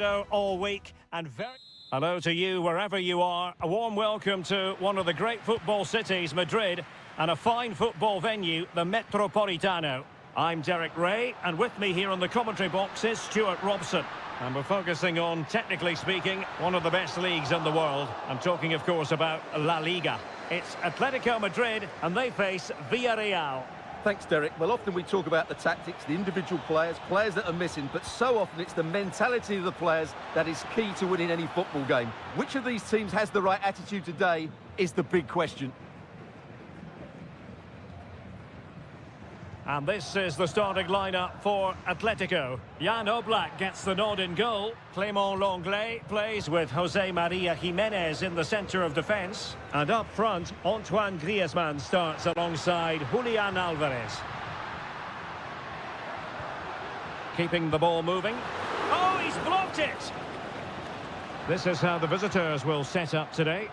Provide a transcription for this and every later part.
All week and very hello to you wherever you are. A warm welcome to one of the great football cities, Madrid, and a fine football venue, the Metropolitano. I'm Derek Ray, and with me here on the commentary box is Stuart Robson. And we're focusing on, technically speaking, one of the best leagues in the world. I'm talking, of course, about La Liga. It's Atletico Madrid, and they face Villarreal. Thanks, Derek. Well, often we talk about the tactics, the individual players that are missing, but so often it's the mentality of the players that is key to winning any football game. Which of these teams has the right attitude today is the big question. And this is the starting lineup for Atletico. Jan Oblak gets the nod in goal. Clément Lenglet plays with Jose Maria Jimenez in the centre of defence. And up front, Antoine Griezmann starts alongside Julian Alvarez. Keeping the ball moving. Oh, he's blocked it! This is how the visitors will set up today.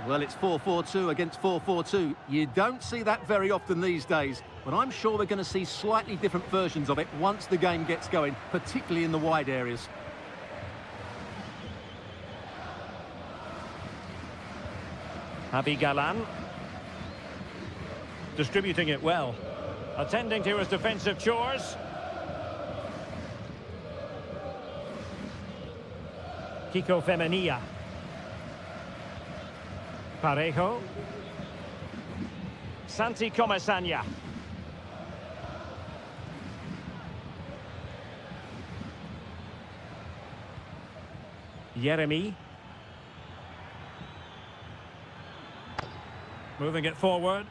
Well, it's 4-4-2 against 4-4-2. You don't see that very often these days, but I'm sure we're going to see slightly different versions of it once the game gets going, particularly in the wide areas. Javi Galan. Distributing it well. Attending to his defensive chores. Kiko Femenia. Parejo. Santi Comesaña. Yeremi. Moving it forward.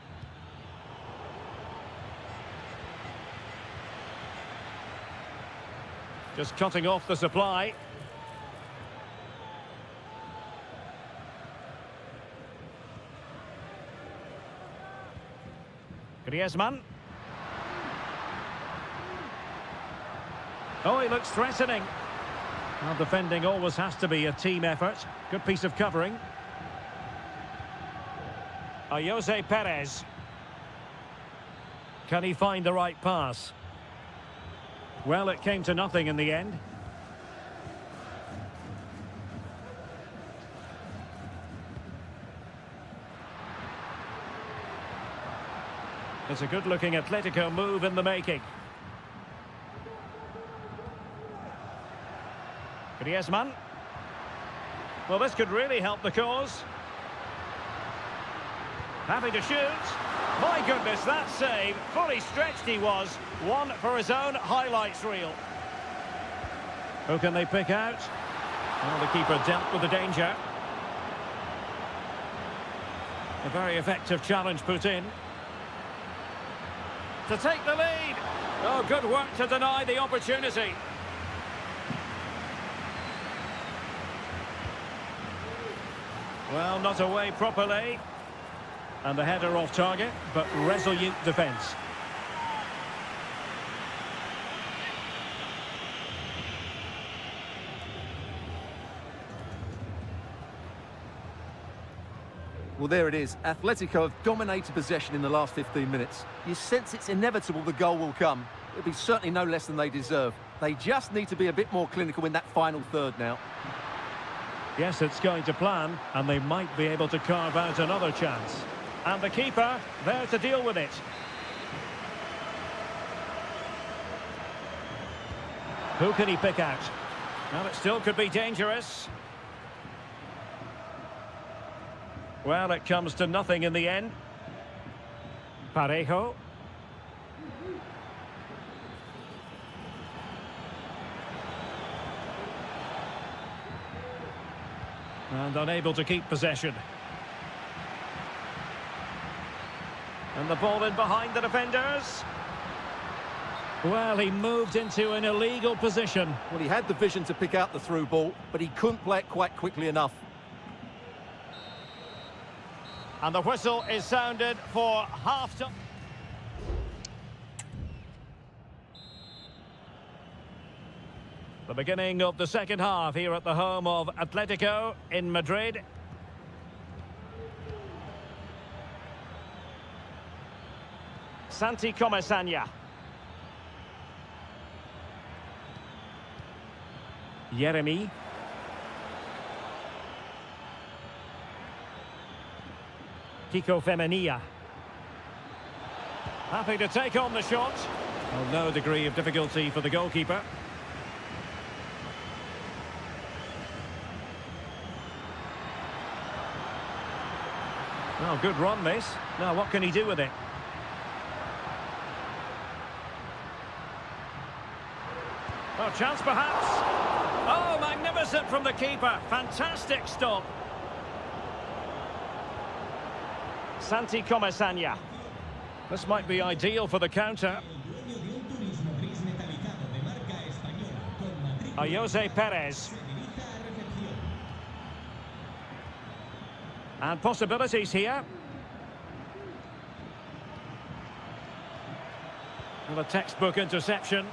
Just cutting off the supply. Griezmann. Oh, he looks threatening. Well, defending always has to be a team effort. Good piece of covering. Jose Perez. Can he find the right pass? Well, it came to nothing in the end. It's a good-looking Atletico move in the making. Griezmann. Well, this could really help the cause. Happy to shoot. My goodness, that save. Fully stretched he was. One for his own highlights reel. Who can they pick out? Well, the keeper dealt with the danger. A very effective challenge put in. To take the lead. Oh, good work to deny the opportunity. Well, not away properly. And the header off target, but resolute defence. Well, there it is. Atletico have dominated possession in the last 15 minutes. You sense it's inevitable the goal will come. It'll be certainly no less than they deserve. They just need to be a bit more clinical in that final third now. Yes, it's going to plan, and they might be able to carve out another chance. And the keeper there to deal with it. Who can he pick out? Well, it still could be dangerous. Well, it comes to nothing in the end. Parejo. And unable to keep possession. And the ball in behind the defenders. Well, he moved into an illegal position. Well, he had the vision to pick out the through ball, but he couldn't play it quite quickly enough. And the whistle is sounded for half-time. The beginning of the second half here at the home of Atletico in Madrid. Santi Comesaña. Jeremy. Kiko Femenia. Happy to take on the shot. Well, no degree of difficulty for the goalkeeper. Oh, good run, this. Now, what can he do with it? Oh, chance perhaps. Oh, magnificent from the keeper. Fantastic stop. Santi Comesaña. This might be ideal for the counter. Jose Perez. And possibilities here. Well, a textbook interception.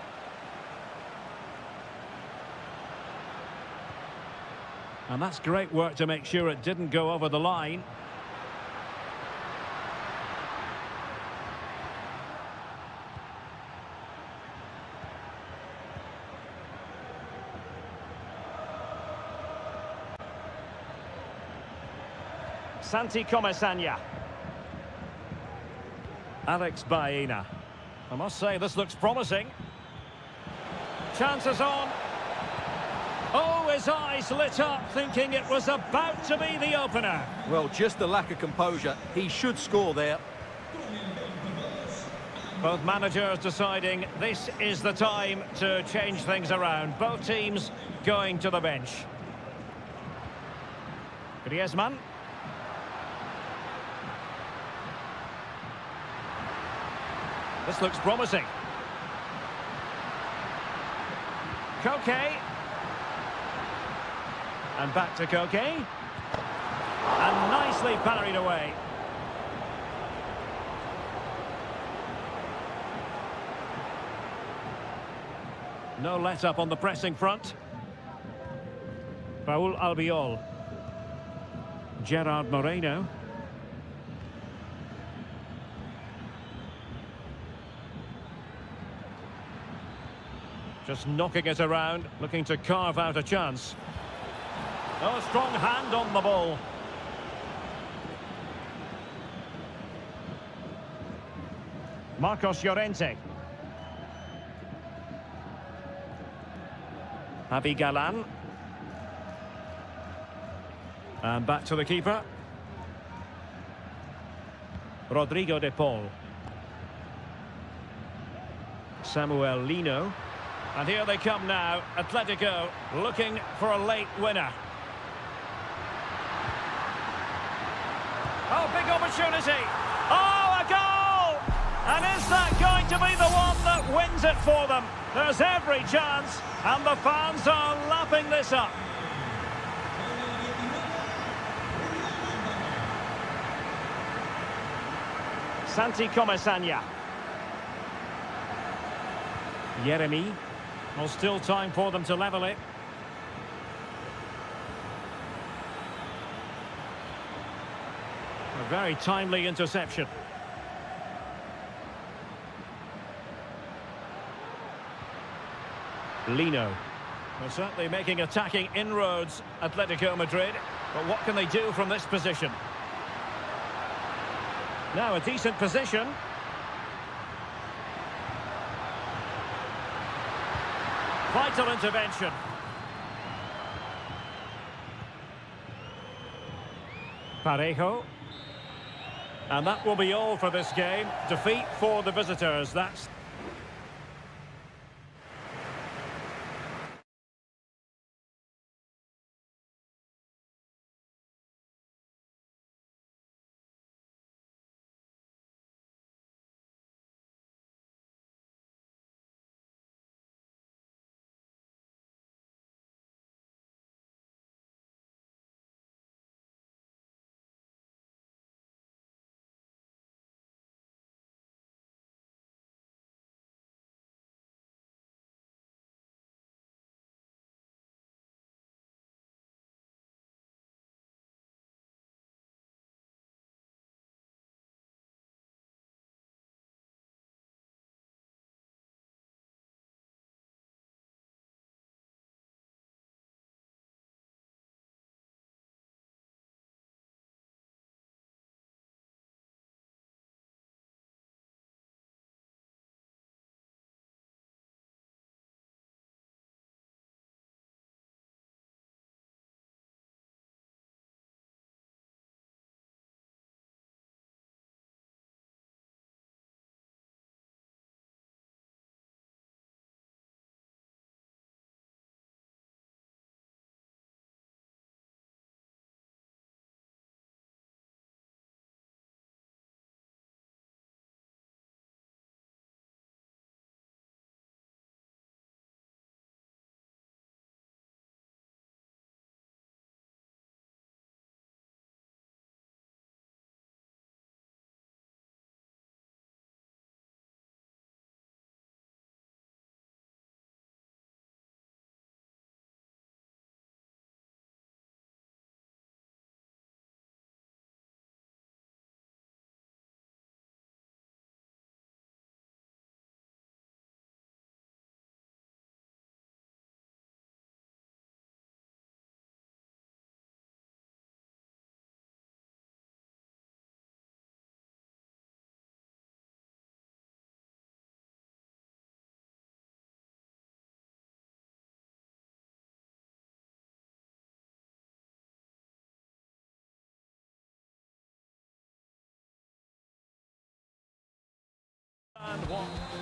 And that's great work to make sure it didn't go over the line. Santi Comesaña. Alex Baena. I must say, this looks promising. Chances on. Oh, his eyes lit up, thinking it was about to be the opener. Well, just the lack of composure. He should score there. Both managers deciding this is the time to change things around. Both teams going to the bench. Griezmann. This looks promising. Koke. And back to Koke. And nicely parried away. No let-up on the pressing front. Raul Albiol. Gerard Moreno. Just knocking it around, looking to carve out a chance. Oh, strong hand on the ball. Marcos Llorente. Javi Galan. And back to the keeper. Rodrigo de Paul. Samuel Lino. And here they come now, Atletico looking for a late winner. Oh, big opportunity. Oh, a goal! And is that going to be the one that wins it for them? There's every chance, and the fans are lapping this up. Santi Comesaña. Jeremy. Well, still time for them to level it. A very timely interception. Lino. Well, certainly making attacking inroads, Atletico Madrid. But what can they do from this position? Now a decent position. Vital intervention. Parejo. And that will be all for this game. Defeat for the visitors. That's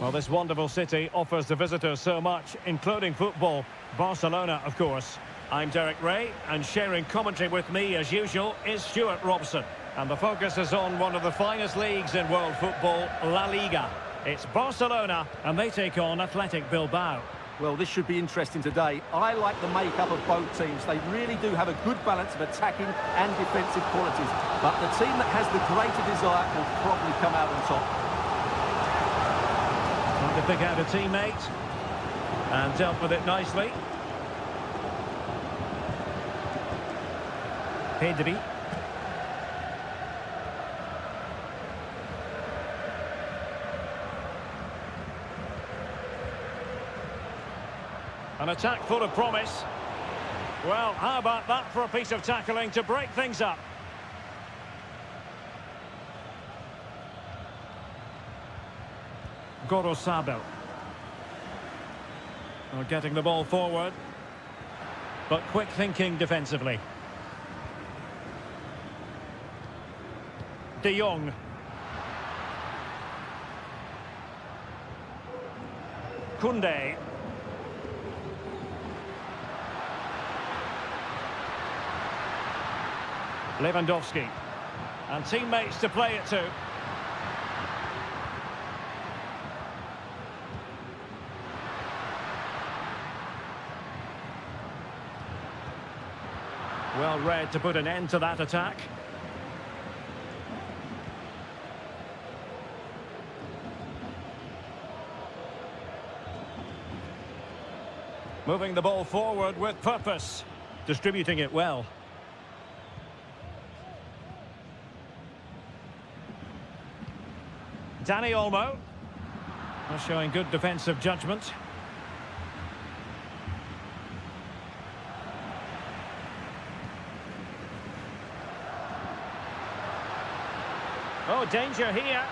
Well, this wonderful city offers the visitors so much, including football. Barcelona, of course. I'm Derek Ray, and sharing commentary with me, as usual, is Stuart Robson. And the focus is on one of the finest leagues in world football, La Liga. It's Barcelona, and they take on Athletic Bilbao. Well, this should be interesting today. I like the makeup of both teams. They really do have a good balance of attacking and defensive qualities. But the team that has the greater desire will probably come out on top. Trying to pick out a teammate. And dealt with it nicely. Pedri. An attack full of promise. Well, how about that for a piece of tackling to break things up? Gorosabel. Getting the ball forward. But quick thinking defensively. De Jong. Koundé. Lewandowski. And teammates to play it to. Well read to put an end to that attack. Moving the ball forward with purpose. Distributing it well. Dani Olmo. Showing good defensive judgment. Oh, danger here.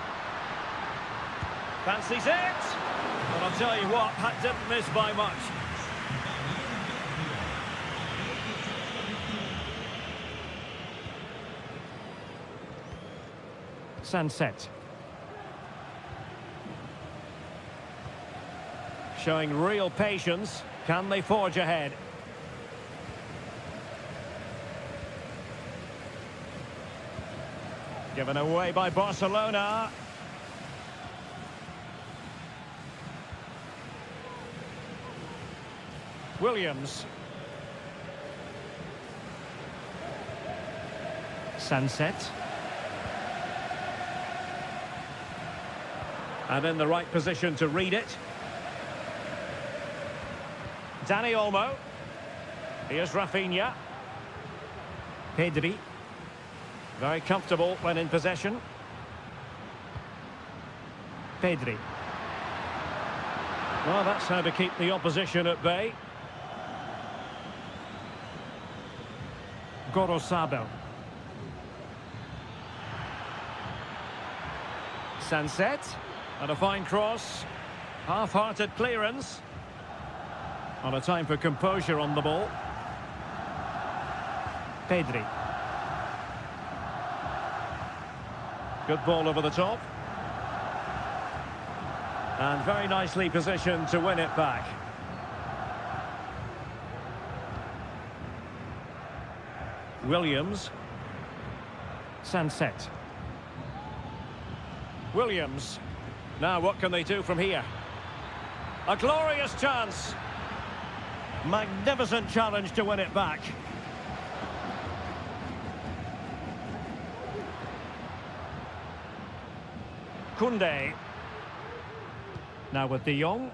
Fancies it. But I'll tell you what, that didn't miss by much. Sunset. Showing real patience. Can they forge ahead? Given away by Barcelona. Williams. Sunset. And in the right position to read it. Dani Olmo. Here's Rafinha. Pedri. Very comfortable when in possession. Pedri. Well, that's how to keep the opposition at bay. Gorosabel. Sunset. And a fine cross. Half-hearted clearance. On a time for composure on the ball. Pedri. Good ball over the top. And very nicely positioned to win it back. Williams. Sunset. Williams. Now what can they do from here? A glorious chance. Magnificent challenge to win it back. Koundé. Now with De Jong.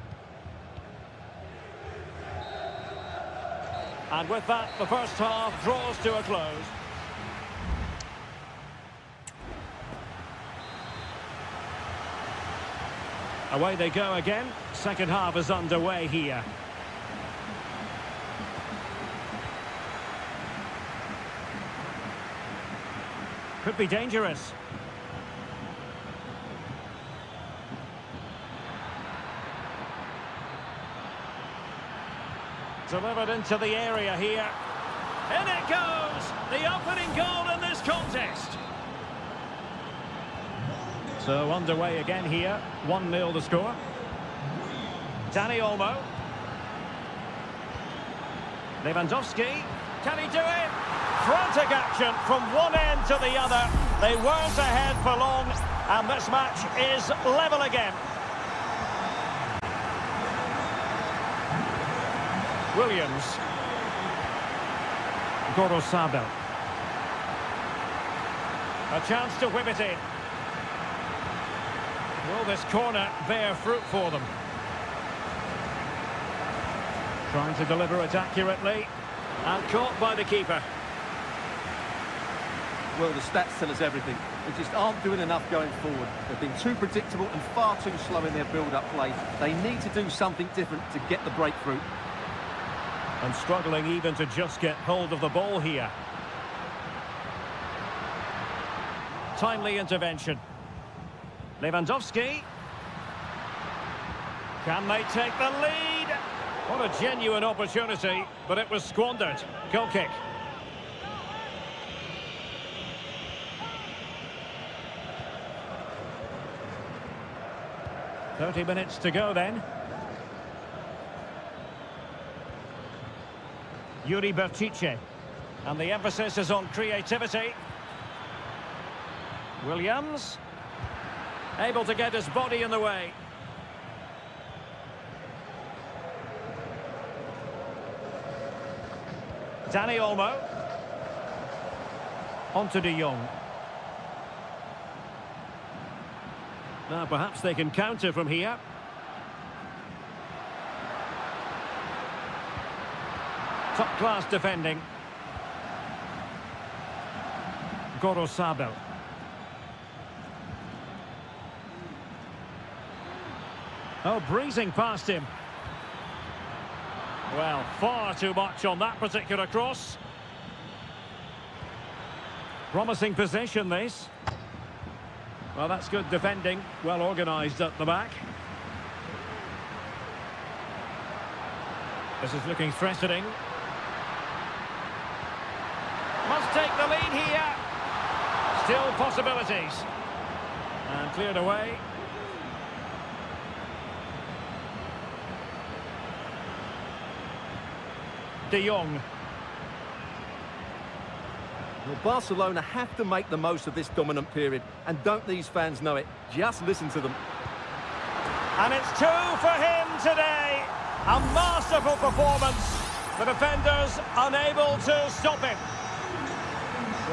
And with that, the first half draws to a close. Away they go again. Second half is underway here. Could be dangerous. Delivered into the area here. In it goes! The opening goal in this contest. So underway again here. 1-0 the score. Dani Olmo. Lewandowski. Can he do it? Frantic action from one end to the other. They weren't ahead for long, and this match is level again. Williams. Gorosabel. A chance to whip it in. Will this corner bear fruit for them? Trying to deliver it accurately. And caught by the keeper. Well, the stats tell us everything. They just aren't doing enough going forward. They've been too predictable and far too slow in their build-up play. They need to do something different to get the breakthrough. And struggling even to just get hold of the ball here. Timely intervention. Lewandowski. Can they take the lead? What a genuine opportunity, but it was squandered. Goal kick. "30 minutes to go then." Yuri Bertice. And the emphasis is on creativity. Williams. Able to get his body in the way. Dani Olmo. On to De Jong. Now perhaps they can counter from here. Top-class defending. Gorosabel. Oh, breezing past him. Well, far too much on that particular cross. Promising possession, this. Well, that's good defending. Well organised at the back. This is looking threatening. Must take the lead here. Still possibilities. And cleared away. De Jong. Well, Barcelona have to make the most of this dominant period. And don't these fans know it? Just listen to them. And it's 2 for him today. A masterful performance. The defenders unable to stop him.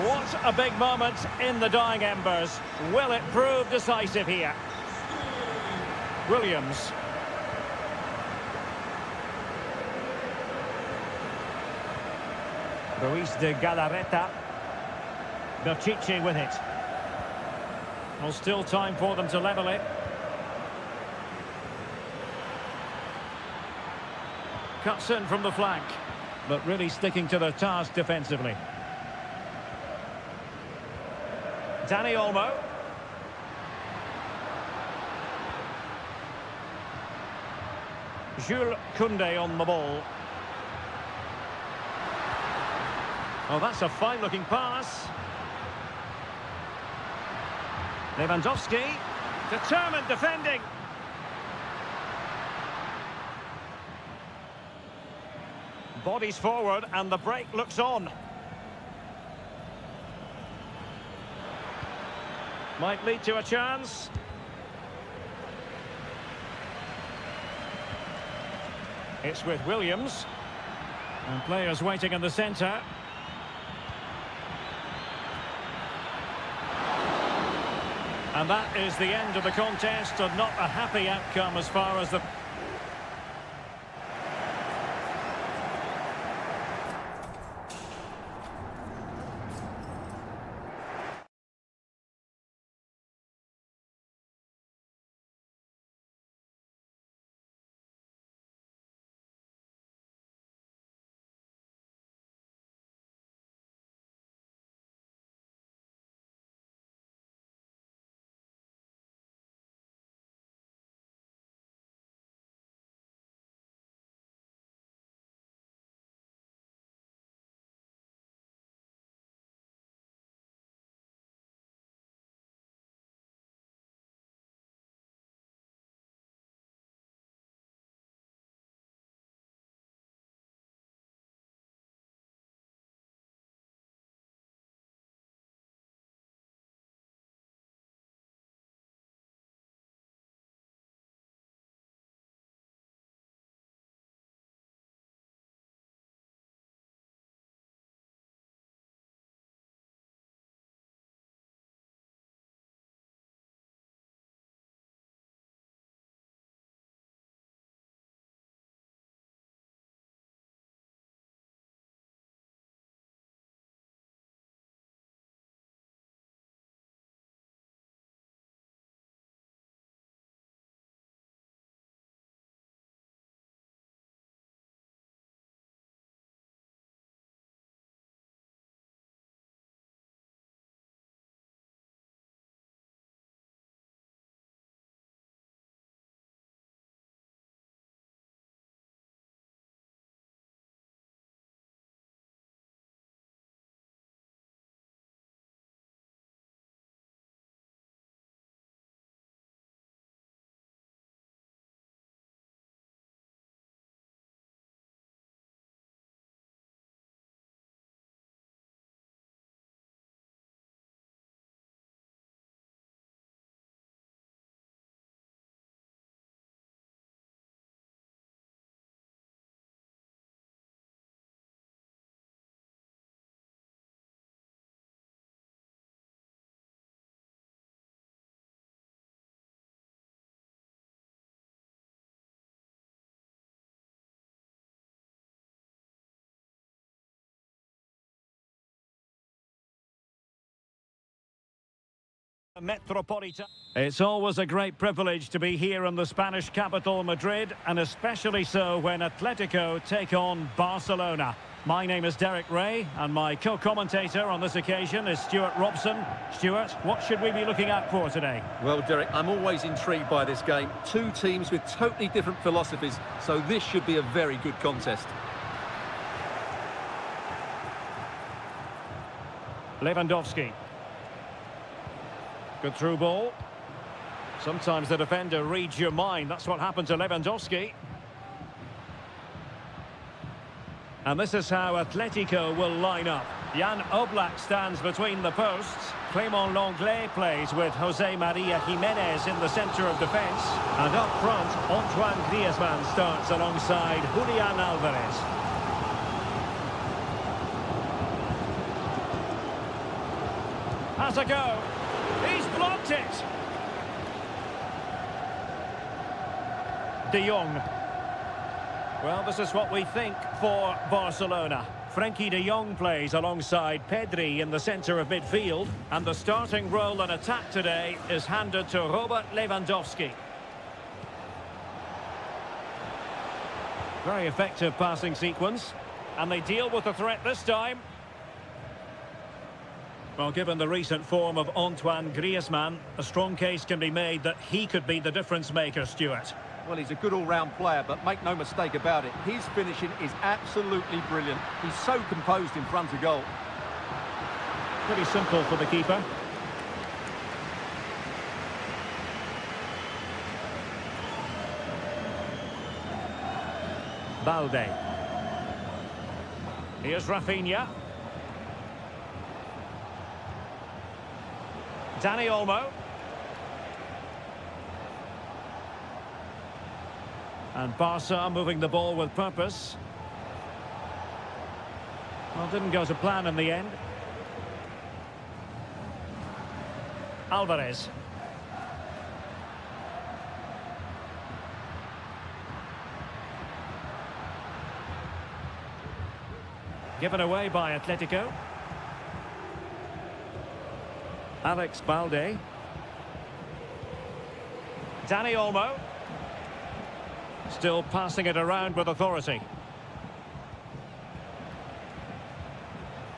What a big moment in the dying embers. Will it prove decisive here? Williams. Ruiz de Galarreta. Bertice with it. Well, still time for them to level it. Cuts in from the flank, but really sticking to their task defensively. Dani Olmo. Jules Koundé on the ball. Oh, that's a fine-looking pass. Lewandowski. Determined defending. Bodies forward and the break looks on. Might lead to a chance. It's with Williams. And players waiting in the centre. And that is the end of the contest, and not a happy outcome as far as the Metropolitan. It's always a great privilege to be here in the Spanish capital, Madrid, and especially so when Atletico take on Barcelona. My name is Derek Ray, and my co-commentator on this occasion is Stuart Robson. Stuart, what should we be looking out for today? Well, Derek, I'm always intrigued by this game. Two teams with totally different philosophies, so this should be a very good contest. Lewandowski. Good through ball. Sometimes the defender reads your mind. That's what happened to Lewandowski. And this is how Atletico will line up. Jan Oblak stands between the posts. Clément Lenglet plays with Jose Maria Jimenez in the centre of defence. And up front, Antoine Griezmann starts alongside Julian Alvarez. Has a go. He's blocked it. De Jong. Well, this is what we think for Barcelona. Frenkie de Jong plays alongside Pedri in the centre of midfield. And the starting role in attack today is handed to Robert Lewandowski. Very effective passing sequence. And they deal with the threat this time. Well, given the recent form of Antoine Griezmann, a strong case can be made that he could be the difference maker, Stuart. Well, he's a good all-round player, but make no mistake about it, his finishing is absolutely brilliant. He's so composed in front of goal. Pretty simple for the keeper. Balde. Here's Rafinha. Dani Olmo. And Barca moving the ball with purpose. Well, didn't go to plan in the end. Alvarez. Given away by Atletico. Alex Balde. Dani Olmo. Still passing it around with authority.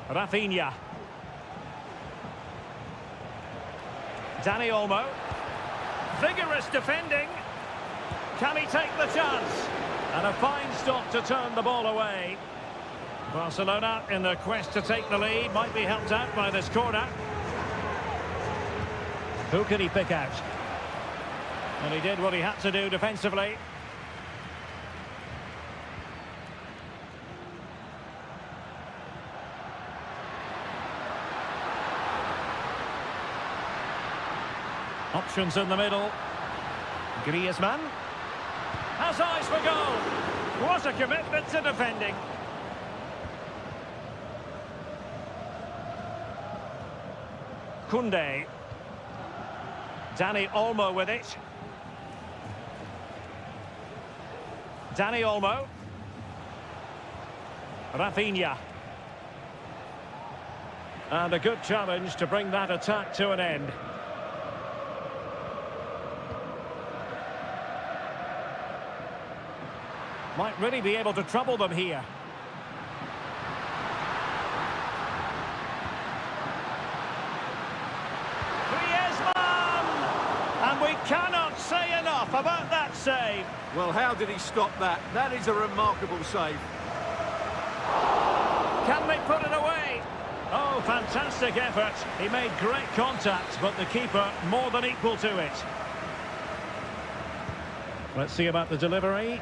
Rafinha. Dani Olmo. Vigorous defending. Can he take the chance? And a fine stop to turn the ball away. Barcelona in their quest to take the lead might be helped out by this corner. Who can he pick out? And he did what he had to do defensively. Options in the middle. Griezmann has eyes for goal. What a commitment to defending. Koundé. Dani Olmo with it. Dani Olmo. Rafinha. And a good challenge to bring that attack to an end. Might really be able to trouble them here. And we cannot say enough about that save. Well, how did he stop that? That is a remarkable save. Can they put it away? Oh, fantastic effort. He made great contact, but the keeper more than equal to it. Let's see about the delivery.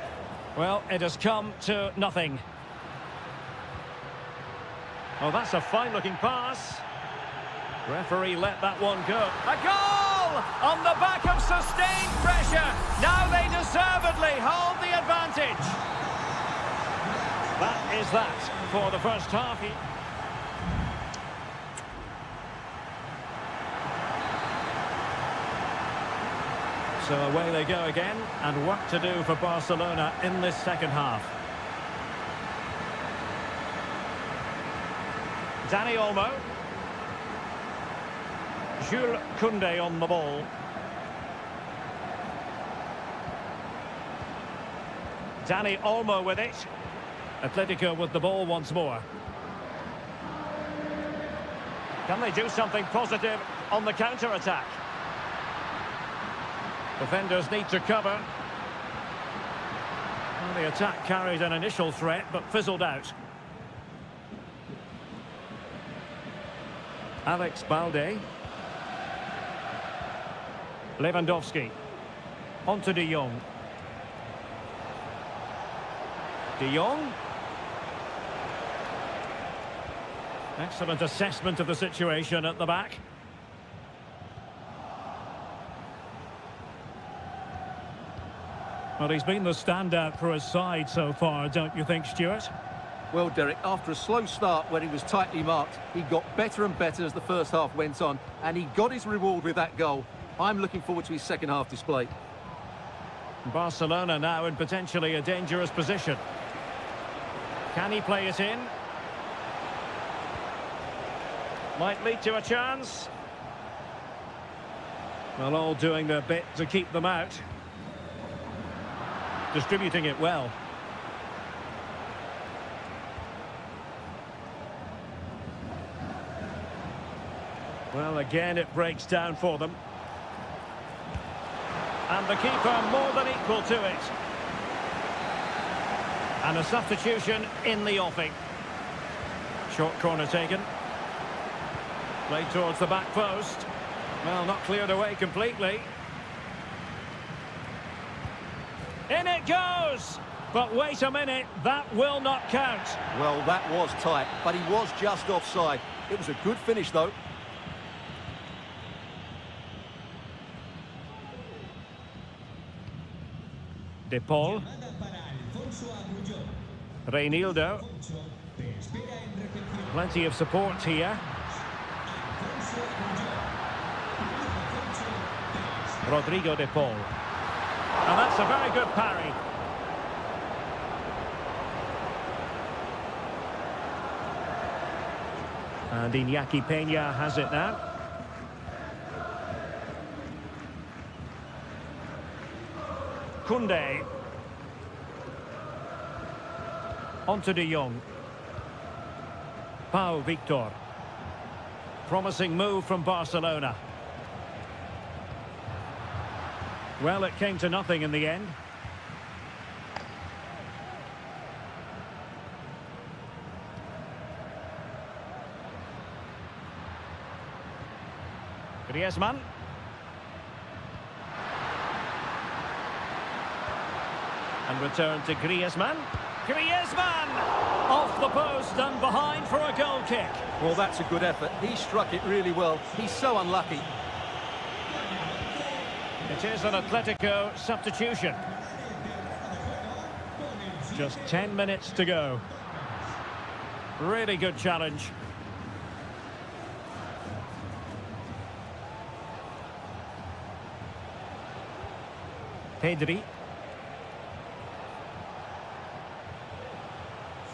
Well, it has come to nothing. Oh, that's a fine-looking pass. Referee let that one go. A goal! On the back of sustained pressure. Now they deservedly hold the advantage. That is that for the first half. So away they go again, and work to do for Barcelona in this second half. Dani Olmo. Jules Koundé on the ball. Dani Olmo with it. Atletico with the ball once more. Can they do something positive on the counter-attack? Defenders need to cover. Well, the attack carried an initial threat, but fizzled out. Alex Balde. Lewandowski. On to De Jong. De Jong. Excellent assessment of the situation at the back. Well, he's been the standout for his side so far, don't you think, Stuart? Well, Derek, after a slow start when he was tightly marked, he got better and better as the first half went on, and he got his reward with that goal. I'm looking forward to his second half display. Barcelona now in potentially a dangerous position. Can he play it in? Might lead to a chance. Well, all doing their bit to keep them out. Distributing it well. Well, again, it breaks down for them. And the keeper more than equal to it. And a substitution in the offing. Short corner taken. Played towards the back post. Well, not cleared away completely. In it goes! But wait a minute, that will not count. Well, that was tight, but he was just offside. It was a good finish, though. De Paul. Reinildo. Plenty of support here. Rodrigo De Paul. And that's a very good parry. And Iñaki Peña has it now. Koundé. On to De Jong. Pau Victor. Promising move from Barcelona. Well, it came to nothing in the end. Griezmann. And return to Griezmann. Griezmann! Off the post and behind for a goal kick. Well, that's a good effort. He struck it really well. He's so unlucky. It is an Atletico substitution. Just 10 minutes to go. Really good challenge. Pedri.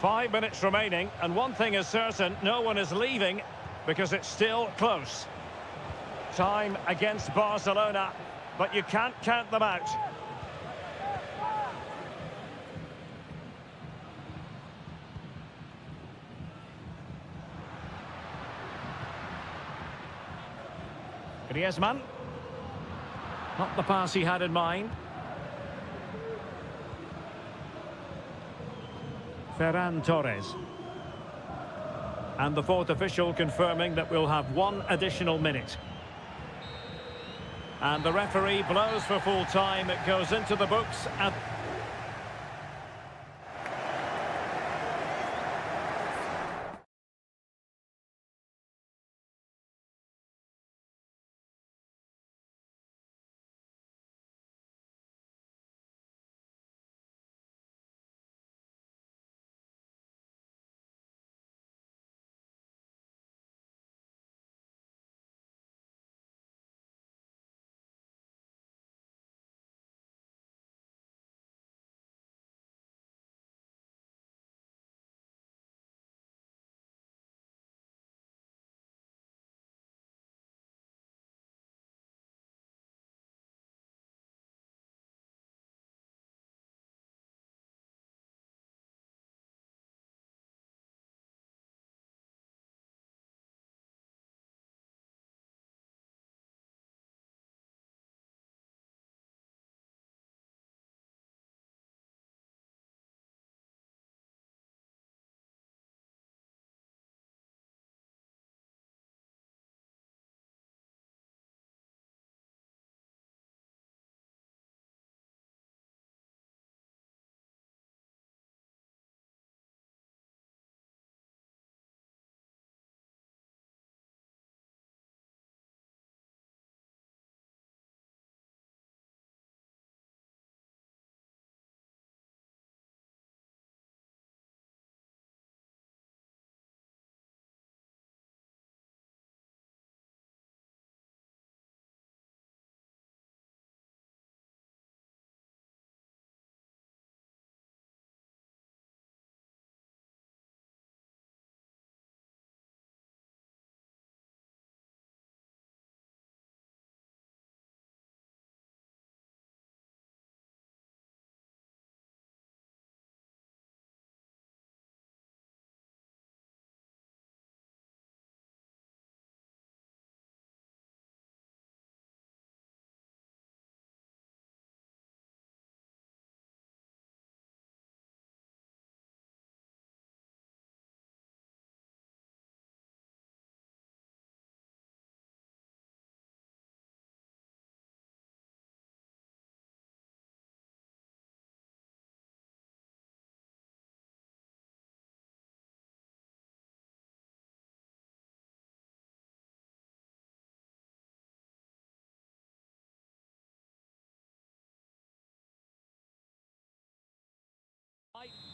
5 minutes remaining, and one thing is certain, no one is leaving because it's still close. Time against Barcelona, but you can't count them out. Griezmann. Not the pass he had in mind. Ferran Torres. And the fourth official confirming that we'll have one additional minute. And the referee blows for full time. It goes into the books at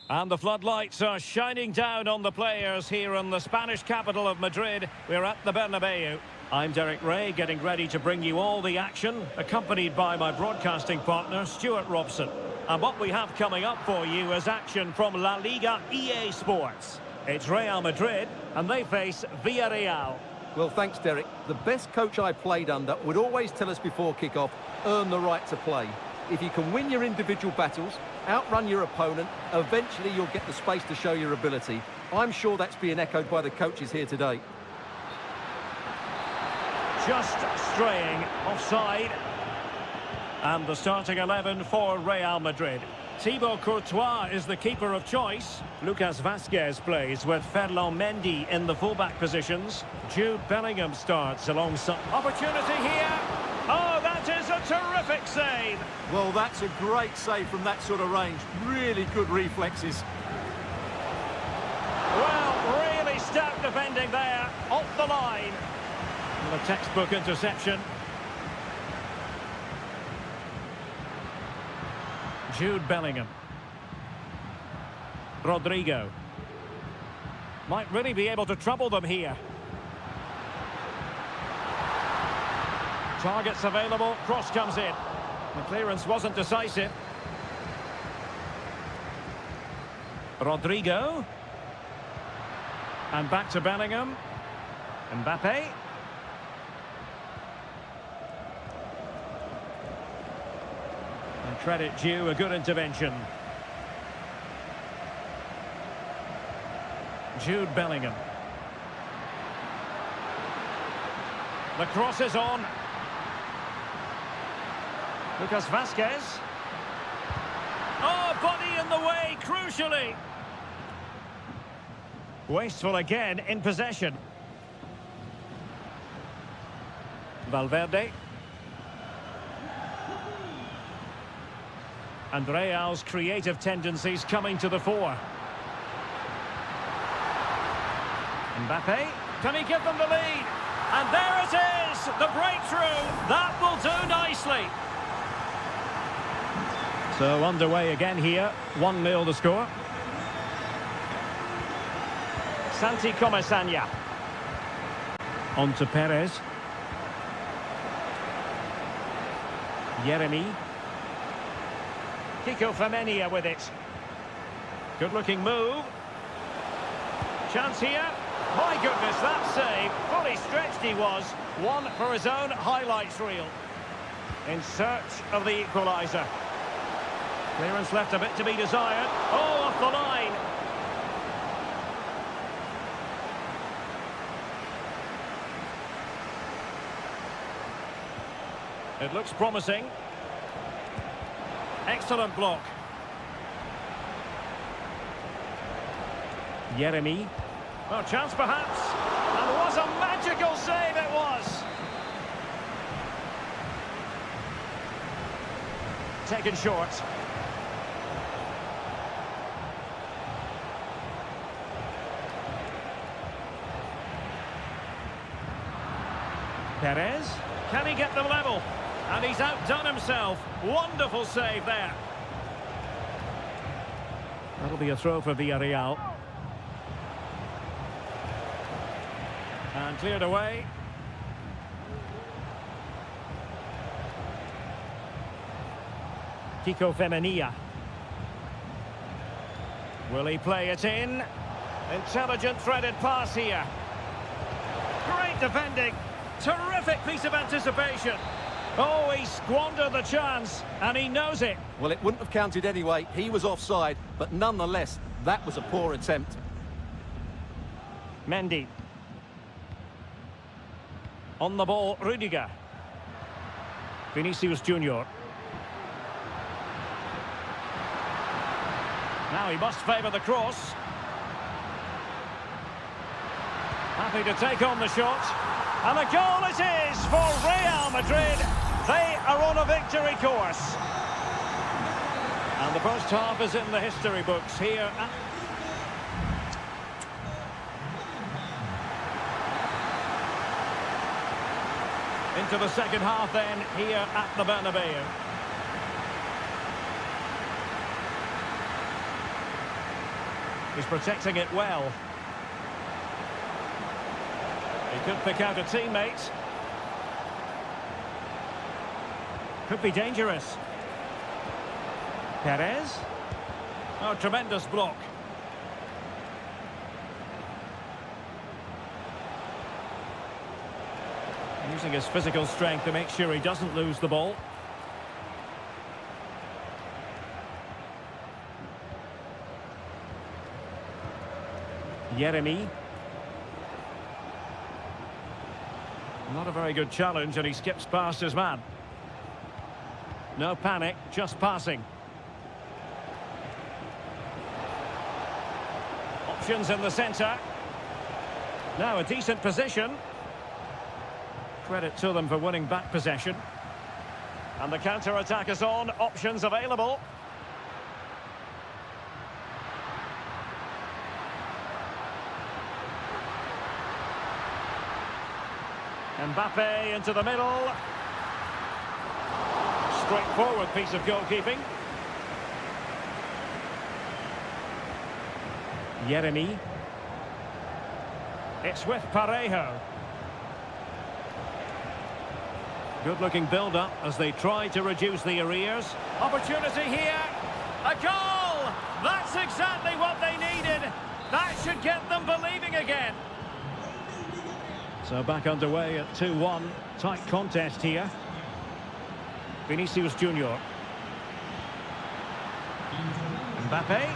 And the floodlights are shining down on the players here in the Spanish capital of Madrid. We're at the Bernabeu. I'm Derek Ray, getting ready to bring you all the action, accompanied by my broadcasting partner, Stuart Robson. And what we have coming up for you is action from La Liga EA Sports. It's Real Madrid, and they face Villarreal. Well, thanks, Derek. The best coach I played under would always tell us before kick-off, earn the right to play. If you can win your individual battles, outrun your opponent, eventually you'll get the space to show your ability. I'm sure that's being echoed by the coaches here today. Just straying offside. And the starting 11 for Real Madrid. Thibaut Courtois is the keeper of choice. Lucas Vazquez plays with Ferland Mendy in the fullback positions. Jude Bellingham starts alongside. Opportunity here. Oh, that is a terrific save. Well, that's a great save from that sort of range. Really good reflexes. Well, really stout defending there. Off the line. And a textbook interception. Jude Bellingham. Rodrigo. Might really be able to trouble them here. Targets available, cross comes in. The clearance wasn't decisive. Rodrigo. And back to Bellingham. Mbappe. And credit due, a good intervention. Jude Bellingham. The cross is on. Lucas Vazquez. Oh, body in the way, crucially. Wasteful again in possession. Valverde. And Real's creative tendencies coming to the fore. Mbappe. Can he give them the lead? And there it is, the breakthrough. That will do nicely. So underway again here, 1-0 the score. Santi Comesaña. On to Perez. Yeremy. Kiko Femenia with it. Good looking move. Chance here. My goodness, that save. Fully stretched he was. One for his own highlights reel. In search of the equaliser. Clearance left a bit to be desired. Oh, off the line. It looks promising. Excellent block. Yeremy. Oh, chance perhaps. And what a magical save it was. Taken short. Perez. Can he get them level? And he's outdone himself. Wonderful save there. That'll be a throw for Villarreal. And cleared away. Kiko Femenia. Will he play it in? Intelligent threaded pass here. Great defending. Terrific piece of anticipation. Oh, he squandered the chance, and he knows it. Well, it wouldn't have counted anyway. He was offside, but nonetheless, that was a poor attempt. Mendy. On the ball, Rudiger. Vinicius Junior. Now he must favour the cross. Happy to take on the shot. And a goal it is for Real Madrid. They are on a victory course. And the first half is in the history books here at... Into the second half then, here at the Bernabeu. He's protecting it well. He could pick out a teammate. Could be dangerous. Perez. Oh, tremendous block. Using his physical strength to make sure he doesn't lose the ball. Jeremy. Not a very good challenge, and he skips past his man. No panic, just passing. Options in the centre. Now a decent position. Credit to them for winning back possession. And the counter-attack is on. Options available. Mbappe into the middle. Straightforward piece of goalkeeping. Jeremy. It's with Parejo. Good-looking build-up as they try to reduce the arrears. Opportunity here. A goal! That's exactly what they needed. That should get them believing again. So back underway at 2-1. Tight contest here. Vinicius Junior. Mbappe.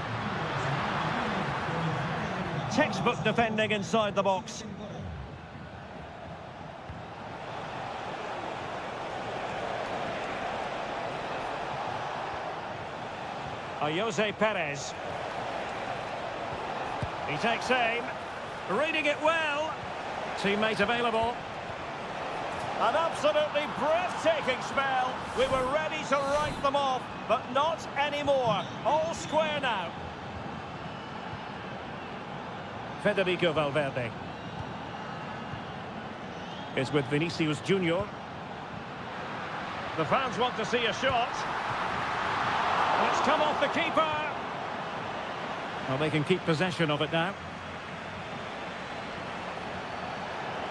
Textbook defending inside the box. Jose Perez. He takes aim. Reading it well. Teammate available. An absolutely breathtaking spell. We were ready to write them off, but not anymore. All square now. Federico Valverde. It's with Vinicius Junior. The fans want to see a shot. It's come off the keeper. Well, they can keep possession of it now.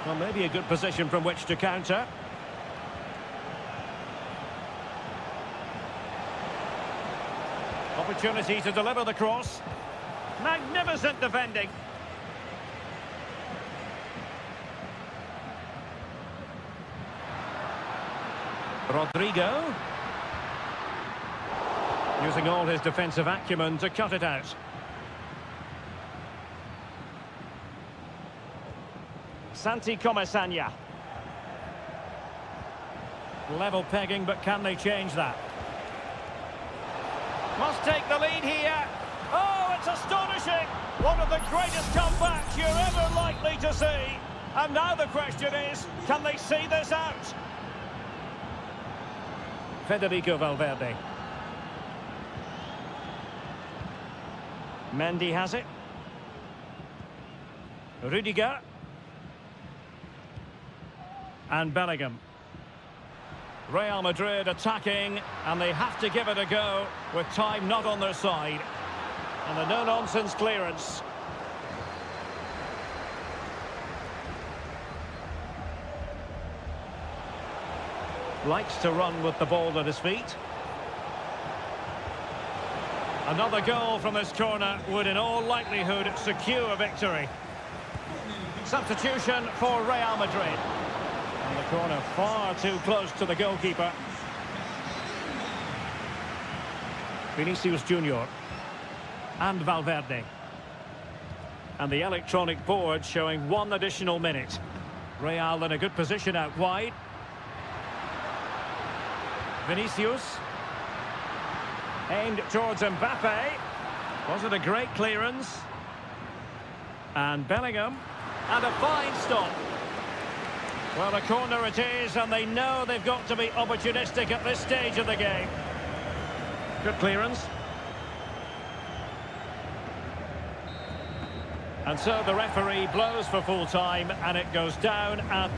Well, maybe a good position from which to counter. Opportunity to deliver the cross. Magnificent defending. Rodrigo. Using all his defensive acumen to cut it out. Santi Comesaña. Level pegging, but can they change that? Must take the lead here. Oh, it's astonishing. One of the greatest comebacks you're ever likely to see. And now the question is, can they see this out? Federico Valverde. Mendy has it. Rudiger. And Bellingham. Real Madrid attacking, and they have to give it a go with time not on their side. And a no-nonsense clearance. Likes to run with the ball at his feet. Another goal from this corner would in all likelihood secure a victory. Substitution for Real Madrid. And the corner far too close to the goalkeeper. Vinicius Junior. And Valverde. And the electronic board showing one additional minute. Real in a good position out wide. Vinicius. Aimed towards Mbappe. Was it a great clearance? And Bellingham. And a fine stop. Well, a corner it is, and they know they've got to be opportunistic at this stage of the game. Good clearance. And so the referee blows for full time, and it goes down at...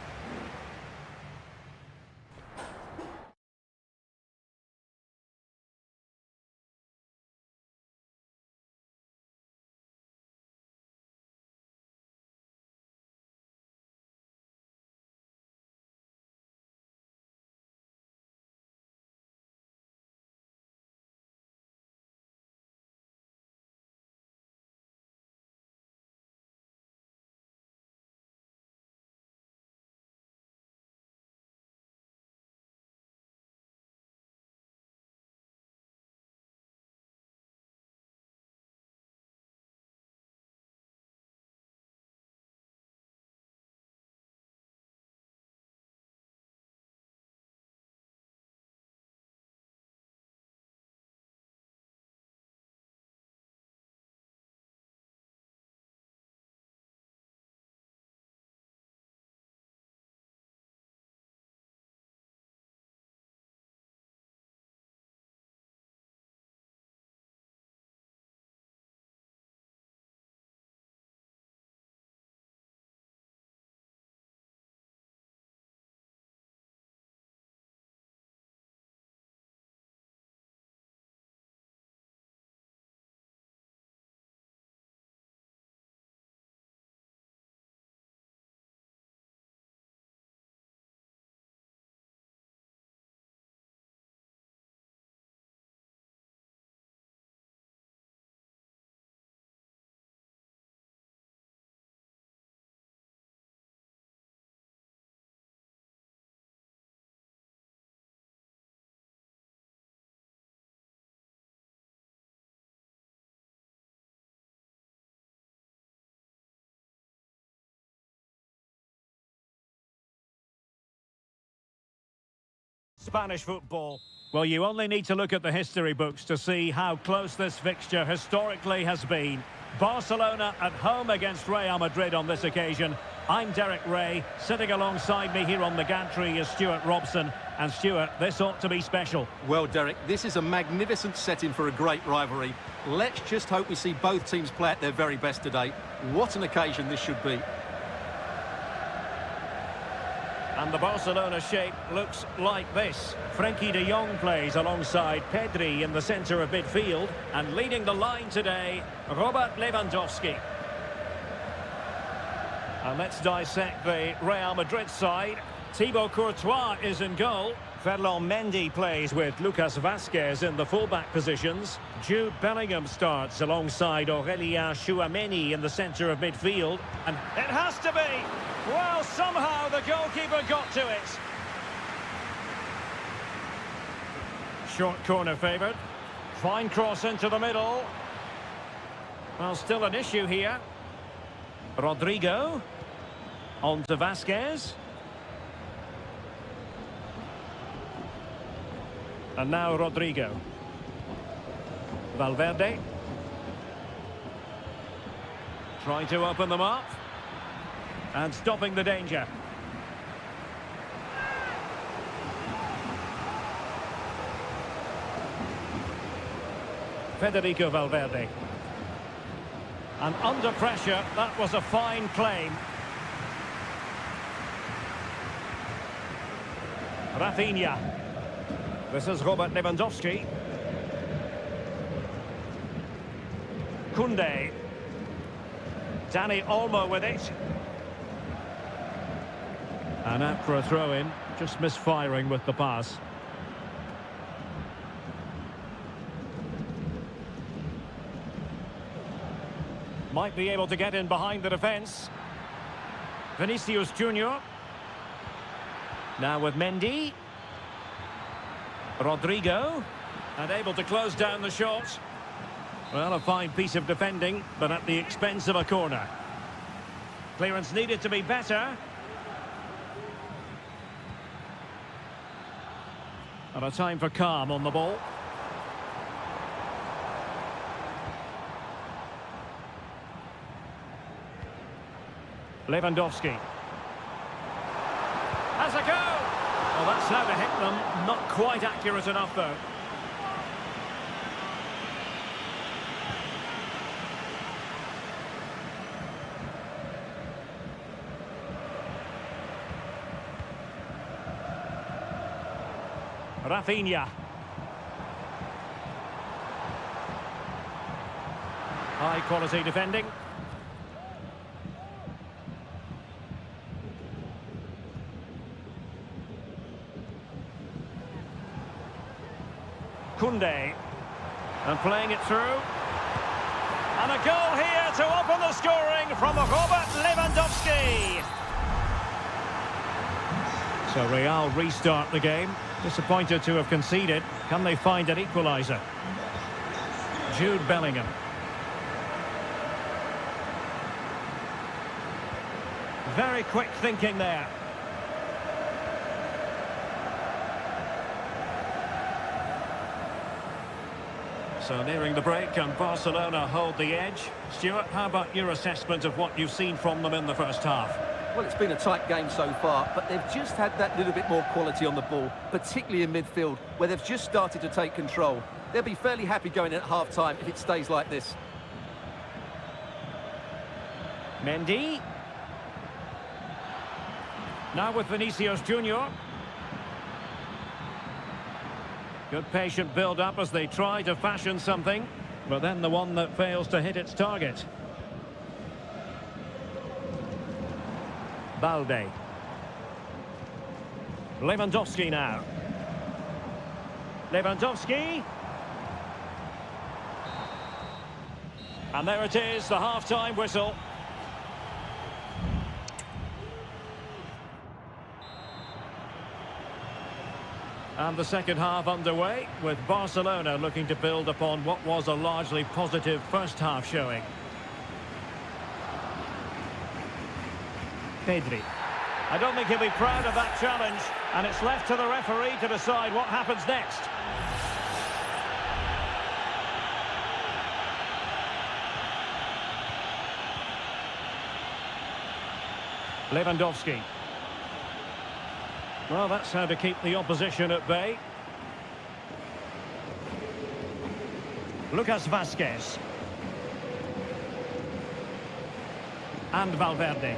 Spanish football. Well, you only need to look at the history books to see how close this fixture historically has been. Barcelona at home against Real Madrid on this occasion. I'm Derek Ray. Sitting alongside me here on the gantry is Stuart Robson. And Stuart, this ought to be special. Well, Derek, this is a magnificent setting for a great rivalry. Let's just hope we see both teams play at their very best today. What an occasion this should be. And the Barcelona shape looks like this. Frenkie de Jong plays alongside Pedri in the centre of midfield. And leading the line today, Robert Lewandowski. And let's dissect the Real Madrid side. Thibaut Courtois is in goal. Ferland Mendy plays with Lucas Vazquez in the fullback positions. Jude Bellingham starts alongside Aurélien Tchouameni in the centre of midfield. And it has to be! Well, somehow the goalkeeper got to it. Short corner favoured. Fine cross into the middle. Well, still an issue here. Rodrigo. On to Vazquez. And now Rodrigo. Valverde. Trying to open them up. And stopping the danger. Federico Valverde. And under pressure, that was a fine claim. Rafinha. This is Robert Lewandowski. Koundé. Dani Olmo with it. And out for a throw-in, just misfiring with the pass. Might be able to get in behind the defence. Vinicius Junior. Now with Mendy. Rodrigo. And able to close down the shot. Well, a fine piece of defending, but at the expense of a corner. Clearance needed to be better. And a time for calm on the ball. Lewandowski. Has a go! Well, that's how to hit them. Not quite accurate enough, though. Rafinha. High quality defending. Koundé. And playing it through. And a goal here to open the scoring from Robert Lewandowski. So Real restart the game. Disappointed to have conceded. Can they find an equaliser? Jude Bellingham. Very quick thinking there. So nearing the break and Barcelona hold the edge. Stuart, how about your assessment of what you've seen from them in the first half? Well, it's been a tight game so far, but they've just had that little bit more quality on the ball, particularly in midfield, where they've just started to take control. They'll be fairly happy going at half-time if it stays like this. Mendy. Now with Vinicius Junior. Good patient build-up as they try to fashion something, but then the one that fails to hit its target. Balde. Lewandowski now. Lewandowski. And there it is, the half-time whistle. And the second half underway, with Barcelona looking to build upon what was a largely positive first half showing. Pedri. I don't think he'll be proud of that challenge. And it's left to the referee to decide what happens next. Lewandowski. Well, that's how to keep the opposition at bay. Lucas Vazquez. And Valverde.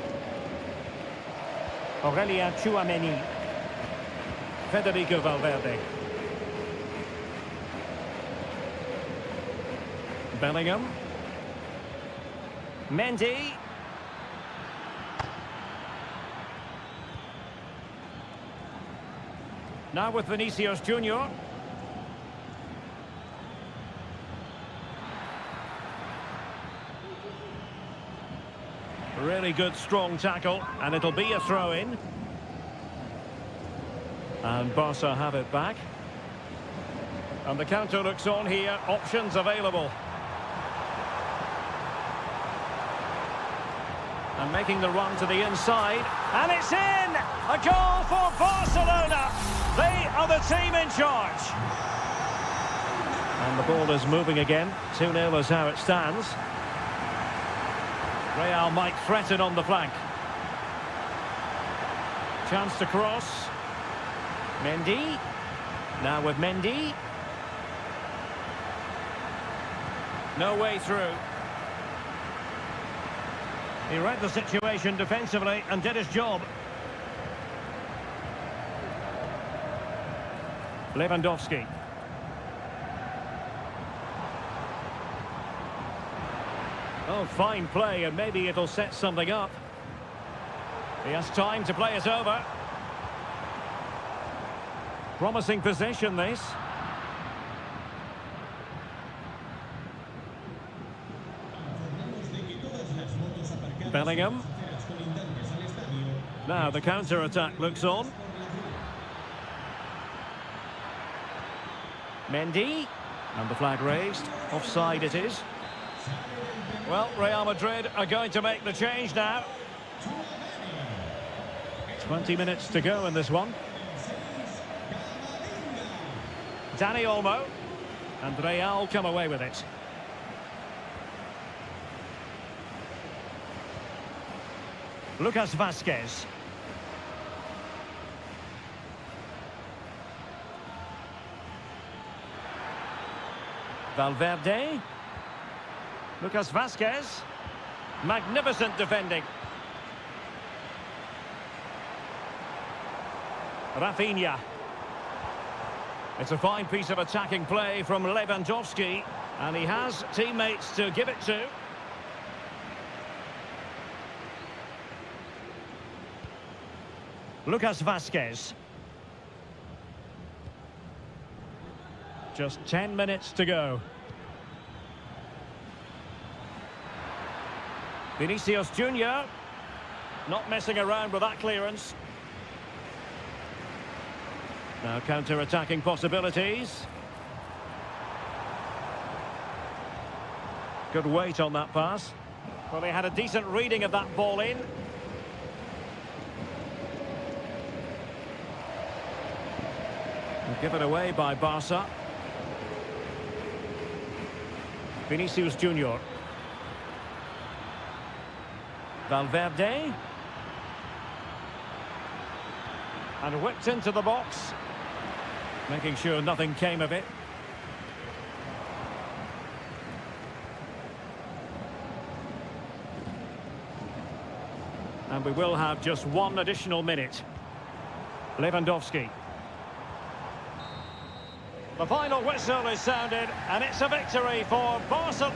Aurelien Tchouameni. Federico Valverde. Bellingham. Mendy. Now with Vinicius Junior. Really good, strong tackle, and it'll be a throw-in. And Barca have it back. And the counter looks on here. Options available. And making the run to the inside. And it's in! A goal for Barcelona! They are the team in charge. And the ball is moving again. 2-0 is how it stands. Real might threaten on the flank. Chance to cross. Mendy. Now with Mendy. No way through. He read the situation defensively and did his job. Lewandowski. Oh, fine play, and maybe it'll set something up. He has time to play it over. Promising possession, this. Bellingham. Now the counter-attack looks on. Mendy. And the flag raised. Offside it is. Well, Real Madrid are going to make the change now. 20 minutes to go in this one. Dani Olmo. And Real come away with it. Lucas Vazquez. Valverde. Lucas Vazquez. Magnificent defending. Rafinha. It's a fine piece of attacking play from Lewandowski, and he has teammates to give it to. Lucas Vazquez. Just 10 minutes to go. Vinicius Junior. Not messing around with that clearance. Now counter-attacking possibilities. Good weight on that pass. Well, they had a decent reading of that ball in. Given away by Barca. Vinicius Junior. Valverde. And whipped into the box. Making sure nothing came of it. And we will have just one additional minute. Lewandowski. The final whistle is sounded, and it's a victory for Barcelona.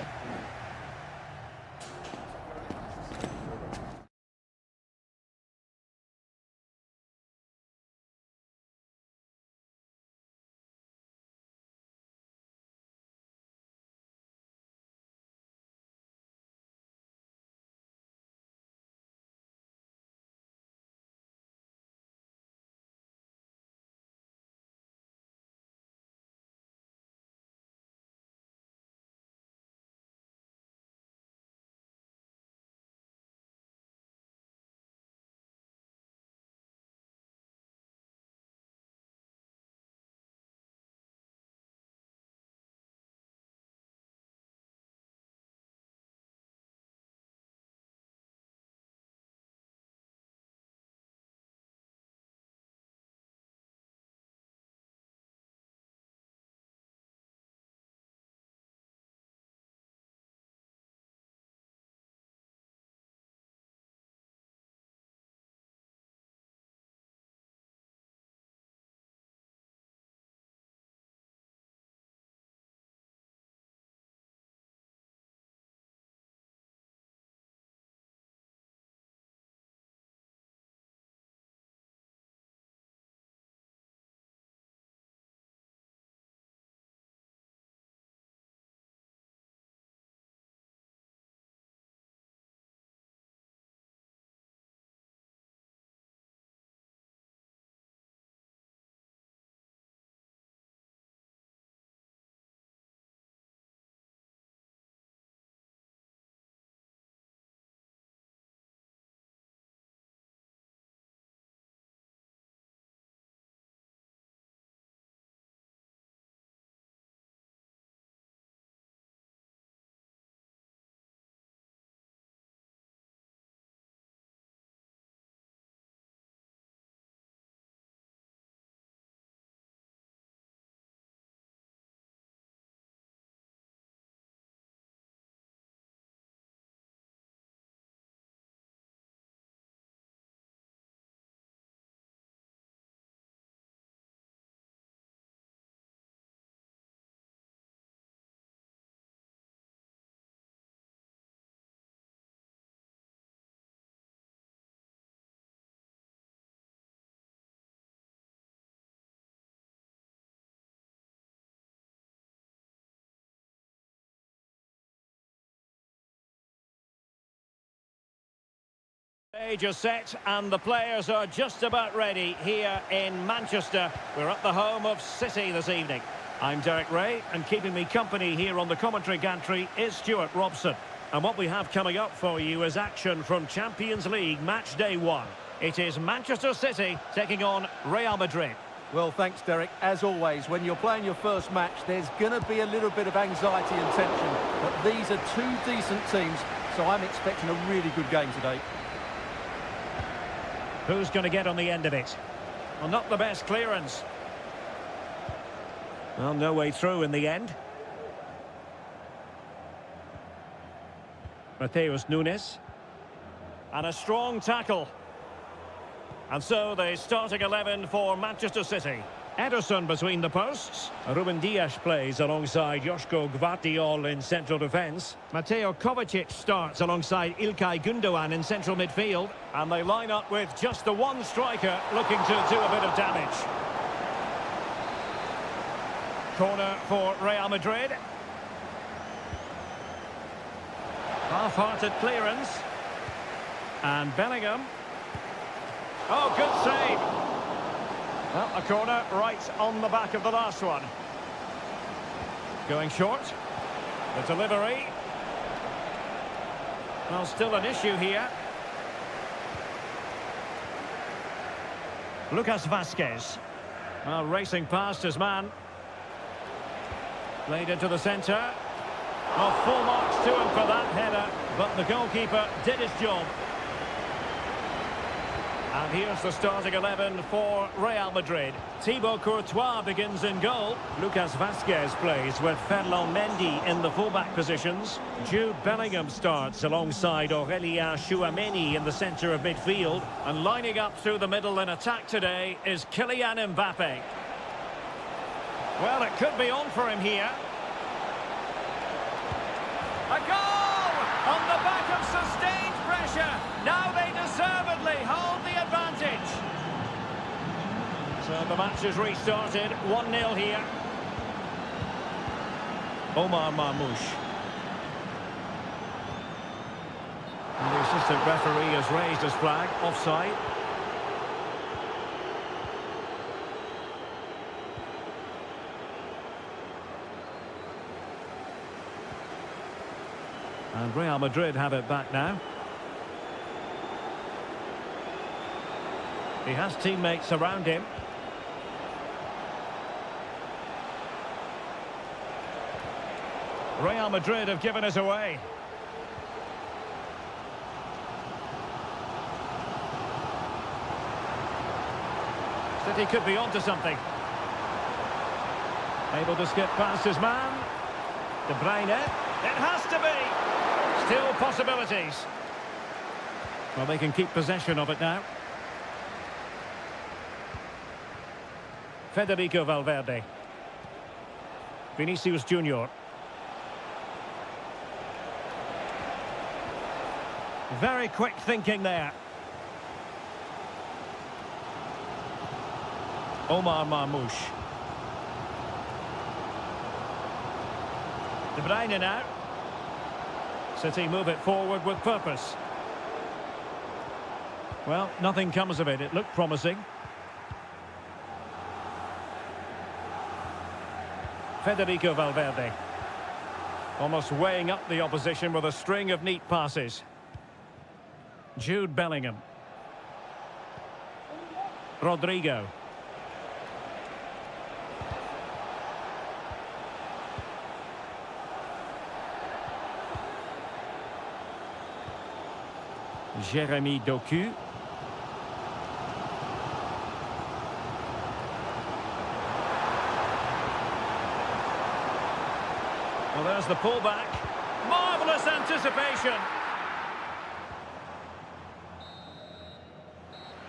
Stage is set and the players are just about ready here in Manchester. We're at the home of City this evening. I'm Derek Ray, and keeping me company here on the commentary gantry is Stuart Robson. And what we have coming up for you is action from Champions League match day 1. It is Manchester City taking on Real Madrid. Well, thanks, Derek. As always, when you're playing your first match, there's going to be a little bit of anxiety and tension. But these are two decent teams, so I'm expecting a really good game today. Who's going to get on the end of it? Well, not the best clearance. Well, no way through in the end. Mateus Nunes. And a strong tackle. And so the starting 11 for Manchester City. Ederson between the posts. Ruben Dias plays alongside Joško Gvardiol in central defence. Mateo Kovacic starts alongside Ilkay Gundogan in central midfield. And they line up with just the one striker looking to do a bit of damage. Corner for Real Madrid. Half-hearted clearance. And Bellingham. Oh, good save. Well, a corner right on the back of the last one. Going short. The delivery. Well, still an issue here. Lucas Vazquez. Well, racing past his man. Played into the centre. Well, full marks to him for that header, but the goalkeeper did his job. And here's the starting 11 for Real Madrid. Thibaut Courtois begins in goal. Lucas Vazquez plays with Ferland Mendy in the fullback positions. Jude Bellingham starts alongside Aurélien Tchouaméni in the centre of midfield. And lining up through the middle in attack today is Kylian Mbappe. Well, it could be on for him here. A goal! On the back of sustained pressure. Now they deservedly hold the advantage. So the match has restarted. 1-0 here. Omar Marmoush. And the assistant referee has raised his flag. Offside. And Real Madrid have it back now. He has teammates around him. Real Madrid have given us away. City could be onto something. Able to skip past his man. De Bruyne. It has to be. Still possibilities. Well, they can keep possession of it now. Federico Valverde. Vinicius Junior. Very quick thinking there. Omar Marmoush. De Bruyne now. City move it forward with purpose. Well, nothing comes of it. It looked promising. Federico Valverde. Almost weighing up the opposition with a string of neat passes. Jude Bellingham. Rodrigo. Jérémy Doku. Well, there's the pullback. Marvellous anticipation.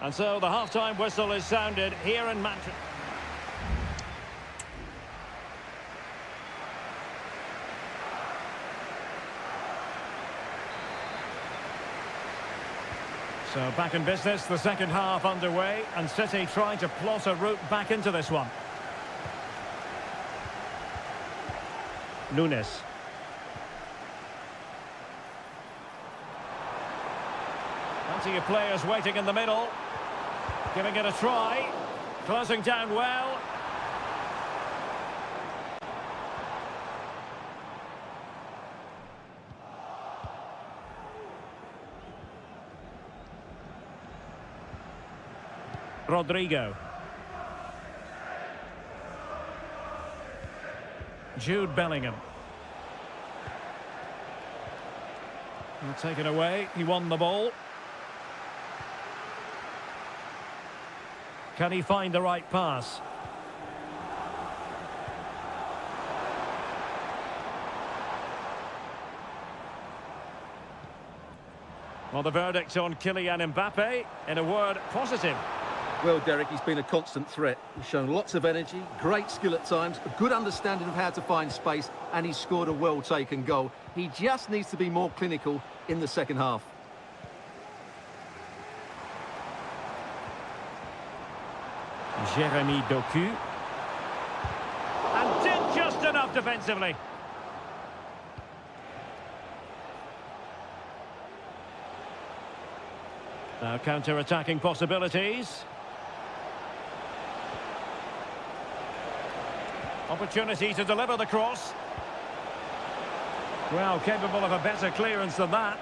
And so the half-time whistle is sounded here in Manchester. So back in business, the second half underway, and City trying to plot a route back into this one. Nunes. Plenty of players waiting in the middle. Giving it a try. Closing down well. Rodrigo. Jude Bellingham. He'll take it away. He won the ball. Can he find the right pass? Well, the verdict on Kylian Mbappe, in a word, positive. Well, Derek, he's been a constant threat. He's shown lots of energy, great skill at times, a good understanding of how to find space, and he's scored a well-taken goal. He just needs to be more clinical in the second half. Jeremy Doku. And did just enough defensively. Now counter-attacking possibilities. Opportunity to deliver the cross. Well, capable of a better clearance than that.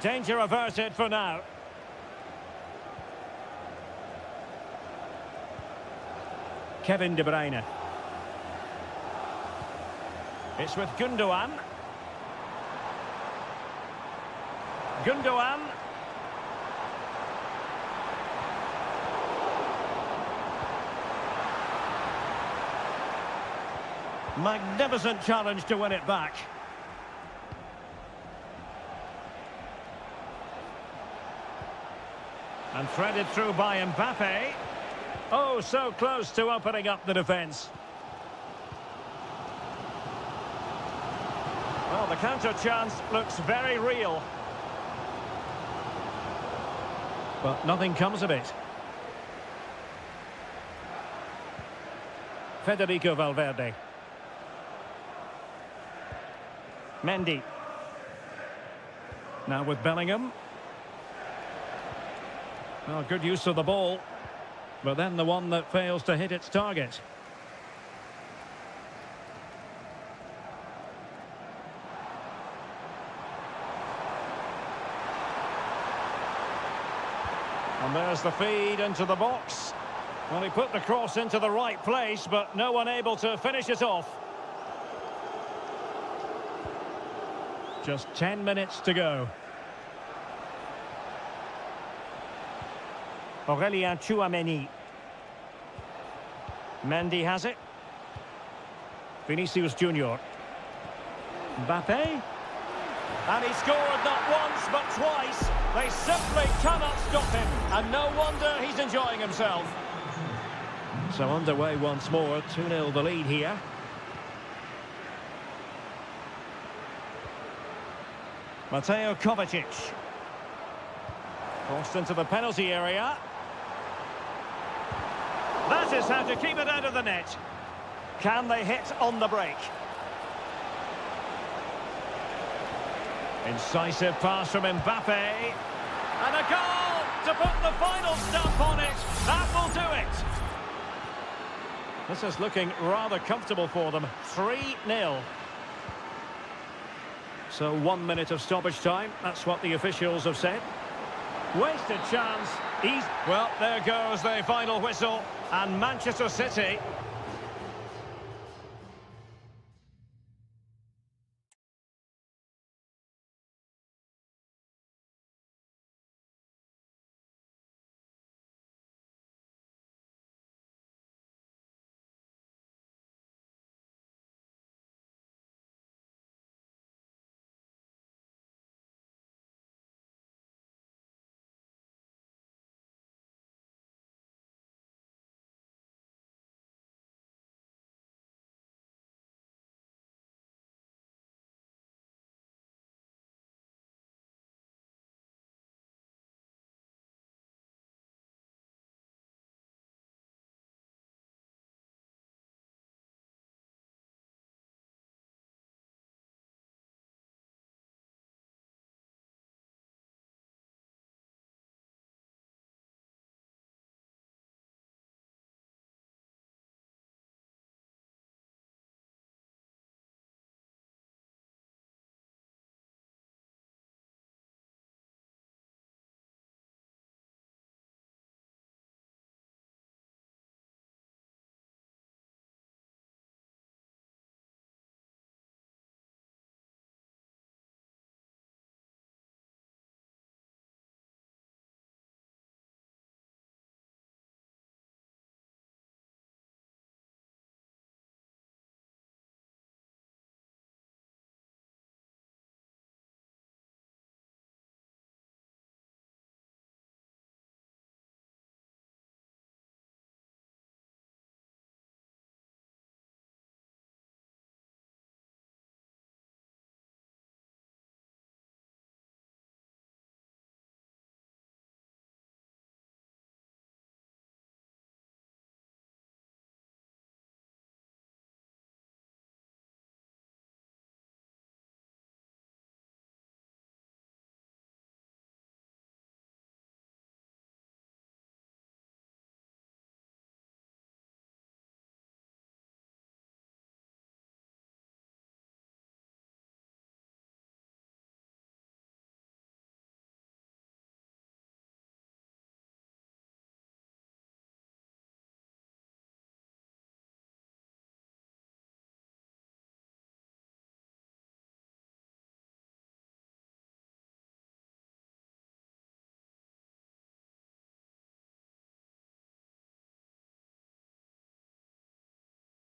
Danger averted for now. Kevin De Bruyne. It's with Gundogan. Gundogan. Magnificent challenge to win it back. And threaded through by Mbappe. Oh, so close to opening up the defence. Well, the counter chance looks very real. But nothing comes of it. Federico Valverde. Mendy. Now with Bellingham. Well, good use of the ball. But then the one that fails to hit its target. And there's the feed into the box. Well, he put the cross into the right place, but no one able to finish it off. Just 10 minutes to go. Aurélien Tchouameni. Mendy has it. Vinicius Junior. Mbappe. And he scored not once but twice. They simply cannot stop him. And no wonder he's enjoying himself. So underway once more. 2-0 the lead here. Mateo Kovacic. Crossed into the penalty area. That is how to keep it out of the net. Can they hit on the break? Incisive pass from Mbappe. And a goal to put the final stamp on it. That will do it. This is looking rather comfortable for them. 3-0. So 1 minute of stoppage time. That's what the officials have said. Wasted chance. Well, there goes the final whistle. And Manchester City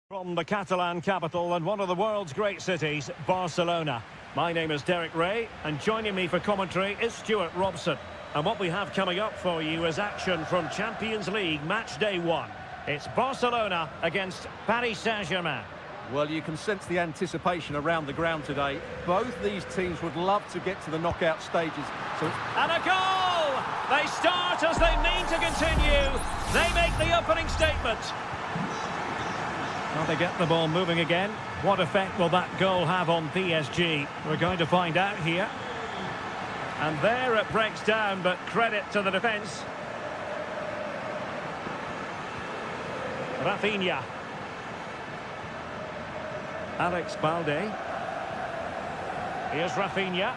From the Catalan capital and one of the world's great cities, Barcelona. My name is Derek Ray, and joining me for commentary is Stuart Robson. And what we have coming up for you is action from Champions League match day 1. It's Barcelona against Paris Saint-Germain. Well, you can sense the anticipation around the ground today. Both these teams would love to get to the knockout stages. And a goal! They start as they mean to continue. They make the opening statement. Well, they get the ball moving again. What effect will that goal have on PSG? We're going to find out here. And there it breaks down, but credit to the defence. Rafinha. Alex Balde. Here's Rafinha.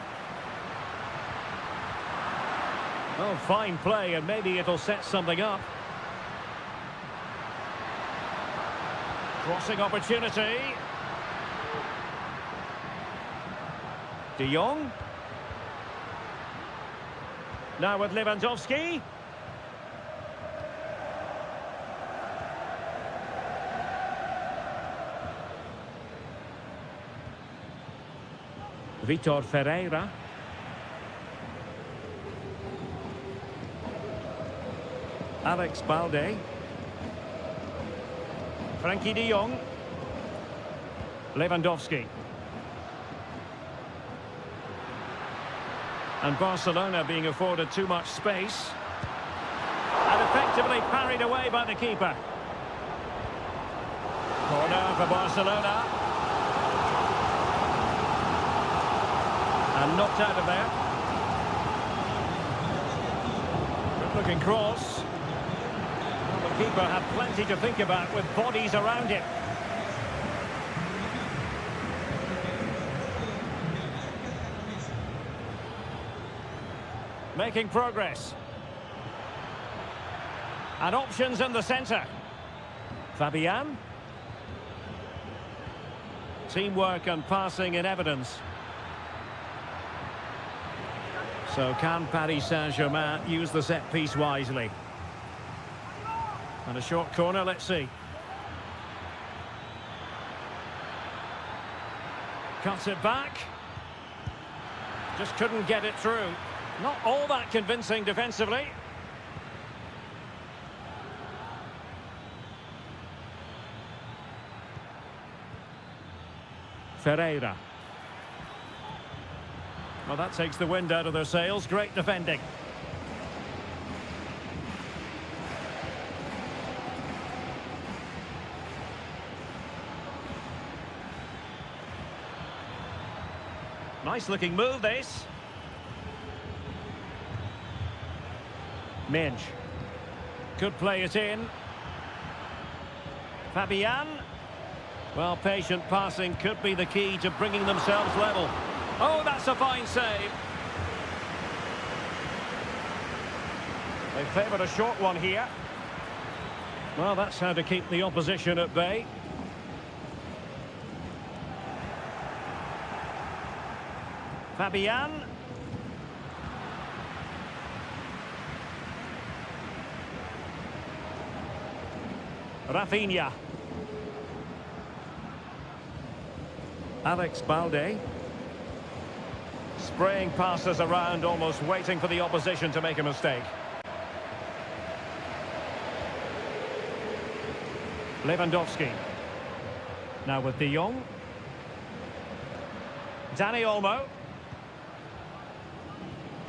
Oh, fine play, and maybe it'll set something up. Crossing opportunity. De Jong. Now with Lewandowski. Vitor Ferreira. Alex Balde. Frankie de Jong. Lewandowski. And Barcelona being afforded too much space. And effectively parried away by the keeper. Corner for Barcelona. And knocked out of there. Good looking cross. Well, the keeper had plenty to think about with bodies around him. Making progress. And options in the centre. Fabian. Teamwork and passing in evidence. So can Paris Saint-Germain use the set piece wisely? And a short corner, let's see. Cuts it back. Just couldn't get it through. Not all that convincing defensively. Ferreira. Well, that takes the wind out of their sails. Great defending. Nice looking move, this. Minge. Could play it in. Fabian. Well, patient passing could be the key to bringing themselves level. Oh, that's a fine save. They favoured a short one here. Well, that's how to keep the opposition at bay. Fabian. Rafinha. Alex Balde. Spraying passes around, almost waiting for the opposition to make a mistake. Lewandowski. Now with De Jong. Dani Olmo.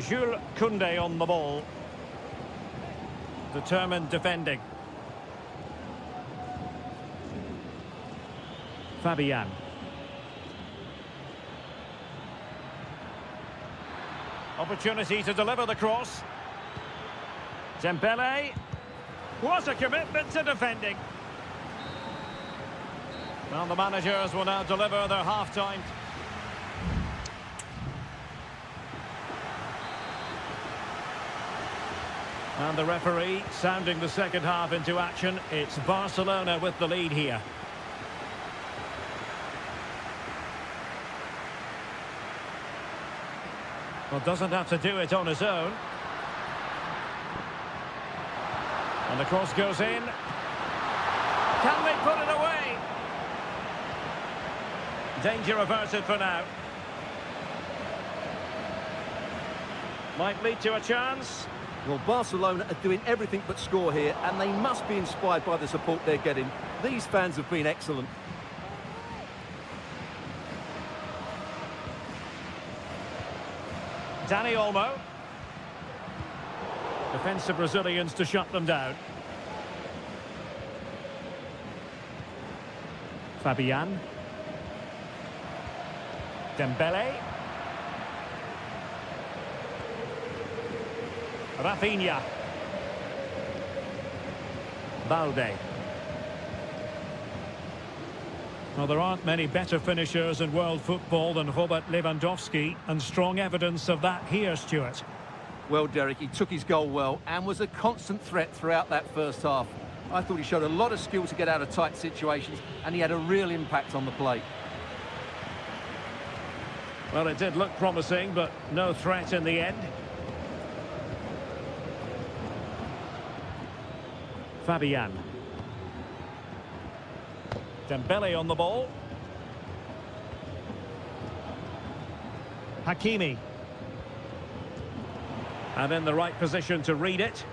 Jules Koundé on the ball. Determined defending. Fabian. Opportunity to deliver the cross. Dembele. What a commitment to defending. Well, the managers will now deliver their half-time. And the referee sounding the second half into action. It's Barcelona with the lead here. Well, doesn't have to do it on his own. And the cross goes in. Can they put it away? Danger averted for now. Might lead to a chance. Well, Barcelona are doing everything but score here, and they must be inspired by the support they're getting. These fans have been excellent. Dani Olmo. Defensive Brazilians to shut them down. Fabian. Dembele. Rafinha. Balde. Well, there aren't many better finishers in world football than Robert Lewandowski, and strong evidence of that here, Stuart. Well, Derek, he took his goal well and was a constant threat throughout that first half. I thought he showed a lot of skill to get out of tight situations, and he had a real impact on the play. Well, it did look promising, but no threat in the end. Fabian. Dembele on the ball. Hakimi. And in the right position to read it.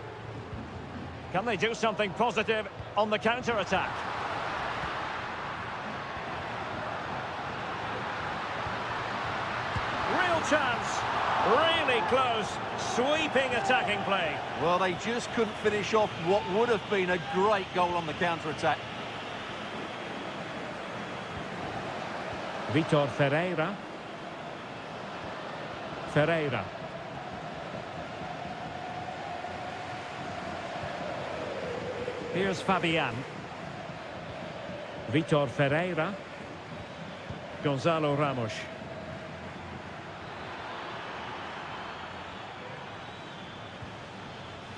Can they do something positive on the counter-attack? Real chance. Really close. Sweeping attacking play. Well, they just couldn't finish off what would have been a great goal on the counter-attack. Vitor Ferreira. Ferreira. Here's Fabian. Vitor Ferreira. Gonzalo Ramos.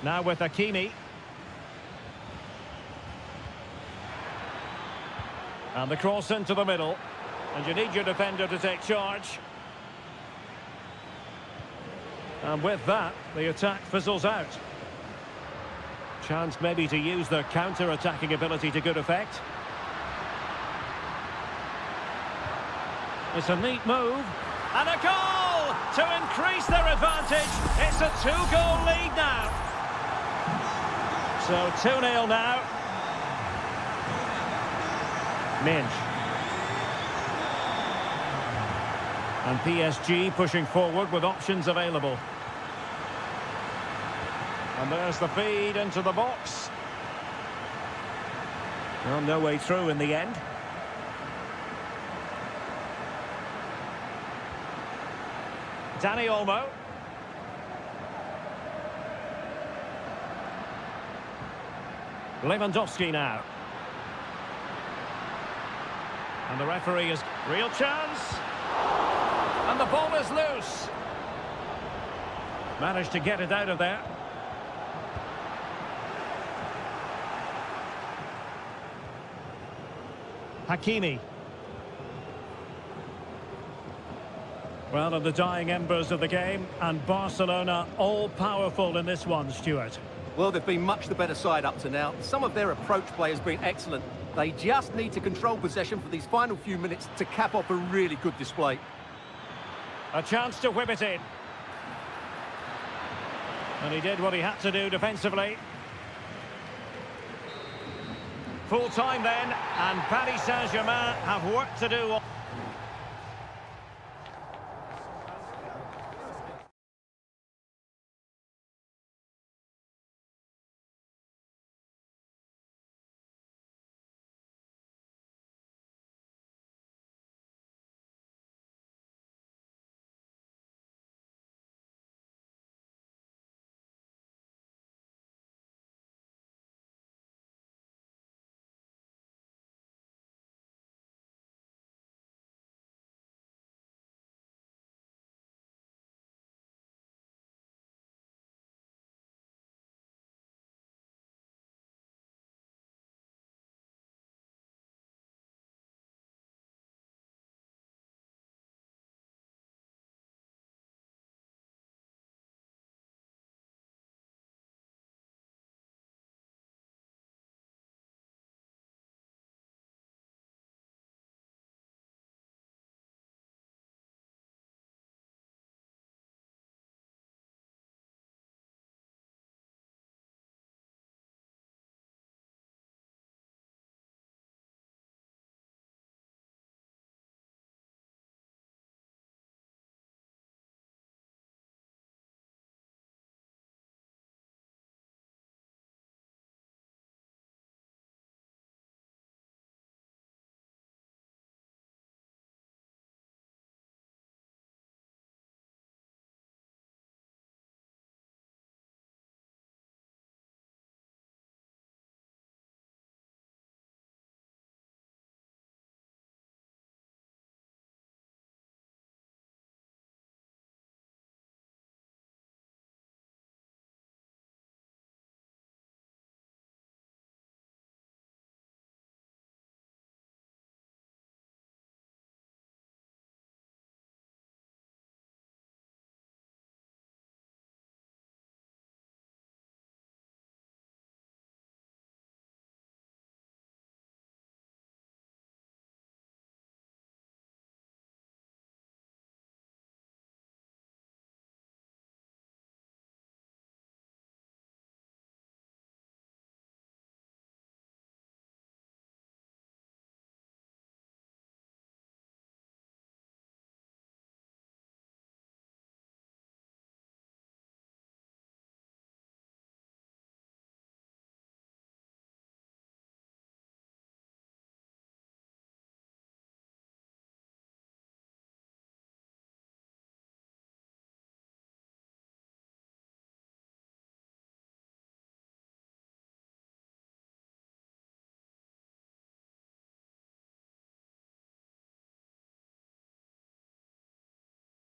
Now with Hakimi. And the cross into the middle. And you need your defender to take charge. And with that, the attack fizzles out. Chance maybe to use their counter-attacking ability to good effect. It's a neat move. And a goal to increase their advantage. It's a 2-goal lead now. So 2-0 now. Minge. And PSG pushing forward with options available. And there's the feed into the box. Well, no way through in the end. Dani Olmo. Lewandowski now. And the referee is real chance. And the ball is loose. Managed to get it out of there. Hakimi. Well, in the dying embers of the game, and Barcelona all-powerful in this one, Stuart. Well, they've been much the better side up to now. Some of their approach play has been excellent. They just need to control possession for these final few minutes to cap off a really good display. A chance to whip it in. And he did what he had to do defensively. Full time then, and Paris Saint-Germain have work to do.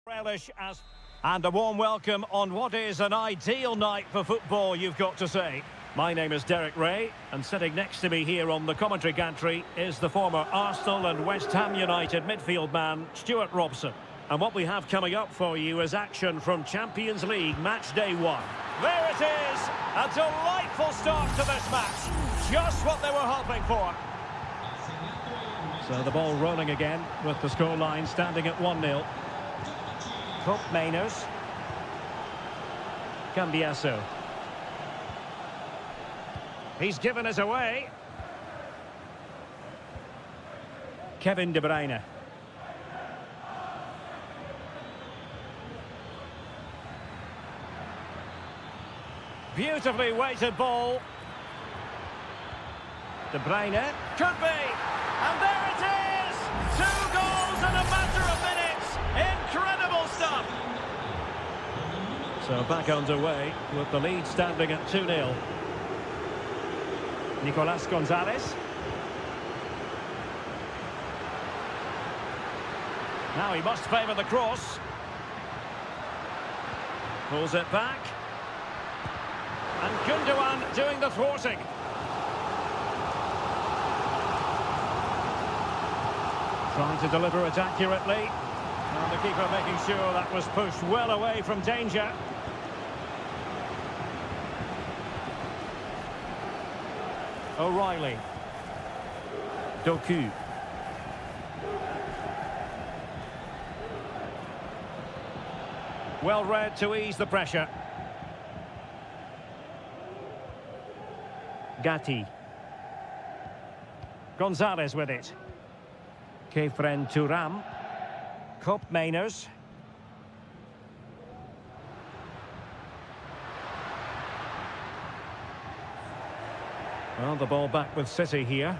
Relish as and a warm welcome on what is an ideal night for football, you've got to say. My name is Derek Ray, and sitting next to me here on the commentary gantry is the former Arsenal and West Ham United midfield man, Stuart Robson. And what we have coming up for you is action from Champions League match day 1. There it is! A delightful start to this match. Just what they were hoping for. So the ball rolling again with the scoreline standing at 1-0. Mainers. Cambiasso. He's given us away. Kevin De Bruyne. Beautifully weighted ball. De Bruyne. Could be. And there it is! 2 goals in a matter of minutes. Incredible stuff. So back underway with the lead standing at 2-0. Nicolas Gonzalez. Now he must favour the cross. Pulls it back. And Gundogan doing the thwarting. Trying to deliver it accurately. And the keeper making sure that was pushed well away from danger. O'Reilly. Doku. Well read to ease the pressure. Gatti. Gonzalez with it. Kefren Turam. Mainers. Well, the ball back with City here.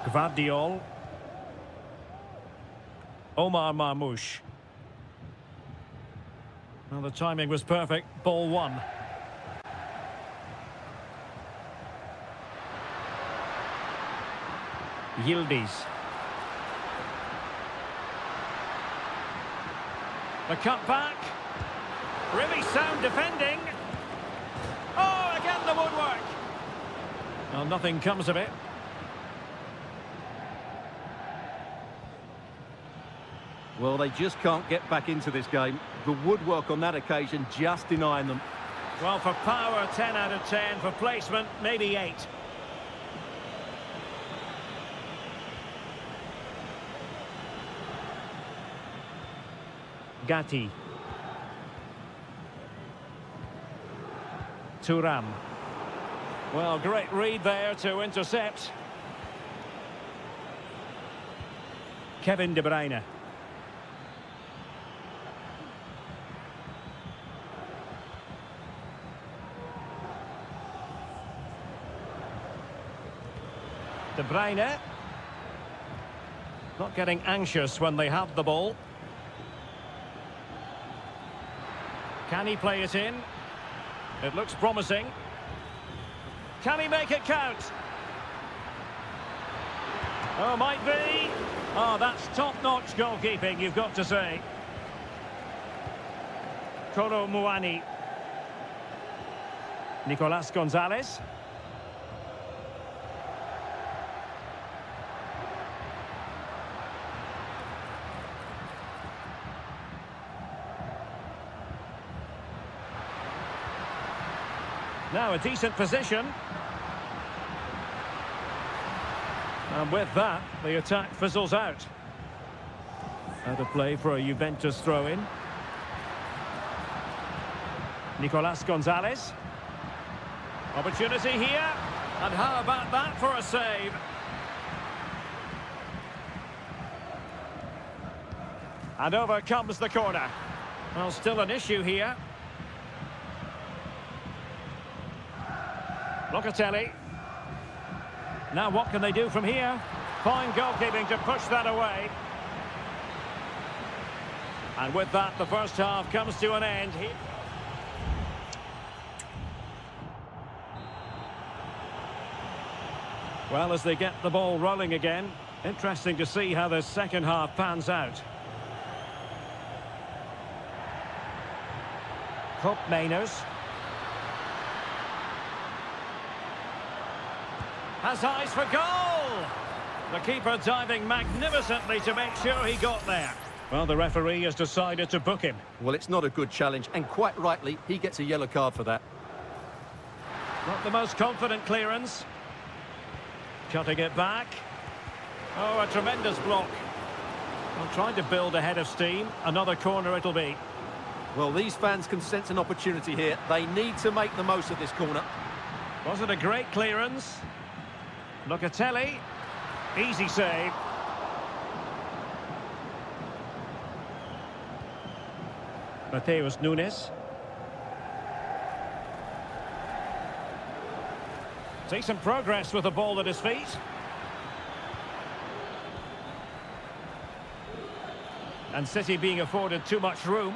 Gvardiol. Omar Marmoush. Well, the timing was perfect. Ball 1. Yildiz. The cut back. Really sound defending. Oh, again the woodwork. Well, nothing comes of it. Well, they just can't get back into this game. The woodwork on that occasion just denying them. Well, for power, 10 out of 10. For placement, maybe 8. Gatti. Turam. Well, great read there to intercept. Kevin De Bruyne. De Bruyne. Not getting anxious when they have the ball. Can he play it in? It looks promising. Can he make it count? Oh, might be. Oh, that's top-notch goalkeeping, you've got to say. Koro Muani. Nicolas Gonzalez. Now a decent position. And with that, the attack fizzles out. Out of play for a Juventus throw-in. Nicolas Gonzalez. Opportunity here. And how about that for a save? And over comes the corner. Well, still an issue here. Locatelli. Now what can they do from here? Fine goalkeeping to push that away. And with that, the first half comes to an end. Well, as they get the ball rolling again, interesting to see how the second half pans out. Cup Mainers. Has eyes for goal! The keeper diving magnificently to make sure he got there. Well, the referee has decided to book him. Well, it's not a good challenge, and quite rightly, he gets a yellow card for that. Not the most confident clearance. Cutting it back. Oh, a tremendous block. Well, trying to build a head of steam. Another corner it'll be. Well, these fans can sense an opportunity here. They need to make the most of this corner. Was it a great clearance? Locatelli. Easy save. Mateus Nunes. Decent progress with the ball at his feet. And City being afforded too much room.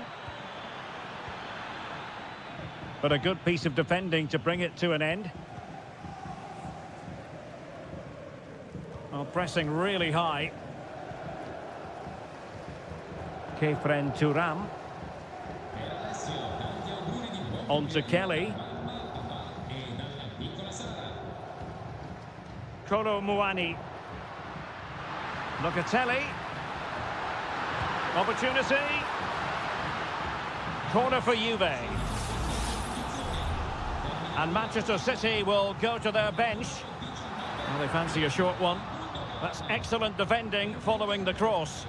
But a good piece of defending to bring it to an end. Oh, pressing really high. Kefren Thuram. On to Kelly. Kolo Muani. Locatelli. Opportunity. Corner for Juve. And Manchester City will go to their bench. Well, they fancy a short one. That's excellent defending following the cross.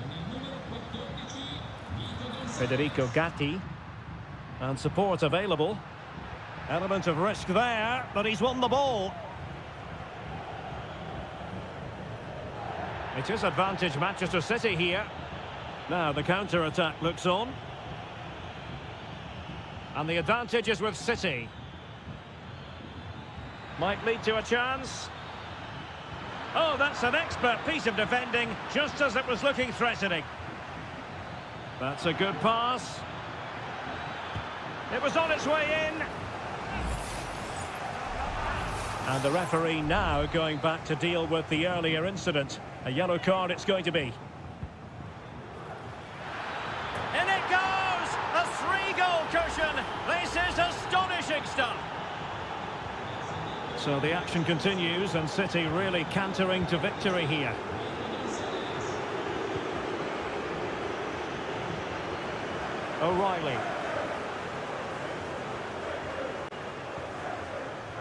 Federico Gatti. And support available. Element of risk there, but he's won the ball. It is advantage Manchester City here. Now the counter-attack looks on. And the advantage is with City. Might lead to a chance. Oh, that's an expert piece of defending, just as it was looking threatening. That's a good pass. It was on its way in. And the referee now going back to deal with the earlier incident. A yellow card it's going to be. In it goes! A 3-goal cushion! This is astonishing stuff! So the action continues and City really cantering to victory here. O'Reilly.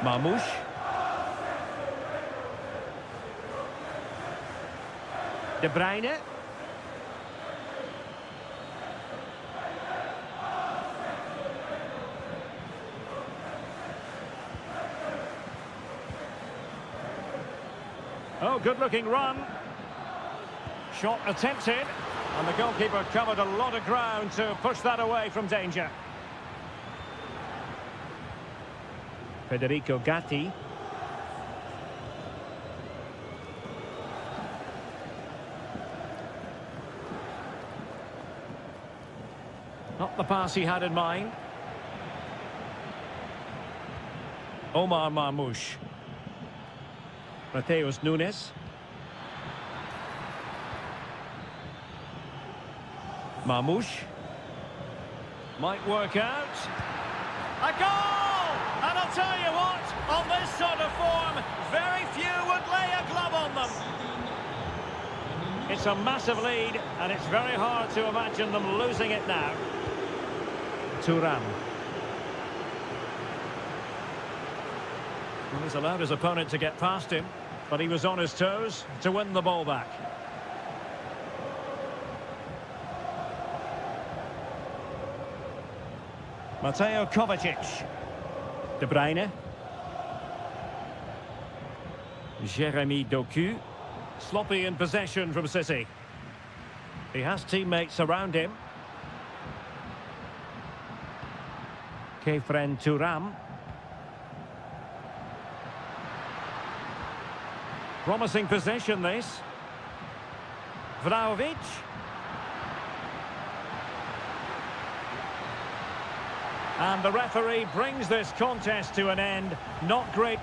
Marmoush. De Bruyne. Oh, good-looking run. Shot attempted. And the goalkeeper covered a lot of ground to push that away from danger. Federico Gatti. Not the pass he had in mind. Omar Marmoush. Mateus Nunes. Marmoush. Might work out. A goal! And I'll tell you what, on this sort of form, very few would lay a glove on them. It's a massive lead, and it's very hard to imagine them losing it now. Thuram. Well, he's allowed his opponent to get past him, but he was on his toes to win the ball back. Mateo Kovacic. De Bruyne. Jeremy Doku. Sloppy in possession from City. He has teammates around him. Kefren Thuram. Promising possession, this. Vlahovic. And the referee brings this contest to an end. Not great.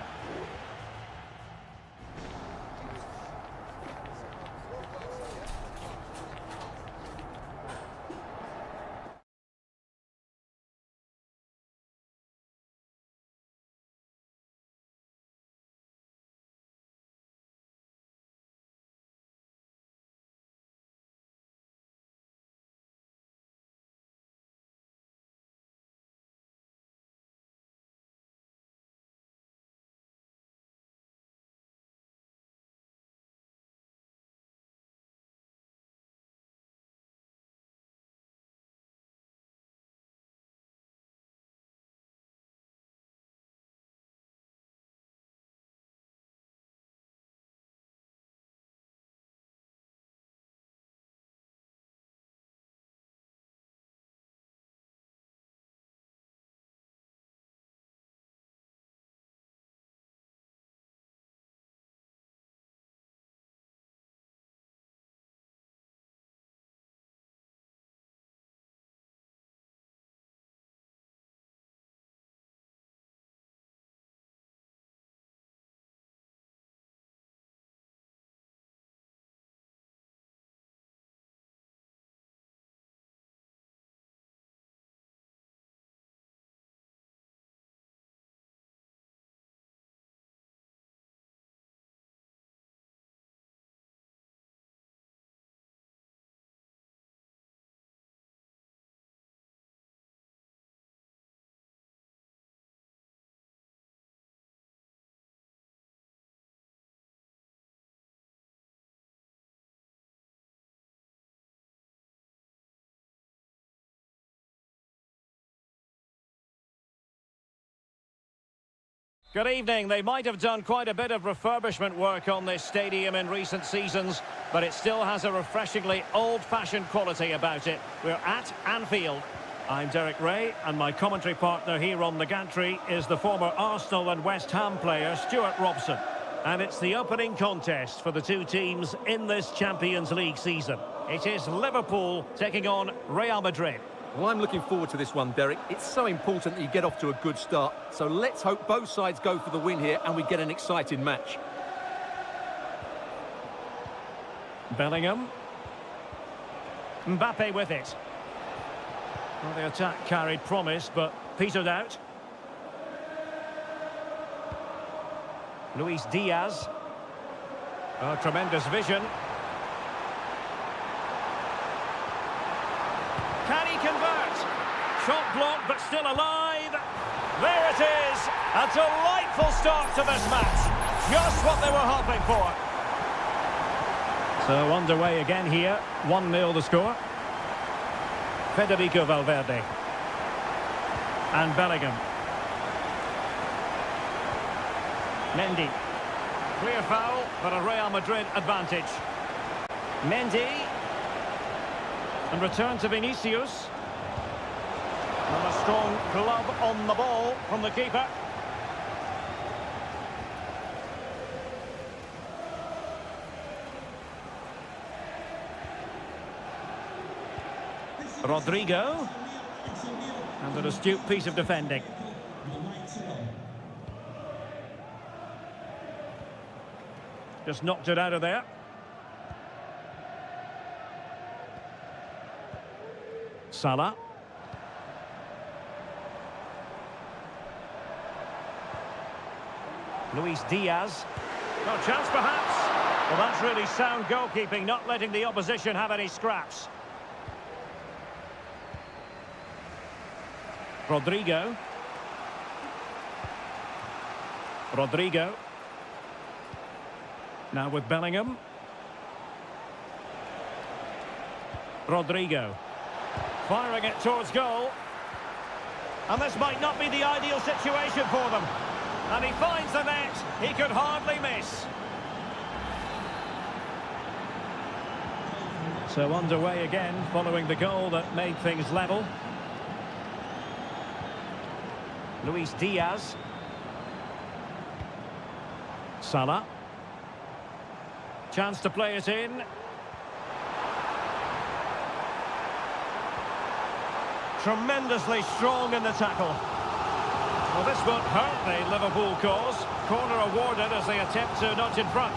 Good evening. They might have done quite a bit of refurbishment work on this stadium in recent seasons, but it still has a refreshingly old-fashioned quality about it. We're at Anfield. I'm Derek Ray, and my commentary partner here on the gantry is the former Arsenal and West Ham player Stuart Robson. And it's the opening contest for the two teams in this Champions League season. It is Liverpool taking on Real Madrid. Well, I'm looking forward to this one, Derek. It's so important that you get off to a good start. So let's hope both sides go for the win here and we get an exciting match. Bellingham. Mbappe with it. Well, the attack carried promise, but petered out. Luis Diaz. Oh, tremendous vision. Can he convert? Shot blocked, but still alive. There it is. A delightful start to this match. Just what they were hoping for. So underway again here. 1-0 the score. Federico Valverde. And Bellingham. Mendy. Clear foul, but a Real Madrid advantage. Mendy. And return to Vinicius. And a strong glove on the ball from the keeper. Rodrigo. And an astute piece of defending. Just knocked it out of there. Salah. Luis Diaz. No chance perhaps. Well, that's really sound goalkeeping, not letting the opposition have any scraps. Rodrigo. Rodrigo. Now with Bellingham. Rodrigo. Firing it towards goal. And this might not be the ideal situation for them. And he finds the net. He could hardly miss. So underway again, following the goal that made things level. Luis Diaz. Salah. Chance to play it in. Tremendously strong in the tackle. Well, this won't hurt the Liverpool cause. Corner awarded as they attempt to nudge in front.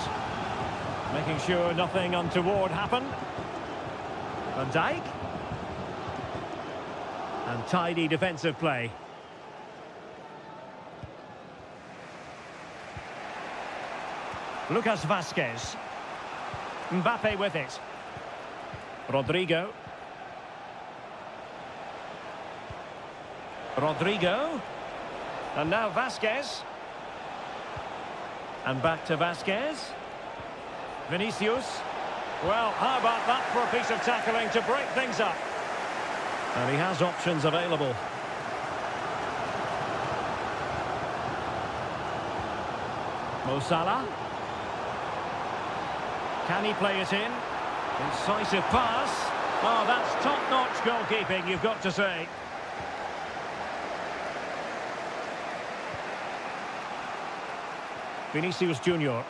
Making sure nothing untoward happened. Van Dijk. And tidy defensive play. Lucas Vazquez. Mbappe with it. Rodrigo. Rodrigo. And now Vazquez. And back to Vazquez. Vinicius. Well, how about that for a piece of tackling to break things up? And he has options available. Mo Salah. Can he play it in? Incisive pass. Oh, that's top-notch goalkeeping, you've got to say. Vinicius Junior.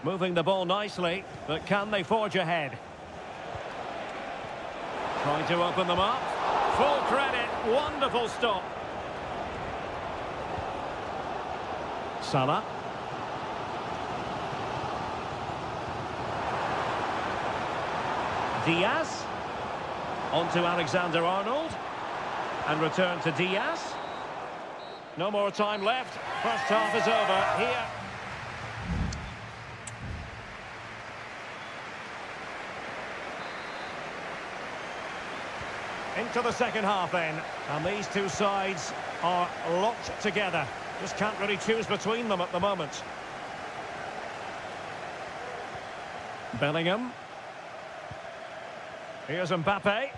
Moving the ball nicely, but can they forge ahead? Trying to open them up. Full credit, wonderful stop. Salah. Diaz. On to Alexander-Arnold. And return to Diaz. No more time left. First half is over here. Into the second half then. And these two sides are locked together. Just can't really choose between them at the moment. Bellingham. Here's Mbappe.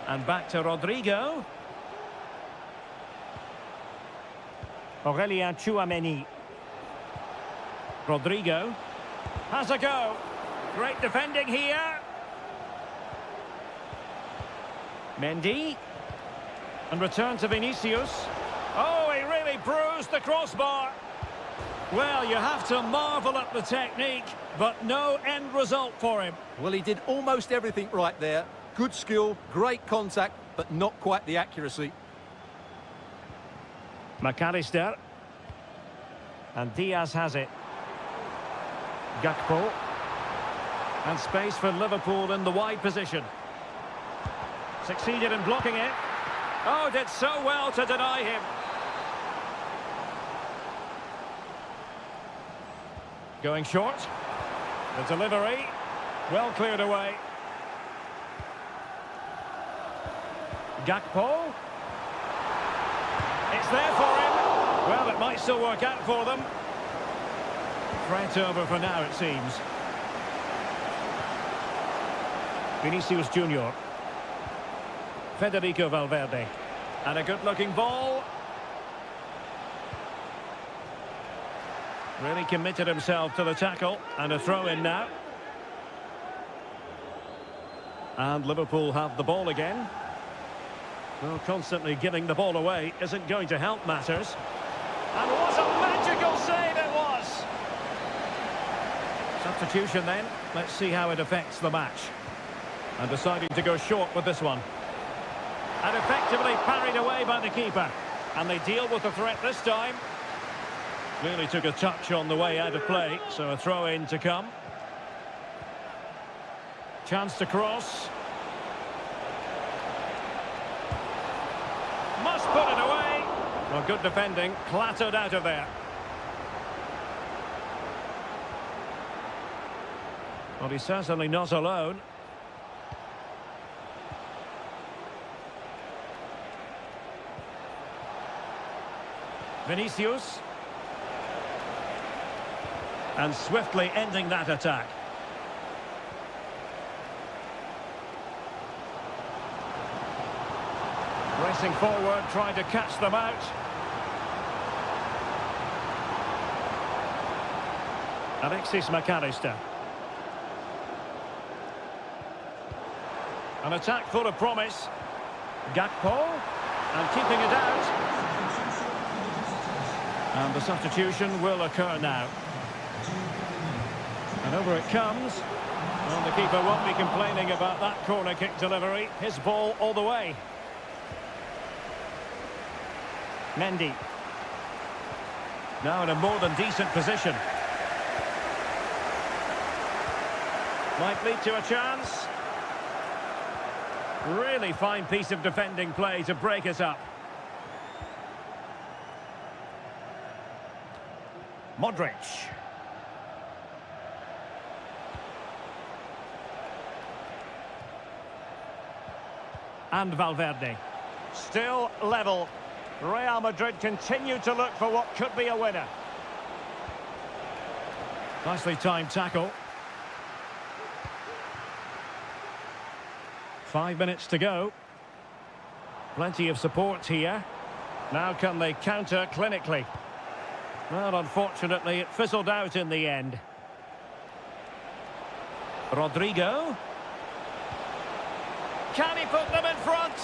And back to Rodrigo. Aurelien Tchouameni. Rodrigo has a go. Great defending here. Mendy. And return to Vinicius. Oh, he really bruised the crossbar. Well, you have to marvel at the technique, but no end result for him. Well, he did almost everything right there. Good skill, great contact, but not quite the accuracy. McAllister. And Diaz has it. Gakpo. And space for Liverpool in the wide position. Succeeded in blocking it. Oh, did so well to deny him. Going short. The delivery. Well cleared away. Gakpo. It's there for him. Well, it might still work out for them. Threat over for now, it seems. Vinicius Junior. Federico Valverde. And a good-looking ball. Really committed himself to the tackle. And a throw-in now. And Liverpool have the ball again. Well, constantly giving the ball away isn't going to help matters. And what a magical save it was! Substitution then. Let's see how it affects the match. And deciding to go short with this one. And effectively parried away by the keeper. And they deal with the threat this time. Clearly took a touch on the way out of play, so a throw-in to come. Chance to cross. Must put it away. Well, good defending, clattered out of there. Well, he's certainly not alone. Vinicius. And swiftly ending that attack. Racing forward, trying to catch them out. Alexis McAllister. An attack full of promise. Gakpo. And keeping it out. And the substitution will occur now. And over it comes. Well, the keeper won't be complaining about that corner kick delivery. His ball all the way. Mendy. Now in a more than decent position. Might lead to a chance. Really fine piece of defending play to break it up. Modric. And Valverde. Still level. Real Madrid continue to look for what could be a winner. Nicely timed tackle. 5 minutes to go. Plenty of support here. Now can they counter clinically? Well, unfortunately, it fizzled out in the end. Rodrigo. Can he put them in front?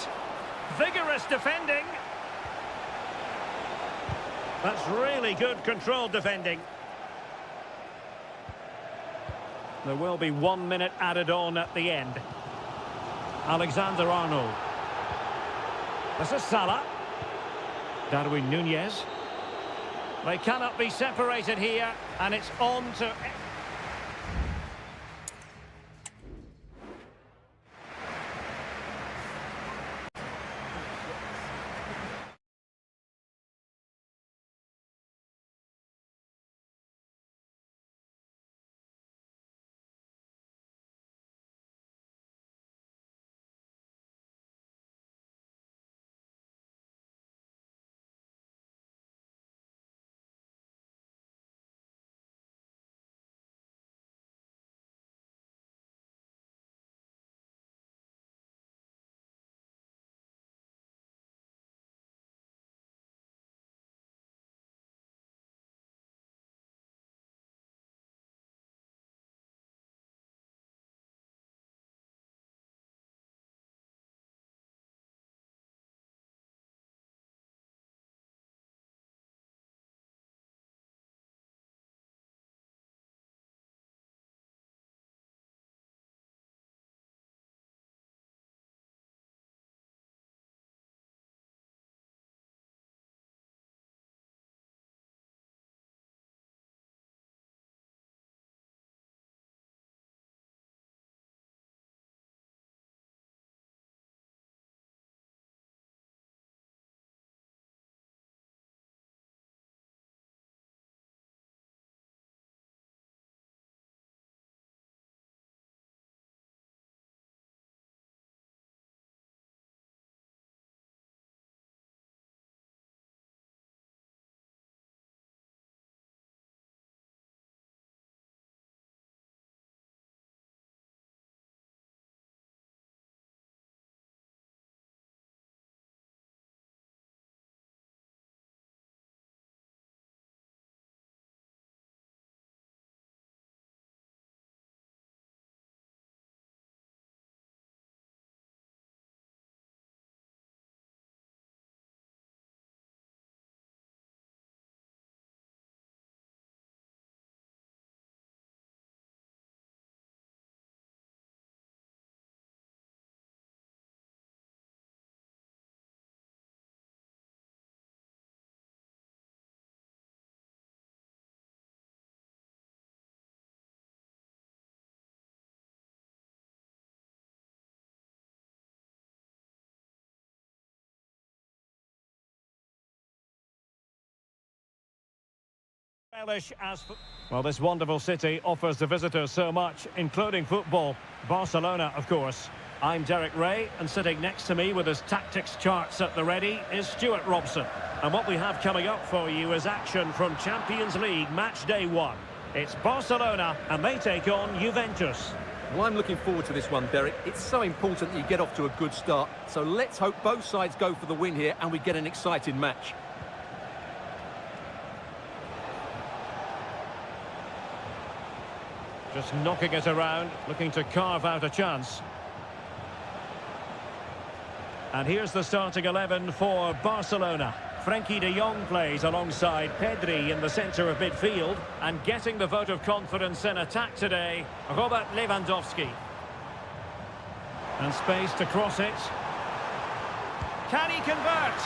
Vigorous defending. That's really good controlled defending. There will be 1 minute added on at the end. Alexander-Arnold. This is Salah. Darwin Núñez. They cannot be separated here, and it's on to... stylish as... Well, this wonderful city offers the visitors so much, including football. Barcelona, of course. I'm Derek Ray, and sitting next to me with his tactics charts at the ready is Stuart Robson. And what we have coming up for you is action from Champions League match day 1. It's Barcelona, and they take on Juventus. Well, I'm looking forward to this one, Derek. It's so important that you get off to a good start. So let's hope both sides go for the win here and we get an exciting match. Just knocking it around, looking to carve out a chance. And here's the starting 11 for Barcelona. Frenkie de Jong plays alongside Pedri in the centre of midfield, and getting the vote of confidence in attack today, Robert Lewandowski. And space to cross it. Can he convert?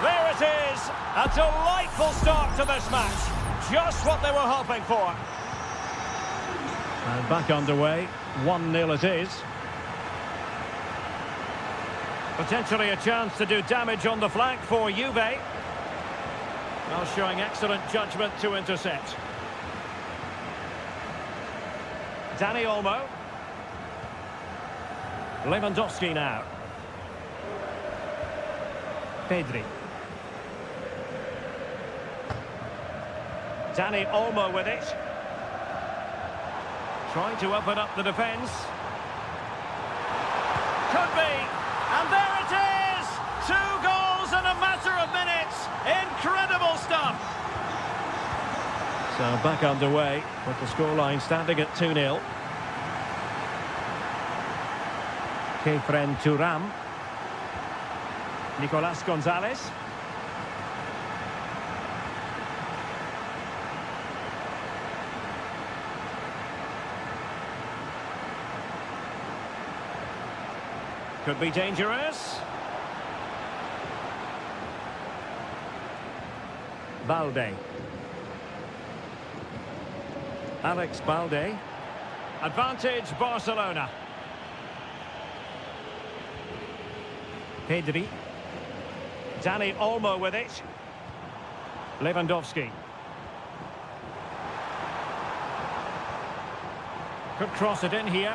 There it is! A delightful start to this match. Just what they were hoping for. And back underway, 1-0 it is. Potentially a chance to do damage on the flank for Juve. Well, showing excellent judgment to intercept. Dani Olmo. Lewandowski now. Pedri. Dani Olmo with it. Trying to open up the defence. Could be. And there it is! 2 goals in a matter of minutes. Incredible stuff. So back underway with the scoreline standing at 2-0. Kefren Thuram. Nicolas Gonzalez. Could be dangerous. Balde. Alex Balde. Advantage Barcelona. Pedri. Dani Olmo with it. Lewandowski. Could cross it in here.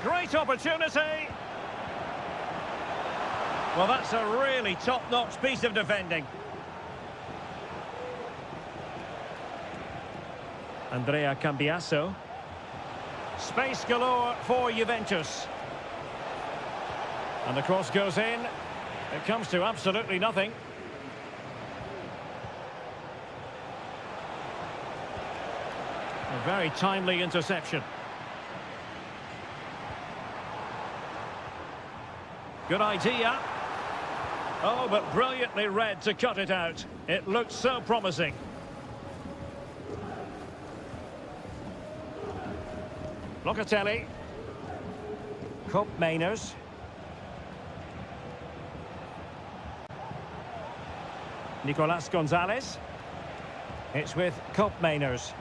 Great opportunity. Well, that's a really top-notch piece of defending. Andrea Cambiasso. Space galore for Juventus. And the cross goes in. It comes to absolutely nothing. A very timely interception. Good idea. Oh, but brilliantly read to cut it out. It looked so promising. Locatelli. Koopmeiners. Nicolas Gonzalez. It's with Koopmeiners.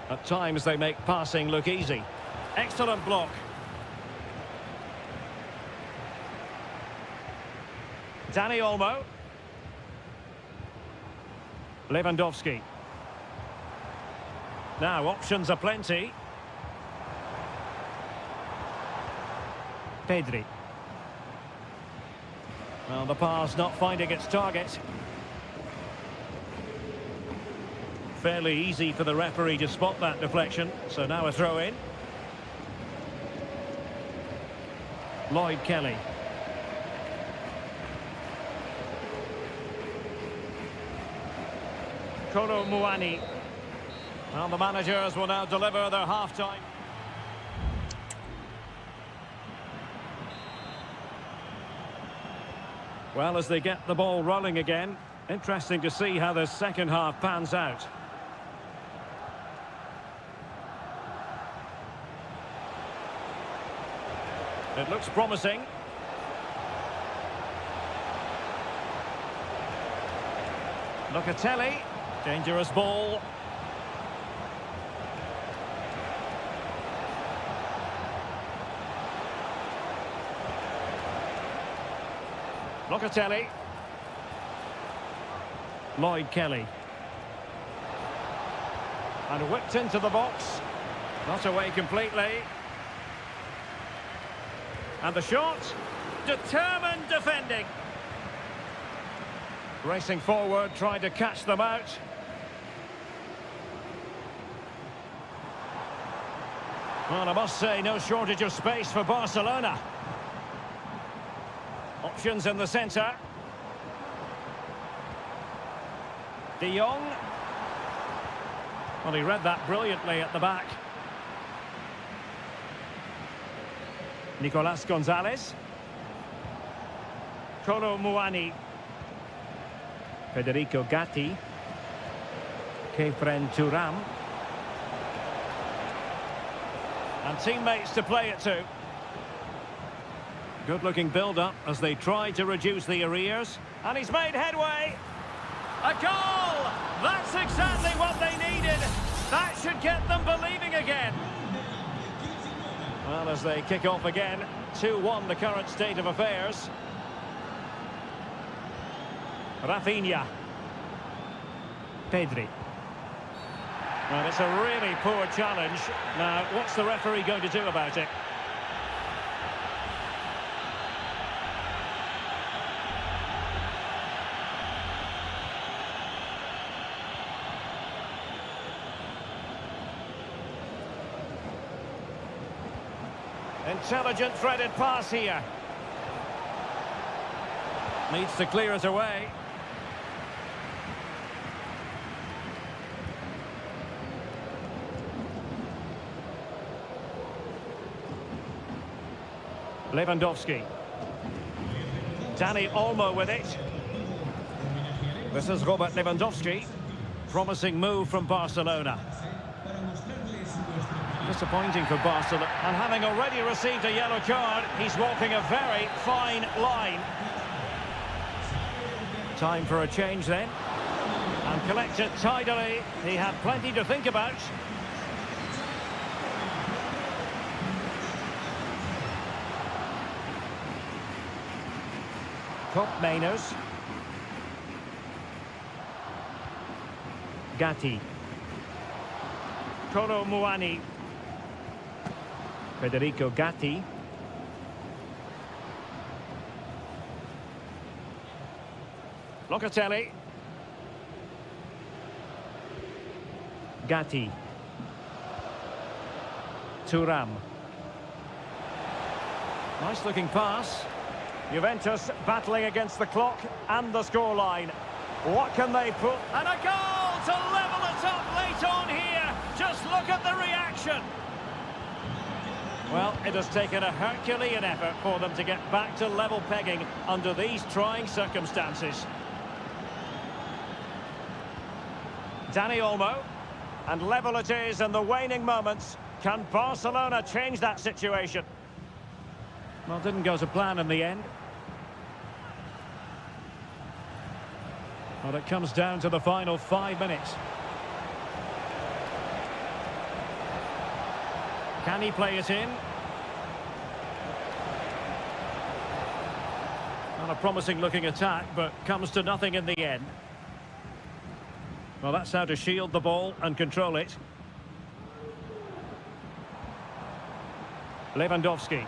At times they make passing look easy. Excellent block. Dani Olmo. Lewandowski. Now, options are plenty. Pedri. Well, the pass not finding its target. Fairly easy for the referee to spot that deflection. So now a throw in. Lloyd Kelly. Kolo Muani. Well, the managers will now deliver their half-time. Well, as they get the ball rolling again, interesting to see how the second half pans out. It looks promising. Locatelli. Dangerous ball. Locatelli. Lloyd Kelly. And whipped into the box. Not away completely. And the shot. Determined defending. Racing forward, trying to catch them out. Well, I must say, no shortage of space for Barcelona. Options in the centre. De Jong. Well, he read that brilliantly at the back. Nicolas Gonzalez. Kolo Muani. Federico Gatti. Kefren Turam. And teammates to play it to. Good-looking build-up as they try to reduce the arrears. And he's made headway. A goal! That's exactly what they needed. That should get them believing again. Well, as they kick off again, 2-1 the current state of affairs. Rafinha. Pedri. Well, it's a really poor challenge. Now, what's the referee going to do about it? Intelligent threaded pass here. Needs to clear it away. Lewandowski. Dani Olmo with it. This is Robert Lewandowski. Promising move from Barcelona. Disappointing for Barcelona. And having already received a yellow card, he's walking a very fine line. Time for a change then. And collect it tidily. He had plenty to think about. Top Mainers. Gatti. Kolo Muani. Federico Gatti. Locatelli. Gatti. Turam. Nice looking pass. Juventus battling against the clock and the scoreline. What can they put? And a goal to level it up late on here. Just look at the reaction. Well, it has taken a Herculean effort for them to get back to level pegging under these trying circumstances. Dani Olmo. And level it is in the waning moments. Can Barcelona change that situation? Well, didn't go to plan in the end. Well, it comes down to the final 5 minutes. Can he play it in? Not a promising looking attack, but comes to nothing in the end. Well, that's how to shield the ball and control it. Lewandowski.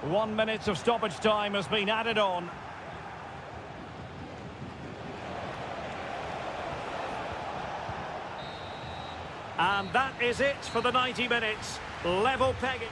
1 minute of stoppage time has been added on. And that is it for the 90 minutes. Level pegging.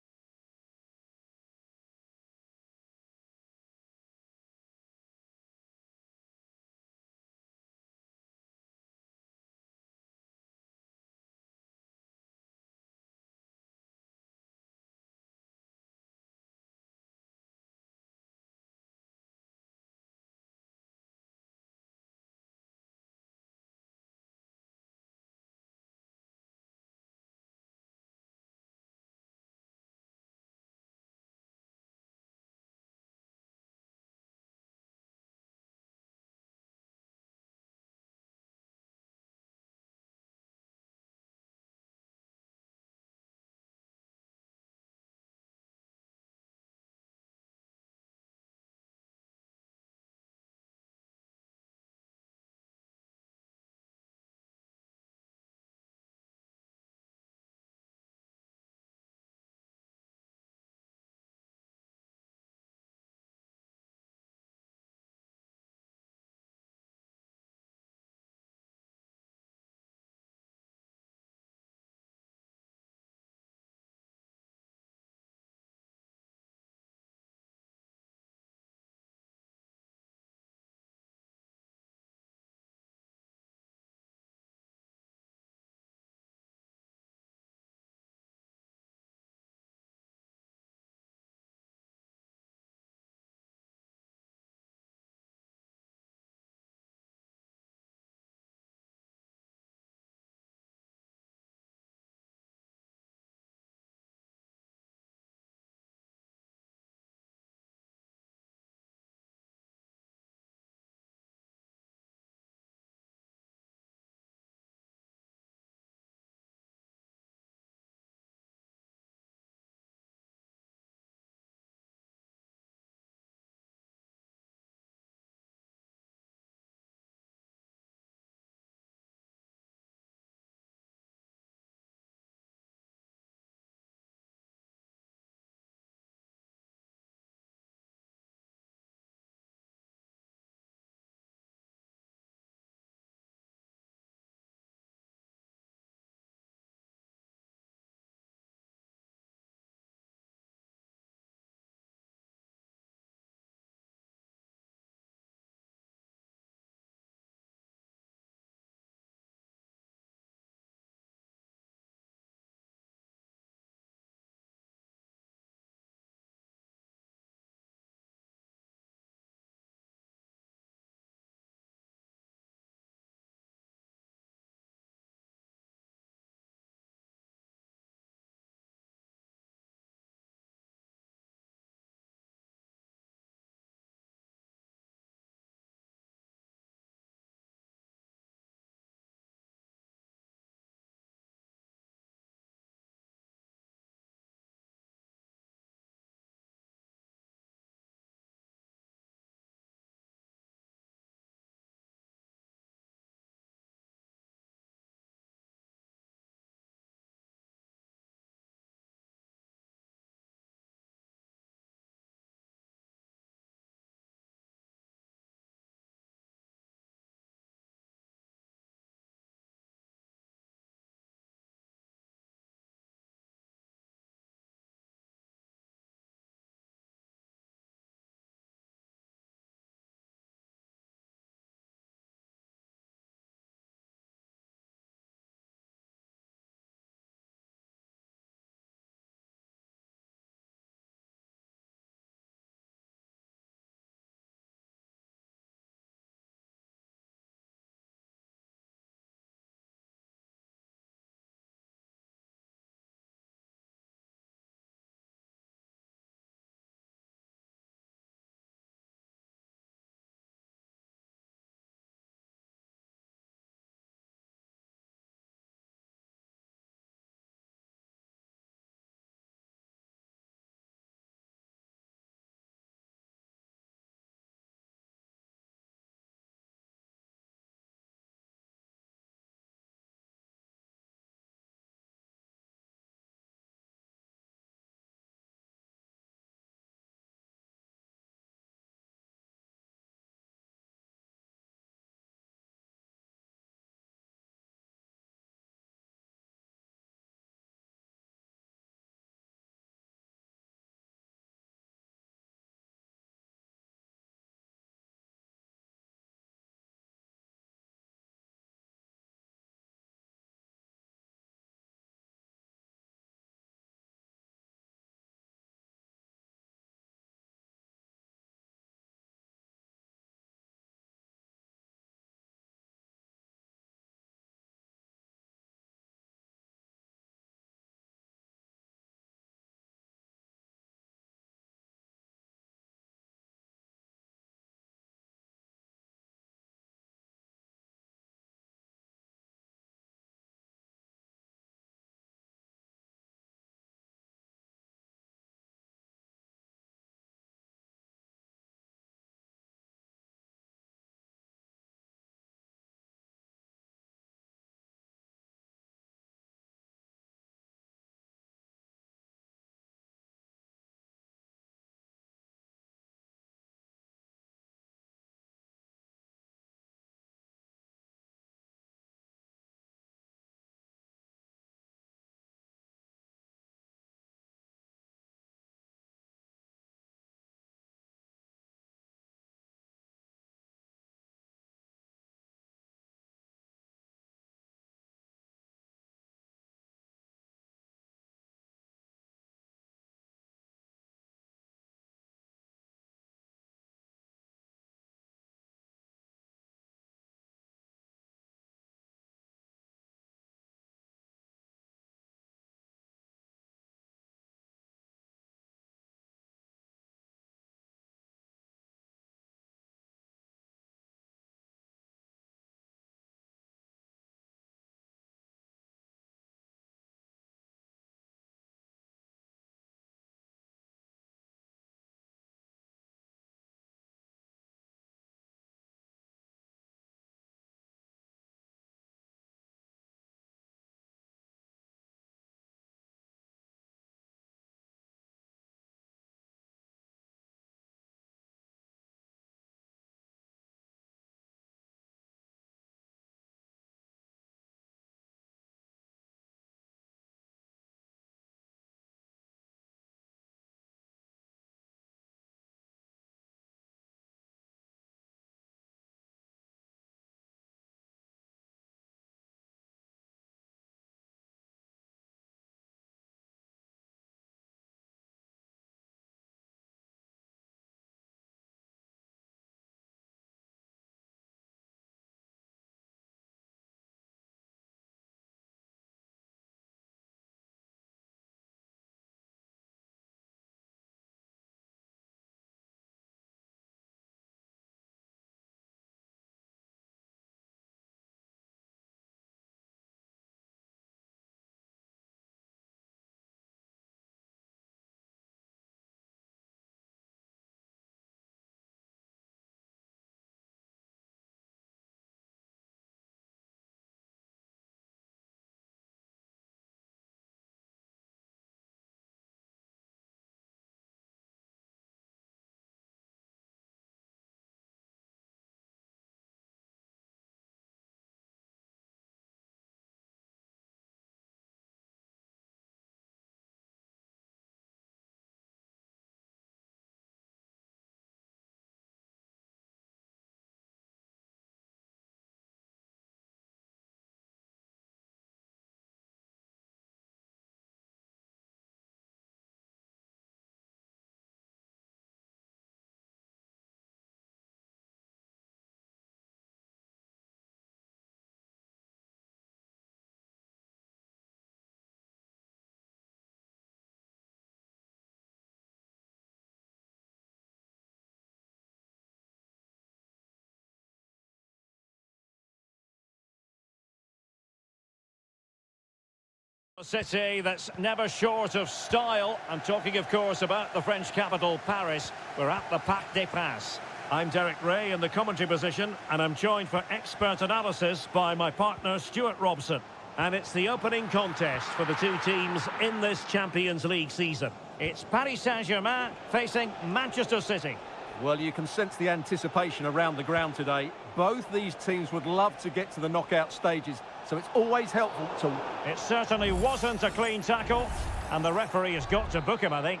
City that's never short of style. I'm talking, of course, about the French capital, Paris. We're at the Parc des Princes. I'm Derek Ray in the commentary position, and I'm joined for expert analysis by my partner, Stuart Robson. And it's the opening contest for the two teams in this Champions League season. It's Paris Saint-Germain facing Manchester City. Well, you can sense the anticipation around the ground today. Both these teams would love to get to the knockout stages, so it's always helpful to... It certainly wasn't a clean tackle, and the referee has got to book him, I think.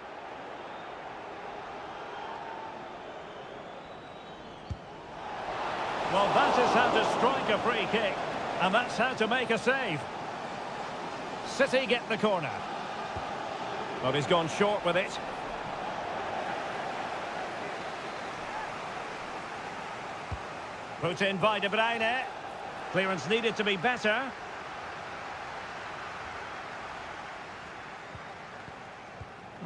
Well, that is how to strike a free kick, and that's how to make a save. City get the corner. Well, he's gone short with it. Put in by De Bruyne. Clearance needed to be better.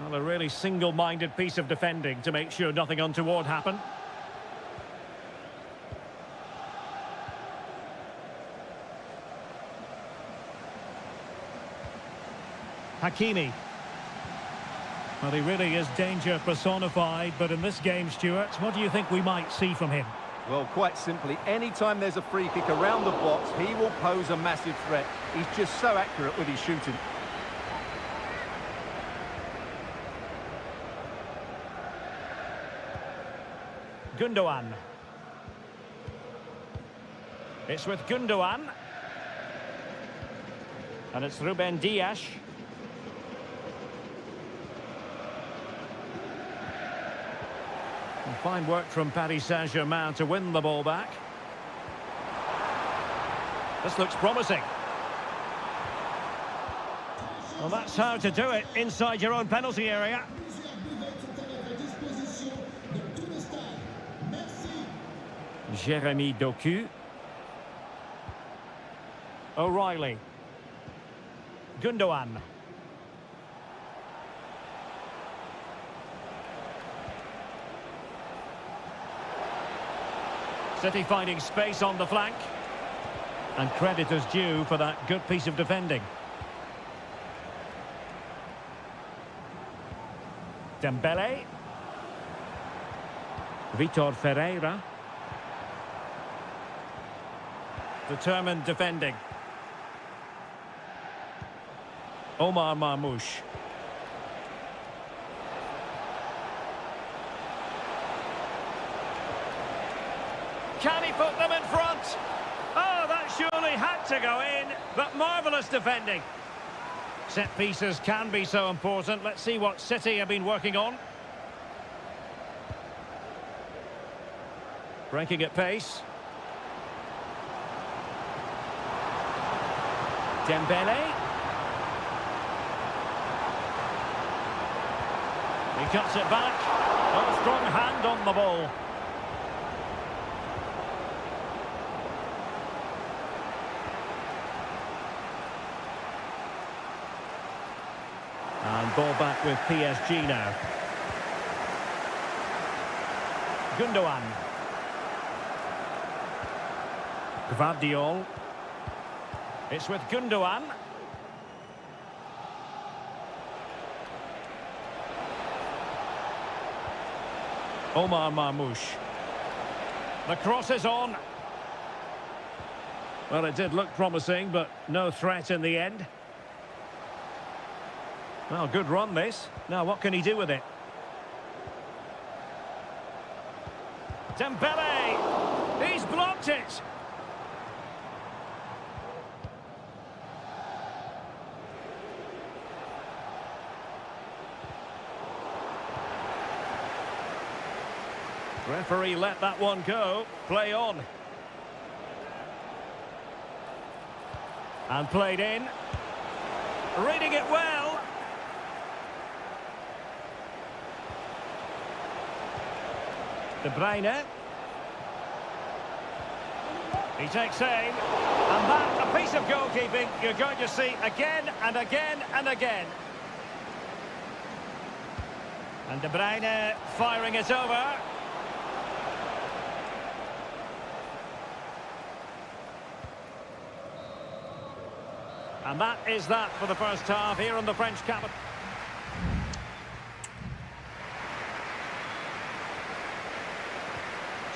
Well, a really single-minded piece of defending to make sure nothing untoward happened. Hakimi. Well, he really is danger personified, but in this game, Stuart, what do you think we might see from him? Well, quite simply, anytime there's a free kick around the box, he will pose a massive threat. He's just so accurate with his shooting. Gundogan. It's with Gundogan. And it's Ruben Dias. And fine work from Paris Saint-Germain to win the ball back. This looks promising. Well, that's how to do it inside your own penalty area. Jeremy Doku. O'Reilly. Gundogan. City finding space on the flank. And credit is due for that good piece of defending. Dembele. Vitor Ferreira. Determined defending. Omar Marmoush. Can he put them in front? Oh, that surely had to go in, but marvellous defending. Set pieces can be so important. Let's see what City have been working on. Breaking at pace. Dembele. He cuts it back. Oh, strong hand on the ball. And ball back with PSG now. Gundogan. Gvardiol. It's with Gundogan. Omar Marmoush. The cross is on. Well, it did look promising, but no threat in the end. Well, good run this. Now, what can he do with it? Dembele! He's blocked it! Referee let that one go. Play on. And played in. Reading it well. De Bruyne. He takes aim. And that, a piece of goalkeeping you're going to see again and again and again. And De Bruyne firing it over. And that is that for the first half here in the French capital.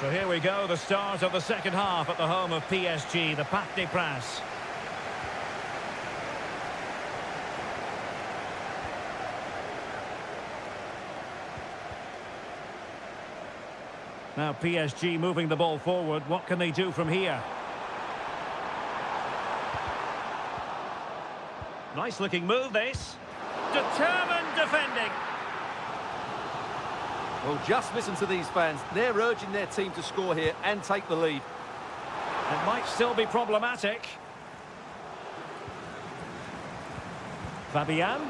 So here we go, the start of the second half at the home of PSG, the Parc des Princes. Now PSG moving the ball forward. What can they do from here? Nice looking move, this. Determined defending. Well, just listen to these fans. They're urging their team to score here and take the lead. It might still be problematic. Fabian.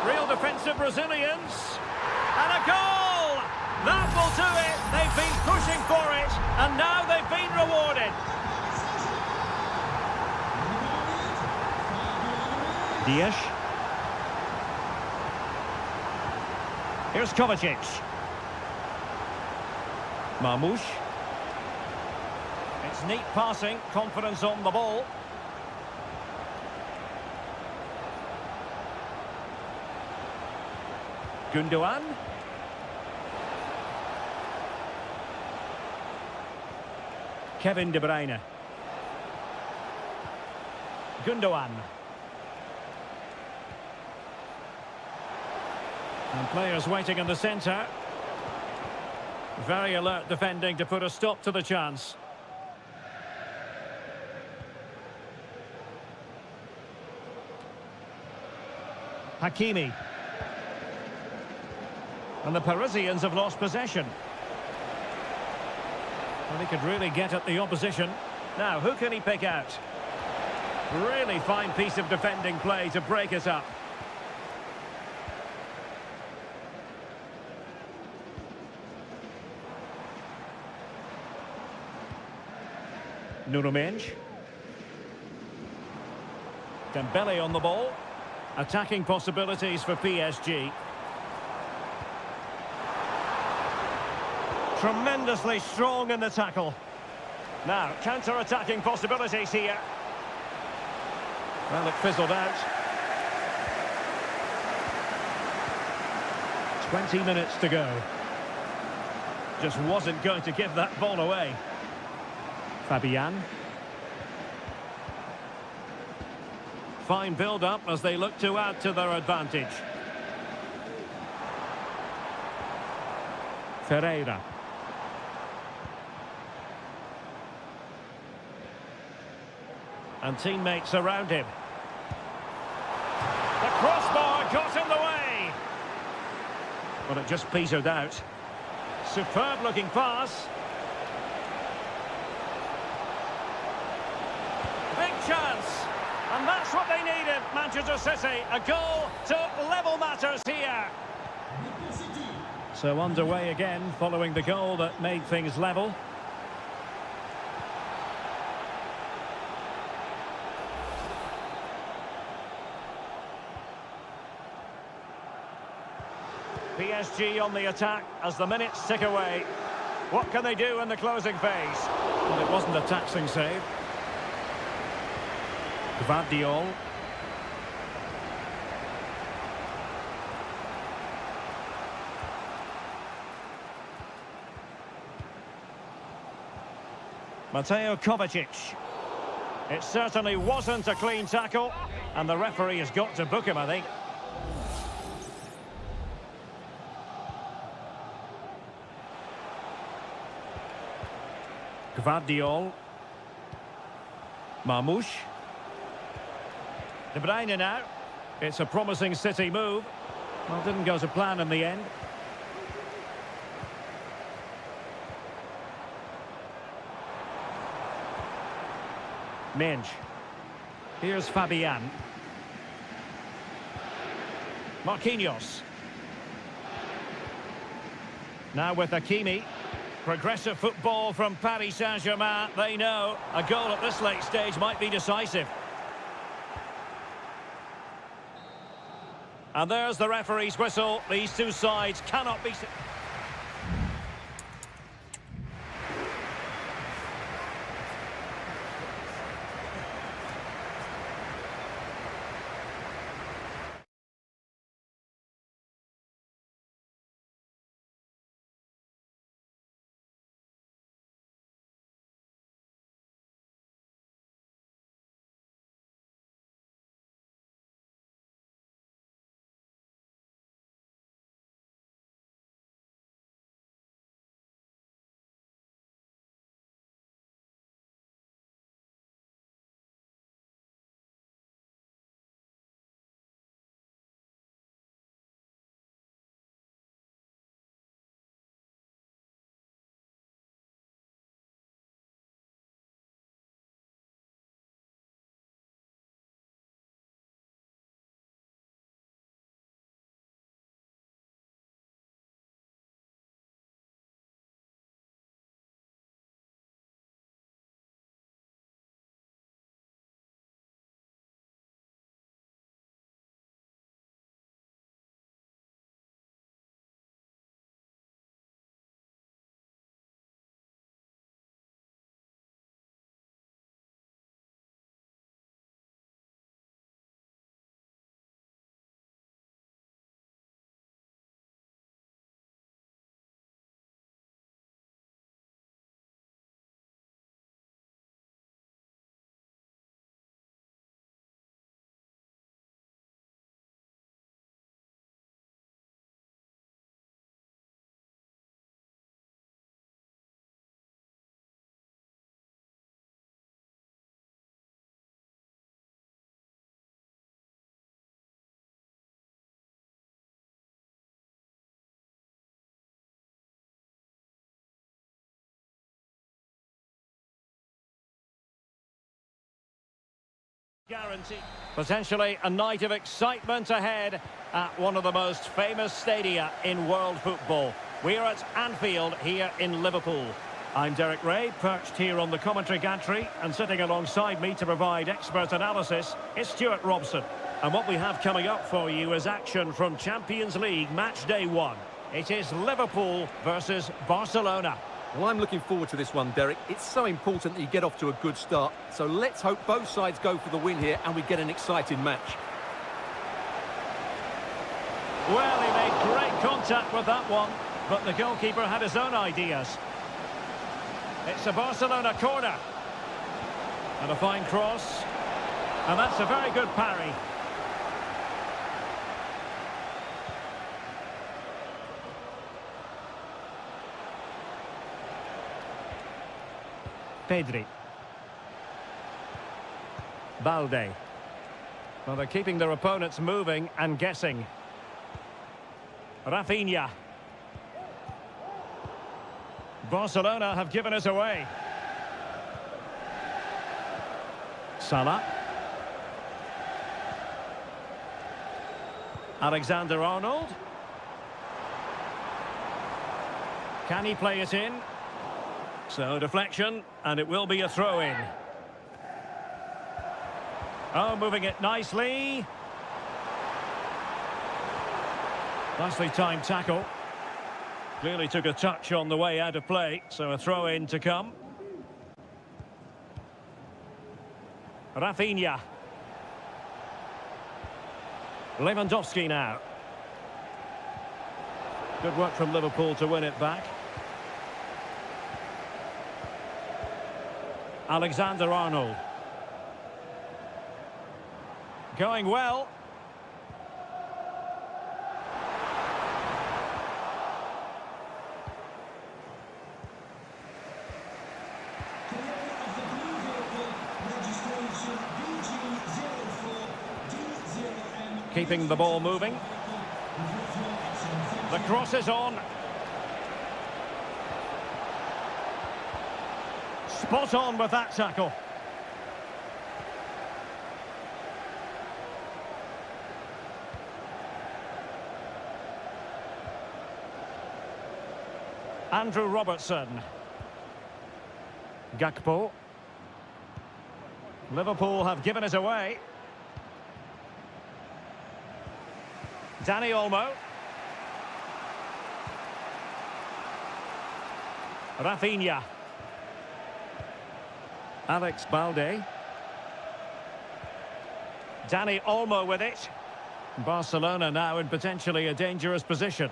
Real defensive Brazilians. And a goal! That will do it. They've been pushing for it, and now they've been rewarded. Dias. Here's Kovacic. Marmoush. It's neat passing, confidence on the ball. Gundogan. Kevin De Bruyne. Gundogan. And players waiting in the centre. Very alert defending to put a stop to the chance. Hakimi. And the Parisians have lost possession. Well, he could really get at the opposition. Now, who can he pick out? Really fine piece of defending play to break it up. Nuno Mendes. Dembele on the ball. Attacking possibilities for PSG. Tremendously strong in the tackle. Now, counter-attacking possibilities here. Well, it fizzled out. 20 minutes to go. Just wasn't going to give that ball away. Fabian. Fine build-up as they look to add to their advantage. Ferreira. And teammates around him. The crossbar got in the way. But it just petered out. Superb looking pass. Big chance. And that's what they needed, Manchester City. A goal to level matters here. So underway again following the goal that made things level. PSG on the attack as the minutes tick away. What can they do in the closing phase? Well, it wasn't a taxing save. Gvardiol. Mateo Kovacic. It certainly wasn't a clean tackle, and the referee has got to book him, I think. Gvardiol. Marmoush. De Bruyne now. It's a promising City move. Well, didn't go to plan in the end. Mendes. Here's Fabian. Marquinhos. Now with Hakimi. Progressive football from Paris Saint-Germain. They know a goal at this late stage might be decisive. And there's the referee's whistle. These two sides cannot be... Guaranteed. Potentially a night of excitement ahead at one of the most famous stadia in world football. We're at Anfield here in Liverpool. I'm Derek Ray, perched here on the commentary gantry, and sitting alongside me to provide expert analysis is Stuart Robson. And what we have coming up for you is action from Champions League match day 1. It is Liverpool versus Barcelona. Well, I'm looking forward to this one, Derek. It's so important that you get off to a good start. So let's hope both sides go for the win here and we get an exciting match. Well, he made great contact with that one, but the goalkeeper had his own ideas. It's a Barcelona corner. And a fine cross. And that's a very good parry. Pedri. Balde. Well, they're keeping their opponents moving and guessing. Rafinha. Barcelona have given us away. Salah. Alexander-Arnold. Can he play it in? So, deflection, and it will be a throw-in. Oh, moving it nicely. Nicely timed tackle. Clearly took a touch on the way out of play, so a throw-in to come. Rafinha. Lewandowski now. Good work from Liverpool to win it back. Alexander-Arnold. Going well. Keeping the ball moving. The cross is on. Spot on with that tackle. Andrew Robertson. Gakpo. Liverpool have given it away. Dani Olmo. Rafinha. Alex Balde. Dani Olmo with it. Barcelona now in potentially a dangerous position.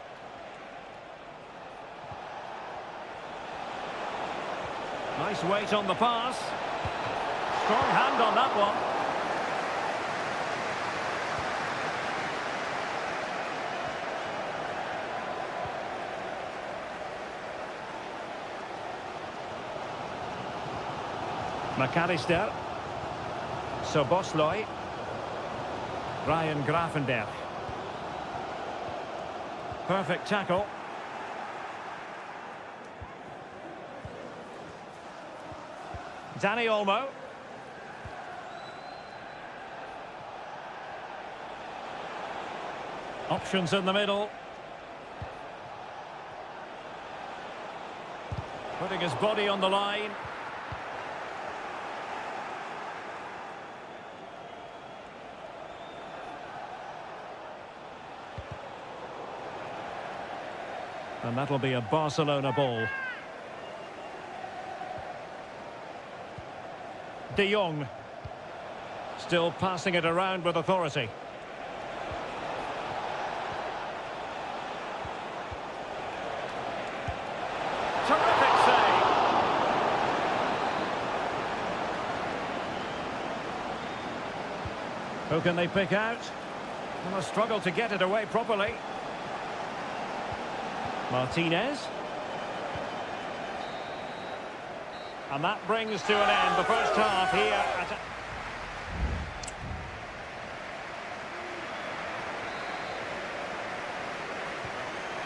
Nice weight on the pass. Strong hand on that one. McAllister. Soboslai. Ryan Gravenberch. Perfect tackle. Dani Olmo. Options in the middle. Putting his body on the line. And that'll be a Barcelona ball. De Jong. Still passing it around with authority. Terrific save. Who can they pick out? Well, a struggle to get it away properly. Martinez. And that brings to an end the first half here at...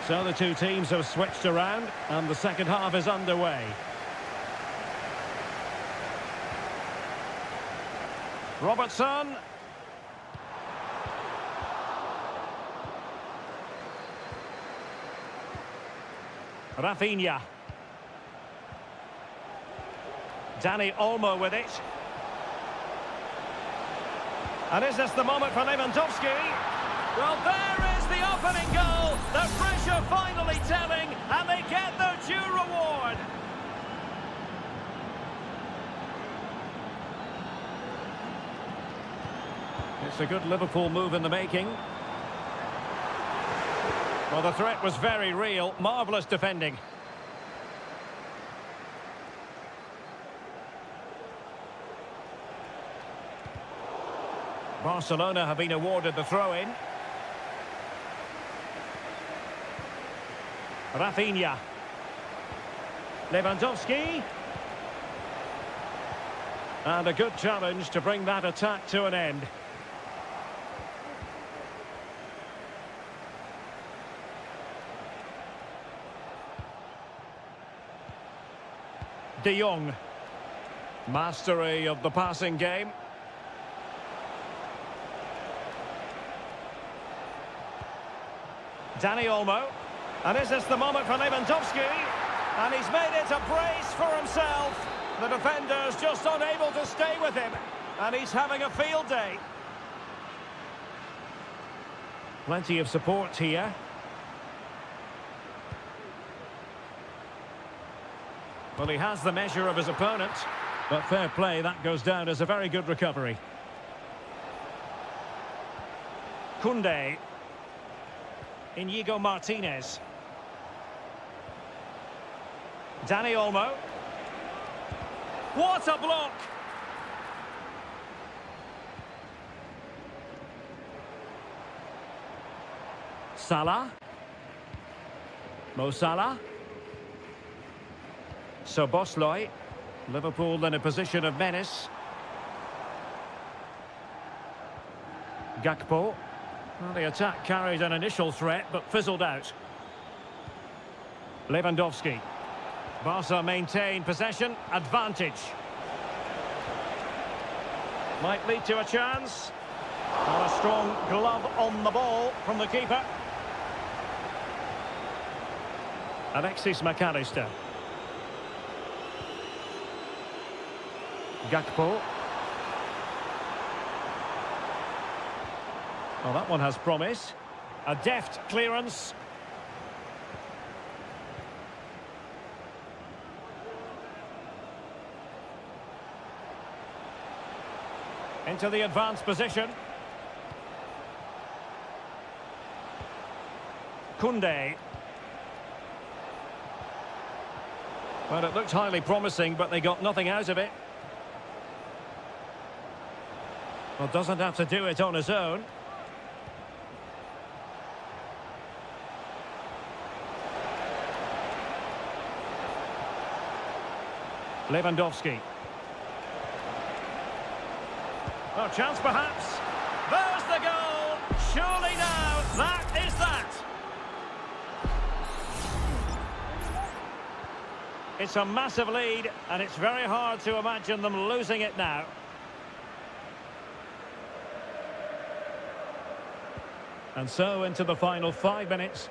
So the two teams have switched around and the second half is underway. Robertson. Rafinha. Dani Olmo with it. And is this the moment for Lewandowski? Well, there is the opening goal. The pressure finally telling, and they get their due reward. It's a good Liverpool move in the making. Well, the threat was very real. Marvellous defending. Barcelona have been awarded the throw-in. Rafinha. Lewandowski. And a good challenge to bring that attack to an end. De Jong. Mastery of the passing game. Dani Olmo. And is this the moment for Lewandowski? And he's made it a brace for himself. The defender's just unable to stay with him. And he's having a field day. Plenty of support here. Well, he has the measure of his opponent. But fair play, that goes down as a very good recovery. Koundé. Inigo Martinez. Dani Olmo. What a block! Salah. Mo Salah. Szoboszlai. Liverpool in a position of menace. Gakpo. Well, the attack carried an initial threat, but fizzled out. Lewandowski. Barca maintain possession, advantage. Might lead to a chance. Not a strong glove on the ball from the keeper. Alexis McAllister. Gakpo. Well, that one has promise. A deft clearance. Into the advanced position. Koundé. Well, it looked highly promising, but they got nothing out of it. Well, doesn't have to do it on his own. Lewandowski. Oh, chance perhaps. There's the goal. Surely now, that is that. It's a massive lead, and it's very hard to imagine them losing it now. And so into the final 5 minutes.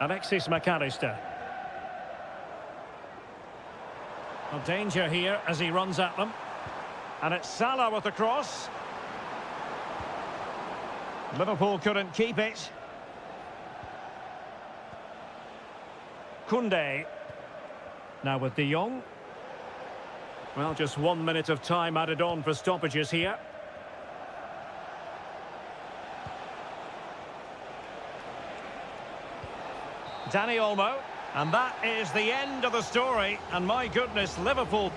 Alexis McAllister. Well, danger here as he runs at them. And it's Salah with the cross. Liverpool couldn't keep it. Koundé. Now with De Jong. Well, just 1 minute of time added on for stoppages here. Dani Olmo. And that is the end of the story. And my goodness, Liverpool...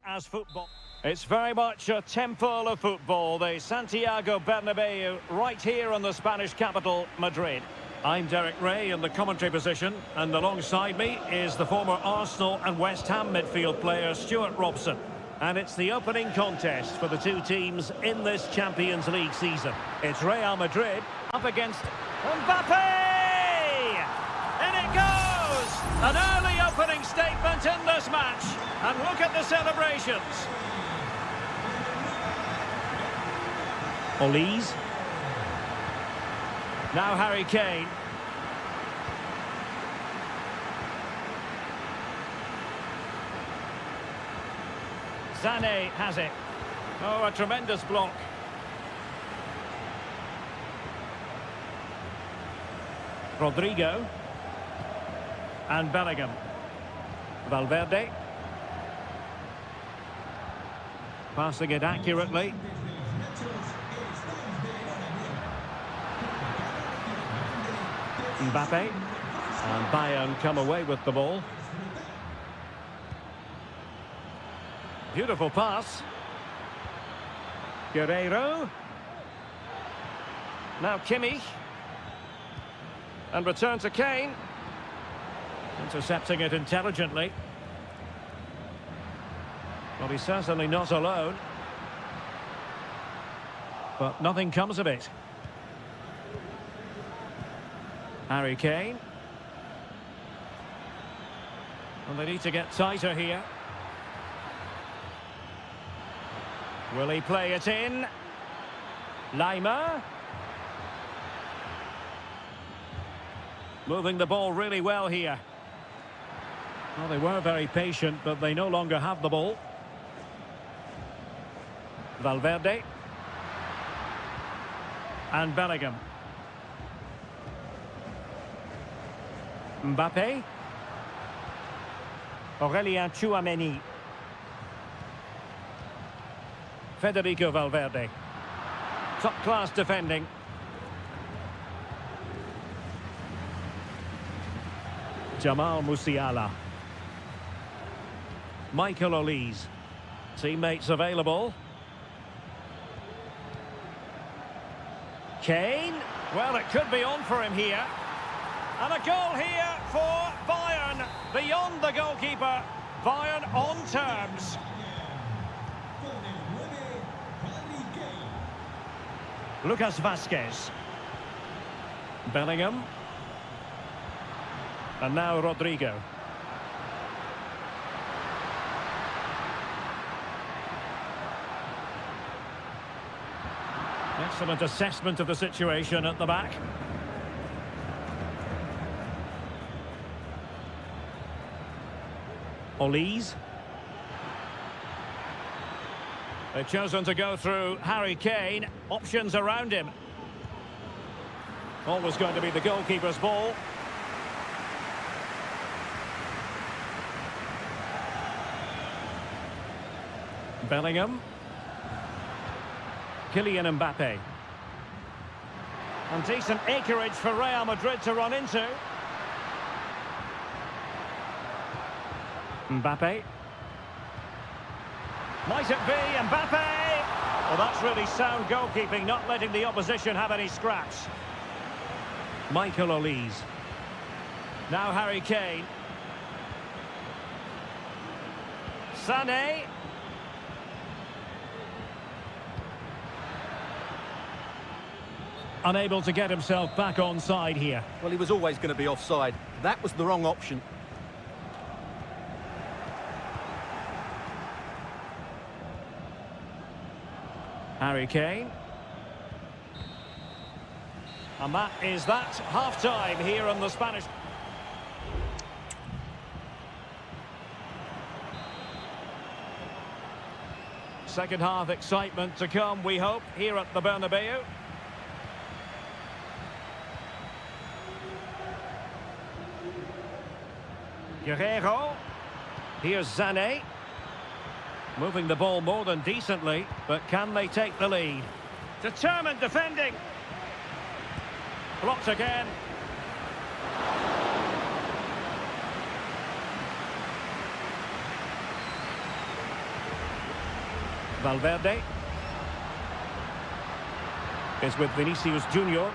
as football. It's very much a temple of football, the Santiago Bernabeu, right here in the Spanish capital, Madrid. I'm Derek Ray in the commentary position, and alongside me is the former Arsenal and West Ham midfield player Stuart Robson. And it's the opening contest for the two teams in this Champions League season. It's Real Madrid up against Mbappe! In it goes! An early opening statement in this match. And look at the celebrations. Olise. Now Harry Kane. Sané has it. Oh, a tremendous block. Rodrigo. And Bellingham. Valverde. Passing it accurately. Mbappe. And Bayern come away with the ball. Beautiful pass. Guerreiro. Now Kimmich. And return to Kane. Intercepting it intelligently. Well, he's certainly not alone. But nothing comes of it. Harry Kane. And they need to get tighter here. Will he play it in? Lima. Moving the ball really well here. Well, they were very patient, but they no longer have the ball. Valverde. And Bellingham. Mbappe. Aurelien Tchouameni. Federico Valverde. Top-class defending. Jamal Musiala. Michael Olise. Teammates available. Kane. Well, it could be on for him here. And a goal here for Bayern. Beyond the goalkeeper. Bayern on terms. Lucas Vazquez. Bellingham. And now Rodrigo. Excellent assessment of the situation at the back. Olise. They've chosen to go through Harry Kane. Options around him. Always going to be the goalkeeper's ball. Bellingham. Kylian Mbappe. And decent acreage for Real Madrid to run into. Mbappe. Might it be Mbappe? Well, that's really sound goalkeeping, not letting the opposition have any scraps. Michael Olise. Now Harry Kane. Sané. Unable to get himself back onside here. Well, he was always going to be offside. That was the wrong option. Harry Kane. And that is that. Half-time here in the Spanish. Second half excitement to come, we hope, here at the Bernabeu. Guerreiro. Here's Sané. Moving the ball more than decently, but can they take the lead? Determined defending. Blocked again. Valverde is with Vinicius Junior.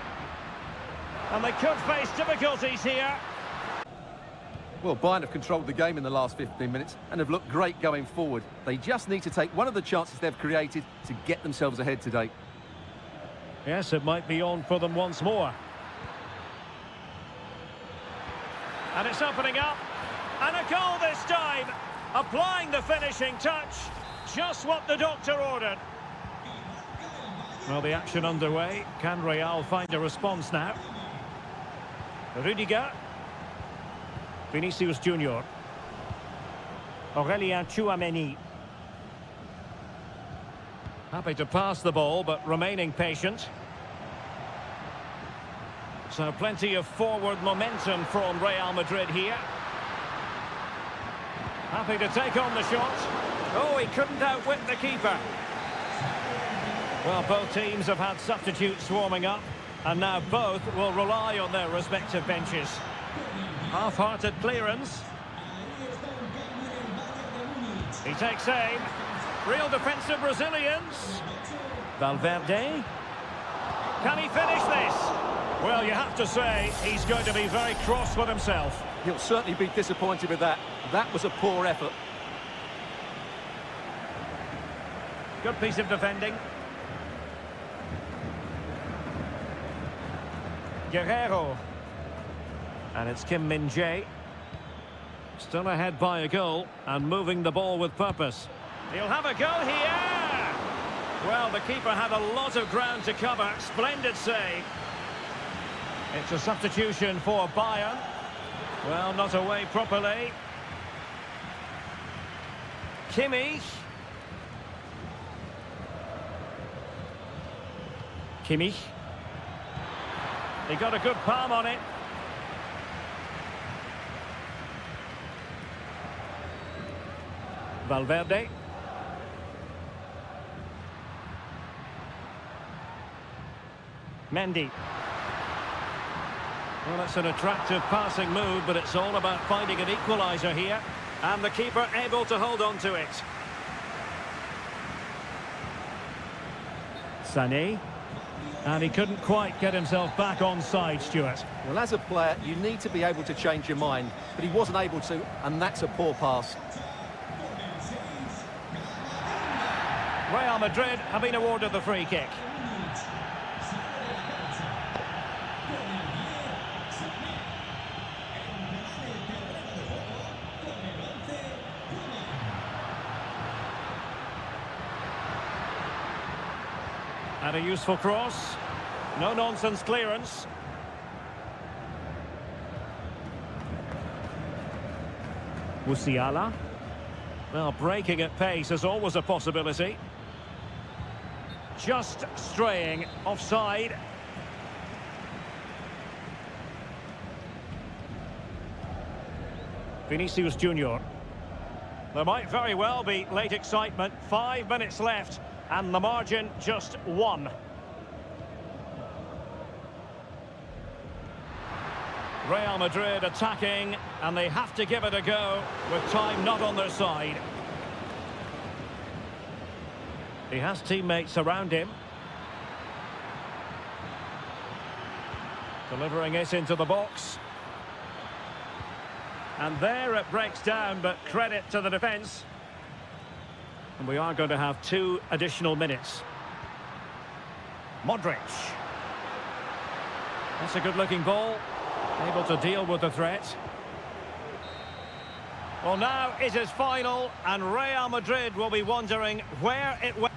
And they could face difficulties here. Well, Bayern have controlled the game in the last 15 minutes and have looked great going forward. They just need to take one of the chances they've created to get themselves ahead today. Yes, it might be on for them once more. And it's opening up. And a goal this time. Applying the finishing touch. Just what the doctor ordered. Well, the action underway. Can Real find a response now? Rudiger. Vinicius Junior. Aurelien Tchouameni. Happy to pass the ball, but remaining patient. So plenty of forward momentum from Real Madrid here. Happy to take on the shot. Oh, he couldn't outwit the keeper. Well, both teams have had substitutes warming up, and now both will rely on their respective benches. Half-hearted clearance. He takes aim. Real defensive Brazilians. Valverde. Can he finish this? Well, you have to say, he's going to be very cross with himself. He'll certainly be disappointed with that. That was a poor effort. Good piece of defending. Guerrero. And it's Kim Min-jae. Still ahead by a goal and moving the ball with purpose. He'll have a go here! Well, the keeper had a lot of ground to cover. Splendid save. It's a substitution for Bayern. Well, not away properly. Kimmich. Kimmich. He got a good palm on it. Valverde. Mendy. Well, it's an attractive passing move, but it's all about finding an equaliser here. And the keeper able to hold on to it. Sané. And he couldn't quite get himself back on side, Stuart. Well, as a player, you need to be able to change your mind, but he wasn't able to, and that's a poor pass. Real Madrid have been awarded the free kick. And a useful cross. No-nonsense clearance. Musiala. Well, breaking at pace is always a possibility. Just straying offside. Vinicius Junior. There might very well be late excitement. 5 minutes left. And the margin just 1. Real Madrid attacking, and they have to give it a go with time not on their side. He has teammates around him. Delivering it into the box. And there it breaks down, but credit to the defence. And we are going to have 2 additional minutes. Modric. That's a good-looking ball. Able to deal with the threat. Well, now it is final, and Real Madrid will be wondering where it went.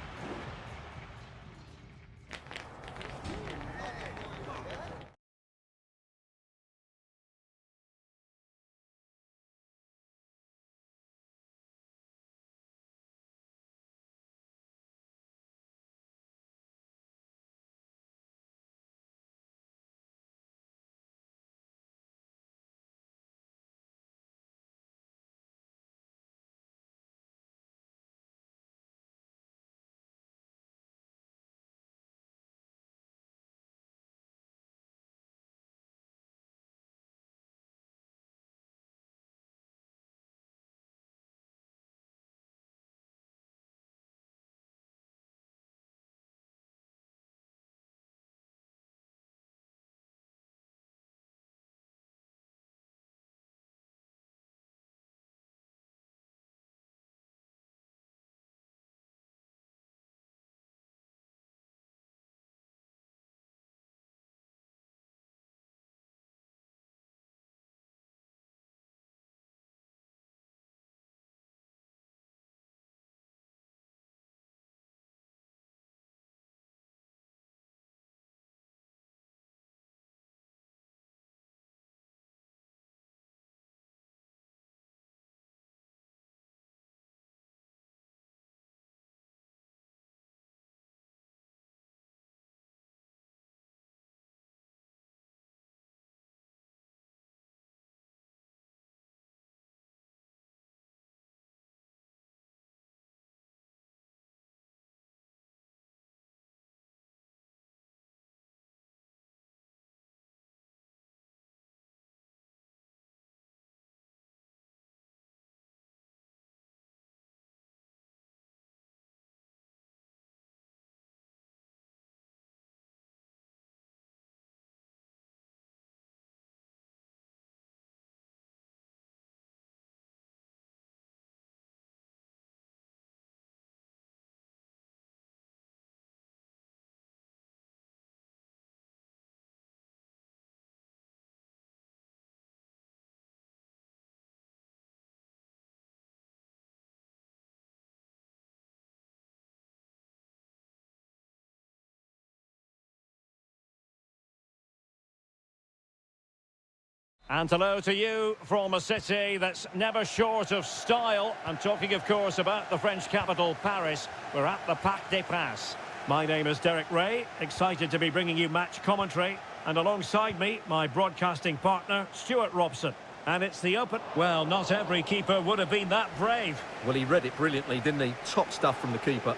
And hello to you from a city that's never short of style. I'm talking, of course, about the French capital, Paris. We're at the Parc des Princes. My name is Derek Ray, excited to be bringing you match commentary. And alongside me, my broadcasting partner, Stuart Robson. And it's the open... Well, not every keeper would have been that brave. Well, he read it brilliantly, didn't he? Top stuff from the keeper.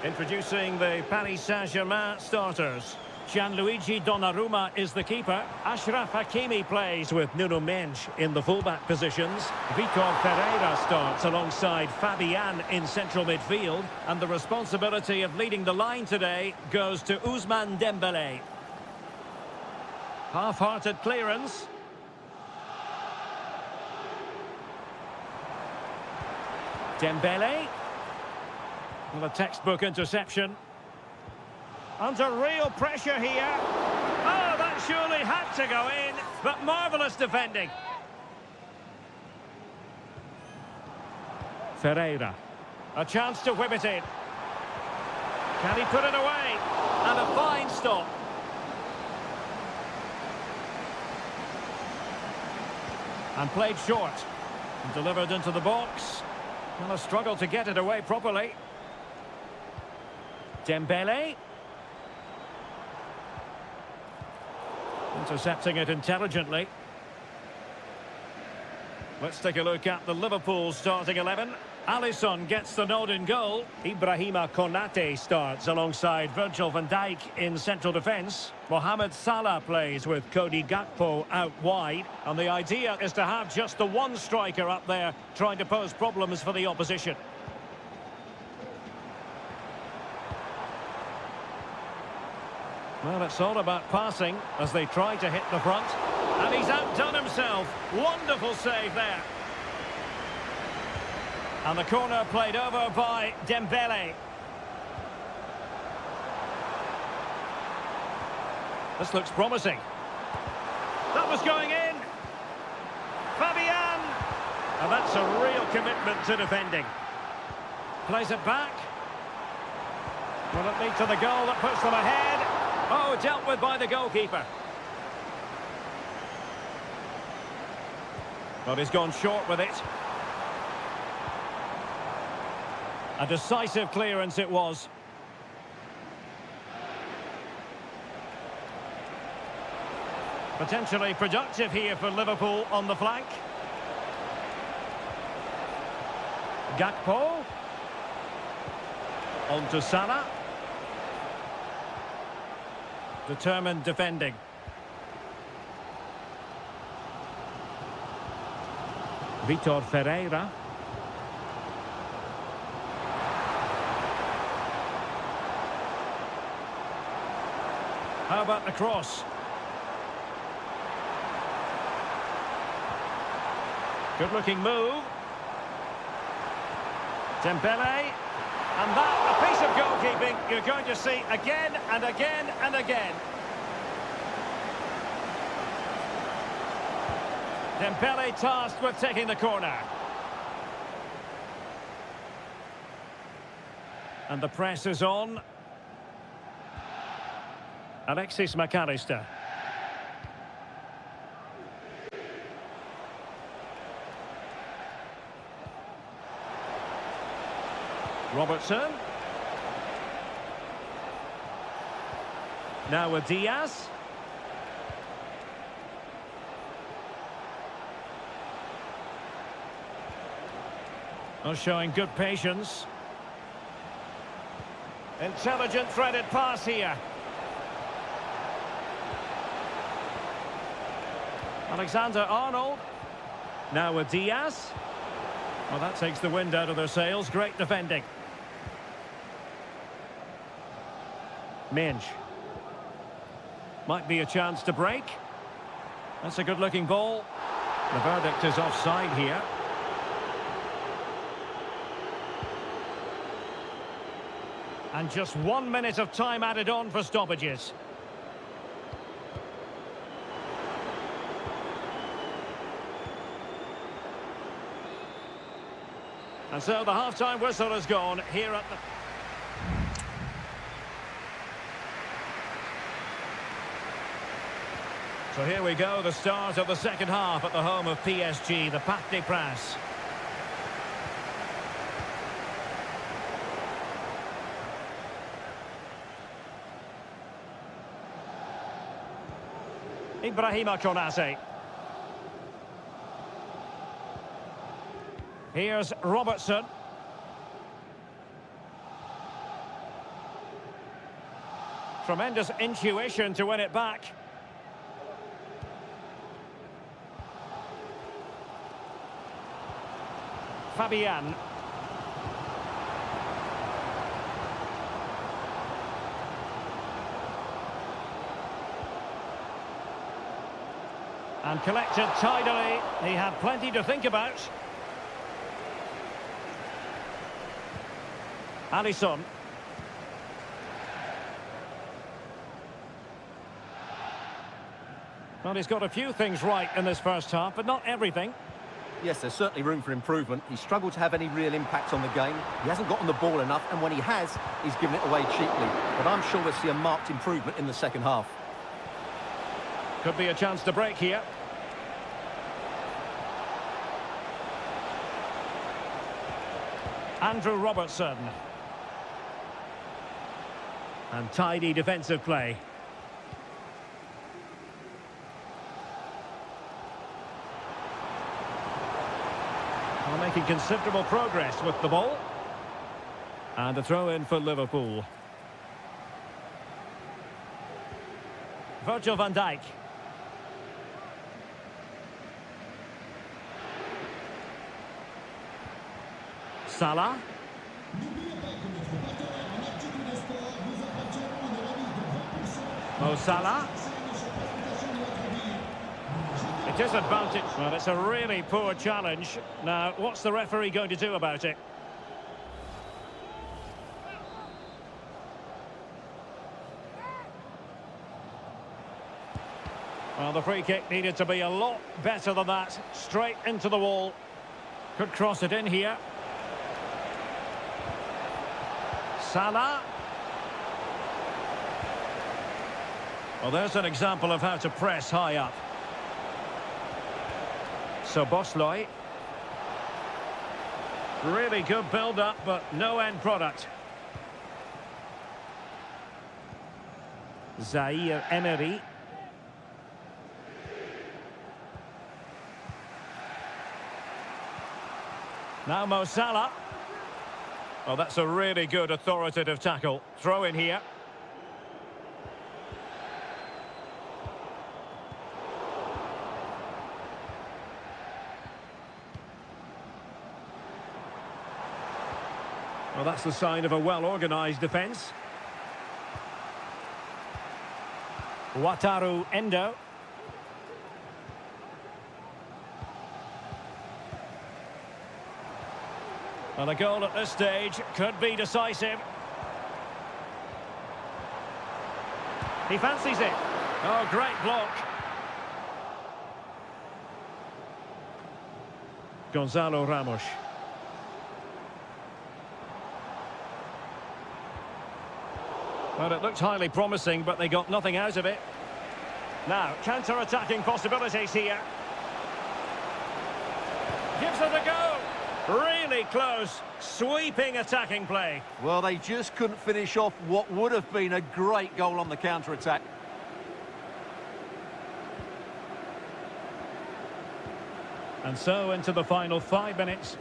Introducing the Paris Saint-Germain starters. Gianluigi Donnarumma is the keeper. Achraf Hakimi plays with Nuno Mendes in the fullback positions. Vitor Ferreira starts alongside Fabian in central midfield. And the responsibility of leading the line today goes to Ousmane Dembélé. Half-hearted clearance. Dembélé. Well, a textbook interception. Under real pressure here. Oh, that surely had to go in, but marvellous defending. Ferreira. A chance to whip it in. Can he put it away? And a fine stop. And played short. And delivered into the box. And a struggle to get it away properly. Dembélé. Intercepting it intelligently. Let's take a look at the Liverpool starting 11. Alisson gets the nod in goal. Ibrahima Konate starts alongside Virgil van Dijk in central defence. Mohamed Salah plays with Cody Gakpo out wide. And the idea is to have just the one striker up there trying to pose problems for the opposition. Well, it's all about passing as they try to hit the front. And he's outdone himself. Wonderful save there. And the corner played over by Dembélé. This looks promising. That was going in. Fabian. And that's a real commitment to defending. Plays it back. Will it lead to the goal that puts them ahead? Oh, dealt with by the goalkeeper. But he's gone short with it. A decisive clearance it was. Potentially productive here for Liverpool on the flank. Gakpo. On to Salah. Determined defending. Vitor Ferreira. How about the cross? Good-looking move. Dembélé. And that, a piece of goalkeeping you're going to see again and again and again. Dembélé tasked with taking the corner. And the press is on. Alexis McAllister. Robertson. Now with Diaz. Well, showing good patience. Intelligent threaded pass here. Alexander-Arnold. Now with Diaz. Well, that takes the wind out of their sails. Great defending. Mendes. Might be a chance to break. That's a good-looking ball. The verdict is offside here. And just 1 minute of time added on for stoppages. And so the half-time whistle has gone here at the... So here we go, the start of the second half at the home of PSG, the Parc des Princes. Ibrahima Konate. Here's Robertson. Tremendous intuition to win it back. Fabian. And collected tidily. He had plenty to think about. Alisson. Well, he's got a few things right in this first half, but not everything. Yes, there's certainly room for improvement. He's struggled to have any real impact on the game. He hasn't gotten the ball enough, and when he has, he's given it away cheaply. But I'm sure we'll see a marked improvement in the second half. Could be a chance to break here. Andrew Robertson. And tidy defensive play. Well, making considerable progress with the ball. And a throw-in for Liverpool. Virgil van Dijk. Salah. Mo Salah. A disadvantage. Well, it's a really poor challenge. Now, what's the referee going to do about it? Well, the free kick needed to be a lot better than that. Straight into the wall. Could cross it in here. Salah. Well, there's an example of how to press high up. So Bosloy. Really good build-up, but no end product. Zaire Emery. Now Mo Salah. Well, that's a really good authoritative tackle. Throw in here. Well, that's the sign of a well-organised defence. Wataru Endo. Well, a goal at this stage could be decisive. He fancies it. Oh, great block. Gonzalo Ramos. Well, it looked highly promising, but they got nothing out of it. Now, counter-attacking possibilities here. Gives it a go. Really close, sweeping attacking play. Well, they just couldn't finish off what would have been a great goal on the counter-attack. And so into the final 5 minutes.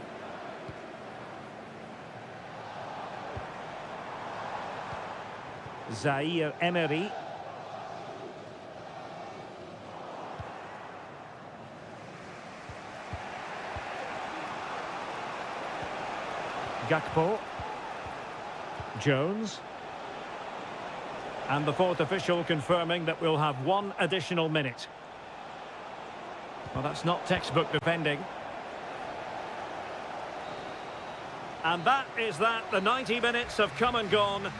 Zaire Emery. Gakpo. Jones. And the fourth official confirming that we'll have one additional minute. Well, that's not textbook defending. And that is that. The 90 minutes have come and gone.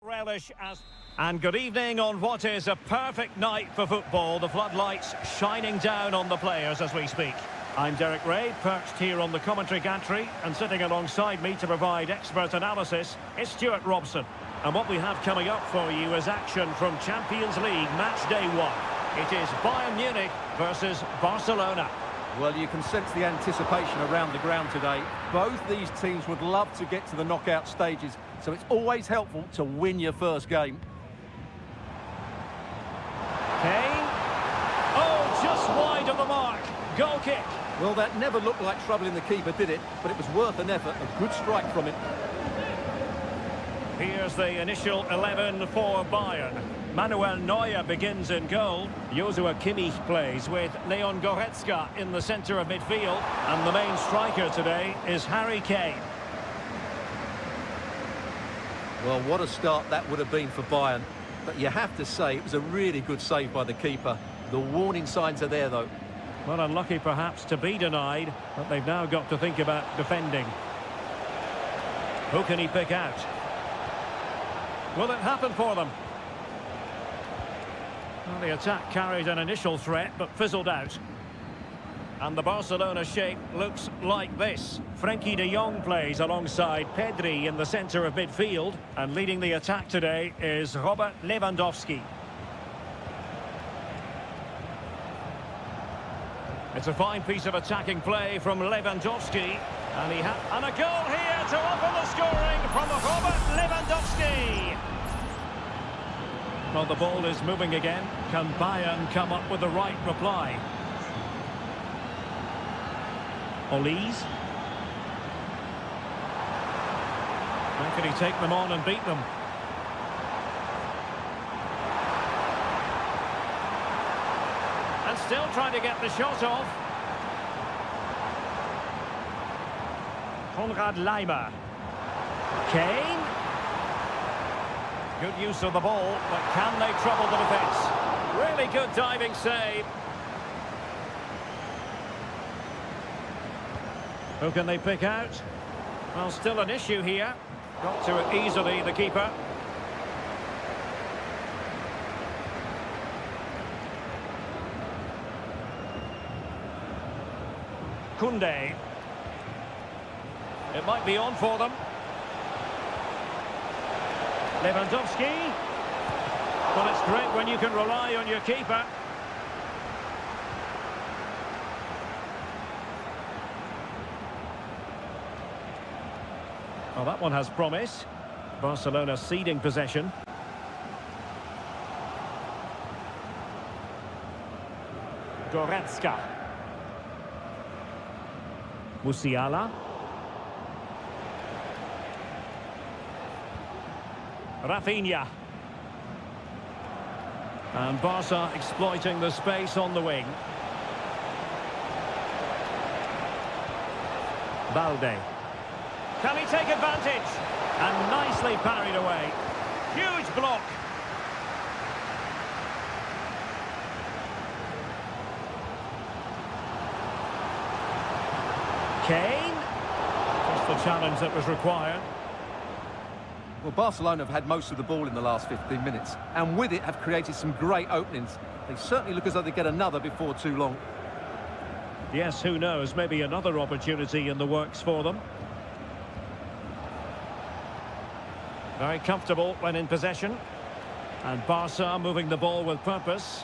Relish as... And good evening on what is a perfect night for football. The floodlights shining down on the players as we speak. I'm Derek Ray, perched here on the commentary gantry, and sitting alongside me to provide expert analysis is Stuart Robson. And what we have coming up for you is action from Champions League match day 1. It is Bayern Munich versus Barcelona. Well, you can sense the anticipation around the ground today. Both these teams would love to get to the knockout stages, so it's always helpful to win your first game. Kane. Oh, just wide of the mark. Goal kick. Well, that never looked like troubling the keeper, did it? But it was worth an effort. A good strike from him. Here's the initial 11 for Bayern. Manuel Neuer begins in goal. Joshua Kimmich plays with Leon Goretzka in the centre of midfield. And the main striker today is Harry Kane. Well, what a start that would have been for Bayern. But you have to say it was a really good save by the keeper. The warning signs are there, though. Well, unlucky perhaps to be denied, but they've now got to think about defending. Who can he pick out? Will it happen for them? Well, the attack carried an initial threat, but fizzled out. And the Barcelona shape looks like this. Frenkie de Jong plays alongside Pedri in the centre of midfield. And leading the attack today is Robert Lewandowski. It's a fine piece of attacking play from Lewandowski. And a goal here to open the scoring from Robert Lewandowski. Well, the ball is moving again. Can Bayern come up with the right reply? Olise. How can he take them on and beat them? And still trying to get the shot off. Konrad Laimer. Kane. Good use of the ball, but can they trouble the defence? Really good diving save. Who can they pick out? Well, still an issue here. Got to it easily, the keeper. Koundé. It might be on for them. Lewandowski. Well, it's great when you can rely on your keeper. Well, that one has promise. Barcelona ceding possession. Goretzka. Musiala. Rafinha. And Barca exploiting the space on the wing. Balde. Can he take advantage? And nicely parried away. Huge block. Kane. Just the challenge that was required. Well, Barcelona have had most of the ball in the last 15 minutes, and with it have created some great openings. They certainly look as though they get another before too long. Yes, who knows? Maybe another opportunity in the works for them. Very comfortable when in possession. And Barca moving the ball with purpose.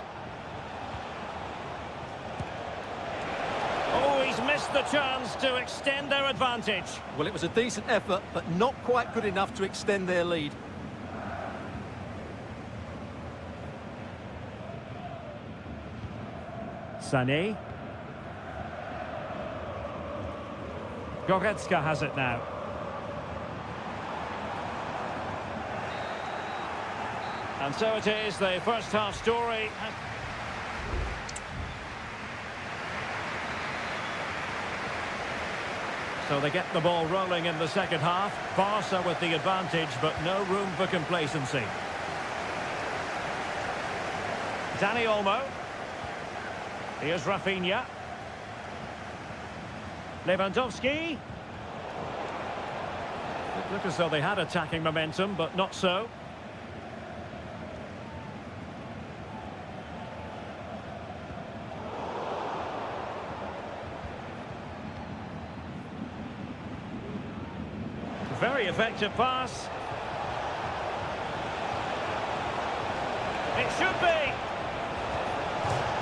Oh, he's missed the chance to extend their advantage. Well, it was a decent effort, but not quite good enough to extend their lead. Sané. Goretzka has it now. And so it is, the first half story. So they get the ball rolling in the second half. Barca with the advantage, but no room for complacency. Dani Olmo. Here's Rafinha. Lewandowski. It looked as though they had attacking momentum, but not so. Very effective pass. It should be.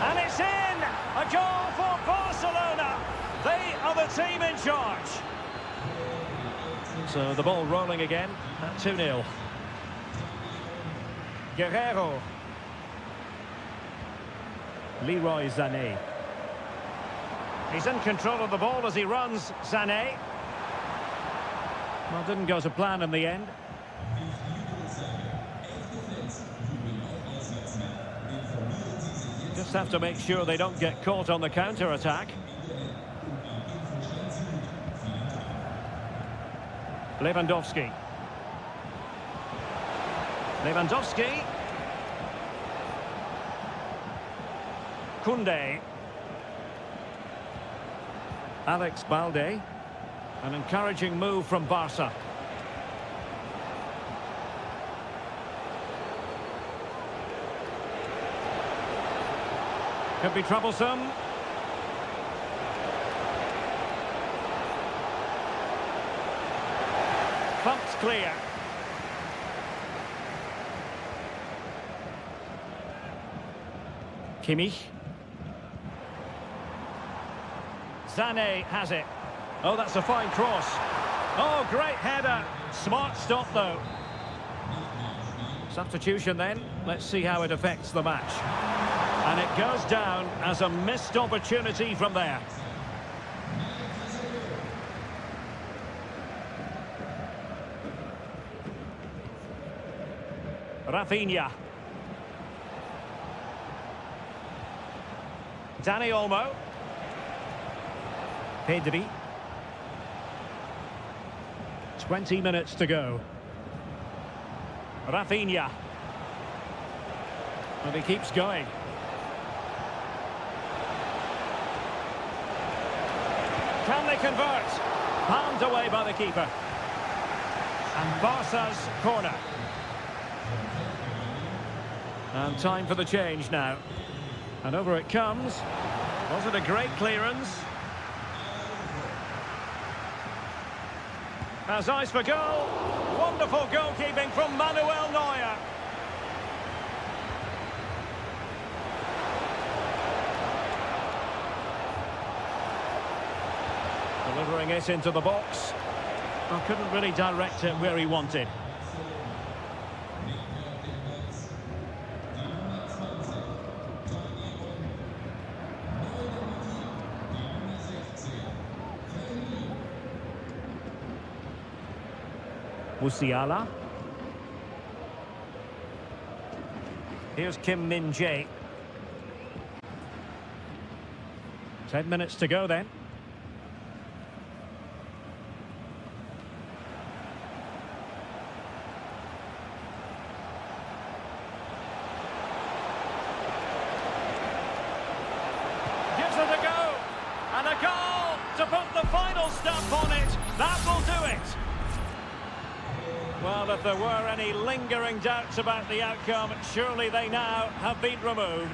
And it's in! A goal for Barcelona. They are the team in charge. So the ball rolling again at 2-0. Guerrero. Leroy Sané. He's in control of the ball as he runs, Sané. Well, didn't go to plan in the end. Just have to make sure they don't get caught on the counter-attack. Lewandowski. Lewandowski. Koundé. Alex Balde. An encouraging move from Barca. Could be troublesome. Thumped clear. Kimmich. Sané has it. Oh, that's a fine cross. Oh, great header. Smart stop, though. Substitution then. Let's see how it affects the match. And it goes down as a missed opportunity from there. Rafinha. Dani Olmo. Pedri. 20 minutes to go. Rafinha. And he keeps going. Can they convert? Palmed away by the keeper. And Barca's corner. And time for the change now. And over it comes. Was it a great clearance? Has eyes for goal. Wonderful goalkeeping from Manuel Neuer. Delivering it into the box. Well, couldn't really direct it where he wanted. Musiala. Here's Kim Min-jae. 10 minutes to go then. Gives it a go. And a goal to put the final stamp on it. That will do it. Well, if there were any lingering doubts about the outcome, surely they now have been removed.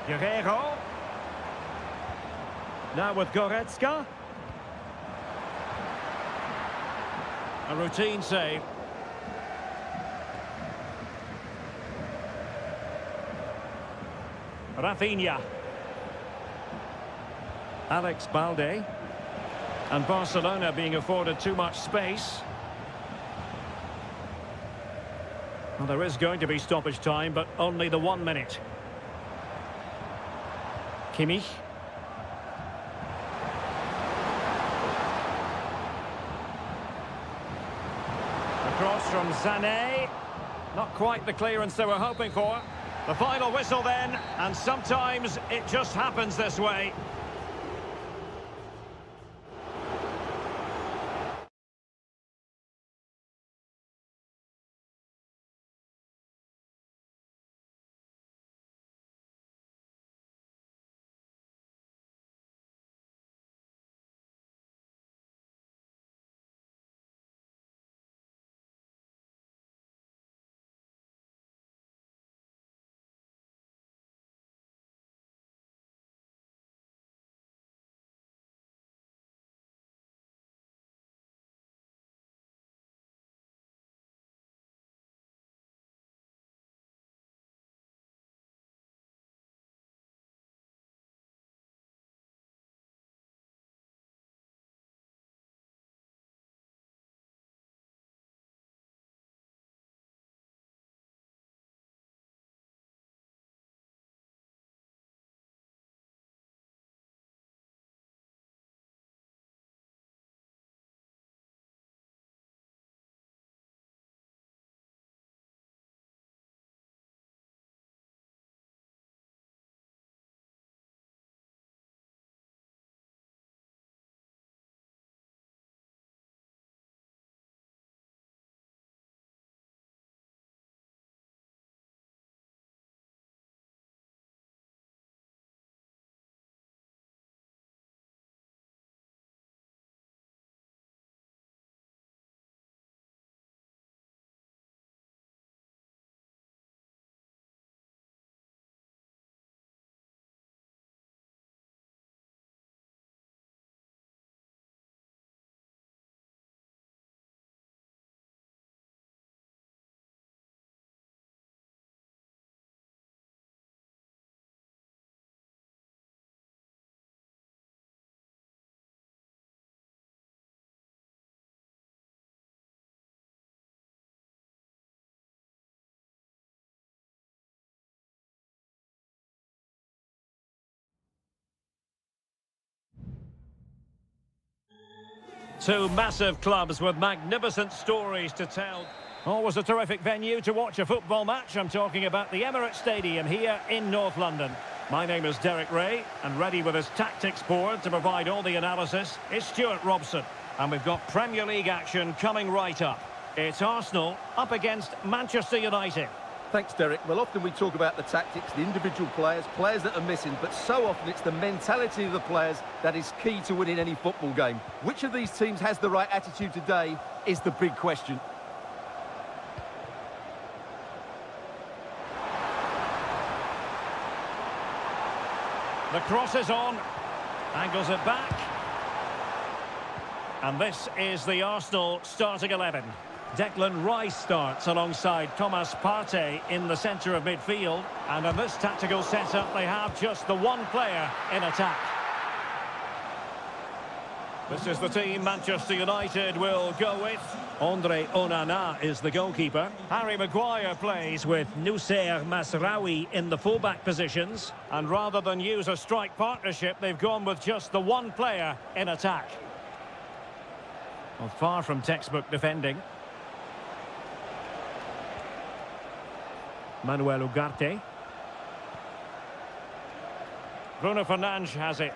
Guerrero. Now with Goretzka. A routine save. Rafinha. Alex Balde. And Barcelona being afforded too much space. Well, there is going to be stoppage time, but only the 1 minute. Kimmich. Across from Sané. Not quite the clearance they were hoping for. The final whistle then, and sometimes it just happens this way. Two massive clubs with magnificent stories to tell. Always a terrific venue to watch a football match. I'm talking about the Emirates Stadium here in North London. My name is Derek Ray, and ready with his tactics board to provide all the analysis is Stuart Robson. And we've got Premier League action coming right up. It's Arsenal up against Manchester United. Thanks, Derek. Well, often we talk about the tactics, the individual players that are missing, but so often it's the mentality of the players that is key to winning any football game. Which of these teams has the right attitude today is the big question. The cross is on, angles it back. And this is the Arsenal starting 11. Declan Rice starts alongside Thomas Partey in the centre of midfield. And in this tactical setup, they have just the one player in attack. This is the team Manchester United will go with. Andre Onana is the goalkeeper. Harry Maguire plays with Noussair Masraoui in the fullback positions. And rather than use a strike partnership, they've gone with just the one player in attack. Well, far from textbook defending. Manuel Ugarte. Bruno Fernandes has it.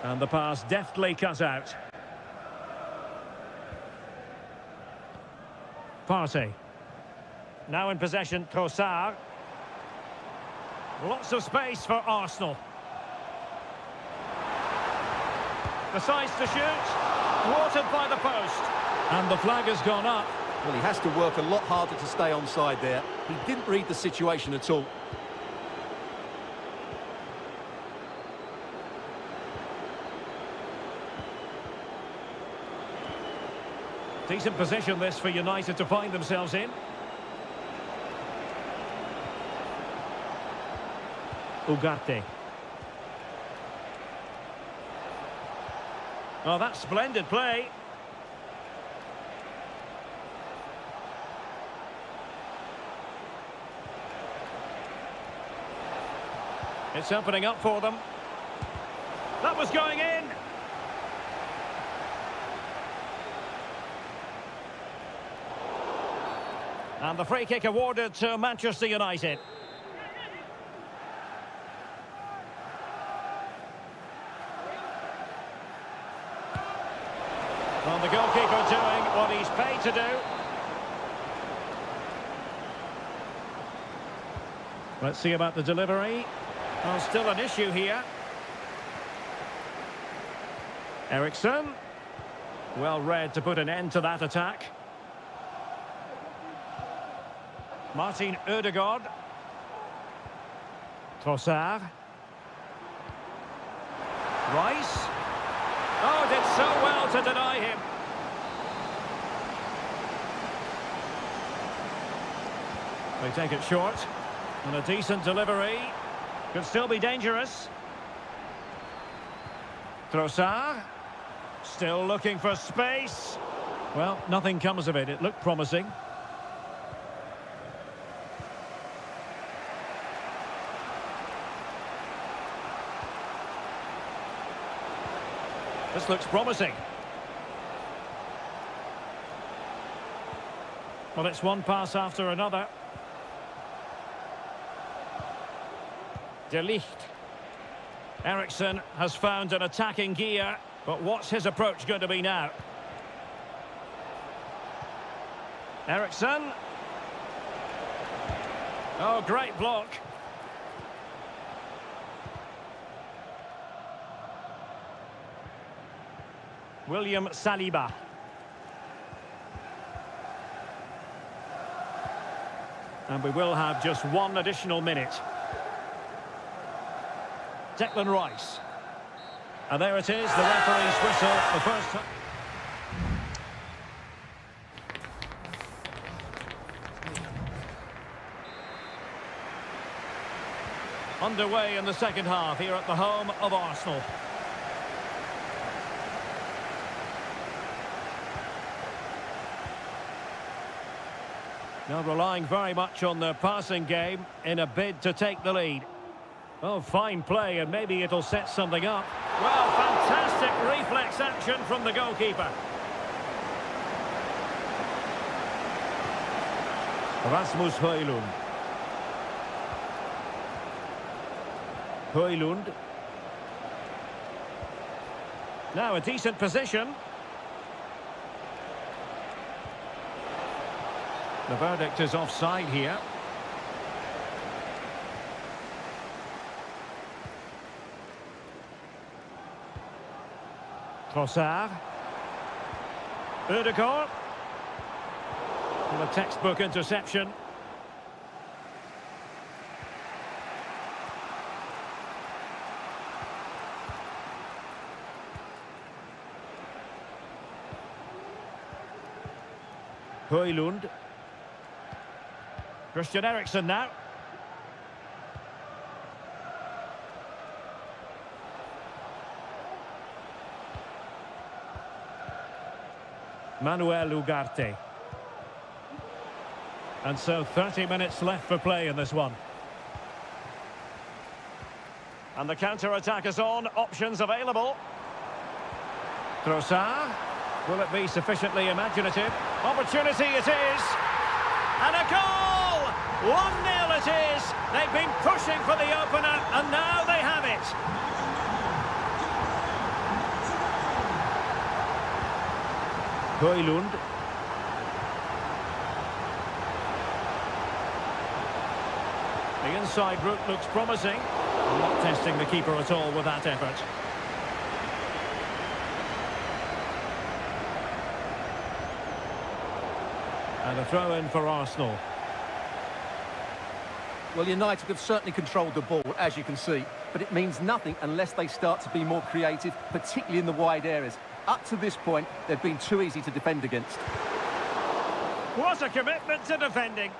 And the pass deftly cut out. Partey. Now in possession, Trossard. Lots of space for Arsenal. Decides to shoot. Thwarted by the post. And the flag has gone up. Well, he has to work a lot harder to stay onside there. He didn't read the situation at all. Decent position this for United to find themselves in. Ugarte. Oh, that's splendid play. It's opening up for them. That was going in. And the free kick awarded to Manchester United. Well, the goalkeeper doing what he's paid to do. Let's see about the delivery. Oh, still an issue here. Eriksson. Well read to put an end to that attack. Martin Ødegaard. Trossard. Rice. Oh, did so well to deny him. They take it short. And a decent delivery. Could still be dangerous. Trossard. Still looking for space. Well, nothing comes of it. It looked promising. This looks promising. Well, it's one pass after another. De Ligt. Eriksson has found an attacking gear, but what's his approach going to be now? Eriksson. Oh, great block. William Saliba. And we will have just one additional minute. Declan Rice. And there it is, the referee's whistle, the first time. Underway in the second half here at the home of Arsenal. Now relying very much on their passing game in a bid to take the lead. Oh, fine play, and maybe it'll set something up. Well, fantastic reflex action from the goalkeeper. Rasmus Højlund. Højlund. Now a decent position. The verdict is offside here. Trossard. Ødegaard. And a textbook interception. Højlund. Christian Eriksen now. Manuel Ugarte. And so 30 minutes left for play in this one. And the counter-attack is on. Options available. Trossard. Will it be sufficiently imaginative? Opportunity it is. And a goal! 1-0 it is. They've been pushing for the opener, and now they have it. Højlund. The inside route looks promising. Not testing the keeper at all with that effort. And a throw-in for Arsenal. Well, United have certainly controlled the ball, as you can see, but it means nothing unless they start to be more creative, particularly in the wide areas. Up to this point, they've been too easy to defend against. What a commitment to defending.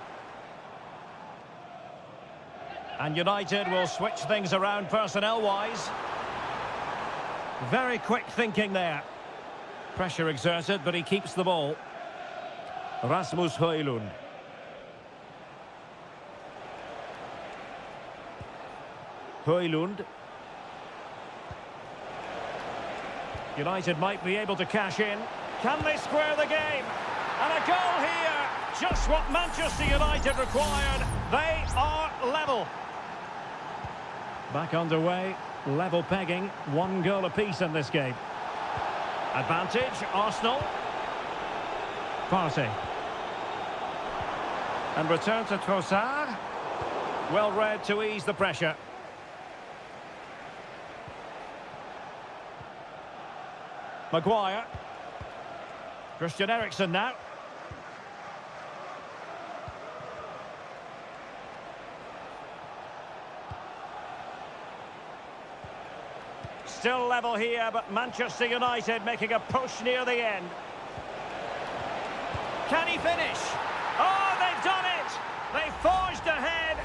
And United will switch things around personnel-wise. Very quick thinking there. Pressure exerted, but he keeps the ball. Rasmus Højlund. Højlund. United might be able to cash in. Can they square the game? And a goal here. Just what Manchester United required. They are level. Back underway. Level pegging. 1 goal apiece in this game. Advantage, Arsenal. Partey. And return to Trossard. Well read to ease the pressure. Maguire. Christian Eriksen now. Still level here, but Manchester United making a push near the end. Can he finish? Oh, they've done it! They forged ahead,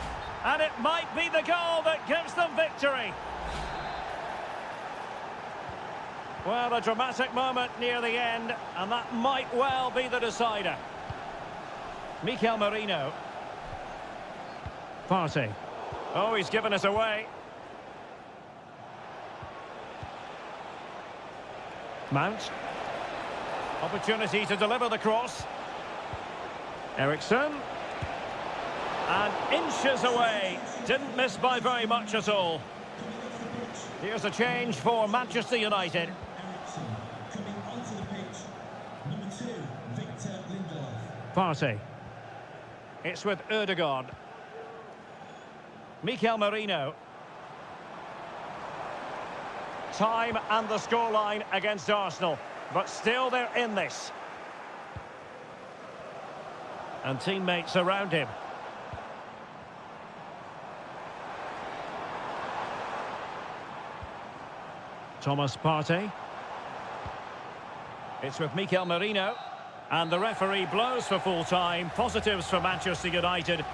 and it might be the goal that gives them victory. Well, a dramatic moment near the end, and that might well be the decider. Mikel Merino. Partey. Oh, he's given us away. Mount. Opportunity to deliver the cross. Eriksen. And inches away. Didn't miss by very much at all. Here's a change for Manchester United. Partey. It's with Ødegaard. Mikel Merino. Time and the scoreline against Arsenal, but still they're in this. And teammates around him. Thomas Partey. It's with Mikel Merino. And the referee blows for full time. Positives for Manchester United.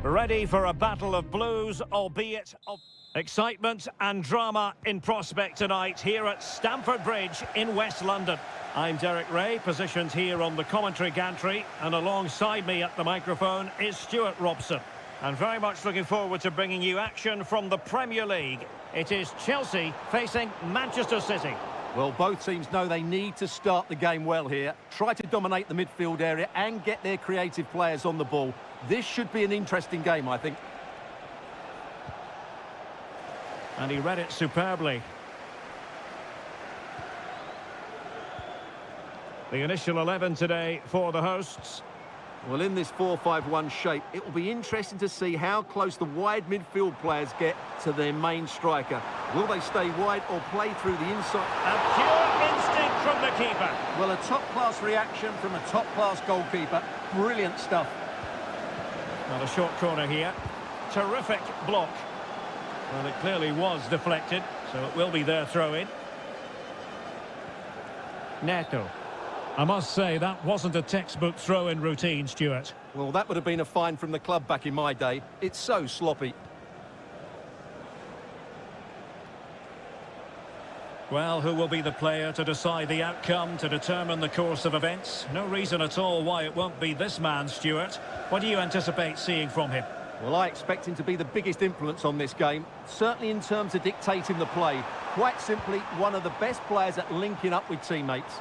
Ready for a battle of blues, albeit of excitement and drama in prospect tonight here at Stamford Bridge in West London. I'm Derek Ray, positioned here on the commentary gantry, and alongside me at the microphone is Stuart Robson. And very much looking forward to bringing you action from the Premier League. It is Chelsea facing Manchester City. Well, both teams know they need to start the game well here. Try to dominate the midfield area and get their creative players on the ball. This should be an interesting game, I think. And he read it superbly. The initial 11 today for the hosts. Well, in this 4-5-1 shape, it will be interesting to see how close the wide midfield players get to their main striker. Will they stay wide or play through the inside? A pure instinct from the keeper. Well, a top-class reaction from a top-class goalkeeper. Brilliant stuff. Not a short corner here. Terrific block. Well, it clearly was deflected, so it will be their throw-in. Neto. I must say, that wasn't a textbook throw-in routine, Stuart. Well, that would have been a fine from the club back in my day. It's so sloppy. Well, who will be the player to decide the outcome, to determine the course of events? No reason at all why it won't be this man, Stuart. What do you anticipate seeing from him? Well, I expect him to be the biggest influence on this game, certainly in terms of dictating the play. Quite simply, one of the best players at linking up with teammates.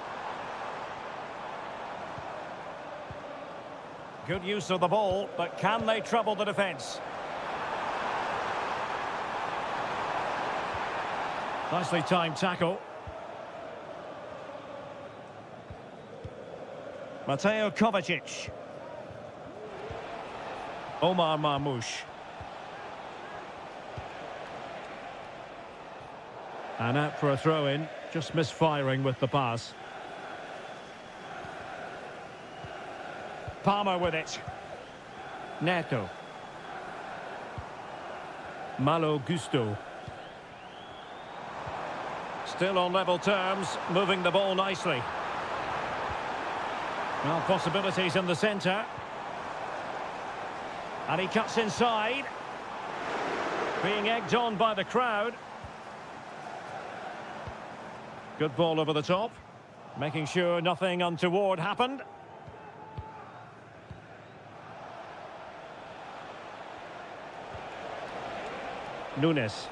Good use of the ball, but can they trouble the defence? Nicely timed tackle. Mateo Kovacic. Omar Marmoush. And out for a throw-in, just misfiring with the pass. Palmer with it. Neto. Malo Gusto. Still on level terms, moving the ball nicely. Well, possibilities in the centre. And he cuts inside. Being egged on by the crowd. Good ball over the top. Making sure nothing untoward happened. Nunes.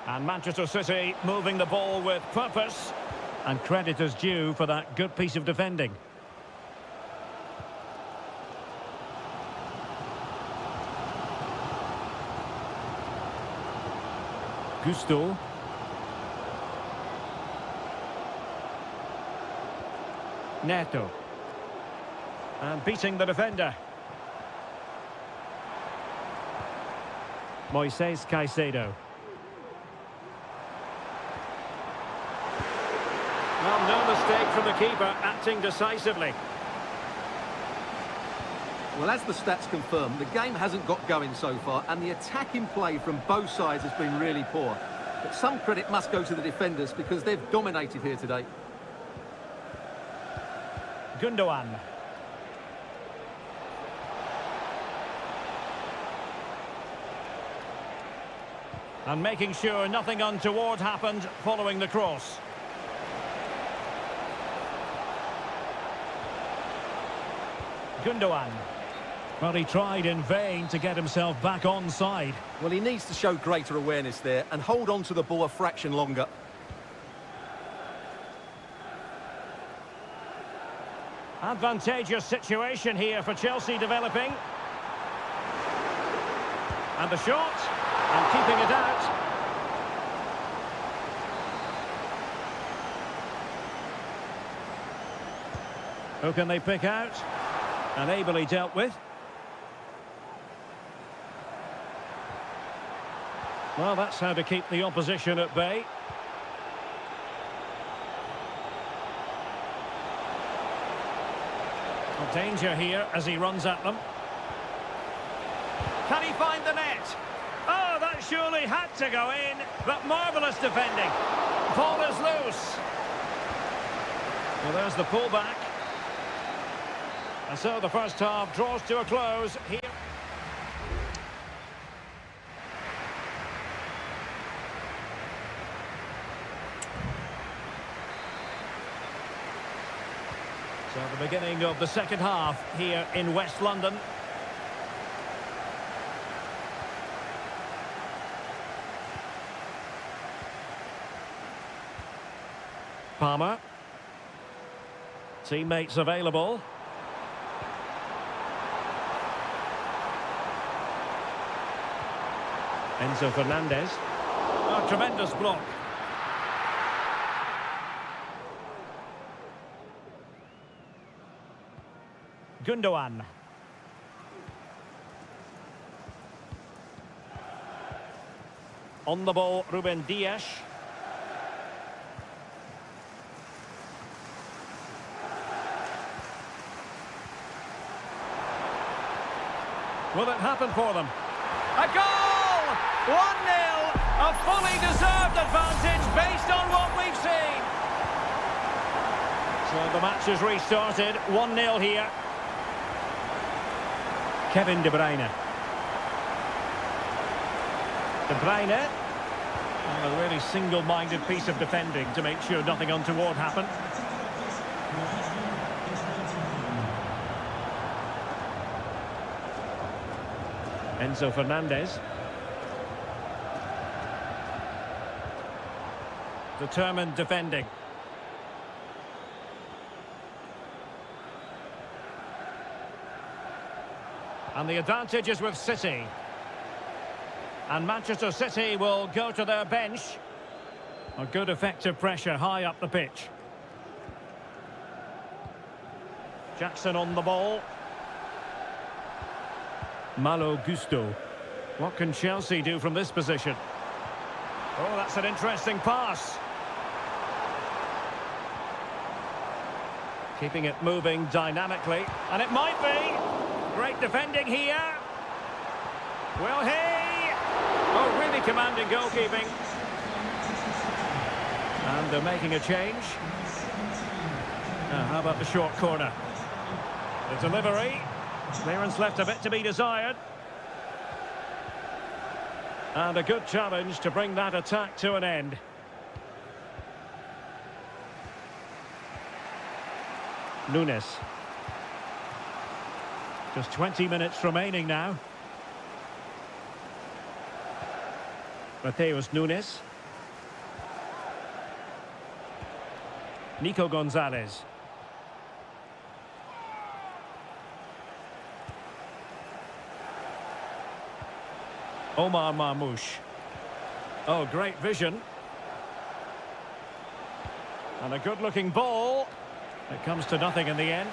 And Manchester City moving the ball with purpose. And credit is due for that good piece of defending. Gusto. Neto. And beating the defender. Moises Caicedo. Well, no mistake from the keeper, acting decisively. Well, as the stats confirm, the game hasn't got going so far, and the attacking play from both sides has been really poor. But some credit must go to the defenders because they've dominated here today. Gundogan. And making sure nothing untoward happened following the cross. Gundogan. Well, he tried in vain to get himself back onside. Well, he needs to show greater awareness there and hold on to the ball a fraction longer. Advantageous situation here for Chelsea developing. And the shot, and keeping it out. Who can they pick out? And ably dealt with. Well, that's how to keep the opposition at bay. Danger here as he runs at them. Can he find the net? Oh, that surely had to go in, but marvellous defending. Ball is loose. Well, there's the pullback. And so the first half draws to a close here. beginning of the second half here in West London. Palmer. Teammates available. Enzo Fernandez. A tremendous block. Gundogan. On the ball, Ruben Dias. Will it happen for them? A goal! 1-0! A fully deserved advantage based on what we've seen. So the match has restarted. 1-0 here. Kevin De Bruyne. De Bruyne. And a really single-minded piece of defending to make sure nothing untoward happened. Enzo Fernandez. Determined defending. And the advantage is with City. And Manchester City will go to their bench. A good effective pressure high up the pitch. Jackson on the ball. Malo Gusto. What can Chelsea do from this position? Oh, that's an interesting pass. Keeping it moving dynamically. And it might be. Great defending here. Will he? Oh, really commanding goalkeeping. And they're making a change. Now, how about the short corner? The delivery. Clearance left a bit to be desired. And a good challenge to bring that attack to an end. Nunes. Just 20 minutes remaining now. Mateus Nunes. Nico Gonzalez. Omar Marmoush. Oh, great vision. And a good-looking ball. It comes to nothing in the end.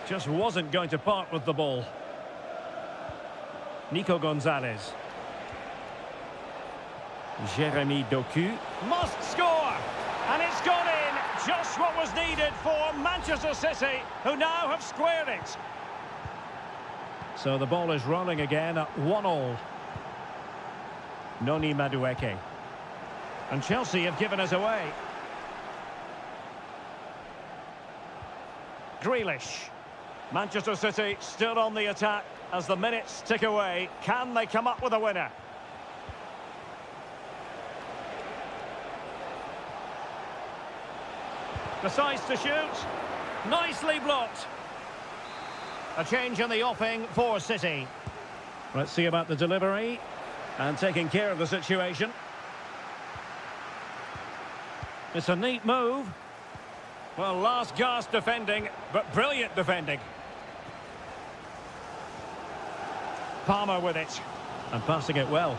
Just wasn't going to part with the ball. Nico Gonzalez. Jeremy Doku. Must score! And it's gone in! Just what was needed for Manchester City, who now have squared it. So the ball is rolling again at 1-1. Noni Madueke. And Chelsea have given us away. Grealish. Manchester City still on the attack as the minutes tick away. Can they come up with a winner? Decides to shoot. Nicely blocked. A change in the offing for City. Let's see about the delivery. And taking care of the situation. It's a neat move. Well, last gasp defending, but brilliant defending. Palmer with it. And passing it well.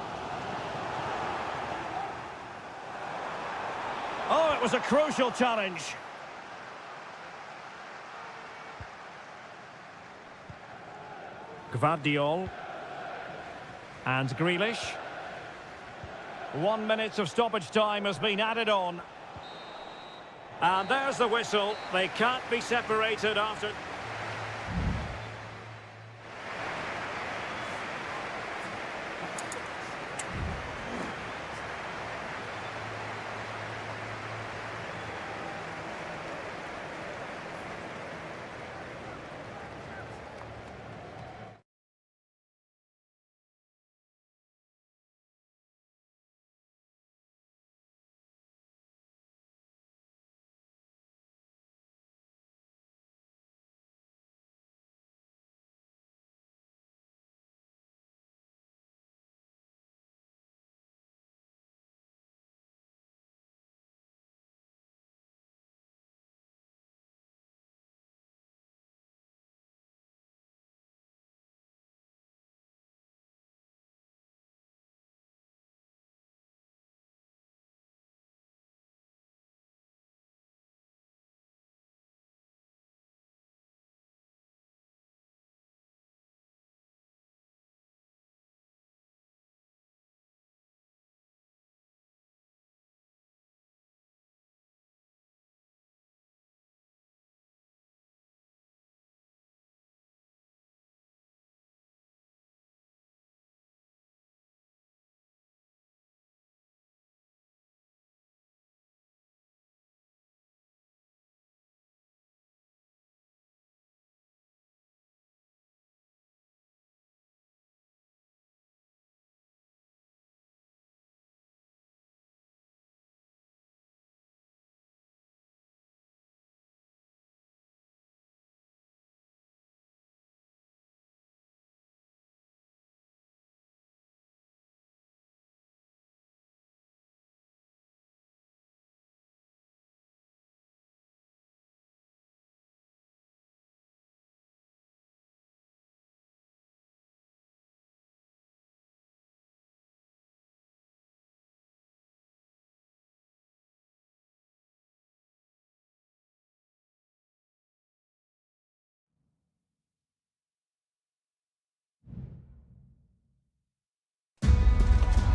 Oh, it was a crucial challenge. Gvardiol. And Grealish. 1 minute of stoppage time has been added on. And there's the whistle. They can't be separated after...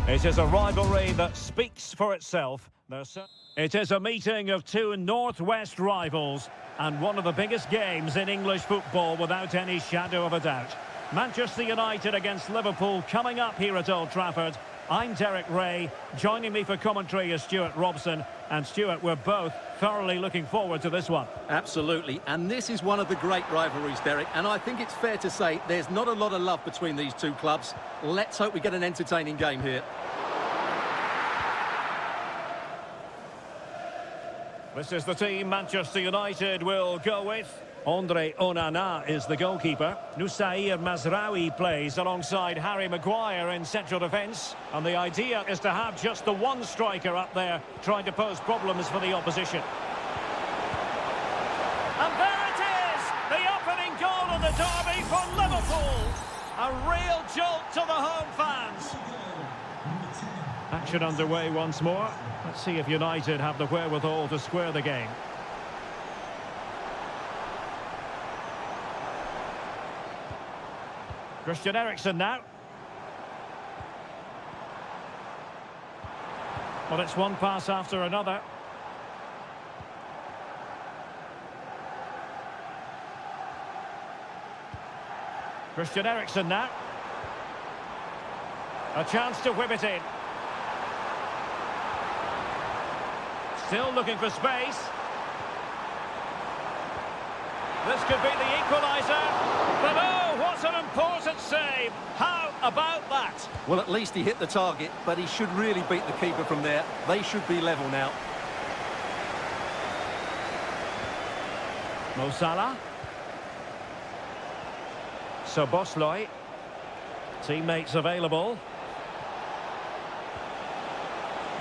It is a rivalry that speaks for itself. It is a meeting of two northwest rivals and one of the biggest games in English football without any shadow of a doubt. Manchester United against Liverpool coming up here at Old Trafford. I'm Derek Ray. Joining me for commentary is Stuart Robson. And Stuart, we're both thoroughly looking forward to this one. Absolutely, and this is one of the great rivalries, Derek, and I think it's fair to say there's not a lot of love between these two clubs. Let's hope we get an entertaining game here. This is the team Manchester United will go with. Andre Onana is the goalkeeper. Nusair Mazraoui plays alongside Harry Maguire in central defence. And the idea is to have just the one striker up there trying to pose problems for the opposition. And there it is! The opening goal of the derby for Liverpool. A real jolt to the home fans. Action underway once more. Let's see if United have the wherewithal to square the game. Christian Eriksen now. Well, it's one pass after another. Christian Eriksen now. A chance to whip it in. Still looking for space. This could be the equaliser. But oh, what an important save. How about that? Well, at least he hit the target, but he should really beat the keeper from there. They should be level now. Mo Salah. Szoboszlai. Teammates available.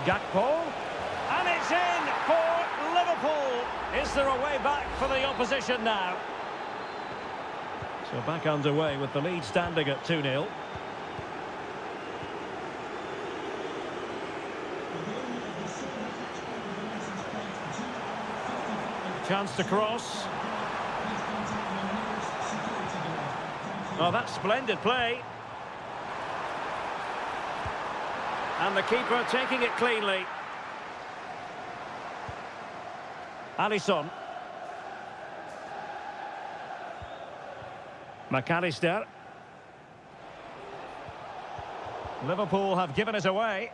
Gakpo. And it's in for Liverpool. Is there a way back for the opposition now? So back underway with the lead standing at 2-0. Chance to cross. Oh, that's splendid play. And the keeper taking it cleanly. Alisson. McAllister. Liverpool have given it away.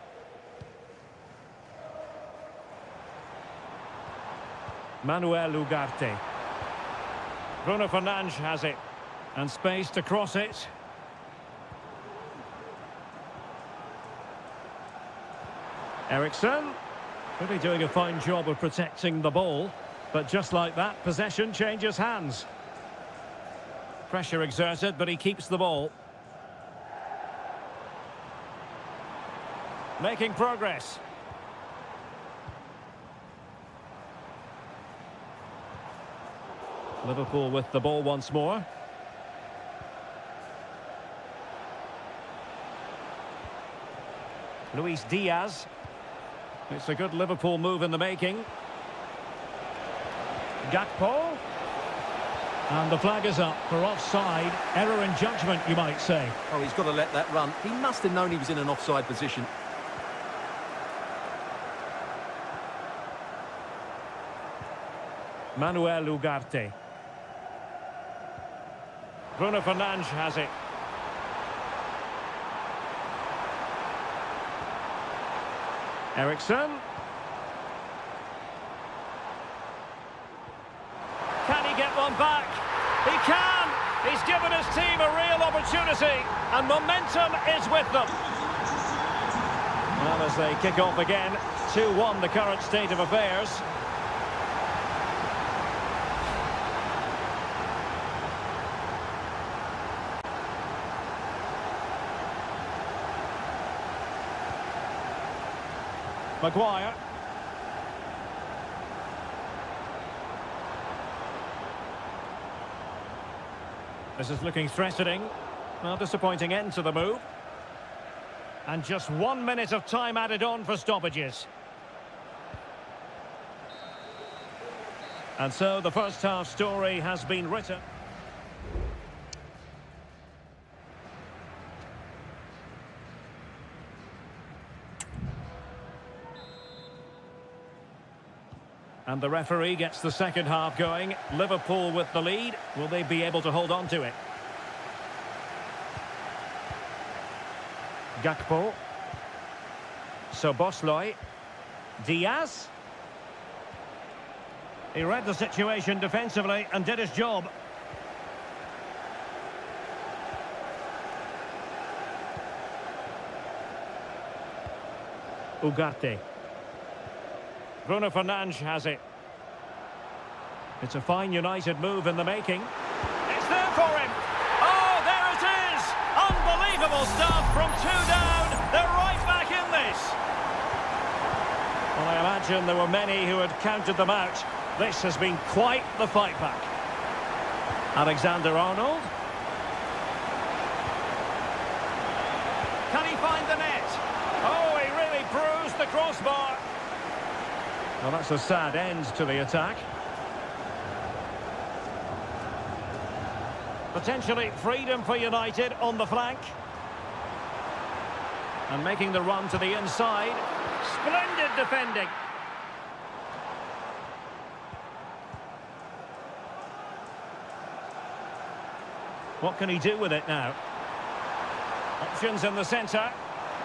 Manuel Ugarte. Bruno Fernandes has it. And space to cross it. Eriksen. Really doing a fine job of protecting the ball. But just like that, possession changes hands. Pressure exerted, but he keeps the ball. Making progress. Liverpool with the ball once more. Luis Diaz. It's a good Liverpool move in the making. Gakpo. And the flag is up for offside. Error in judgment, you might say. Oh, he's got to let that run. He must have known he was in an offside position. Manuel Ugarte. Bruno Fernandes has it. Eriksen. Can he get one back? He can! He's given his team a real opportunity, and momentum is with them. Well, as they kick off again, 2-1 the current state of affairs. Maguire. This is looking threatening. Well, disappointing end to the move. And just 1 minute of time added on for stoppages. And so the first half story has been written. And the referee gets the second half going. Liverpool with the lead. Will they be able to hold on to it? Gakpo. Szoboszlai. Diaz. He read the situation defensively and did his job. Ugarte. Bruno Fernandes has it. It's a fine United move in the making. It's there for him. Oh, there it is. Unbelievable stuff from two down. They're right back in this. Well, I imagine there were many who had counted them out. This has been quite the fight back. Alexander-Arnold. Can he find the net? Oh, he really bruised the crossbar. Well, that's a sad end to the attack. Potentially freedom for United on the flank. And making the run to the inside. Splendid defending. What can he do with it now? Options in the centre.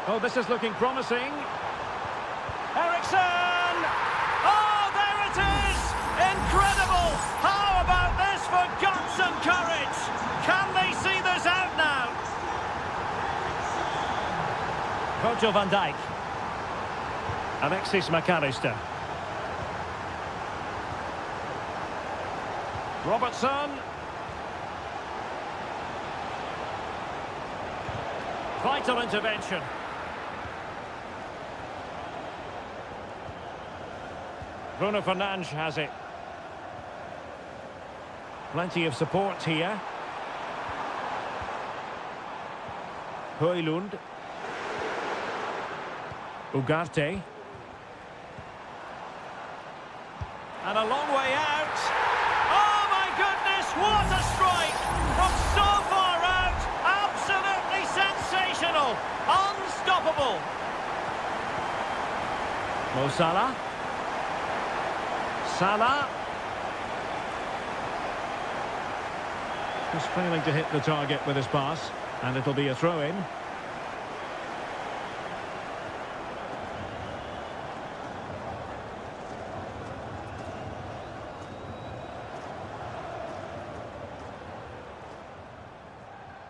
Oh, this is looking promising. Ericsson! Oh, there it is! Incredible! How about this for guts and courage? Can they see this out now? Virgil van Dijk. Alexis McAllister. Robertson. Vital intervention. Bruno Fernandes has it. Plenty of support here. Højlund. Ugarte. And a long way out. Oh my goodness, what a strike! From so far out, absolutely sensational, unstoppable. Mo Salah. Salah. Just failing to hit the target with his pass, and it'll be a throw-in.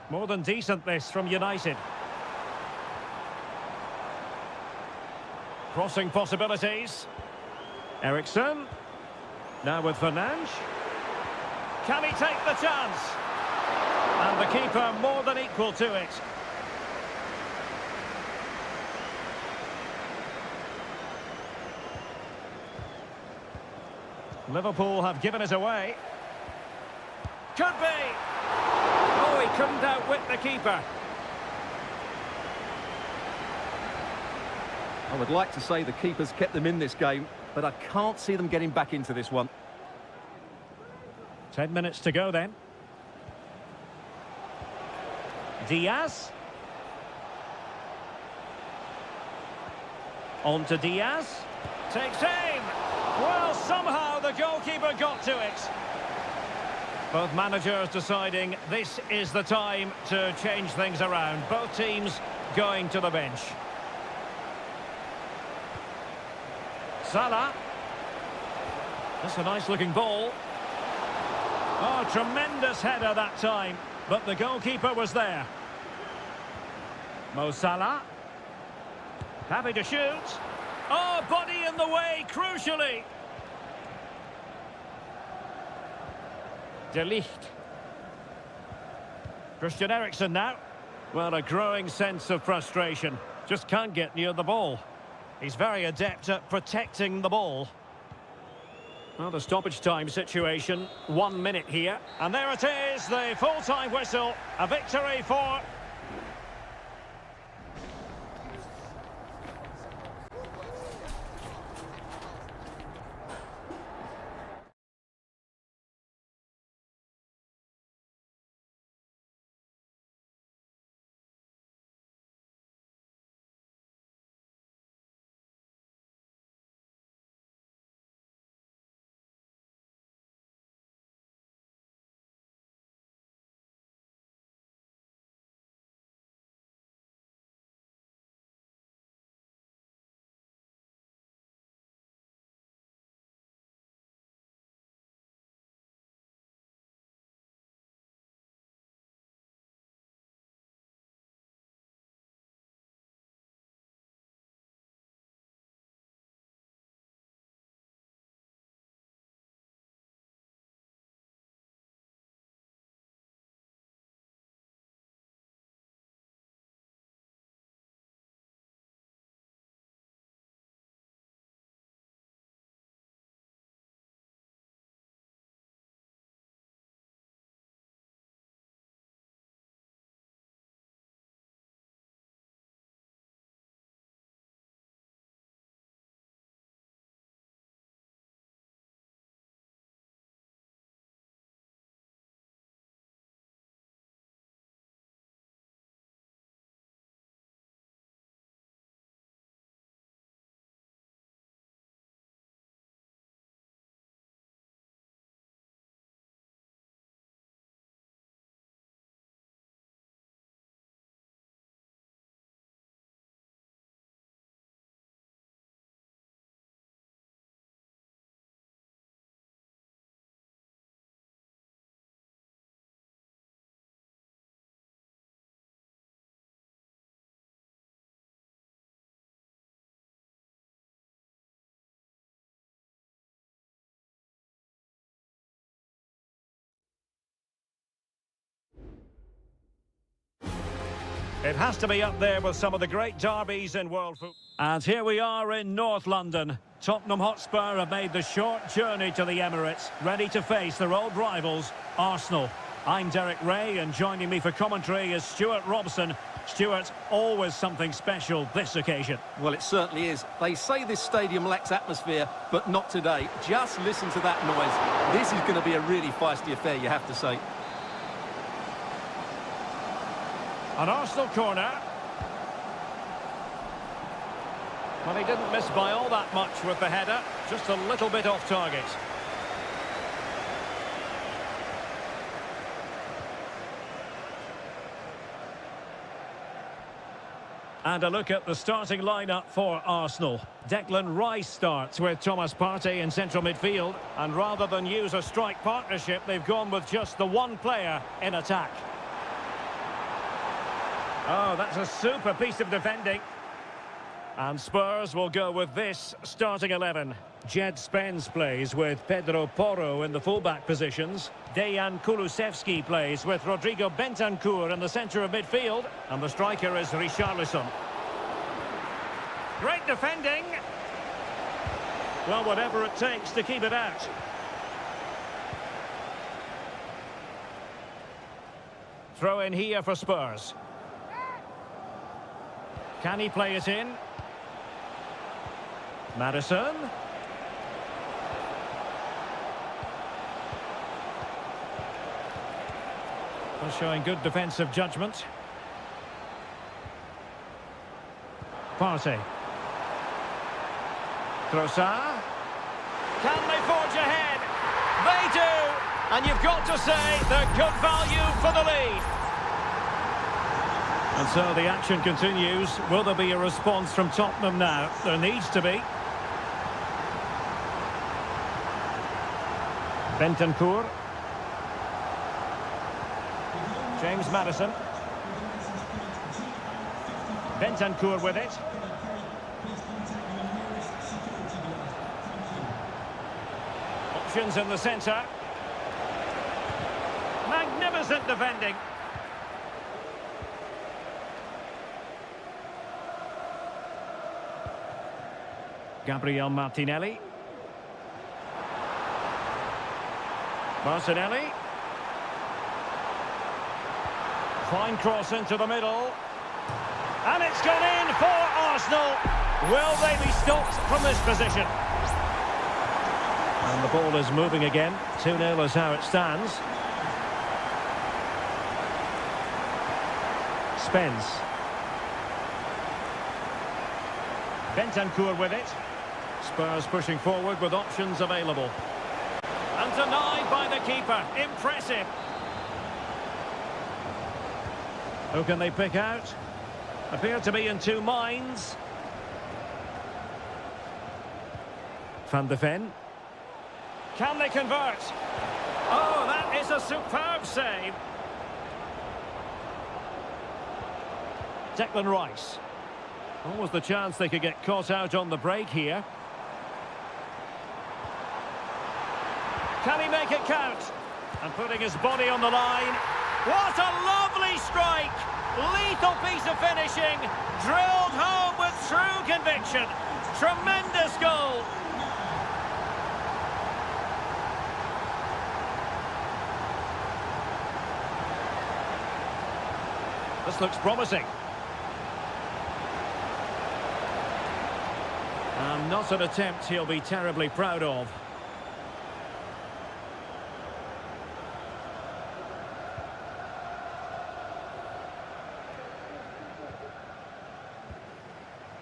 More than decent this from United. Crossing possibilities. Ericsson. Now with Fernandes. Can he take the chance? And the keeper more than equal to it. Liverpool have given it away. Could be. Oh, he couldn't outwit the keeper. I would like to say the keeper's kept them in this game, but I can't see them getting back into this one. 10 minutes to go then. Diaz. On to Diaz. Takes aim. Well, somehow the goalkeeper got to it. Both managers deciding this is the time to change things around. Both teams going to the bench. Salah. That's a nice-looking ball. Oh, tremendous header that time, but the goalkeeper was there. Mo Salah. Happy to shoot. Oh, body in the way, crucially. De Ligt. Christian Eriksen now. Well, a growing sense of frustration. Just can't get near the ball. He's very adept at protecting the ball. Well, the stoppage time situation, 1 minute here. And there it is, the full-time whistle. A victory for It has to be up there with some of the great derbies in world football. And here we are in North London. Tottenham Hotspur have made the short journey to the Emirates, ready to face their old rivals, Arsenal. I'm Derek Ray, and joining me for commentary is Stuart Robson. Stuart, always something special this occasion. Well, it certainly is. They say this stadium lacks atmosphere, but not today. Just listen to that noise. This is going to be a really feisty affair, you have to say. An Arsenal corner. Well, he didn't miss by all that much with the header, just a little bit off target. And a look at the starting lineup for Arsenal. Declan Rice starts with Thomas Partey in central midfield, and rather than use a strike partnership, they've gone with just the one player in attack. Oh, that's a super piece of defending. And Spurs will go with this starting 11. Jed Spence plays with Pedro Porro in the fullback positions. Dejan Kulusevski plays with Rodrigo Bentancur in the centre of midfield. And the striker is Richarlison. Great defending. Well, whatever it takes to keep it out. Throw in here for Spurs. Can he play it in? Madison. Well, showing good defensive judgment. Partey. Trossard. Can they forge ahead? They do! And you've got to say they're good value for the lead. And so the action continues. Will there be a response from Tottenham now? There needs to be. Bentancur. James Madison. Bentancur with it. Options in the centre. Magnificent defending. Gabriel Martinelli. Martinelli. Fine cross into the middle. And it's gone in for Arsenal. Will they be stopped from this position? And the ball is moving again. 2-0 is how it stands. Spence. Bentancur with it. Spurs pushing forward with options available. And denied by the keeper. Impressive. Who can they pick out? Appear to be in two minds. Van de Ven. Can they convert? Oh, that is a superb save. Declan Rice. Almost the chance they could get caught out on the break here. Can he make it count? And putting his body on the line. What a lovely strike! Lethal piece of finishing. Drilled home with true conviction. Tremendous goal. This looks promising. And not an attempt he'll be terribly proud of.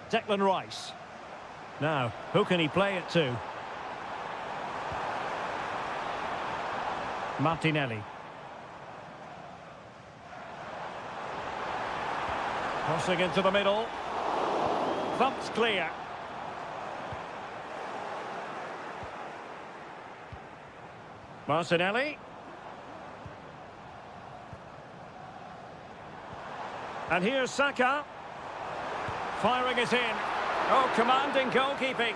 Declan Rice. Now, who can he play it to? Martinelli. Crossing into the middle. Thumped clear. Martinelli. And here's Saka. Firing it in. Oh, commanding goalkeeping.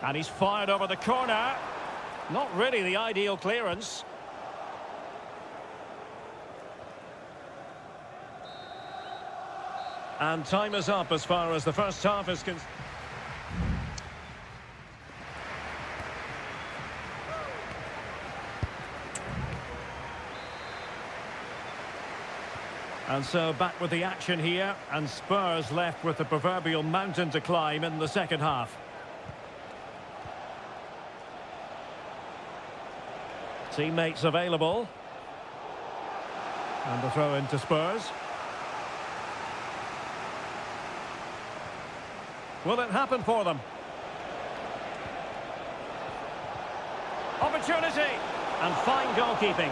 And he's fired over the corner. Not really the ideal clearance. And time is up as far as the first half is concerned. And so back with the action here, and Spurs left with the proverbial mountain to climb in the second half. Teammates available. And the throw into Spurs. Will it happen for them? Opportunity! And fine goalkeeping.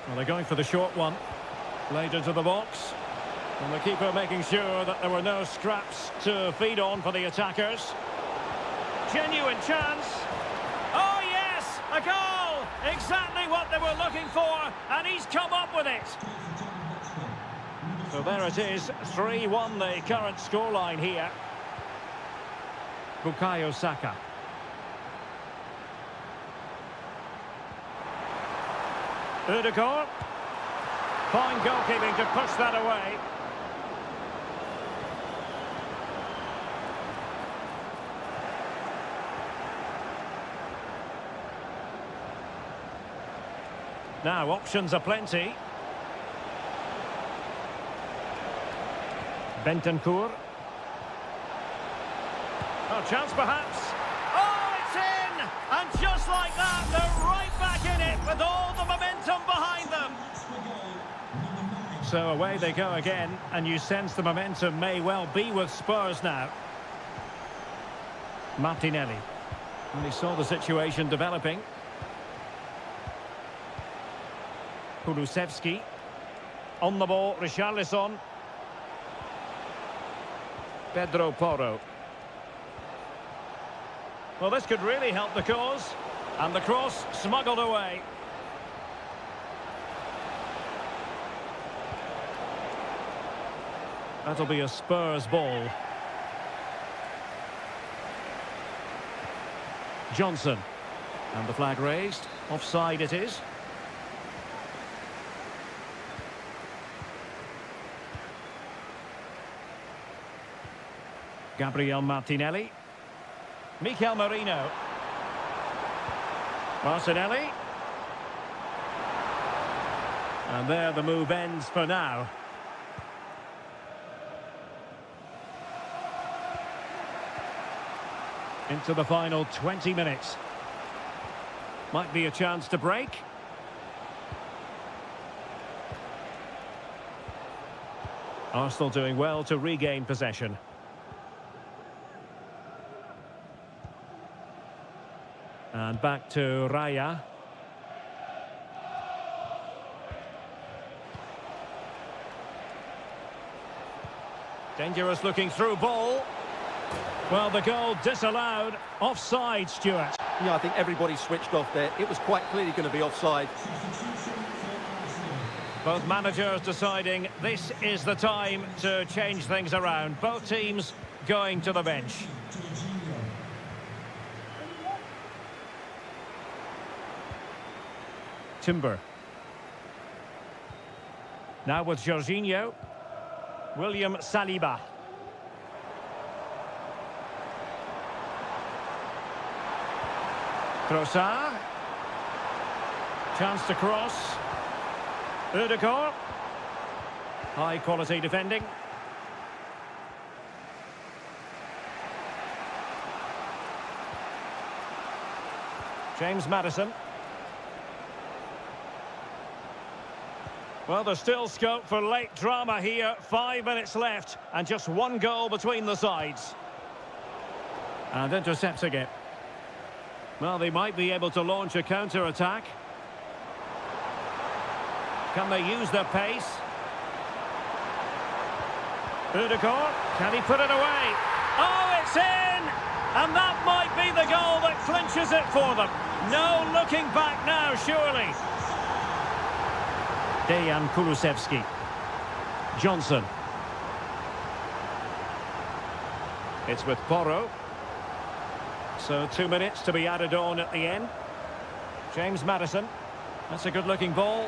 Well, they're going for the short one. Laid into the box. And the keeper making sure that there were no scraps to feed on for the attackers. Genuine chance. Oh, yes! A goal! Exactly what they were looking for, and he's come up with it. So there it is, 3-1 the current scoreline here. Bukayo Saka. Ødegaard. Fine goalkeeping to push that away. Now, options are plenty. Bentancur. Oh, chance perhaps. Oh, it's in! And just like that, they're right back in it with all the momentum behind them. So away they go again, and you sense the momentum may well be with Spurs now. Martinelli. And he saw the situation developing. Kulusevski. On the ball, Richarlison. Pedro Porro. Well, this could really help the cause. And the cross smuggled away. That'll be a Spurs ball. Johnson. And the flag raised. Offside it is. Gabriel Martinelli. Mikel Merino. Martinelli. And there the move ends for now. Into the final 20 minutes. Might be a chance to break. Arsenal doing well to regain possession. And back to Raya. Dangerous looking through ball. Well, the goal disallowed. Offside, Stuart. Yeah, I think everybody switched off there. It was quite clearly going to be offside. Both managers deciding this is the time to change things around. Both teams going to the bench. Timber. Now with Jorginho. William Saliba. Trossard. Chance to cross. Ødegaard. High quality defending. James Maddison. Well, there's still scope for late drama here. 5 minutes left and just one goal between the sides. And intercepting it. Well, they might be able to launch a counter-attack. Can they use their pace? Ødegaard, can he put it away? Oh, it's in! And that might be the goal that clinches it for them. No looking back now, surely. Dejan Kulusevski. Johnson. It's with Porro. So 2 minutes to be added on at the end. James Maddison. That's a good-looking ball.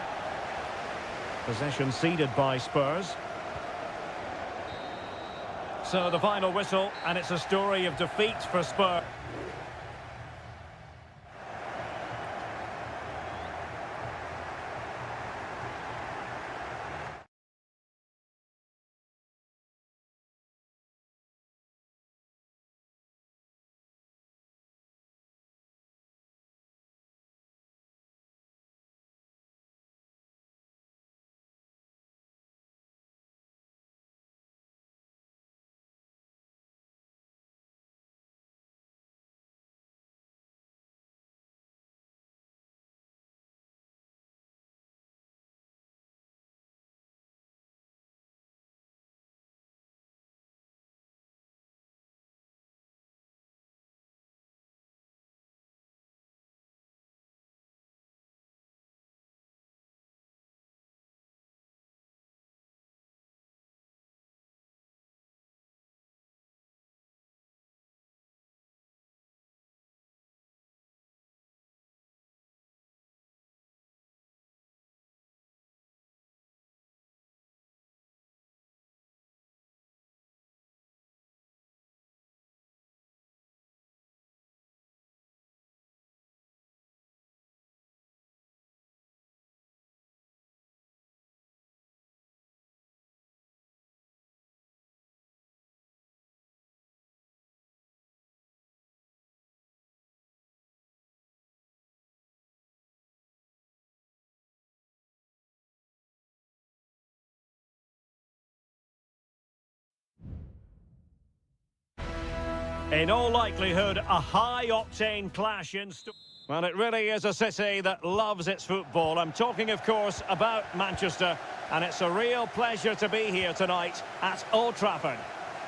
Possession ceded by Spurs. So the final whistle, and it's a story of defeat for Spurs. In all likelihood, a high-octane clash in... Well, it really is a city that loves its football. I'm talking, of course, about Manchester, and it's a real pleasure to be here tonight at Old Trafford.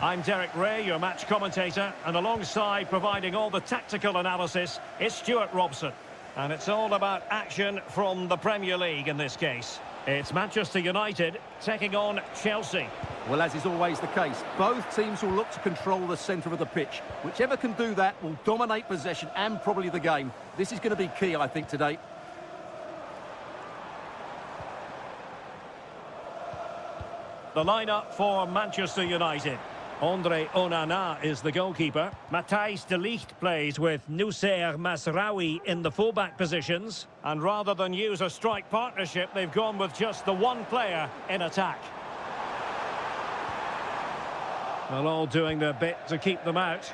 I'm Derek Ray, your match commentator, and alongside providing all the tactical analysis is Stuart Robson. And it's all about action from the Premier League in this case. It's Manchester United taking on Chelsea. Well, as is always the case, both teams will look to control the centre of the pitch. Whichever can do that will dominate possession and probably the game. This is going to be key, I think, today. The lineup for Manchester United. Andre Onana is the goalkeeper. Matthijs de Ligt plays with Noussair Mazraoui in the fullback positions. And rather than use a strike partnership, they've gone with just the one player in attack. Well, all doing their bit to keep them out.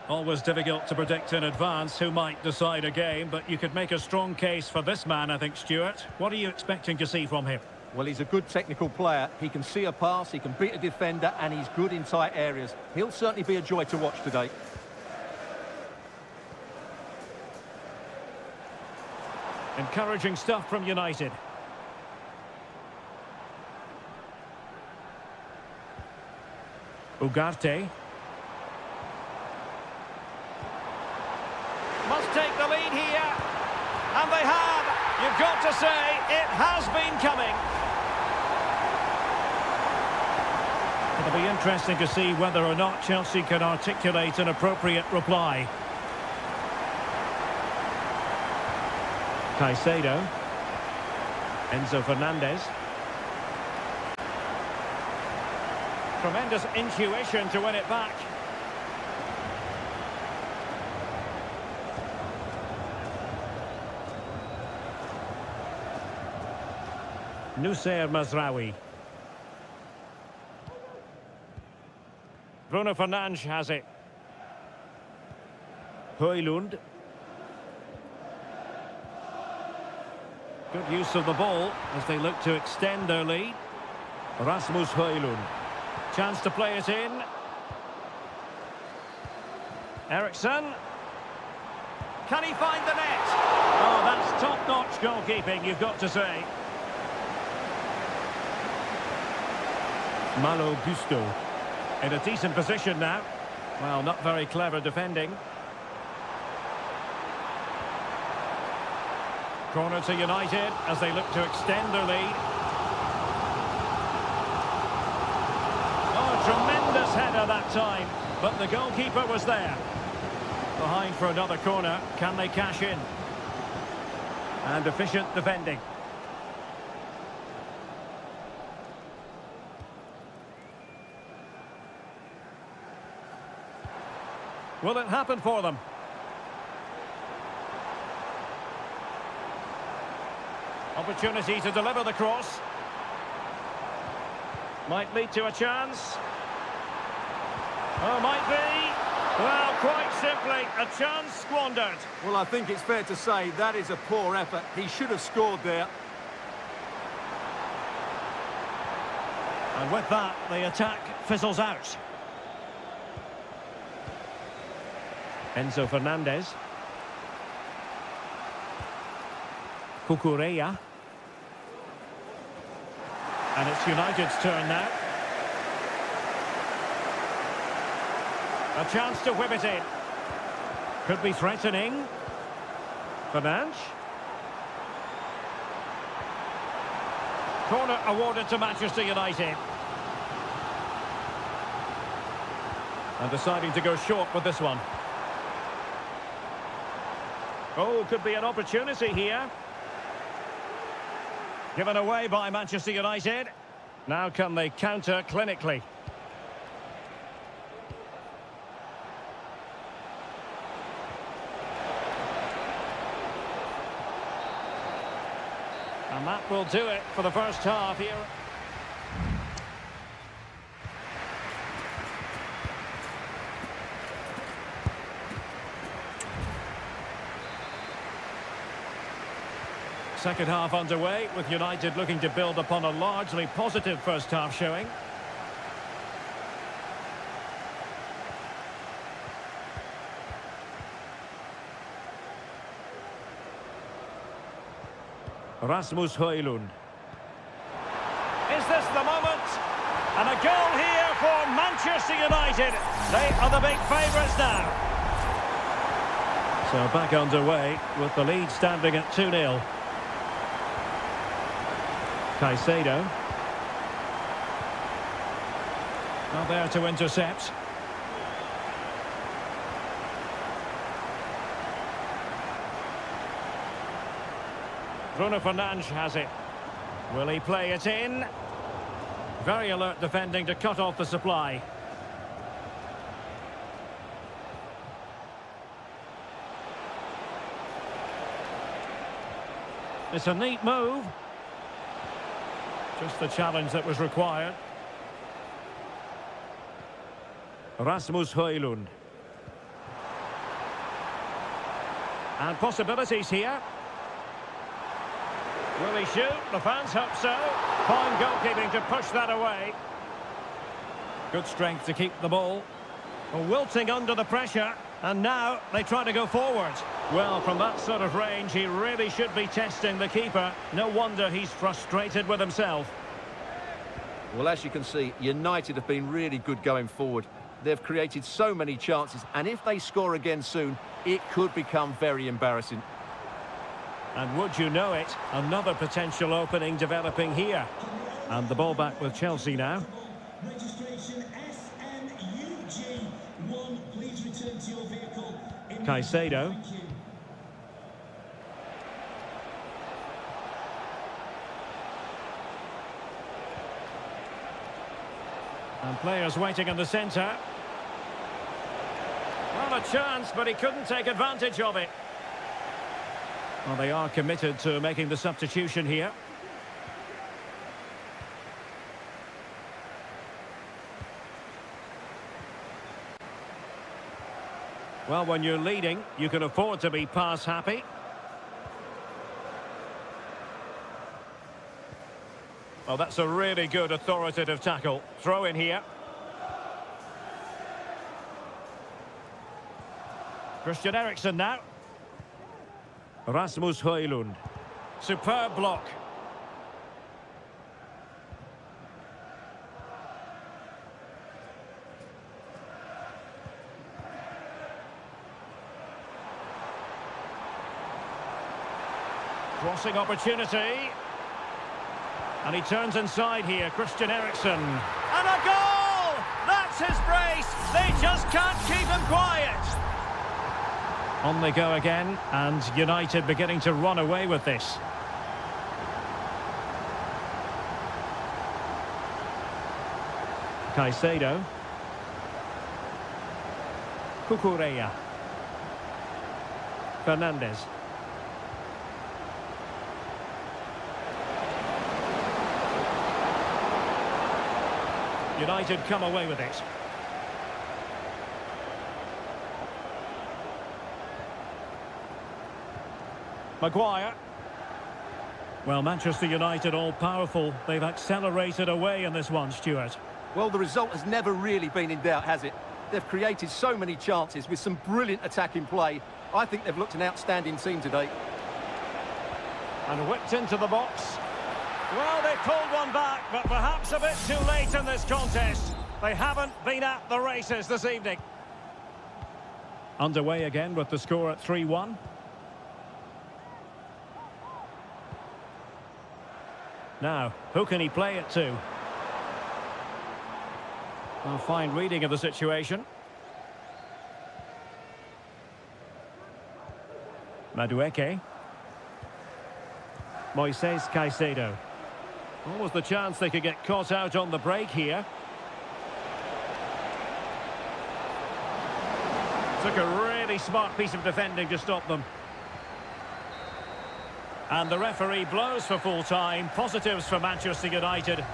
Always difficult to predict in advance who might decide a game, but you could make a strong case for this man, I think, Stuart. What are you expecting to see from him? Well, he's a good technical player. He can see a pass, he can beat a defender, and he's good in tight areas. He'll certainly be a joy to watch today. Encouraging stuff from United. Ugarte. Must take the lead here. And they have. You've got to say, it has been coming. It'll be interesting to see whether or not Chelsea can articulate an appropriate reply. Caicedo. Enzo Fernandez. Tremendous intuition to win it back. Noussair Mazraoui. Bruno Fernandes has it. Højlund. Good use of the ball as they look to extend their lead. Rasmus Højlund. Chance to play it in. Eriksson. Can he find the net? Oh, that's top-notch goalkeeping, you've got to say. Malo Gusto. In a decent position now. Well, not very clever defending. Corner to United as they look to extend their lead. that time, but the goalkeeper was there. Behind for another corner. Can they cash in? And efficient defending. Will it happen for them? Opportunity to deliver the cross. Might lead to a chance. Oh, might be. Well, quite simply, a chance squandered. Well, I think it's fair to say that is a poor effort. He should have scored there. And with that, the attack fizzles out. Enzo Fernandez. Cucurella. And it's United's turn now. A chance to whip it in. Could be threatening. Fernandes. Corner awarded to Manchester United. And deciding to go short with this one. Oh, could be an opportunity here. Given away by Manchester United. Now can they counter clinically? And that will do it for the first half here. Second half underway, with United looking to build upon a largely positive first half showing. Rasmus Højlund. Is this the moment? And a goal here for Manchester United. They are the big favourites now. So back underway with the lead standing at 2-0. Caicedo. Not there to intercept. Bruno Fernandes has it. Will he play it in? Very alert defending to cut off the supply. It's a neat move. Just the challenge that was required. Rasmus Højlund. And possibilities here. Will he shoot? The fans hope so. Fine goalkeeping to push that away. Good strength to keep the ball. Wilting under the pressure. And now they try to go forward. Well, from that sort of range, he really should be testing the keeper. No wonder he's frustrated with himself. Well, as you can see, United have been really good going forward. They've created so many chances, and if they score again soon, it could become very embarrassing. And would you know it, another potential opening developing here. And the ball back with Chelsea now. Registration SNUG1. Please return to your vehicle. Caicedo. Thank you. And players waiting in the centre. Not a chance, but he couldn't take advantage of it. Well, they are committed to making the substitution here. Well, when you're leading, you can afford to be pass happy. Well, that's a really good authoritative tackle. Throw in here. Christian Eriksen now. Rasmus Højlund. Superb block. Crossing opportunity. And he turns inside here, Christian Eriksen. And a goal! That's That's his brace. They just can't keep him quiet. On they go again, and United beginning to run away with this. Caicedo. Cucurella. Fernandez. United come away with it. Maguire. Well, Manchester United all-powerful. They've accelerated away in this one, Stuart. Well, the result has never really been in doubt, has it? They've created so many chances with some brilliant attacking play. I think they've looked an outstanding team today. And whipped into the box. Well, they pulled one back, but perhaps a bit too late in this contest. They haven't been at the races this evening. Underway again with the score at 3-1. Now, who can he play it to? A fine reading of the situation. Madueke. Moises Caicedo. What was the chance they could get caught out on the break here? Took a really smart piece of defending to stop them. And the referee blows for full time. Positives for Manchester United.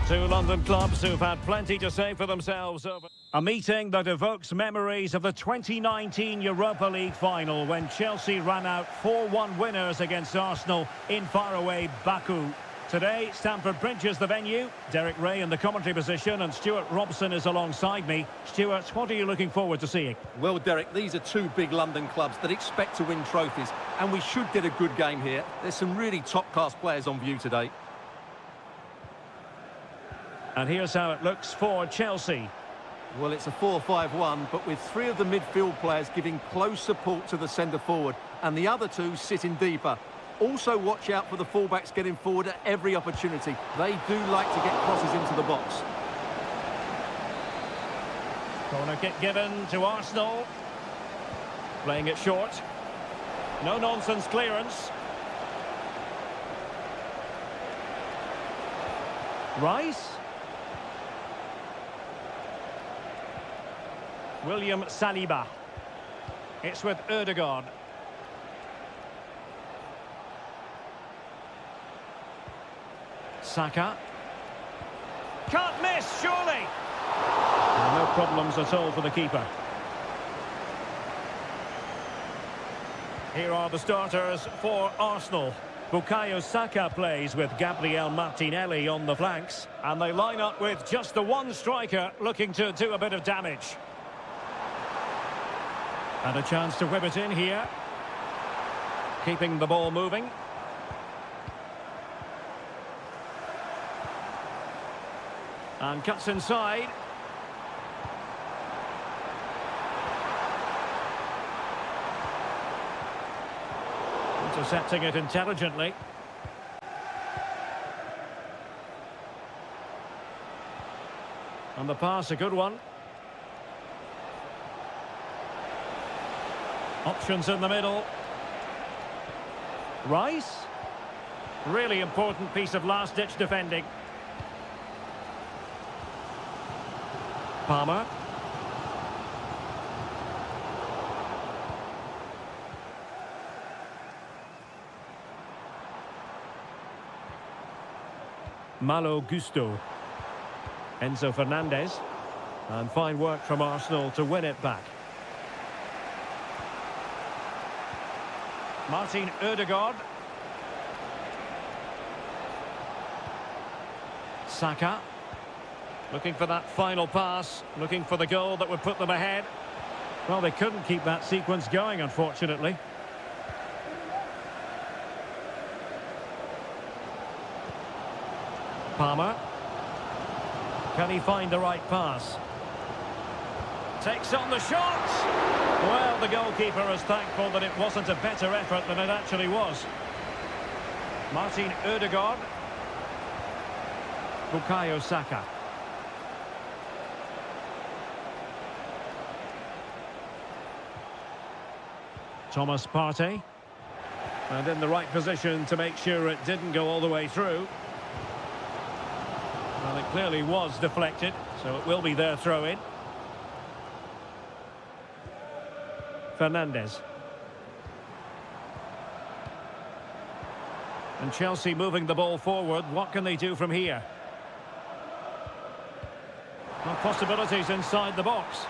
Two London clubs who've had plenty to say for themselves over a meeting that evokes memories of the 2019 Europa League final when Chelsea ran out 4-1 winners against Arsenal in faraway Baku. Today, Stamford Bridge is the venue. Derek Ray in the commentary position and Stuart Robson is alongside me. Stuart, what are you looking forward to seeing? Well, Derek, these are two big London clubs that expect to win trophies, and we should get a good game here. There's some really top-class players on view today. And here's how it looks for Chelsea. Well, it's a 4-5-1, but with three of the midfield players giving close support to the centre-forward, and the other two sitting deeper. Also watch out for the fullbacks getting forward at every opportunity. They do like to get crosses into the box. Corner kick given to Arsenal. Playing it short. No-nonsense clearance. Rice. William Saliba. It's with Ødegaard. Saka. Can't miss, surely. No problems at all for the keeper. Here are the starters for Arsenal. Bukayo Saka plays with Gabriel Martinelli on the flanks. And they line up with just the one striker looking to do a bit of damage. And a chance to whip it in here. Keeping the ball moving. And cuts inside. Intercepting it intelligently. And the pass, a good one. Options in the middle. Rice. Really important piece of last-ditch defending. Palmer. Malo Gusto. Enzo Fernandez. And fine work from Arsenal to win it back. Martin Ødegaard. Saka. Looking for that final pass. Looking for the goal that would put them ahead. Well, they couldn't keep that sequence going, unfortunately. Palmer. Can he find the right pass? Takes on the shot. Well, the goalkeeper is thankful that it wasn't a better effort than it actually was. Martin Ødegaard. Bukayo Saka. Thomas Partey. And in the right position to make sure it didn't go all the way through. Well, it clearly was deflected, so it will be their throw-in. Fernandez. And Chelsea moving the ball forward. What can they do from here? Well, possibilities inside the box.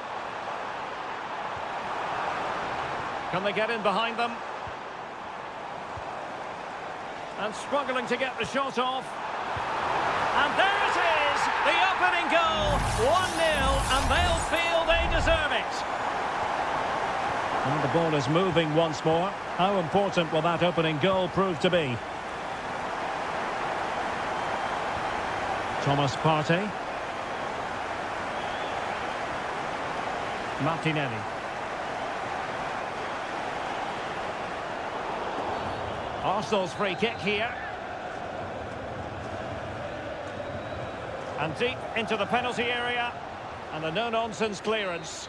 Can they get in behind them? And struggling to get the shot off. And there it is! The opening goal! 1-0, and they'll feel they deserve it. And the ball is moving once more. How important will that opening goal prove to be? Thomas Partey. Martinelli. Arsenal's free kick here. And deep into the penalty area. And a no-nonsense clearance.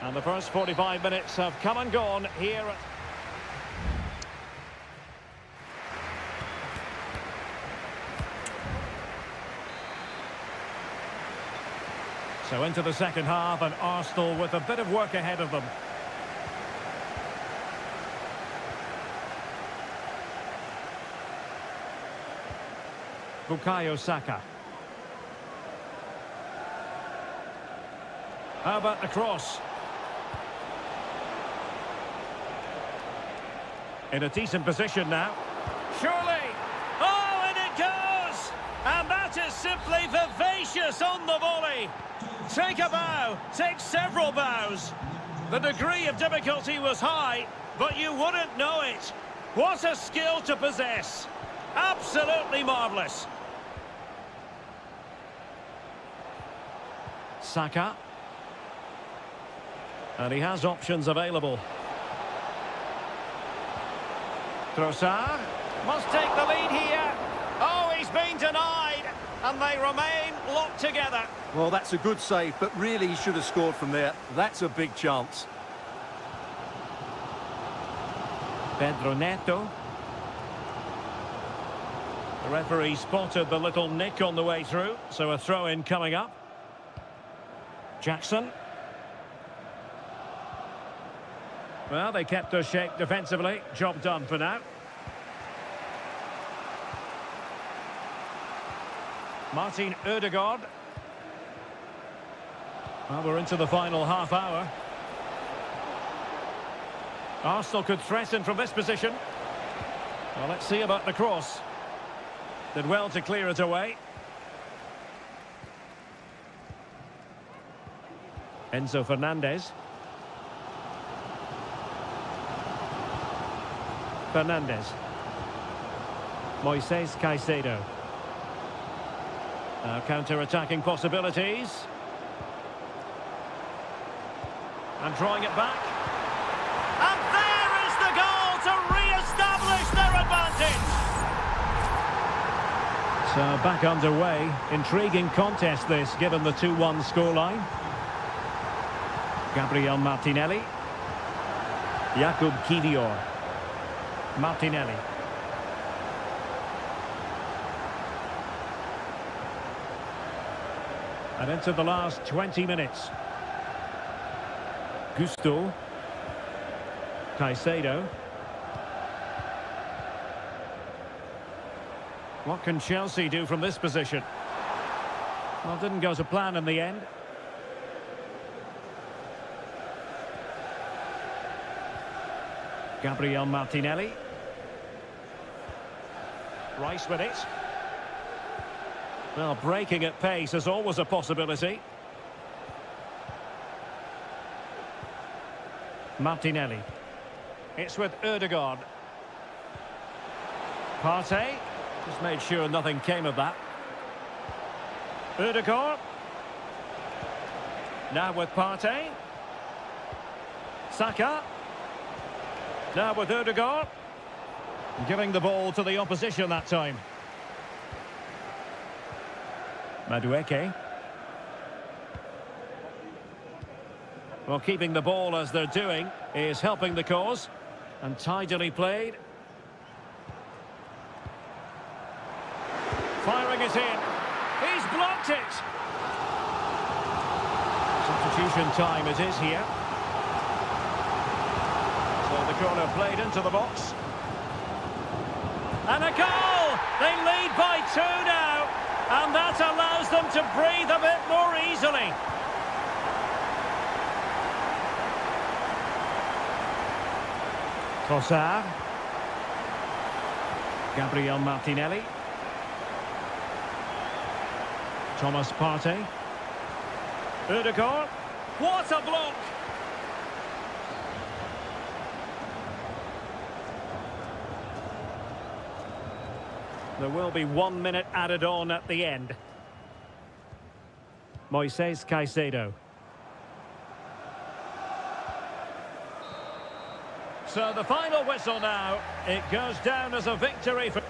And the first 45 minutes have come and gone here at... So into the second half, and Arsenal with a bit of work ahead of them. Bukayo Saka. How about the cross? In a decent position now. Surely! Oh, and it goes! And that is simply vivacious on the volley. Take a bow, take several bows. The degree of difficulty was high, but you wouldn't know it. What a skill to possess. Absolutely marvellous. Saka. And he has options available. Trossard must take the lead here. Oh, he's been denied. And they remain locked together. Well, that's a good save, but really he should have scored from there. That's a big chance. Pedro Neto. The referee spotted the little nick on the way through, so a throw-in coming up. Jackson. Well, they kept us shape defensively. Job done for now. Martin Ødegaard. Well, we're into the final half hour. Arsenal could threaten from this position. Well, let's see about the cross. Did well to clear it away. Enzo Fernandez. Fernandez. Moises Caicedo. Now counter-attacking possibilities. And drawing it back. And there is the goal to re-establish their advantage. So back underway. Intriguing contest this, given the 2-1 scoreline. Gabriel Martinelli. Jakub Kivior. Martinelli. And into the last 20 minutes. Gusto. Caicedo. What can Chelsea do from this position? Well, didn't go to plan in the end. Gabriel Martinelli. Rice with it. Well, breaking at pace is always a possibility. Martinelli. It's with Ødegaard. Partey. Just made sure nothing came of that. Ødegaard. Now with Partey. Saka. Now with Ødegaard. Giving the ball to the opposition that time. Madueke. Well, keeping the ball as they're doing is helping the cause. And tidily played. Firing it in. He's blocked it. Substitution time it is here. So the corner played into the box. And a goal! They lead by 2 now. And that allows them to breathe a bit more easily. Trossard. Gabriel Martinelli. Thomas Partey. Ødegaard. What a block! There will be 1 minute added on at the end. Moises Caicedo. So the final whistle now. It goes down as a victory for...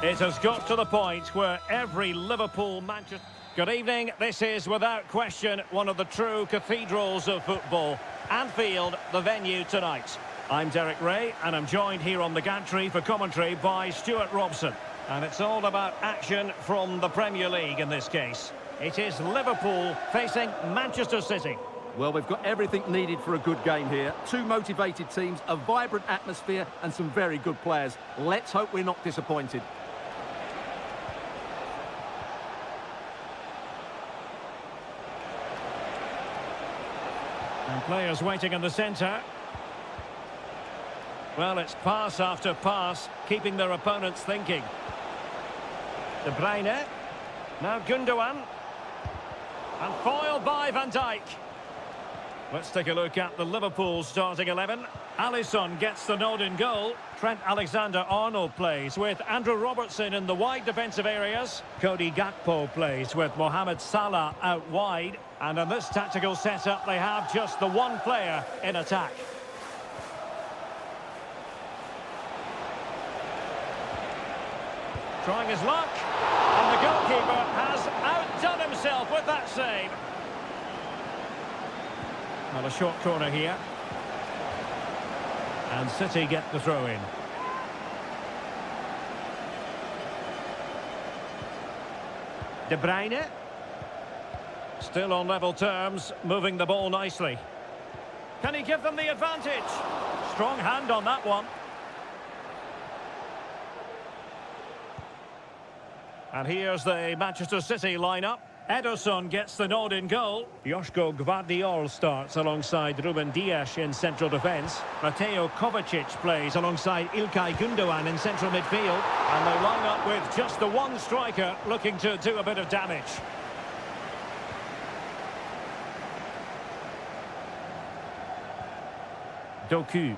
It has got to the point where every Liverpool, Manchester... Good evening. This is, without question, one of the true cathedrals of football. Anfield, the venue tonight. I'm Derek Ray, and I'm joined here on the gantry for commentary by Stuart Robson. And it's all about action from the Premier League in this case. It is Liverpool facing Manchester City. Well, we've got everything needed for a good game here. Two motivated teams, a vibrant atmosphere, and some very good players. Let's hope we're not disappointed. And players waiting in the centre. Well, it's pass after pass, keeping their opponents thinking. De Bruyne. Now Gundogan. And foiled by Van Dijk. Let's take a look at the Liverpool starting 11. Alisson gets the nod in goal. Trent Alexander-Arnold plays with Andrew Robertson in the wide defensive areas. Cody Gakpo plays with Mohamed Salah out wide. And in this tactical setup, they have just the one player in attack. Trying his luck. And the goalkeeper has outdone himself with that save. Well, a short corner here. And City get the throw in. De Bruyne. Still on level terms, moving the ball nicely. Can he give them the advantage? Strong hand on that one. And here's the Manchester City lineup. Ederson gets the nod in goal. Joško Gvardiol starts alongside Ruben Dias in central defence. Mateo Kovacic plays alongside Ilkay Gundogan in central midfield. And they line up with just the one striker looking to do a bit of damage. Doku.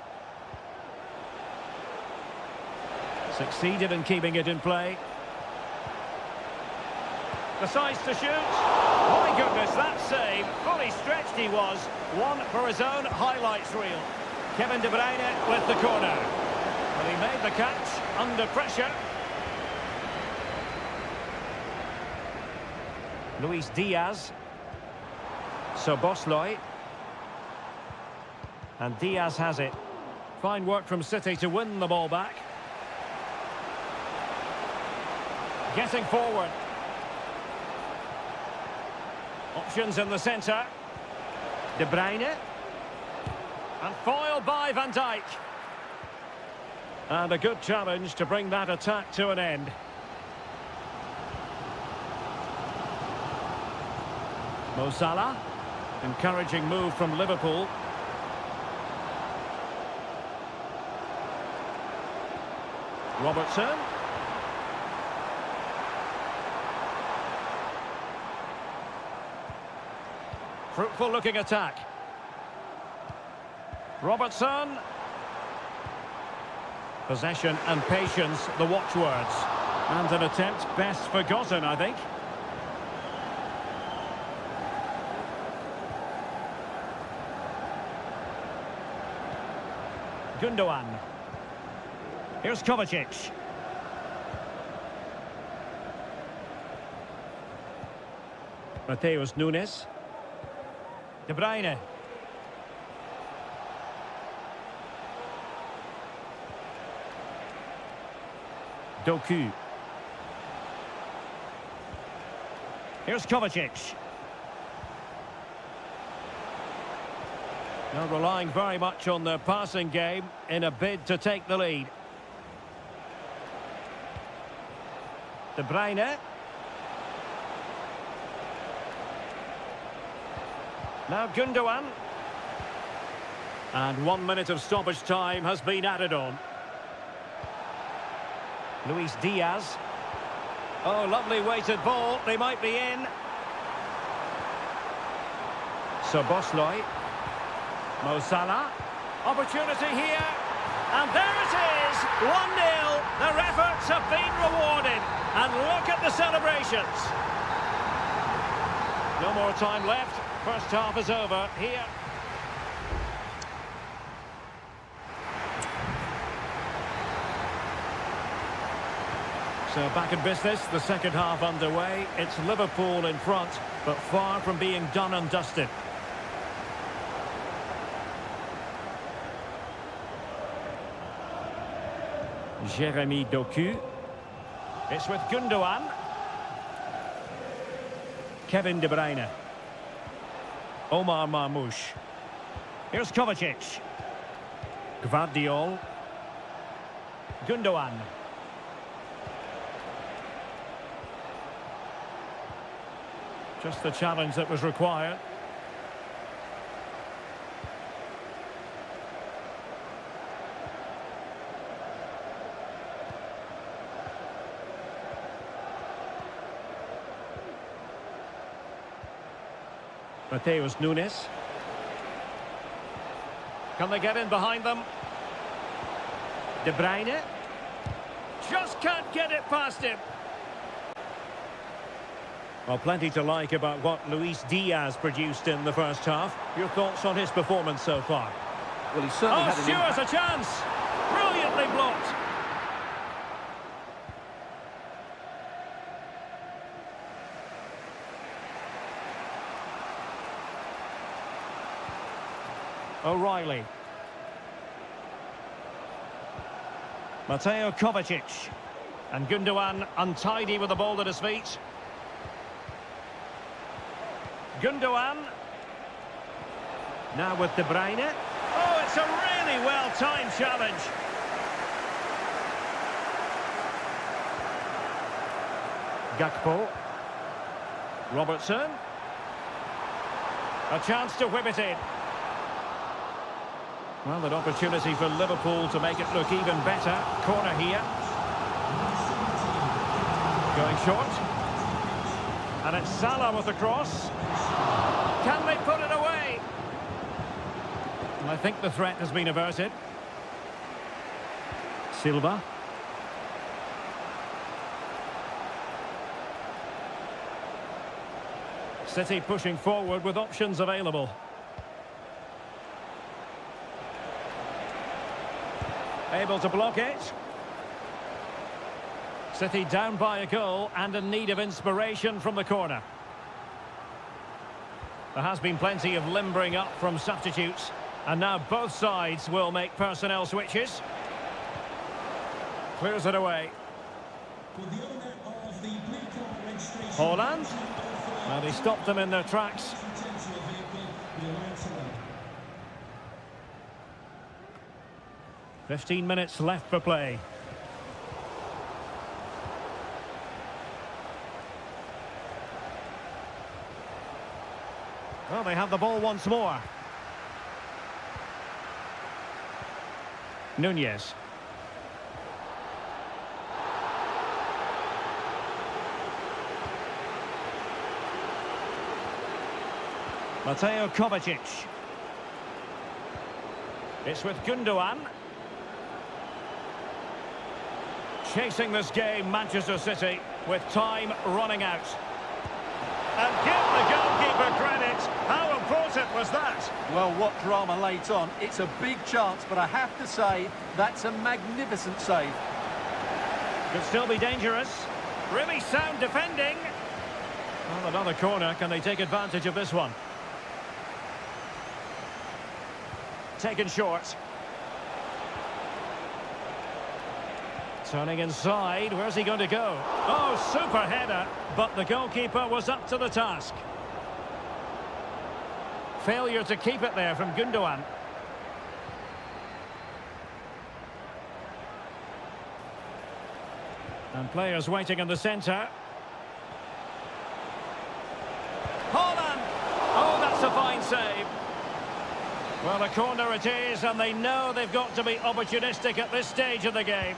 Succeeded in keeping it in play. Decides to shoot. My goodness, that save. Fully stretched he was. One for his own highlights reel. Kevin De Bruyne with the corner. Well, he made the catch under pressure. Luis Diaz. Szoboszlai. And Diaz has it. Fine work from City to win the ball back. Getting forward. Options in the centre. De Bruyne. And foiled by Van Dijk. And a good challenge to bring that attack to an end. Mo Salah. Encouraging move from Liverpool. Robertson. Fruitful looking attack. Robertson. Possession and patience, the watchwords. And an attempt best forgotten, I think. Gundogan. Here's Kovacic. Mateus Nunes. De Bruyne. Doku. Here's Kovacic. Now relying very much on their passing game in a bid to take the lead. De Bruyne. Now Gundogan. And 1 minute of stoppage time has been added on. Luis Diaz. Oh, lovely weighted ball. They might be in. Szoboszlai. Mo Salah. Opportunity here. And there it is. 1-0. Their efforts have been rewarded. And look at the celebrations. No more time left. First half is over here. So back in business, the second half underway. It's Liverpool in front, but far from being done and dusted. Jeremy Doku. It's with Gundogan. Kevin De Bruyne. Omar Marmoush. Here's Kovacic. Gvardiol. Gundogan. Just the challenge that was required. Mateus Nunes. Can they get in behind them? De Bruyne. Just can't get it past him. Well, plenty to like about what Luis Diaz produced in the first half. Your thoughts on his performance so far? Well, he certainly had an Stewart's impact. a chance! Brilliantly blocked! O'Reilly. Mateo Kovacic. And Gundogan untidy with the ball at his feet. Gundogan. Now with De Bruyne. Oh, it's a really well-timed challenge. Gakpo. Robertson. A chance to whip it in. Well, an opportunity for Liverpool to make it look even better. Corner here. Going short. And it's Salah with the cross. Can they put it away? And I think the threat has been averted. Silva. City pushing forward with options available. Able to block it. City down by a goal and in need of inspiration from the corner. There has been plenty of limbering up from substitutes, and now both sides will make personnel switches. Clears it away. For the owner of the blue card registration, Holland. And he stopped them in their tracks. return to your vehicle, you're allowed to run. 15 minutes left for play. Well, they have the ball once more. Nunez. Mateo Kovacic. It's with Gundogan. Chasing this game, Manchester City, with time running out. And give the goalkeeper credit. How important was that? Well, what drama late on. It's a big chance, but I have to say, that's a magnificent save. Could still be dangerous. Really sound defending. Well, another corner. Can they take advantage of this one? Taken short. Turning inside, where's he going to go? Oh, super header, but the goalkeeper was up to the task. Failure to keep it there from Gundogan. And players waiting in the centre. Holland! Oh, that's a fine save. Well, a corner it is, and they know they've got to be opportunistic at this stage of the game.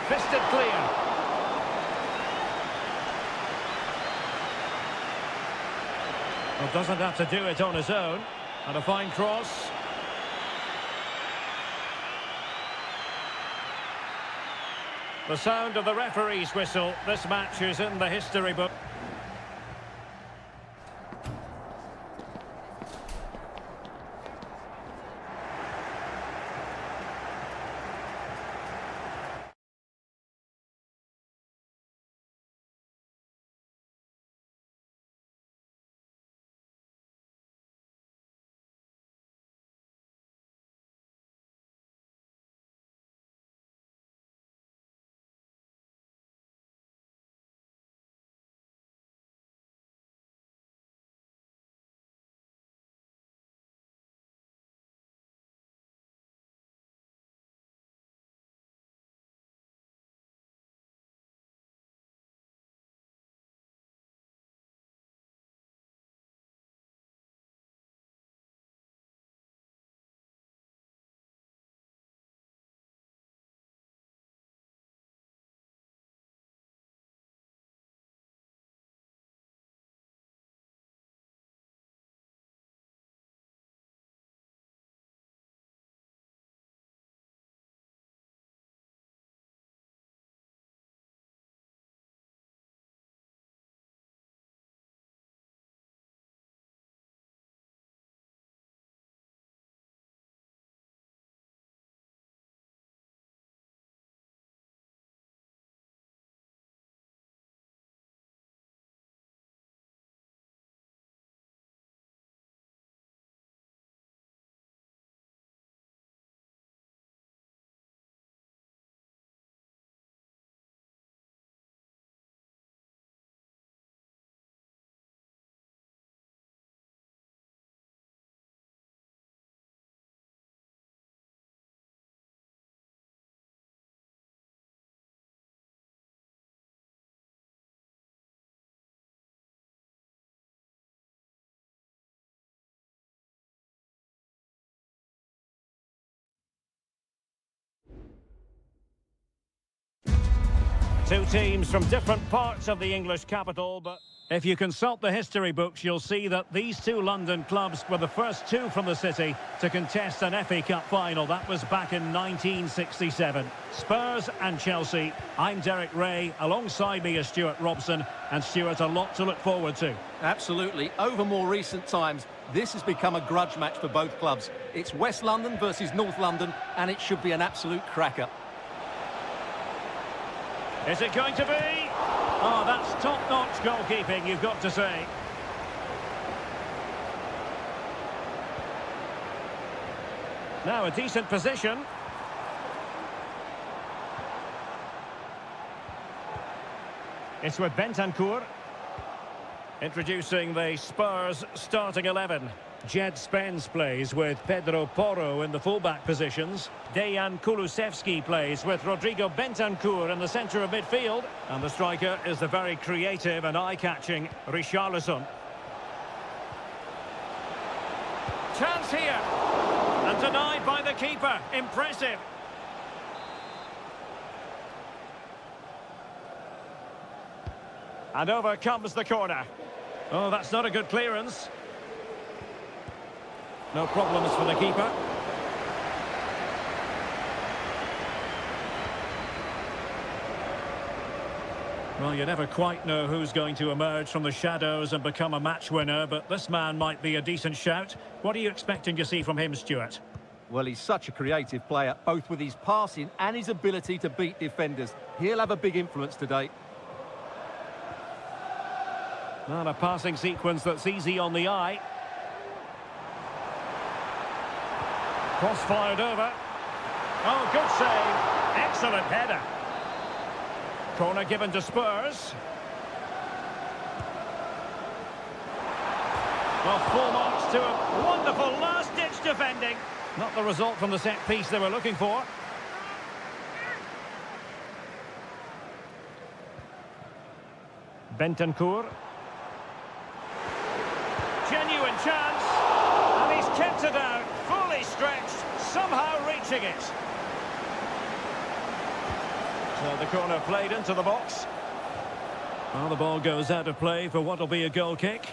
Fisted clear. Well, doesn't have to do it on his own. And a fine cross. The sound of the referee's whistle. This match is in the history book. Two teams from different parts of the English capital, but if you consult the history books, you'll see that these two London clubs were the first two from the city to contest an FA Cup final. That was back in 1967. Spurs and Chelsea. I'm Derek Ray. Alongside me is Stuart Robson. And Stuart, a lot to look forward to. Absolutely. Over more recent times, this has become a grudge match for both clubs. It's West London versus North London, and it should be an absolute cracker. Is it going to be? Oh, that's top-notch goalkeeping, you've got to say. Now a decent position. It's with Bentancur. Introducing the Spurs starting 11. Jed Spence plays with Pedro Porro in the fullback positions. Dejan Kulusevski plays with Rodrigo Bentancur in the centre of midfield. And the striker is the very creative and eye-catching Richarlison. Chance here. And denied by the keeper. Impressive. And over comes the corner. Oh, that's not a good clearance. No problems for the keeper. Well, you never quite know who's going to emerge from the shadows and become a match winner, but this man might be a decent shout. What are you expecting to see from him, Stuart? Well, he's such a creative player, both with his passing and his ability to beat defenders. He'll have a big influence today. Not a passing sequence that's easy on the eye. Cross fired over. Oh, good save. Excellent header. Corner given to Spurs. Well, full marks to a wonderful last-ditch defending. Not the result from the set piece they were looking for. Bentancur. Genuine chance. And he's kept it out. Fully stretched. Somehow reaching it. So the corner played into the box. Well, the ball goes out of play for what will be a goal kick.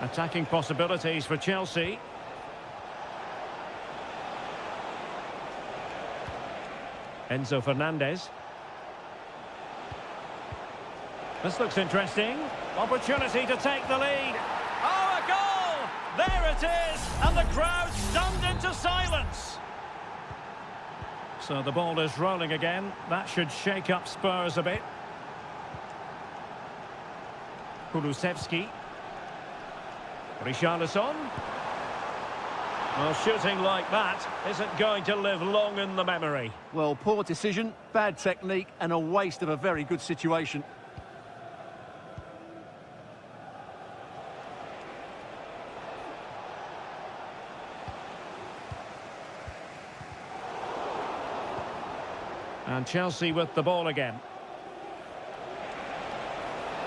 Attacking possibilities for Chelsea. Enzo Fernandez. This looks interesting. Opportunity to take the lead. Oh, a goal! There it is! And the crowd stunned into silence. So the ball is rolling again. That should shake up Spurs a bit. Kulusevski. Richarlison. Well, shooting like that isn't going to live long in the memory. Well, poor decision, bad technique, and a waste of a very good situation. And Chelsea with the ball again.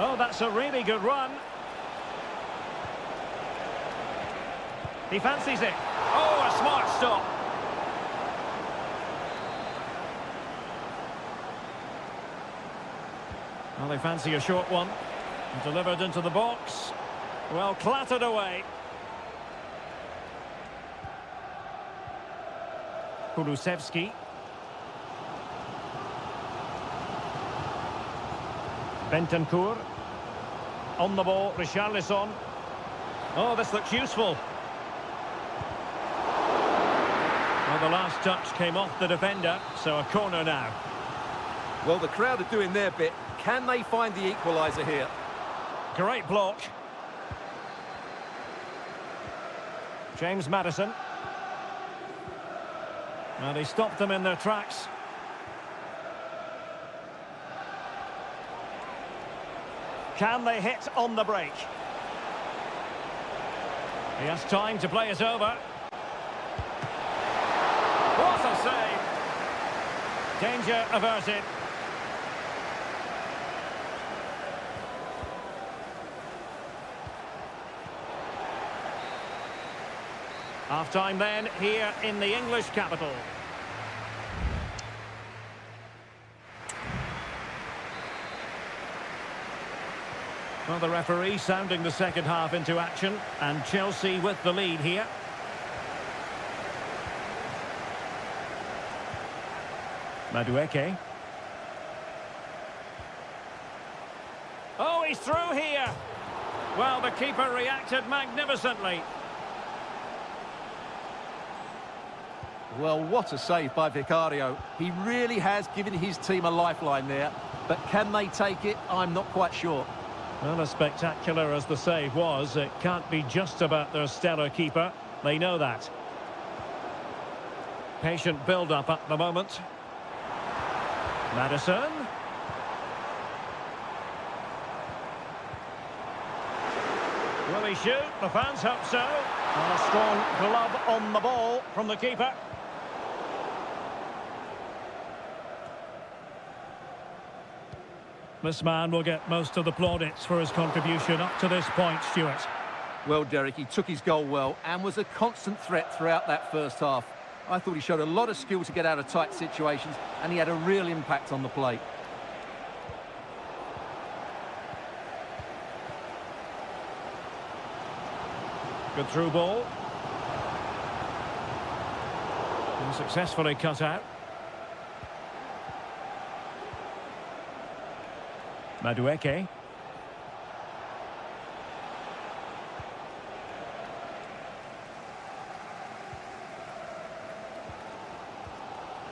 Oh, that's a really good run. He fancies it. Oh, a smart stop. Well, they fancy a short one. Delivered into the box. Well, clattered away. Kulusevski. Bentancur. On the ball, Richarlison. Oh, this looks useful. Well, the last touch came off the defender, so a corner now. Well, the crowd are doing their bit. Can they find the equaliser here? Great block. James Maddison. And he stopped them in their tracks. Can they hit on the break? He has time to play it over. What a save! Danger averted. Half-time then, here in the English capital. Well, the referee sounding the second half into action, and Chelsea with the lead here. Madueke. Oh, he's through here. Well, the keeper reacted magnificently. Well, what a save by Vicario. He really has given his team a lifeline there. But can they take it? I'm not quite sure. Well, as spectacular as the save was, it can't be just about their stellar keeper. They know that. Patient build-up at the moment. Maddison. Will he shoot? The fans hope so. And a strong glove on the ball from the keeper. This man will get most of the plaudits for his contribution up to this point, Stuart. Well, Derek, he took his goal well and was a constant threat throughout that first half. I thought he showed a lot of skill to get out of tight situations, and he had a real impact on the plate. Good through ball. And successfully cut out. Madueke.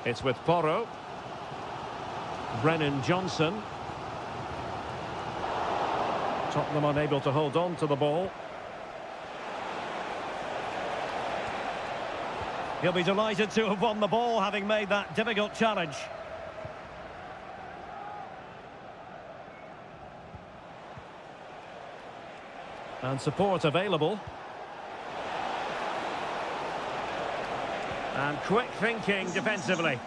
It's with Porro. Brennan Johnson. Tottenham unable to hold on to the ball. He'll be delighted to have won the ball, having made that difficult challenge. And support available. And quick thinking defensively.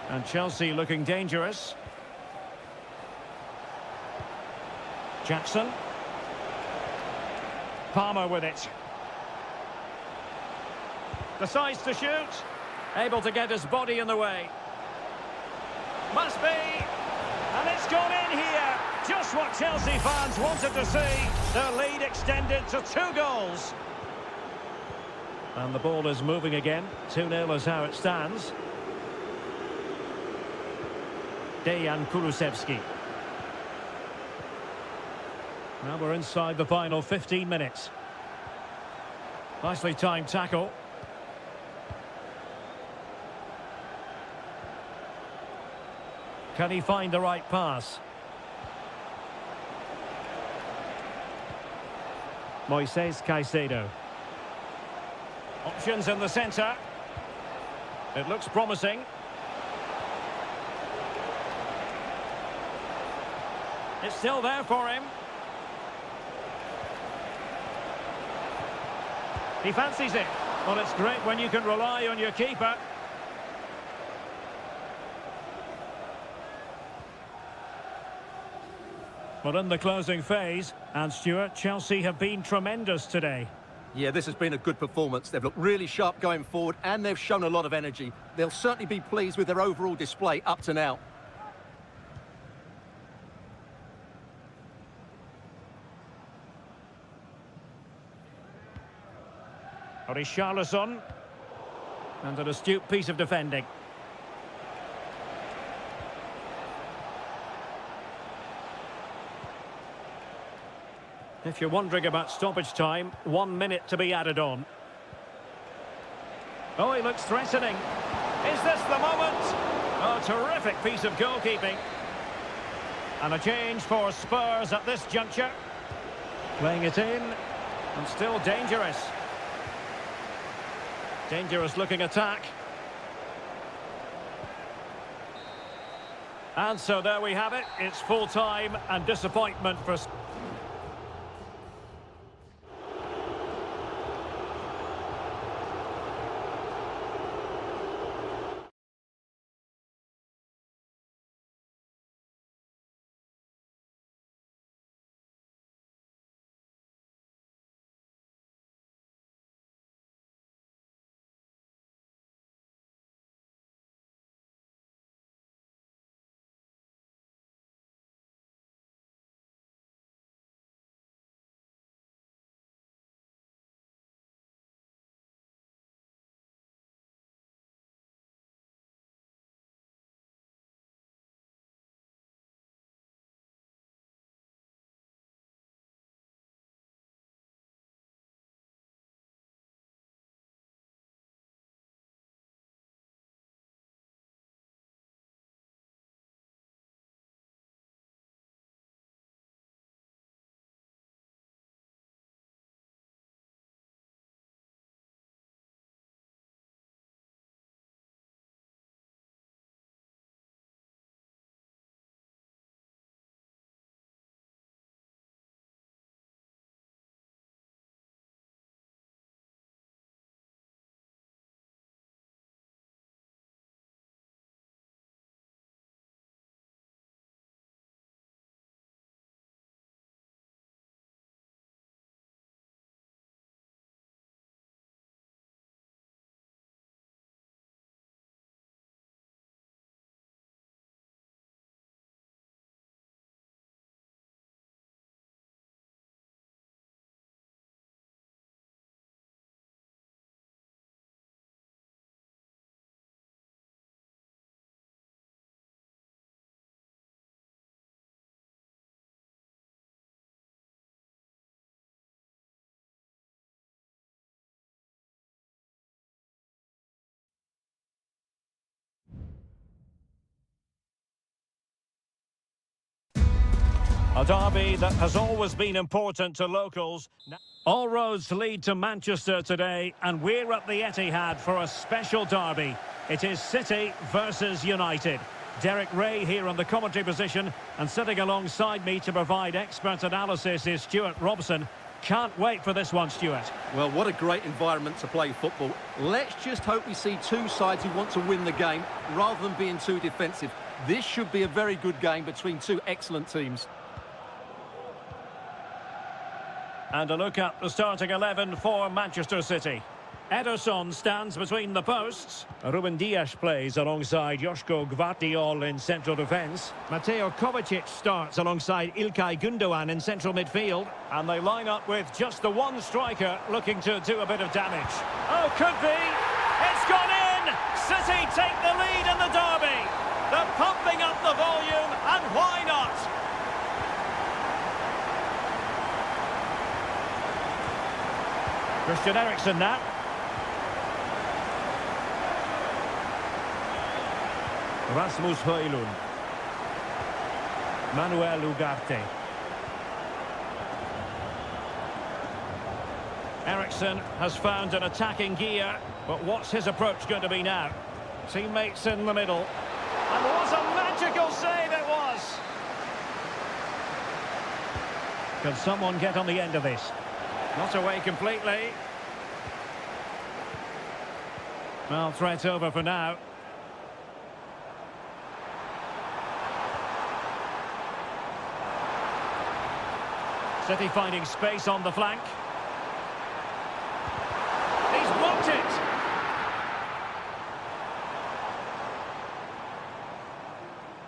And Chelsea looking dangerous. Jackson. Palmer with it. Decides to shoot. Able to get his body in the way. Must be. And it's gone in here. Just what Chelsea fans wanted to see. Their lead extended to 2 goals. And the ball is moving again. 2-0 is how it stands. Dejan Kulusevski. Now we're inside the final 15 minutes. Nicely timed tackle. Can he find the right pass? Moises Caicedo. Options in the centre. It looks promising. It's still there for him. He fancies it. Well, it's great when you can rely on your keeper. But in the closing phase, and Stuart, Chelsea have been tremendous today. Yeah, this has been a good performance. They've looked really sharp going forward, and they've shown a lot of energy. They'll certainly be pleased with their overall display up to now. Richarlison. And an astute piece of defending. If you're wondering about stoppage time, 1 minute to be added on. Oh, he looks threatening. Is this the moment? Oh, terrific piece of goalkeeping. And a change for Spurs at this juncture. Playing it in, and still dangerous. Dangerous looking attack. And so there we have it. It's full time and disappointment for A derby that has always been important to locals. All roads lead to Manchester today, and we're at the Etihad for a special derby. It is City versus United. Derek Ray here on the commentary position, and sitting alongside me to provide expert analysis is Stuart Robson. Can't wait for this one, Stuart. Well, what a great environment to play football. Let's just hope we see two sides who want to win the game rather than being too defensive. This should be a very good game between two excellent teams. And a look at the starting 11 for Manchester City. Ederson stands between the posts. Ruben Dias plays alongside Joško Gvardiol in central defence. Mateo Kovacic starts alongside İlkay Gündoğan in central midfield. And they line up with just the one striker looking to do a bit of damage. Oh, could be! It's gone in! City take the lead in the derby. They're pumping up the volume, and why not? Christian Eriksen now. Rasmus Højlund. Manuel Ugarte. Eriksen has found an attacking gear, but what's his approach going to be now? Teammates in the middle. And what a magical save it was! Can someone get on the end of this? Not away completely. Well, threat over for now. City finding space on the flank. He's blocked it!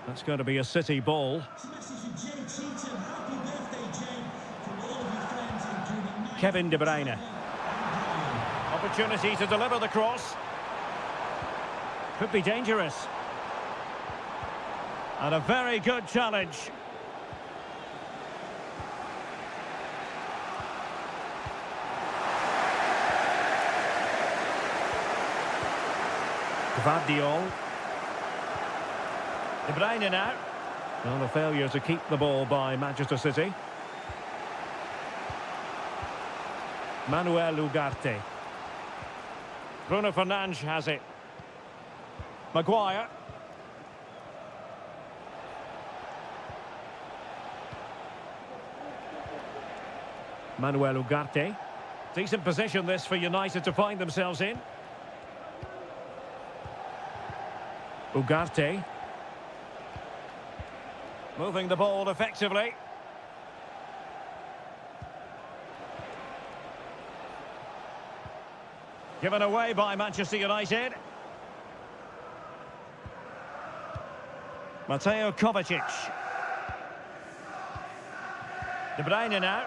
That's going to be a City ball. Kevin De Bruyne. Opportunity to deliver the cross. Could be dangerous. And a very good challenge. Gvardiol. De Bruyne now. Well, a failure to keep the ball by Manchester City. Manuel Ugarte. Bruno Fernandes has it. Maguire. Manuel Ugarte. Decent position this for United to find themselves in. Ugarte. Moving the ball effectively. Given away by Manchester United. Mateo Kovacic. De Bruyne now.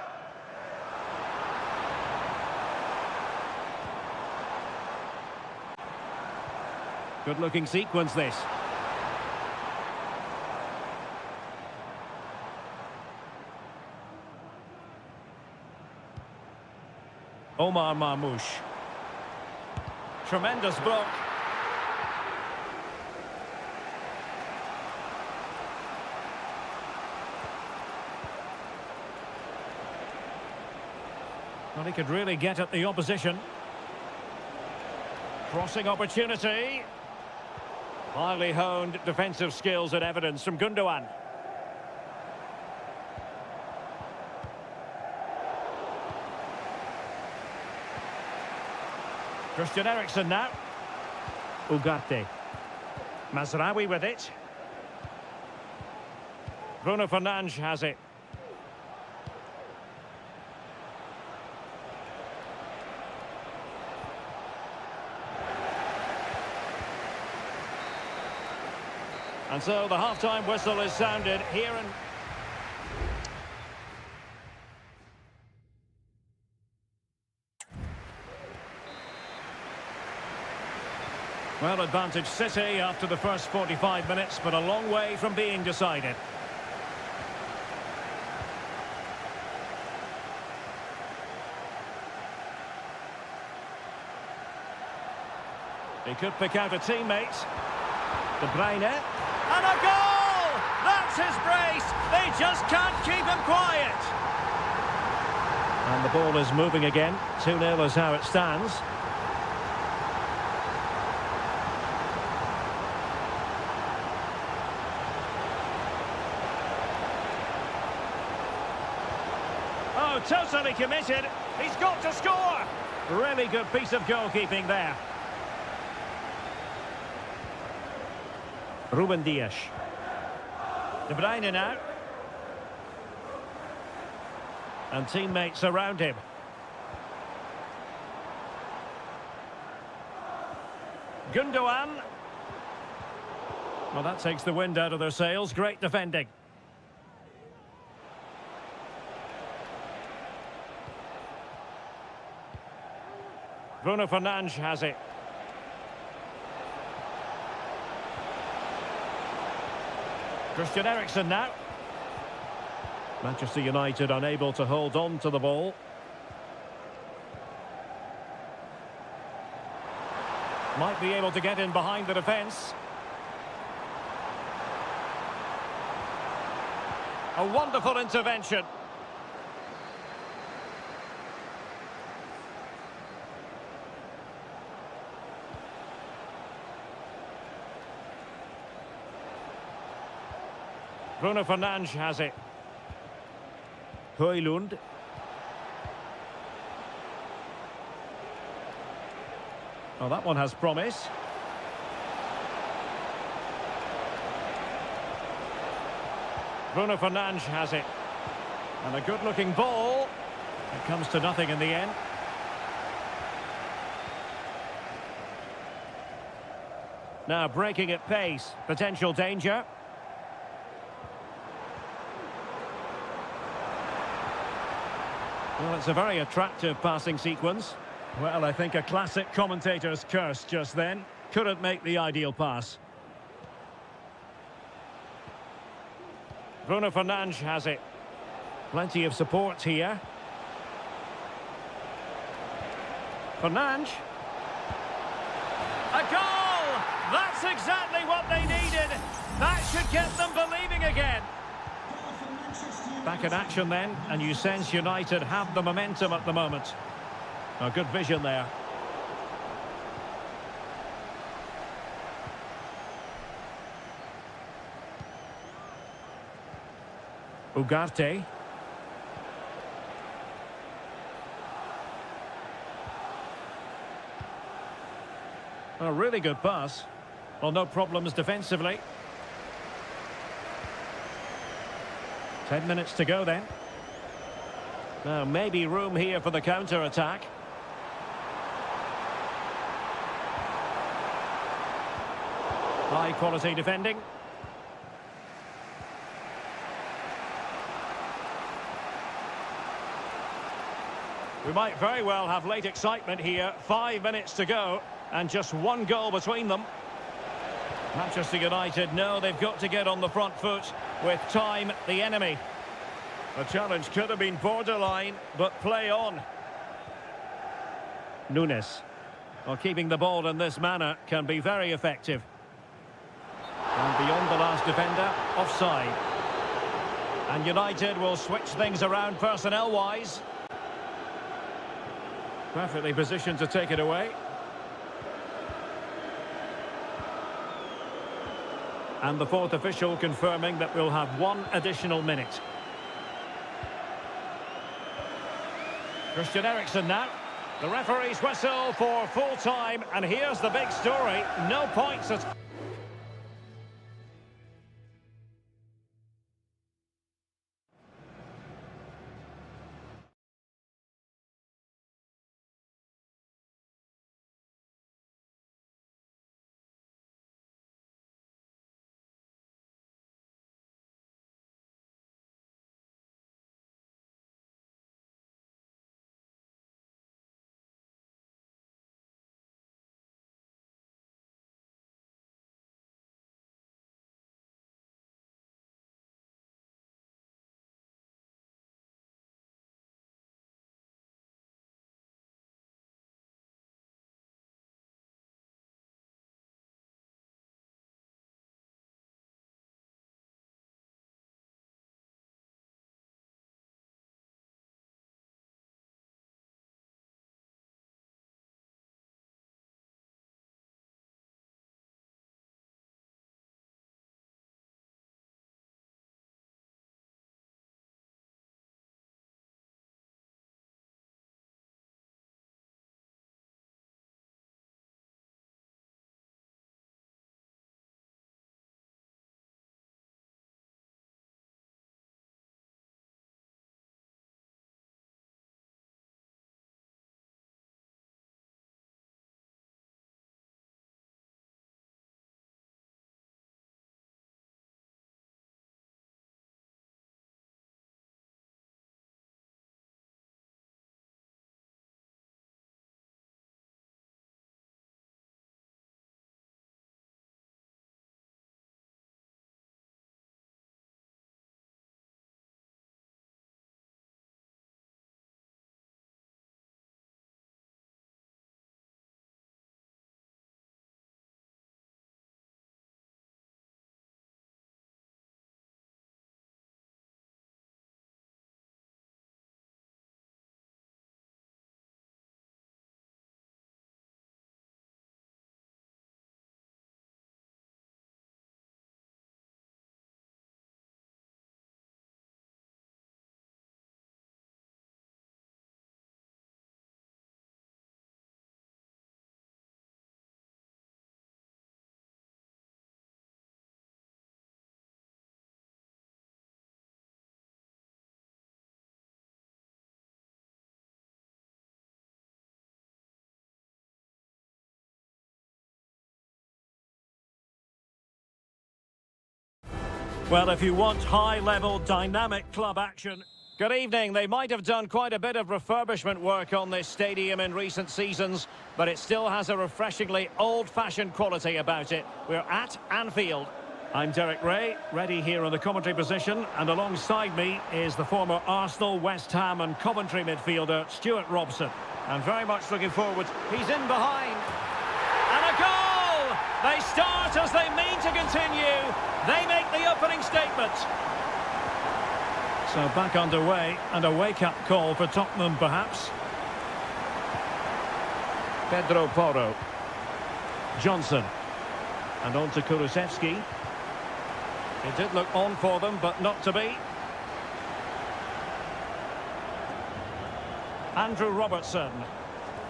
Good-looking sequence, this. Omar Marmoush. Tremendous block. Well, he could really get at the opposition. Crossing opportunity. Highly honed defensive skills and evidence from Gündoğan. Christian Eriksen now. Ugarte. Mazraoui with it. Bruno Fernandes has it. And so the half-time whistle is sounded here in... Well, advantage City after the first 45 minutes, but a long way from being decided. He could pick out a teammate. De Bruyne. And a goal! That's That's his brace. They just can't keep him quiet. And the ball is moving again. 2-0 is how it stands. Oh, totally committed. He's got to score. Really good piece of goalkeeping there. Ruben Dias. De Bruyne now. And teammates around him. Gundogan. Well, that takes the wind out of their sails. Great defending. Bruno Fernandes has it. Christian Eriksen now. Manchester United unable to hold on to the ball. Might be able to get in behind the defence. A wonderful intervention. Bruno Fernandes has it. Højlund. Oh, that one has promise. Bruno Fernandes has it. And a good-looking ball. It comes to nothing in the end. Now breaking at pace. Potential danger. Well, it's a very attractive passing sequence. Well, I think a classic commentator's curse just then. Couldn't make the ideal pass. Bruno Fernandes has it. Plenty of support here. Fernandes. A goal! That's exactly what they needed. That should get them believing again. Back in action then, and you sense United have the momentum at the moment. A good vision there. Ugarte. A really good pass. Well, no problems defensively. 10 minutes to go then. Now, maybe room here for the counter-attack. High-quality defending. We might very well have late excitement here. 5 minutes to go, and just one goal between them. Manchester United know they've got to get on the front foot with time the enemy. The challenge could have been borderline, but play on. Nunes. Well, keeping the ball in this manner can be very effective. And beyond the last defender, offside. And United will switch things around personnel-wise. Perfectly positioned to take it away. And the fourth official confirming that we'll have one additional minute. Christian Eriksen now. The referee's whistle for full time, and here's the big story. No points at Well, if you want high-level, dynamic club action... Good evening. They might have done quite a bit of refurbishment work on this stadium in recent seasons, but it still has a refreshingly old-fashioned quality about it. We're at Anfield. I'm Derek Ray, ready here in the commentary position, and alongside me is the former Arsenal, West Ham and Coventry midfielder, Stuart Robson. And very much looking forward. He's in behind. And a goal! They start as they mean to continue. They make the opening statement. So back underway, and a wake-up call for Tottenham, perhaps. Pedro Porro. Johnson. And on to Kulusevski. It did look on for them, but not to be. Andrew Robertson.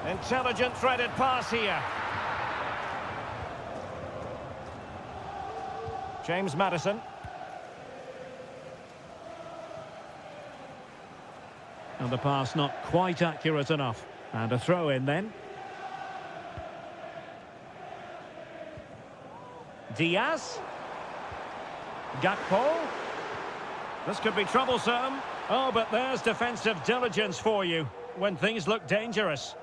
Intelligent threaded pass here. James Maddison. And the pass not quite accurate enough. And a throw in then. Diaz. Gakpo. This could be troublesome. Oh, but there's defensive diligence for you when things look dangerous.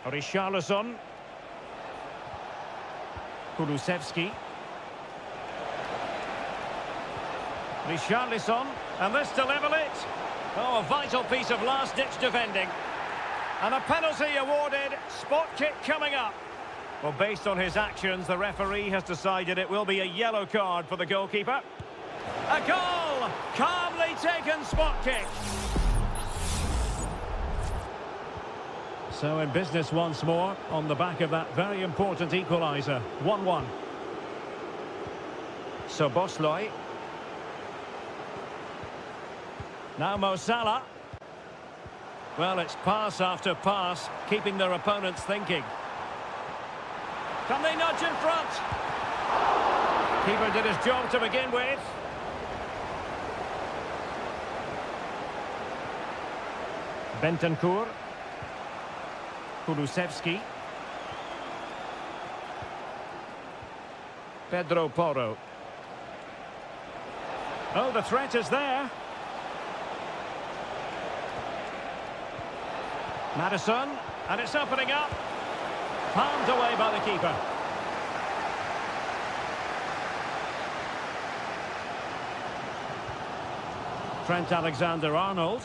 Richarlison. Kulusevski. Richarlison. And this to level it. Oh, a vital piece of last-ditch defending. And a penalty awarded. Spot kick coming up. Well, based on his actions, the referee has decided it will be a yellow card for the goalkeeper. A goal! Calmly taken spot kick. So in business once more, on the back of that very important equaliser. 1-1. So Bosley. Now Mo Salah. Well, it's pass after pass, keeping their opponents thinking. Can they nudge in front? Keeper did his job to begin with. Bentancur. Kulusevski. Pedro Porro. Oh, the threat is there. Maddison, and it's opening up. Palmed away by the keeper. Trent Alexander-Arnold.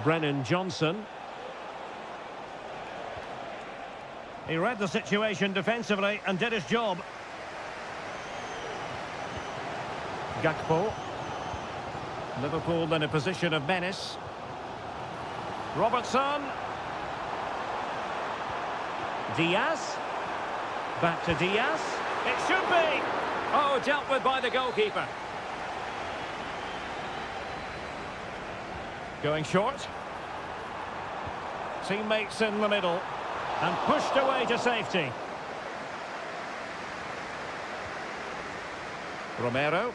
Brennan Johnson. He read the situation defensively and did his job. Gakpo. Liverpool in a position of menace. Robertson. Diaz. Back to Diaz. It should be. Oh, dealt with by the goalkeeper. Going short. Teammates in the middle. And pushed away to safety. Romero.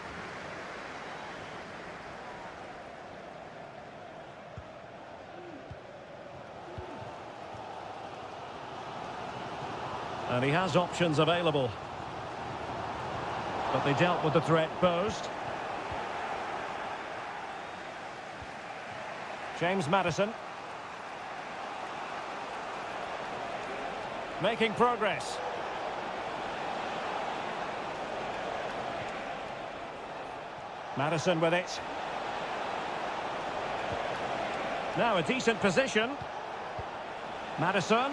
And he has options available. But they dealt with the threat posed. James Maddison. Making progress. Maddison with it. Now a decent position. Maddison.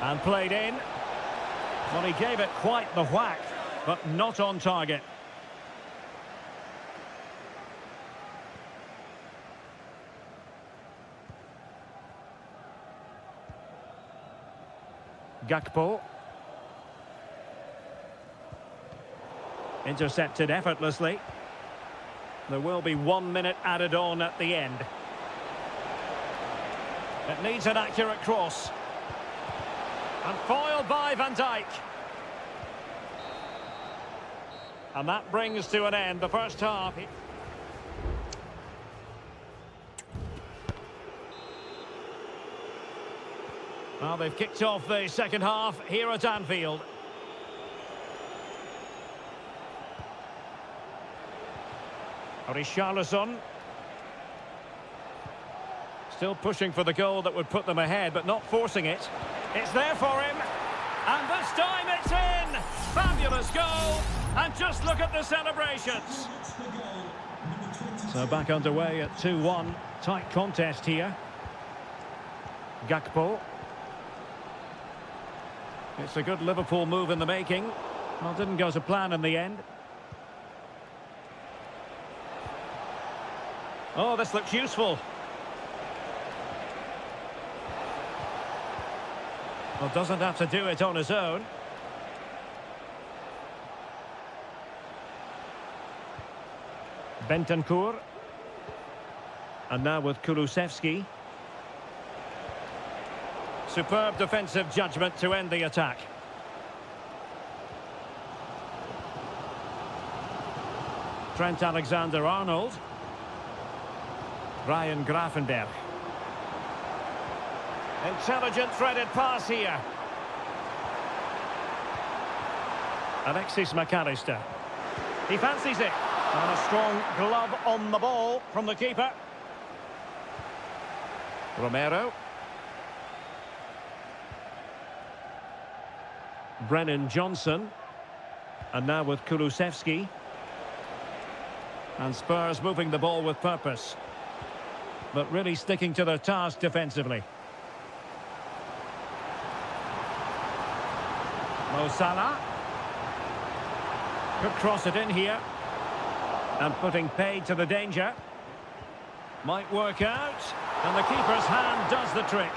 And played in. Well, he gave it quite the whack, but not on target. Gakpo. Intercepted effortlessly. There will be 1 minute added on at the end. It needs an accurate cross. And foiled by Van Dijk. And that brings to an end the first half. Well, they've kicked off the second half here at Anfield. Richarlison. Still pushing for the goal that would put them ahead, but not forcing it. It's there for him. And this time it's in! Fabulous goal! And just look at the celebrations. So back underway at 2-1. Tight contest here. Gakpo. It's a good Liverpool move in the making. Well, didn't go to plan in the end. Oh, this looks useful. Well, doesn't have to do it on his own. Bentancur. And now with Kulusevski. Superb defensive judgment to end the attack. Trent Alexander-Arnold. Ryan Gravenberch. Intelligent threaded pass here. Alexis McAllister. He fancies it. And a strong glove on the ball from the keeper. Romero. Brennan Johnson. And now with Kulusevski. And Spurs moving the ball with purpose. But really sticking to their task defensively. Mo Salah. Could cross it in here. And putting paid to the danger. Might work out. And the keeper's hand does the trick.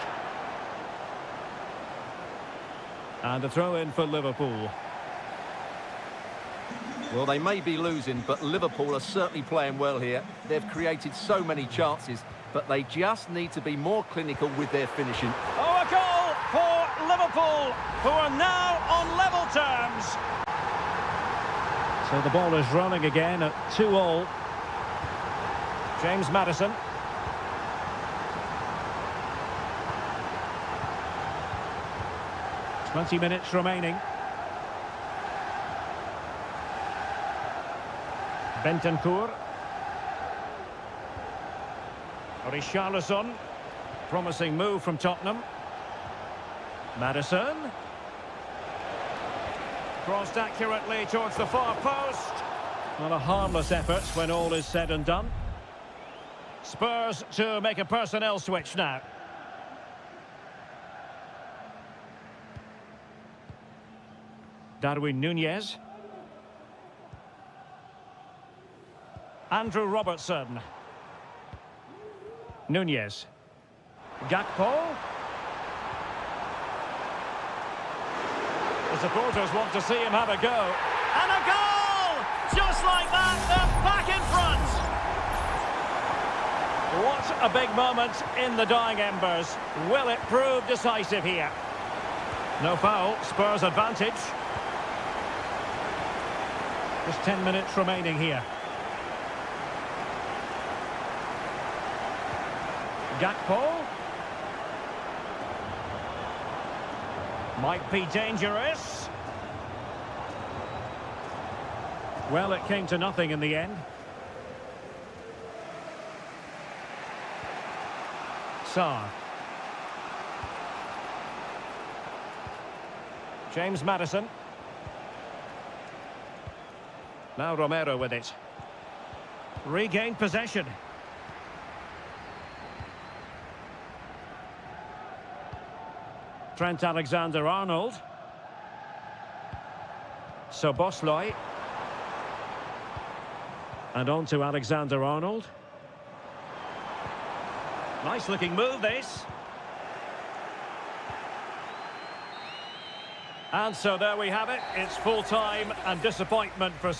And a throw in for Liverpool. Well, they may be losing, but Liverpool are certainly playing well here. They've created so many chances, but they just need to be more clinical with their finishing. Oh, a goal for Liverpool, who are now on level terms. So the ball is rolling again at 2-2. James Maddison. "20 minutes remaining. Bentancur. Richarlison. Promising move from Tottenham. Maddison. Crossed accurately towards the far post. Not a harmless effort when all is said and done. Spurs to make a personnel switch now. Darwin Núñez. Andrew Robertson. Núñez. Gakpo. The supporters want to see him have a go. And a goal! Just like that, they're back in front. What a big moment in the dying embers. Will it prove decisive here? No foul, Spurs advantage. Just 10 minutes remaining here. Gakpo. Might be dangerous. Well, it came to nothing in the end. Sarr. James Maddison. Now Romero with it. Regained possession. Trent Alexander-Arnold. Szoboszlai. And on to Alexander-Arnold. Nice looking move this. And so there we have it. It's full time and disappointment for...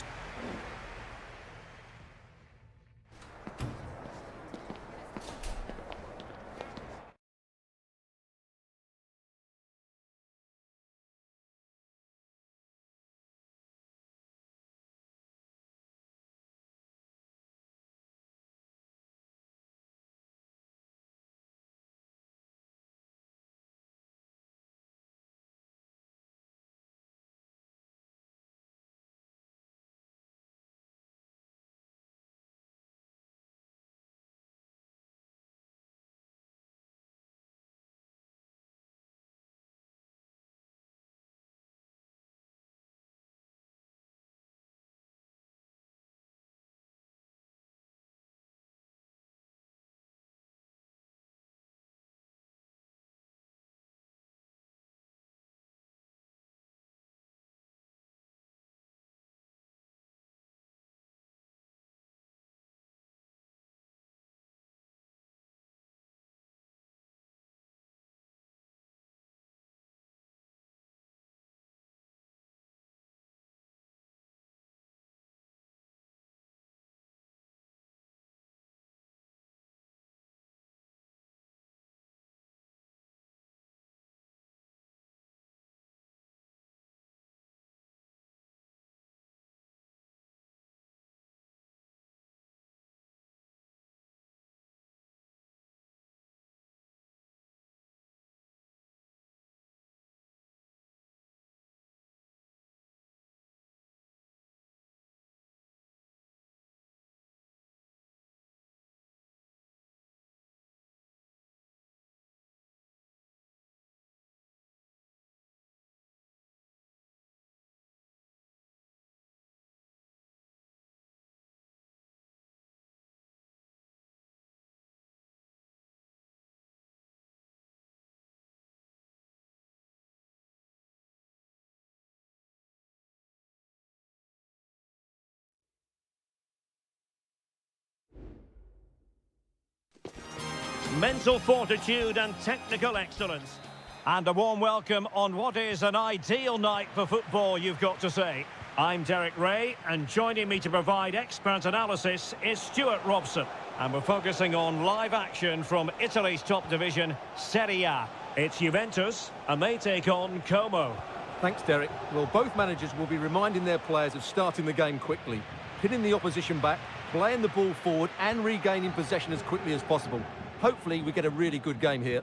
mental fortitude and technical excellence. And a warm welcome on what is an ideal night for football, you've got to say. I'm Derek Ray, and joining me to provide expert analysis is Stuart Robson. And we're focusing on live action from Italy's top division, Seria. It's Juventus, and they take on Como. Thanks, Derek. Well, both managers will be reminding their players of starting the game quickly, hitting the opposition back, playing the ball forward and regaining possession as quickly as possible. Hopefully we get a really good game here.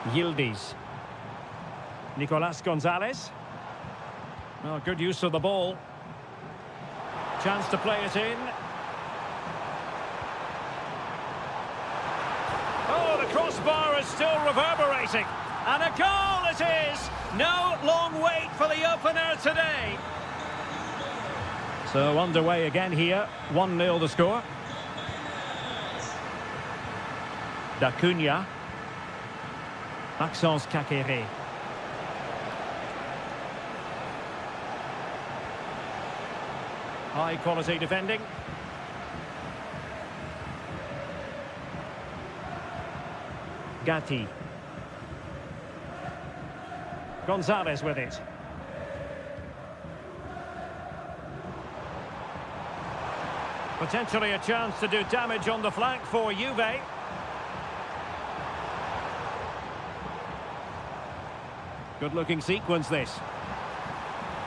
Yildiz. Nicolas Gonzalez. Oh, good use of the ball. Chance to play it in. Oh, the crossbar is still reverberating. And a goal it is! No long wait for the opener today. So underway again here. 1-0 the score. D'Acunha. Maxence Caqueret. High quality defending. Gatti. Gonzalez with it. Potentially a chance to do damage on the flank for Juve. Good looking sequence this.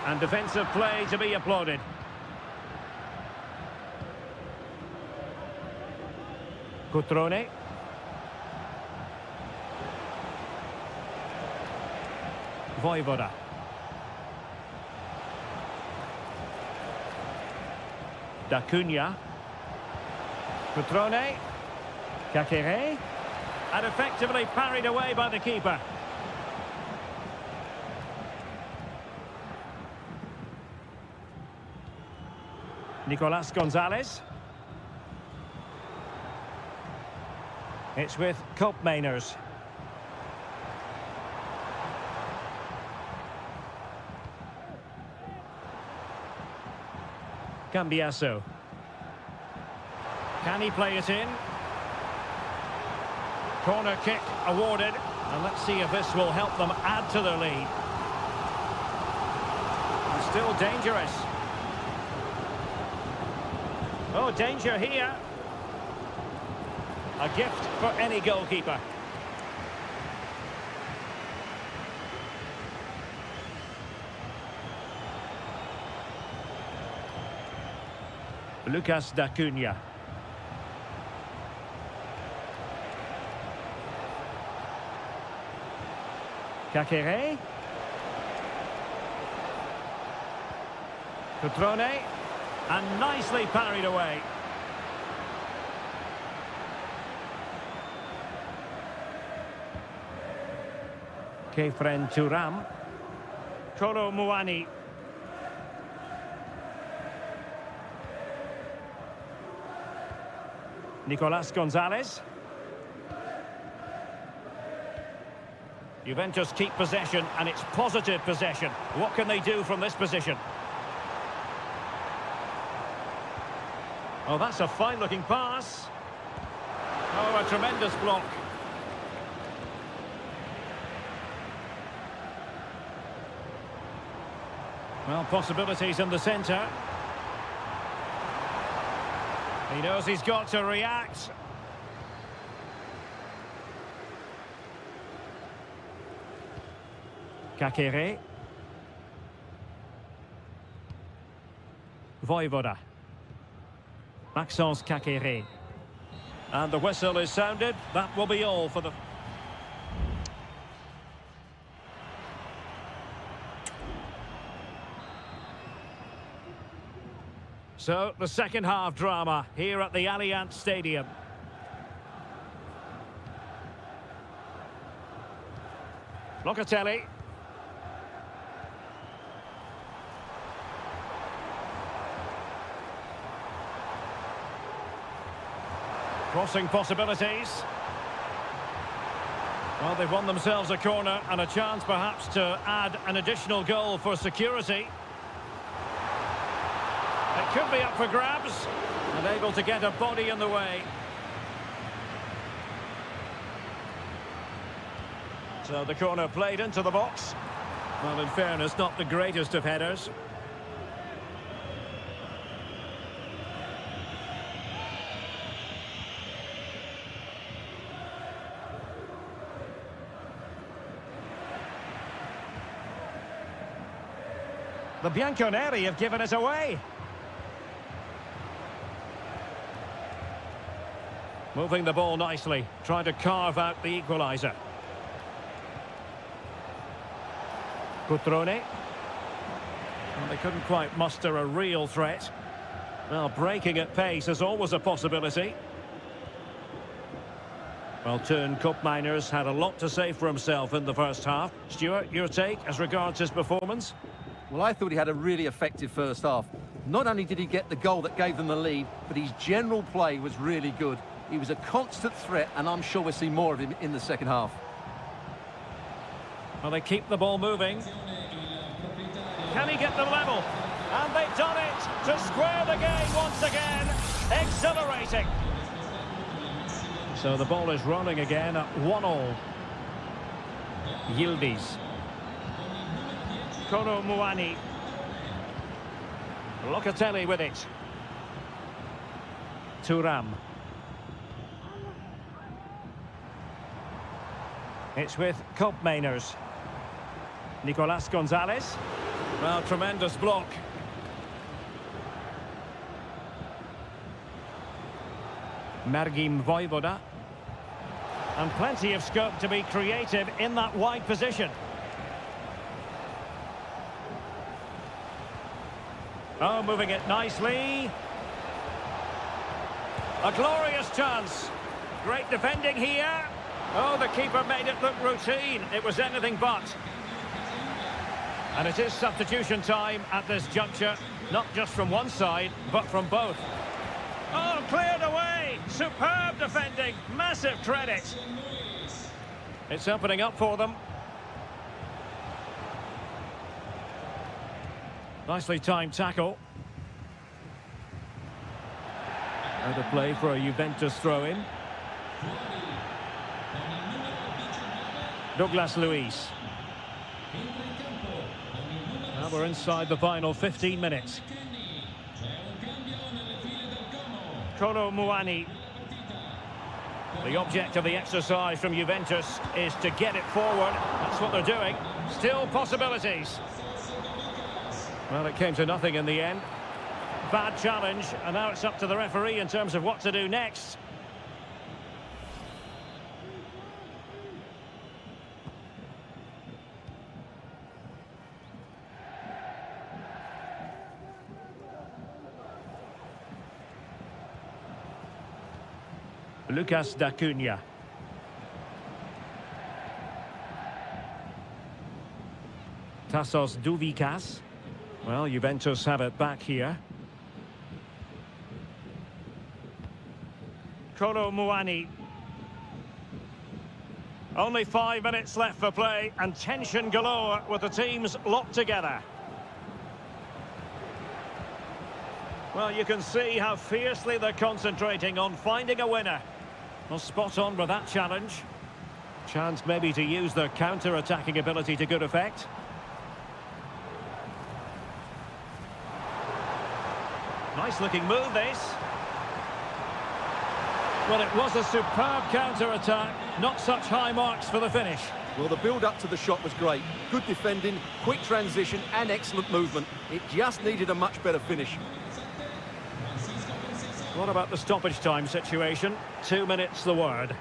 And defensive play to be applauded. Cutrone. Voivoda. D'Acunha. Cutrone. Caqueret. And effectively parried away by the keeper. Nicolas Gonzalez. It's with Koopmeiners. Cambiasso. Can he play it in? Corner kick awarded. And let's see if this will help them add to their lead. And still dangerous. Oh, danger here. A gift for any goalkeeper. Lucas D'Acunha. Caqueret. Cutrone. And nicely parried away. Kefren Turam. Kolo Muani. Nicolas Gonzalez. Juventus keep possession, and it's positive possession. What can they do from this position? Oh, that's a fine-looking pass. Oh, a tremendous block. Well, possibilities in the centre. He knows he's got to react. Caqueret. Voivoda. Maxence Caqueret. And the whistle is sounded. That will be all for the... So, the second half drama here at the Allianz Stadium. Locatelli. Crossing possibilities. Well, they've won themselves a corner and a chance perhaps to add an additional goal for security. It could be up for grabs. Unable to get a body in the way. So the corner played into the box. Well, in fairness, not the greatest of headers. The Bianconeri have given it away. Moving the ball nicely, trying to carve out the equaliser. Cutrone. Well, they couldn't quite muster a real threat. Well, breaking at pace is always a possibility. Well, Teun Koopmeiners had a lot to say for himself in the first half. Stuart, your take as regards his performance? Well, I thought he had a really effective first half. Not only did he get the goal that gave them the lead, but his general play was really good. He was a constant threat, and I'm sure we'll see more of him in the second half. Well, they keep the ball moving. Can he get them level? And they've done it to square the game once again. Exhilarating. So the ball is rolling again at 1-1. Yildiz. Kolo Muani. Locatelli with it. Thuram. It's with Koopmeiners. Nicolas Gonzalez. Well, tremendous block. Margim Vojvoda. And plenty of scope to be creative in that wide position. Oh, moving it nicely. A glorious chance. Great defending here. Oh, the keeper made it look routine. It was anything but. And it is substitution time at this juncture. Not just from one side, but from both. Oh, cleared away. Superb defending. Massive credit. It's opening up for them. Nicely timed tackle. Out of play for a Juventus throw-in. Douglas Luiz. Now we're inside the final 15 minutes. Kolo Muani. The object of the exercise from Juventus is to get it forward. That's what they're doing. Still possibilities. Well, it came to nothing in the end. Bad challenge, and now it's up to the referee in terms of what to do next. Lucas D'Acunha. Tassos Douvikas. Well, Juventus have it back here. Kolo Muani. Only 5 minutes left for play, and tension galore with the teams locked together. Well, you can see how fiercely they're concentrating on finding a winner. Well, spot on with that challenge. Chance maybe to use their counter-attacking ability to good effect. Nice looking move, this. Well, it was a superb counter-attack. Not such high marks for the finish. Well, the build-up to the shot was great. Good defending, quick transition and excellent movement. It just needed a much better finish. What about the stoppage time situation? 2 minutes the word.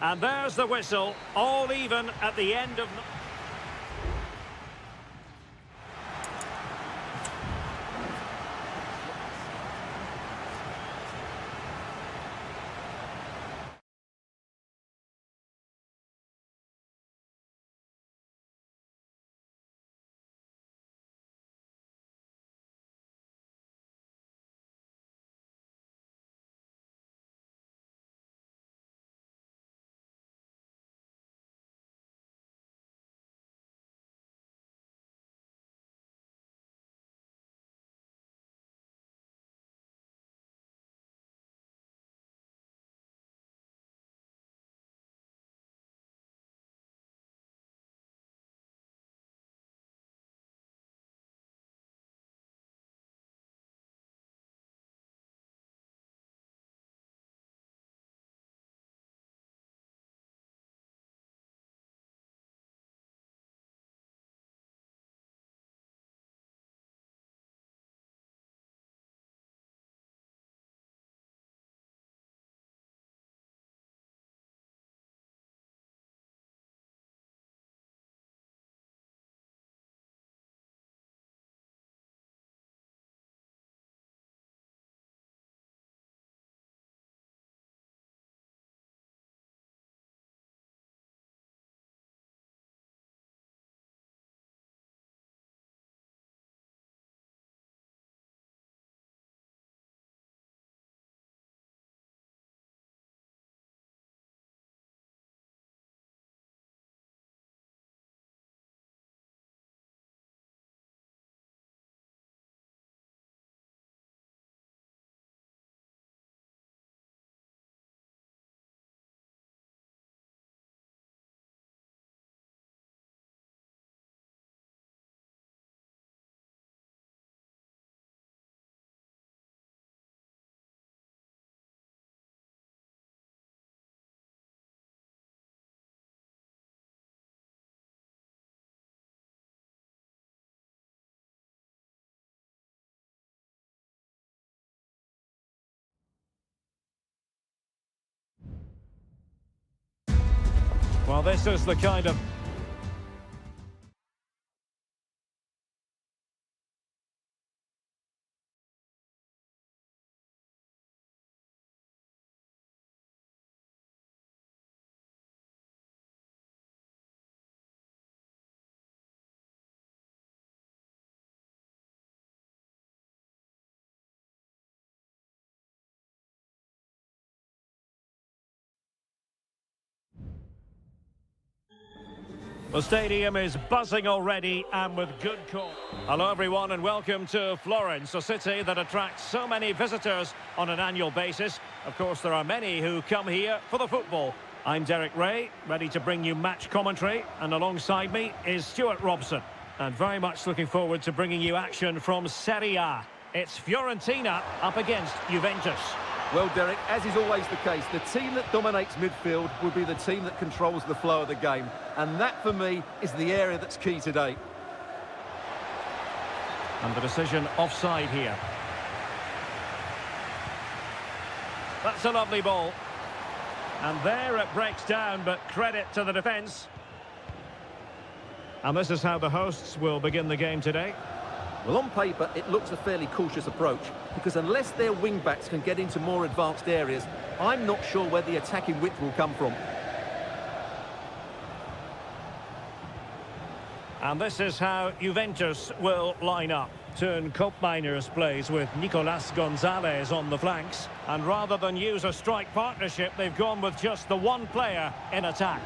And there's the whistle, all even at the end of... Well, this is the kind of... The stadium is buzzing already, and with good cause. Hello everyone and welcome to Florence, a city that attracts so many visitors on an annual basis. Of course, there are many who come here for the football. I'm Derek Ray, ready to bring you match commentary, and alongside me is Stuart Robson. And very much looking forward to bringing you action from Seria. It's Fiorentina up against Juventus. Well, Derek, as is always the case, the team that dominates midfield will be the team that controls the flow of the game. And that, for me, is the area that's key today. And the decision offside here. That's a lovely ball. And there it breaks down, but credit to the defence. And this is how the hosts will begin the game today. Well, on paper, it looks a fairly cautious approach, because unless their wing-backs can get into more advanced areas, I'm not sure where the attacking width will come from. And this is how Juventus will line up. Turn Koopmeiners plays with Nicolas Gonzalez on the flanks. And rather than use a strike partnership, they've gone with just the one player in attack.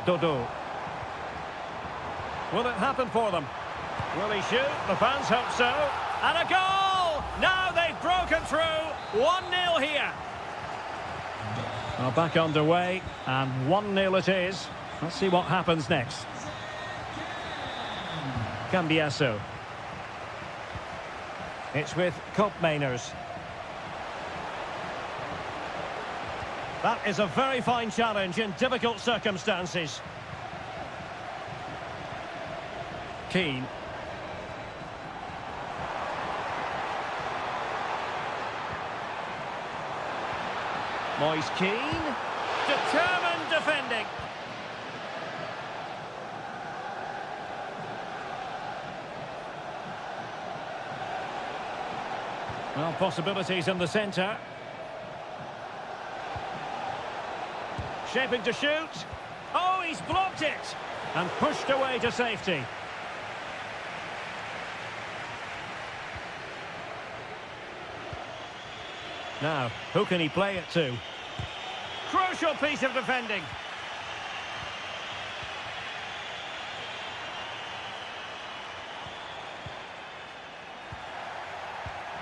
Dodo. Will it happen for them? Will he shoot? The fans hope so. And a goal! Now they've broken through. 1-0 here. Well, back underway, and 1-0 it is. Let's see what happens next. Cambiasso. It's with Koopmeiners. That is a very fine challenge in difficult circumstances. Keane. Moise Keane. Determined defending. Well, possibilities in the centre. Shaping to shoot. Oh, he's blocked it. And pushed away to safety. Now, who can he play it to? Crucial piece of defending.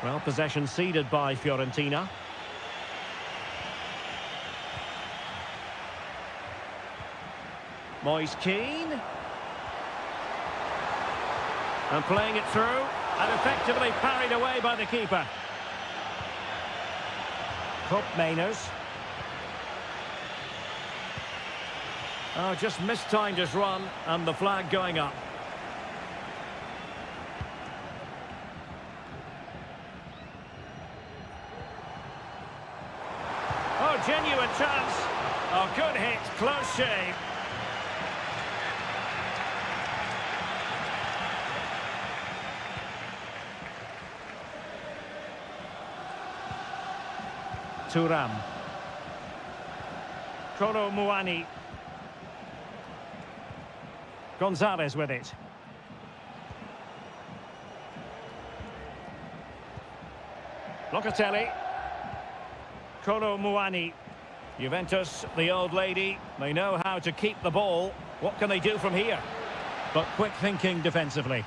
Well, possession ceded by Fiorentina. Moise Keane. And playing it through. And effectively parried away by the keeper. Koopmeiners. Oh, just mistimed his run, and the flag going up. Oh, genuine chance. Oh, good hit, close shave. Thuram. Kolo Muani. Gonzalez with it. Locatelli. Kolo Muani. Juventus, the old lady, they know how to keep the ball. What can they do from here? But quick thinking defensively.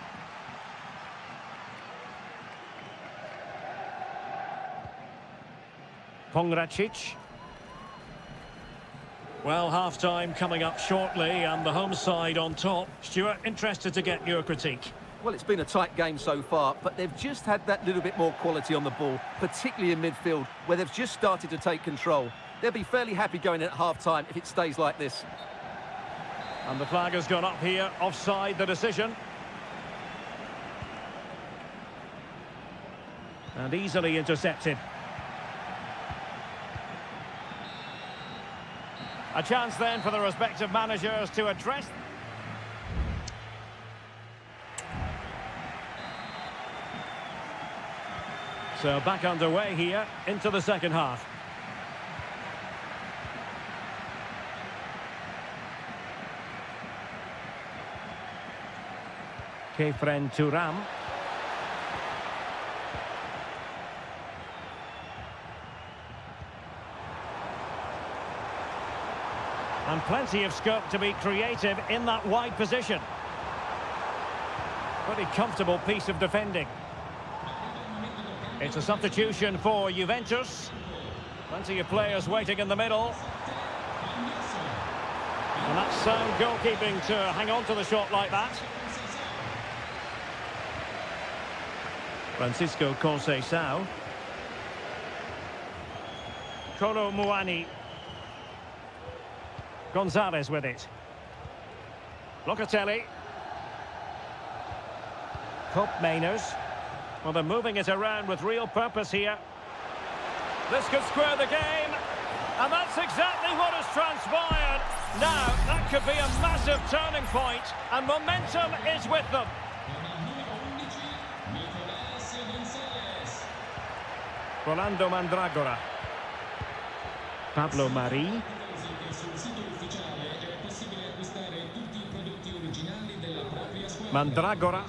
Pongracic. Well, half-time coming up shortly and the home side on top. Stuart, interested to get your critique. Well, it's been a tight game so far, but they've just had that little bit more quality on the ball, particularly in midfield, where they've just started to take control. They'll be fairly happy going in at half-time if it stays like this. And the flag has gone up here, offside the decision. And easily intercepted. A chance then for the respective managers to address. So back underway here into the second half. Kefren Turam. And plenty of scope to be creative in that wide position. Pretty comfortable piece of defending. It's a substitution for Juventus. Plenty of players waiting in the middle. And that's sound goalkeeping to hang on to the shot like that. Francisco Conceição. Kolo Muani. Gonzalez with it. Locatelli. Mainers. Well, they're moving it around with real purpose here. This could square the game. And that's exactly what has transpired. Now, that could be a massive turning point, and momentum is with them. Rolando Mandragora. Pablo Mari. Mandragora.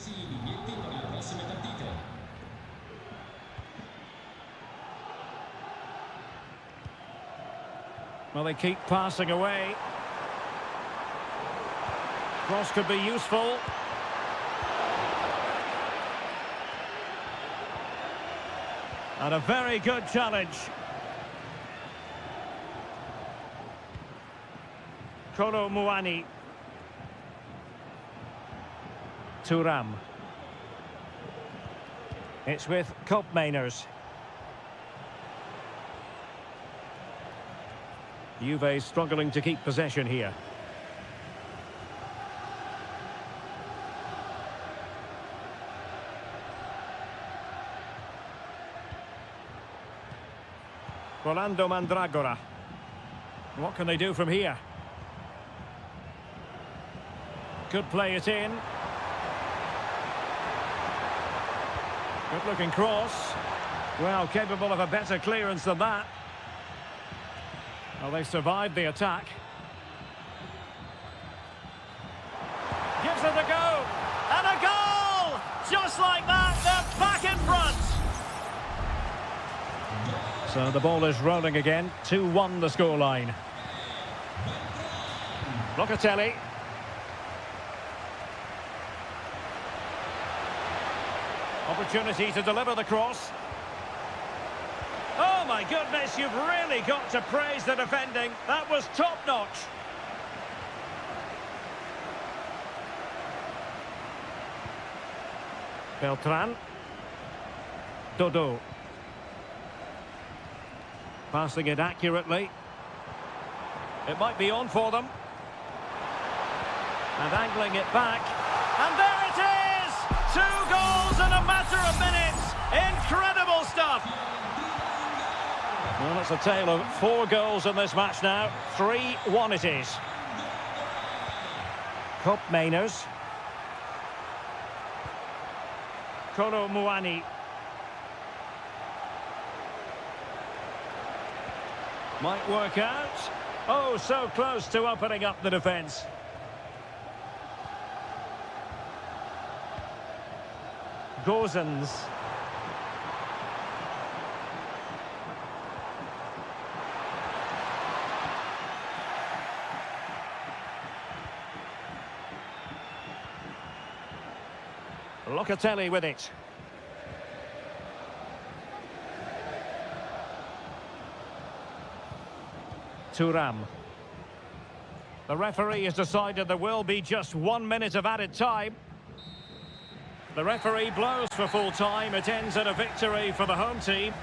Well, they keep passing away. Cross could be useful. And a very good challenge. Kolo Muani. Turam. It's with Mainers. Juve struggling to keep possession here. Rolando Mandragora. What can they do from here? Could play it in. Good looking cross. Well, capable of a better clearance than that. Well, they've survived the attack. Gives it a go. And a goal! Just like that, they're back in front. So the ball is rolling again. 2-1 the scoreline. Locatelli. Opportunity to deliver the cross. Oh my goodness, you've really got to praise the defending. That was top-notch. Beltran. Dodo. Passing it accurately. It might be on for them. And angling it back. And there it is! 2 goals in a matter of minutes. Incredible stuff. Well, it's a tale of 4 goals in this match now. 3-1 it is. Mainers. Kolo Muani. Might work out. Oh, so close to opening up the defence. Gozens. Locatelli with it. Turam. The referee has decided there will be just 1 minute of added time. The referee blows for full time. It ends in a victory for the home team.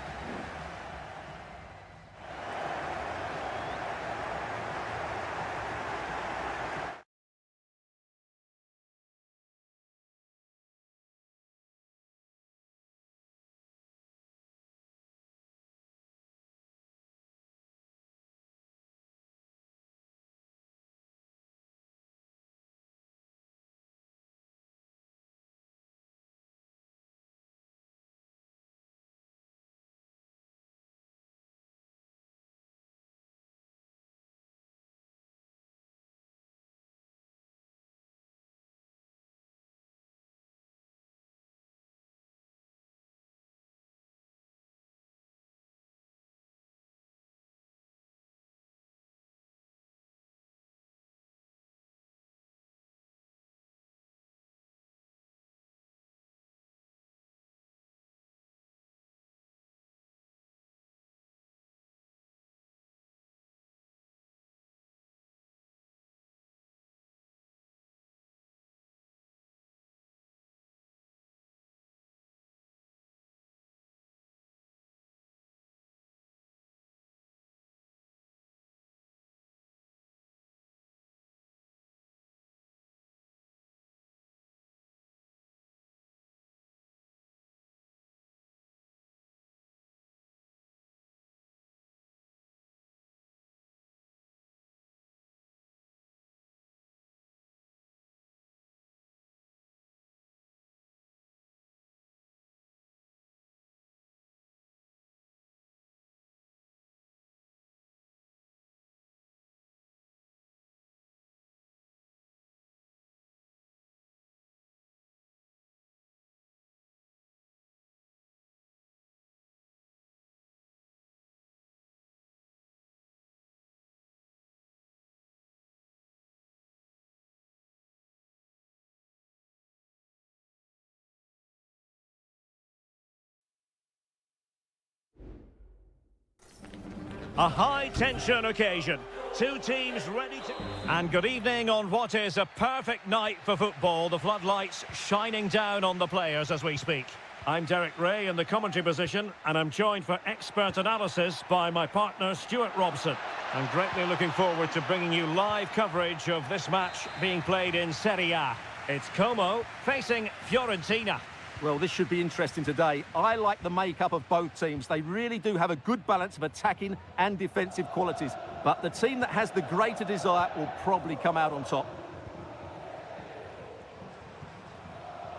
A high-tension occasion. Two teams ready to... And good evening on what is a perfect night for football. The floodlights shining down on the players as we speak. I'm Derek Ray in the commentary position, and I'm joined for expert analysis by my partner, Stuart Robson. I'm greatly looking forward to bringing you live coverage of this match being played in Seria. It's Como facing Fiorentina. Well, this should be interesting today. I like the makeup of both teams. They really do have a good balance of attacking and defensive qualities. But the team that has the greater desire will probably come out on top.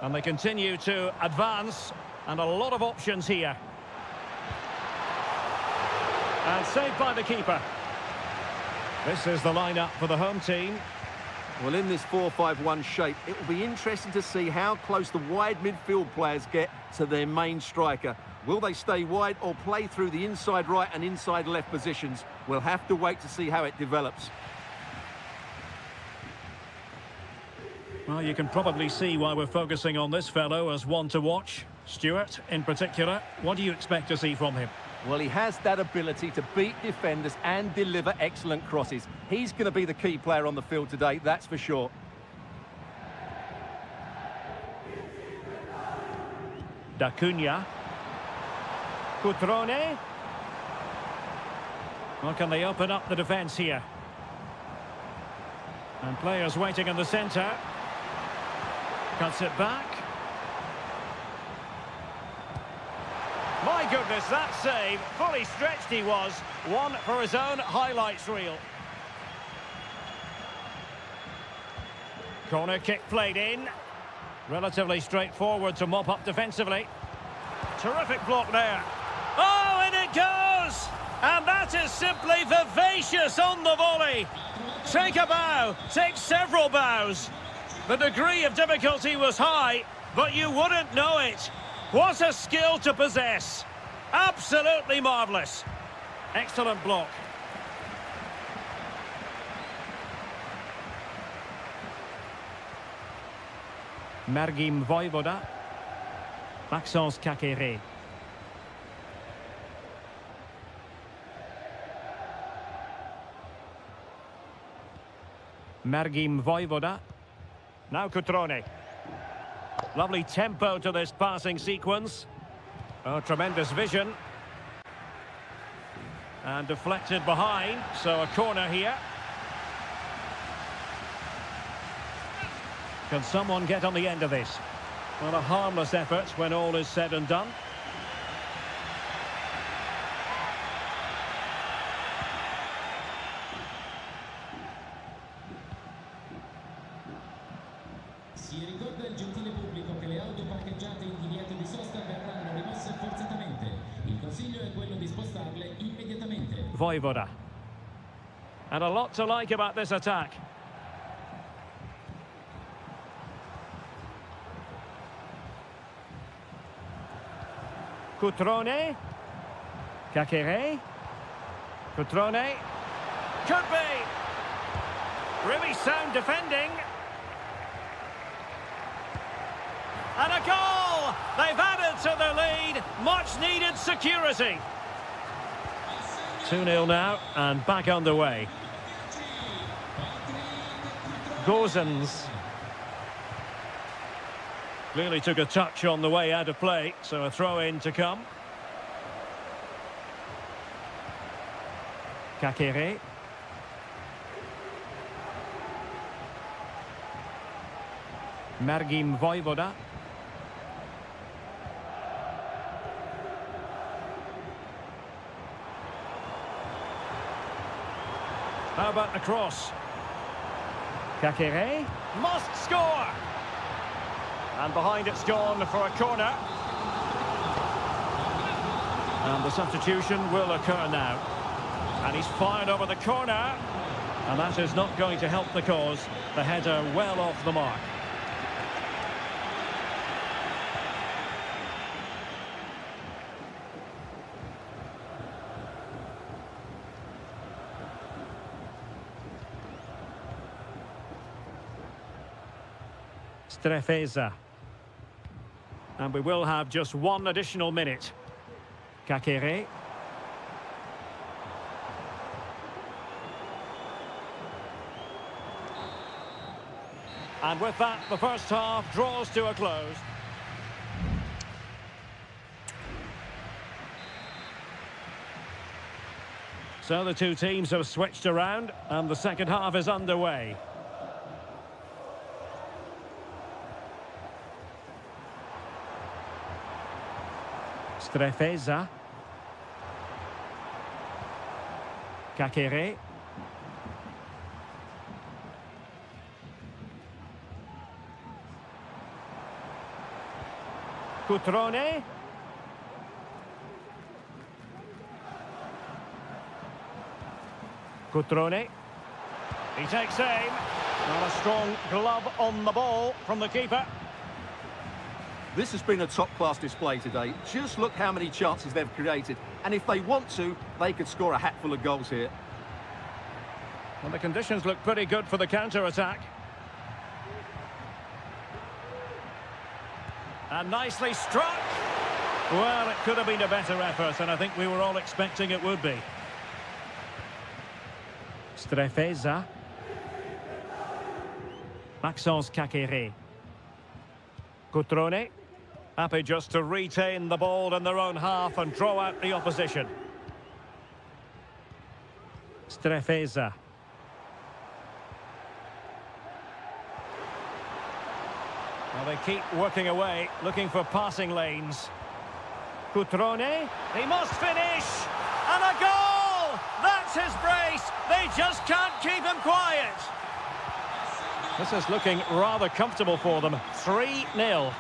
And they continue to advance, and a lot of options here. And saved by the keeper. This is the lineup for the home team. Well, in this 4-5-1 shape, it will be interesting to see how close the wide midfield players get to their main striker. Will they stay wide or play through the inside right and inside left positions? We'll have to wait to see how it develops. Well, you can probably see why we're focusing on this fellow as one to watch. Stuart, in particular, what do you expect to see from him? Well, he has that ability to beat defenders and deliver excellent crosses. He's going to be the key player on the field today, that's for sure. Da Cunha. Cutrone. Well, can they open up the defence here? And players waiting in the centre. Cuts it back. My goodness, that save. Fully stretched he was. One for his own highlights reel. Corner kick played in. Relatively straightforward to mop up defensively. Terrific block there. Oh, and it goes! And that is simply vivacious on the volley. Take a bow, take several bows. The degree of difficulty was high, but you wouldn't know it. What a skill to possess. Absolutely marvellous. Excellent block. Mergim Vojvoda. Maxence Kakere. Mergim Vojvoda. Now Cutrone. Lovely tempo to this passing sequence. Oh, tremendous vision. And deflected behind, so a corner here. Can someone get on the end of this? Well, a harmless effort when all is said and done. Si ricorda il gentile pubblico che le auto parcheggiate in divieto di sosta verranno rimosse forzatamente. Il consiglio è quello di spostarle immediatamente. Vojvoda. And a lot to like about this attack. Cutrone. Kakere. Cutrone. Could be. Really sound defending. And a goal! They've added to their lead. Much needed security. 2-0 now and back underway. Gozens. Clearly took a touch on the way out of play, so a throw-in to come. Kakere. Mergim Vojvoda. How about the cross? Kakere must score! And behind it's gone for a corner. And the substitution will occur now. And he's fired over the corner. And that is not going to help the cause. The header well off the mark. Strefeza. And we will have just one additional minute. Kakere. And with that, the first half draws to a close. So the two teams have switched around, and the second half is underway. Strefeza. Kakere. Cutrone. Cutrone. He takes aim. Not a strong glove on the ball from the keeper. This has been a top-class display today. Just look how many chances they've created. And if they want to, they could score a hatful of goals here. Well, the conditions look pretty good for the counter-attack. And nicely struck. Well, it could have been a better effort, and I think we were all expecting it would be. Strefeza. Maxence Kakere. Cutrone. Happy just to retain the ball in their own half and draw out the opposition. Strefeza. Well, they keep working away, looking for passing lanes. Cutrone. He must finish! And a goal! That's his brace! They just can't keep him quiet! This is looking rather comfortable for them. 3-0.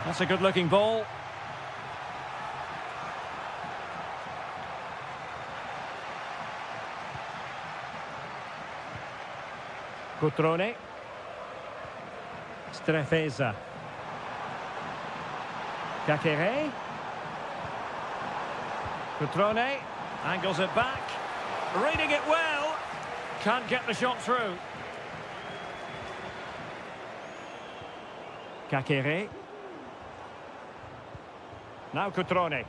That's a good-looking ball. Cutrone. Strefeza. Kakere. Cutrone angles it back. Reading it well. Can't get the shot through. Kakere. Now Cutrone.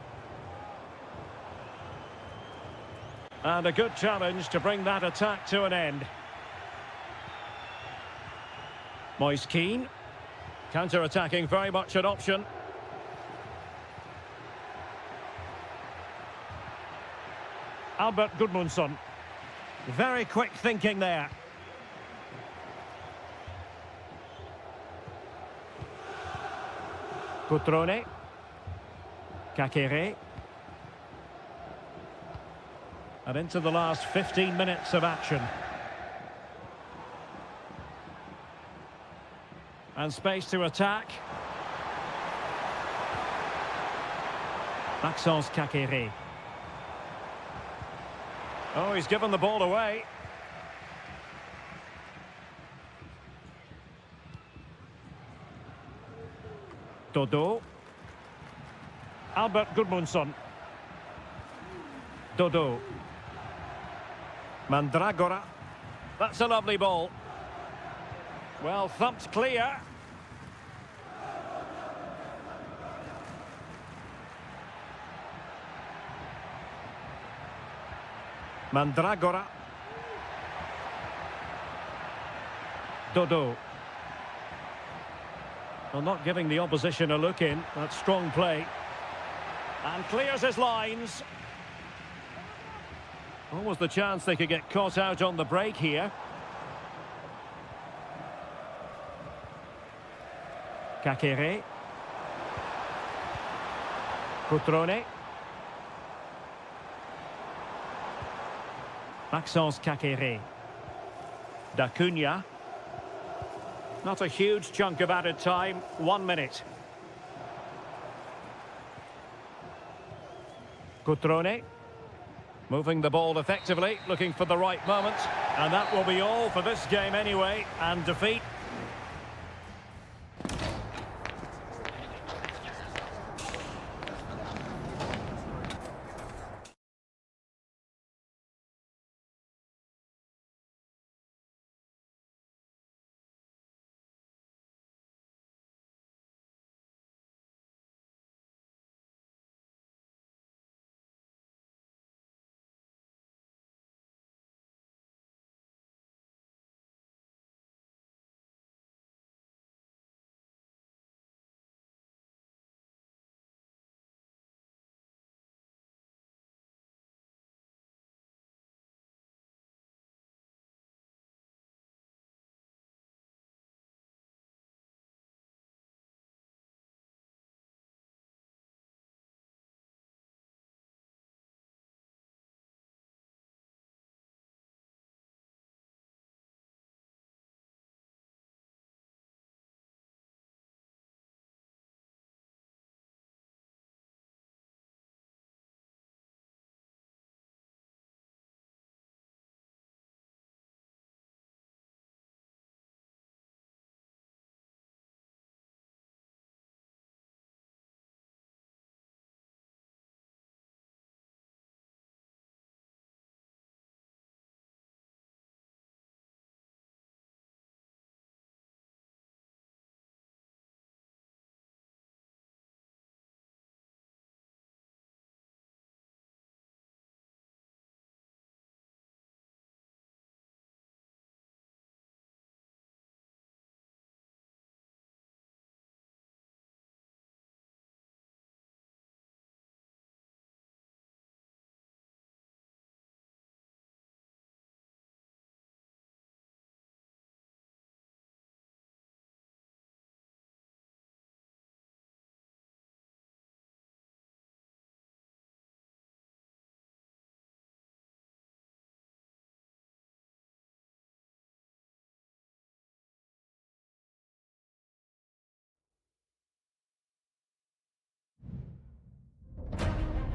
And a good challenge to bring that attack to an end. Moise Keane. Counter-attacking, very much an option. Albert Gudmundsson. Very quick thinking there. Cutrone. Kakere. And into the last 15 minutes of action. And space to attack. Maxence Kakere. Oh, he's given the ball away. Dodo. Albert Gudmundsson. Dodo. Mandragora. That's a lovely ball. Well, thumped clear. Mandragora. Dodo. Well, not giving the opposition a look in. That's strong play. And clears his lines. Almost the chance they could get caught out on the break here. Kakere. Cutrone. Maxence Kakere. D'Acunha. Not a huge chunk of added time. 1 minute. Cutrone. Moving the ball effectively, looking for the right moment. And that will be all for this game anyway. And defeat.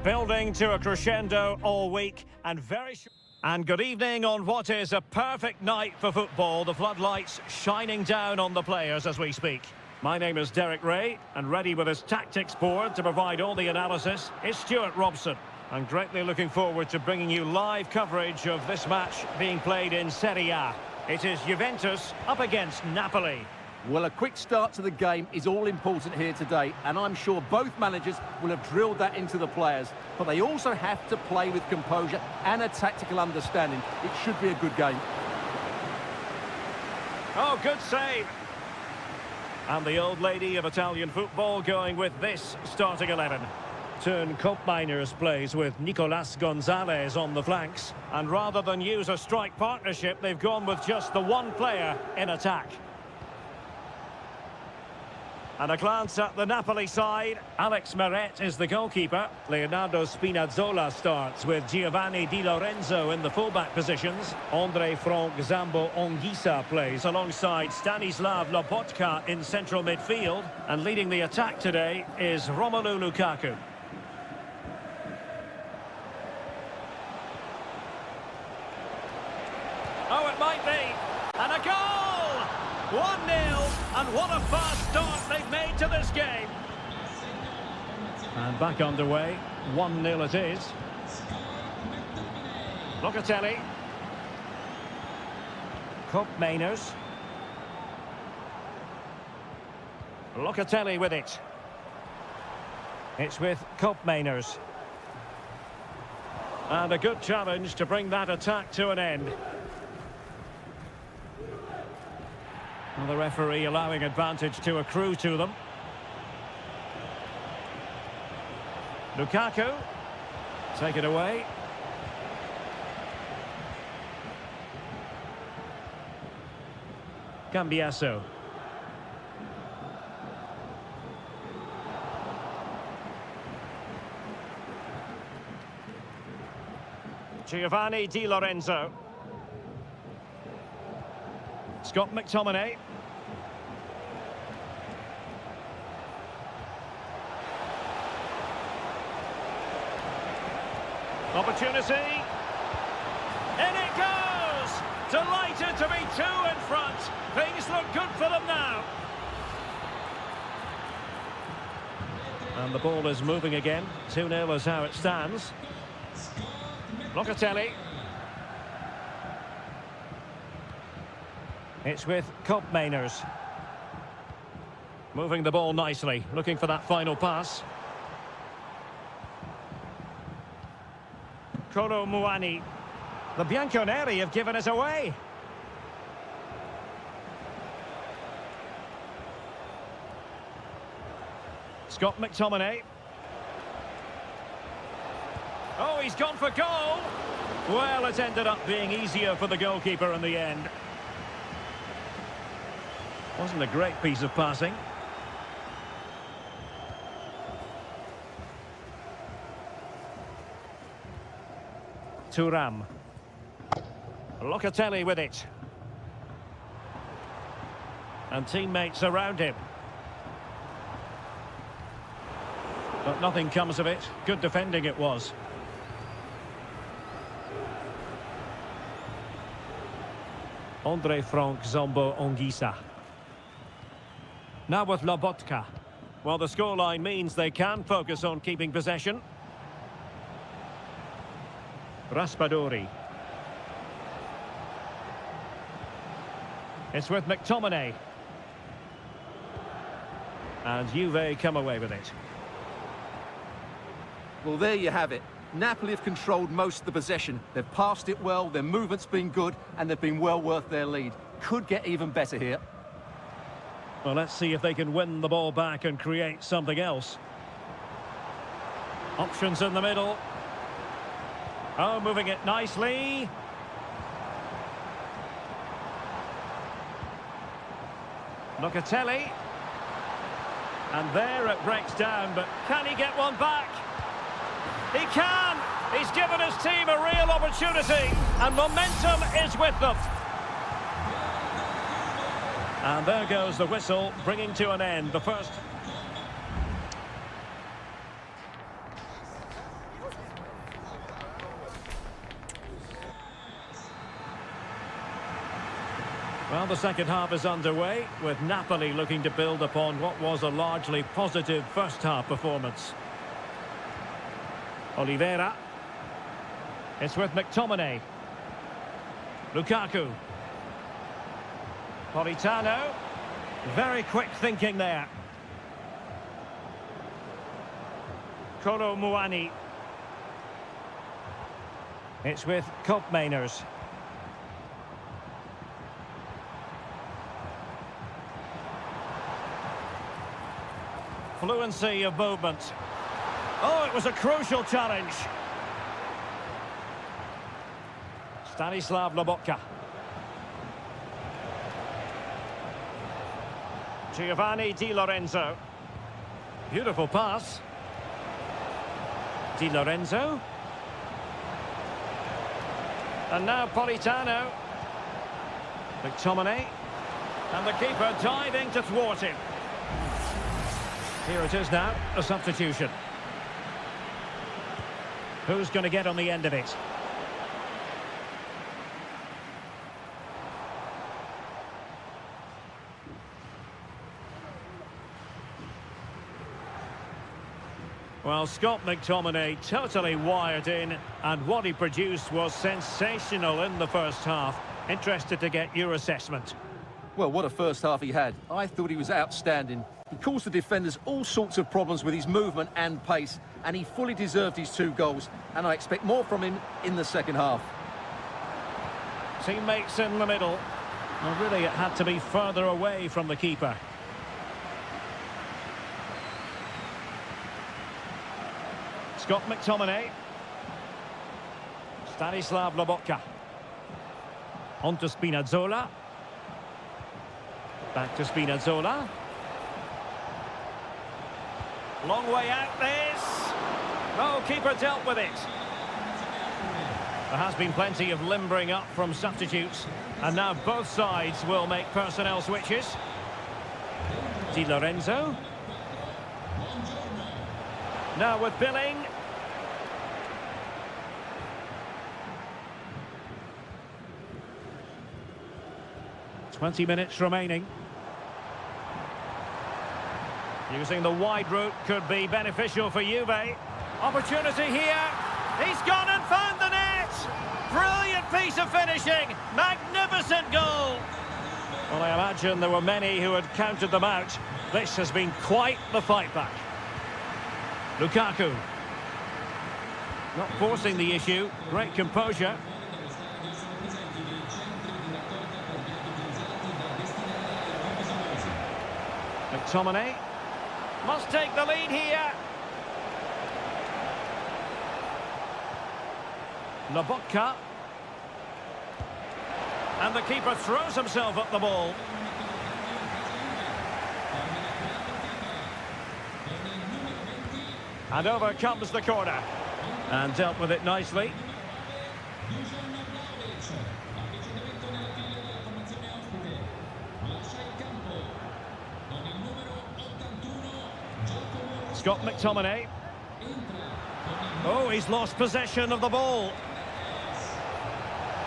Building to a crescendo all week and And good evening on what is a perfect night for football. The floodlights shining down on the players as we speak. My name is Derek Ray, and ready with his tactics board to provide all the analysis is Stuart Robson. I'm greatly looking forward to bringing you live coverage of this match being played in Seria. It is Juventus up against Napoli. Well, a quick start to the game is all important here today, and I'm sure both managers will have drilled that into the players. But they also have to play with composure and a tactical understanding. It should be a good game. Oh, good save. And the old lady of Italian football going with this starting 11. Turn Koopmeiners plays with Nicolas Gonzalez on the flanks. And rather than use a strike partnership, they've gone with just the one player in attack. And a glance at the Napoli side. Alex Meret is the goalkeeper. Leonardo Spinazzola starts with Giovanni Di Lorenzo in the fullback positions. Andre Frank Zambo Onguisa plays alongside Stanislav Lobotka in central midfield. And leading the attack today is Romelu Lukaku. Oh, it might be. And a goal! 1-0, and what a fast start they've made to this game. And back underway, 1-0 it is. Locatelli. Koopmeiners. Locatelli with it. It's with Koopmeiners. And a good challenge to bring that attack to an end. And the referee allowing advantage to accrue to them. Lukaku. Take it away. Cambiasso. Giovanni Di Lorenzo. Scott McTominay. Opportunity. In it goes! Delighted to be two in front. Things look good for them now. And the ball is moving again. 2-0 is how it stands. Locatelli. It's with Koopmeiners. Moving the ball nicely, looking for that final pass. Kolo Muani. The Bianconeri have given us away. Scott McTominay. Oh, he's gone for goal. Well, it ended up being easier for the goalkeeper in the end. Wasn't a great piece of passing. Thuram. Locatelli with it. And teammates around him. But nothing comes of it. Good defending it was. Andre Frank Zambo Onguisa. Now with Lobotka. Well, the scoreline means they can focus on keeping possession. Raspadori. It's with McTominay. And Juve come away with it. Well, there you have it. Napoli have controlled most of the possession. They've passed it well, their movement's been good, and they've been well worth their lead. Could get even better here. Well, let's see if they can win the ball back and create something else. Options in the middle. Oh, moving it nicely. Locatelli. And there it breaks down, but can he get one back? He can! He's given his team a real opportunity, and momentum is with them. And there goes the whistle, bringing to an end the first. Well, the second half is underway, with Napoli looking to build upon what was a largely positive first-half performance. Oliveira. It's with McTominay. Lukaku. Politano. Very quick thinking there. Kolo Muani. It's with Koopmeiners. Fluency of movement. Oh, it was a crucial challenge. Stanislav Lobotka. Giovanni Di Lorenzo. Beautiful pass. Di Lorenzo. And now Politano. McTominay. And the keeper diving to thwart him. Here it is now, a substitution. Who's going to get on the end of it? Well, Scott McTominay totally wired in, and what he produced was sensational in the first half. Interested to get your assessment. Well, what a first half he had. I thought he was outstanding. He caused the defenders all sorts of problems with his movement and pace, and he fully deserved his 2 goals, and I expect more from him in the second half. Teammates in the middle. Well, really, it had to be further away from the keeper. Scott McTominay. Stanislav Lobotka. On to Spinazzola. Back to Spinazzola. Long way out this. No, keeper dealt with it. There has been plenty of limbering up from substitutes, and now both sides will make personnel switches. Di Lorenzo. Now with Billing. 20 minutes remaining. Using the wide route could be beneficial for Juve. Opportunity here. He's gone and found the net. Brilliant piece of finishing. Magnificent goal. Well, I imagine there were many who had counted them out. This has been quite the fight back. Lukaku. Not forcing the issue. Great composure. McTominay. Must take the lead here. Lobotka. And the keeper throws himself at the ball. And over comes the corner. And dealt with it nicely. Scott McTominay. Oh, he's lost possession of the ball.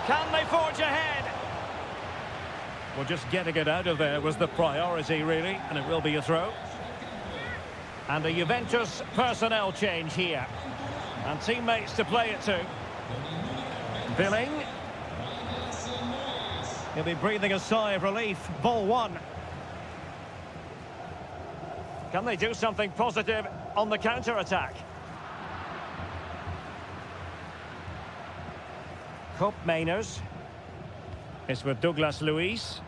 Can they forge ahead? Well, just getting it out of there was the priority, really, and it will be a throw. And a Juventus personnel change here. And teammates to play it to. Billing. He'll be breathing a sigh of relief. Ball one. Can they do something positive on the counter-attack? Koopmeiners. It's with Douglas Luiz.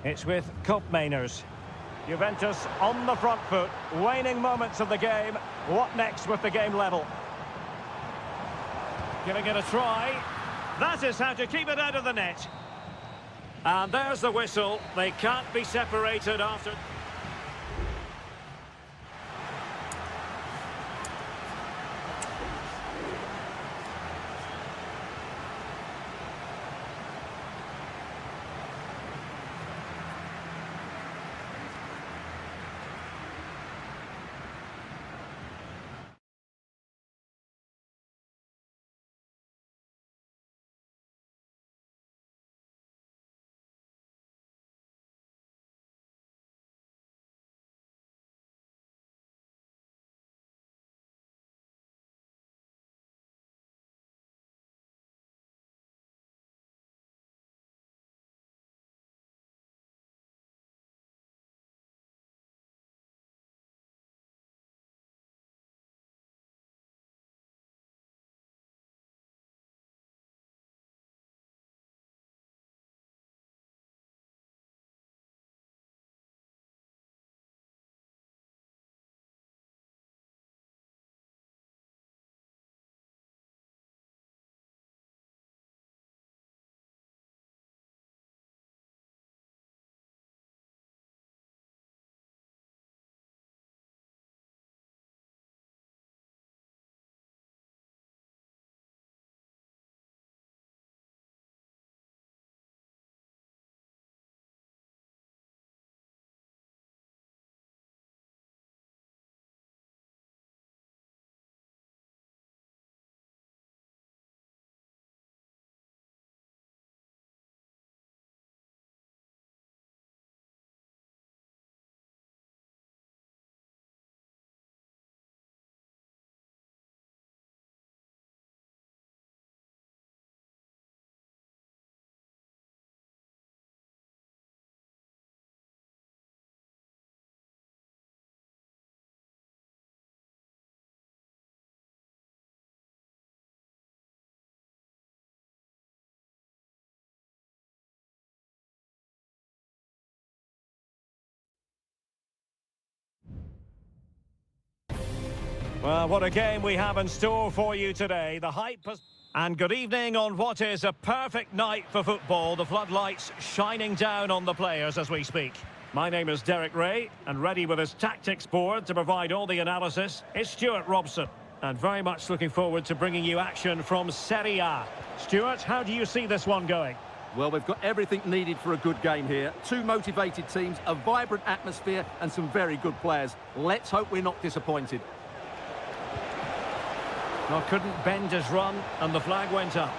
It's with Koopmeiners. Juventus on the front foot. Waning moments of the game. What next with the game level? Giving it a try. That is how to keep it out of the net. And there's the whistle. They can't be separated after... Well, what a game we have in store for you today. The hype has... And good evening on what is a perfect night for football. The floodlights shining down on the players as we speak. My name is Derek Ray, and ready with his tactics board to provide all the analysis is Stuart Robson. And very much looking forward to bringing you action from Seria. Stuart, how do you see this one going? Well, we've got everything needed for a good game here. Two motivated teams, a vibrant atmosphere, and some very good players. Let's hope we're not disappointed. Well, couldn't bend his run, and the flag went up.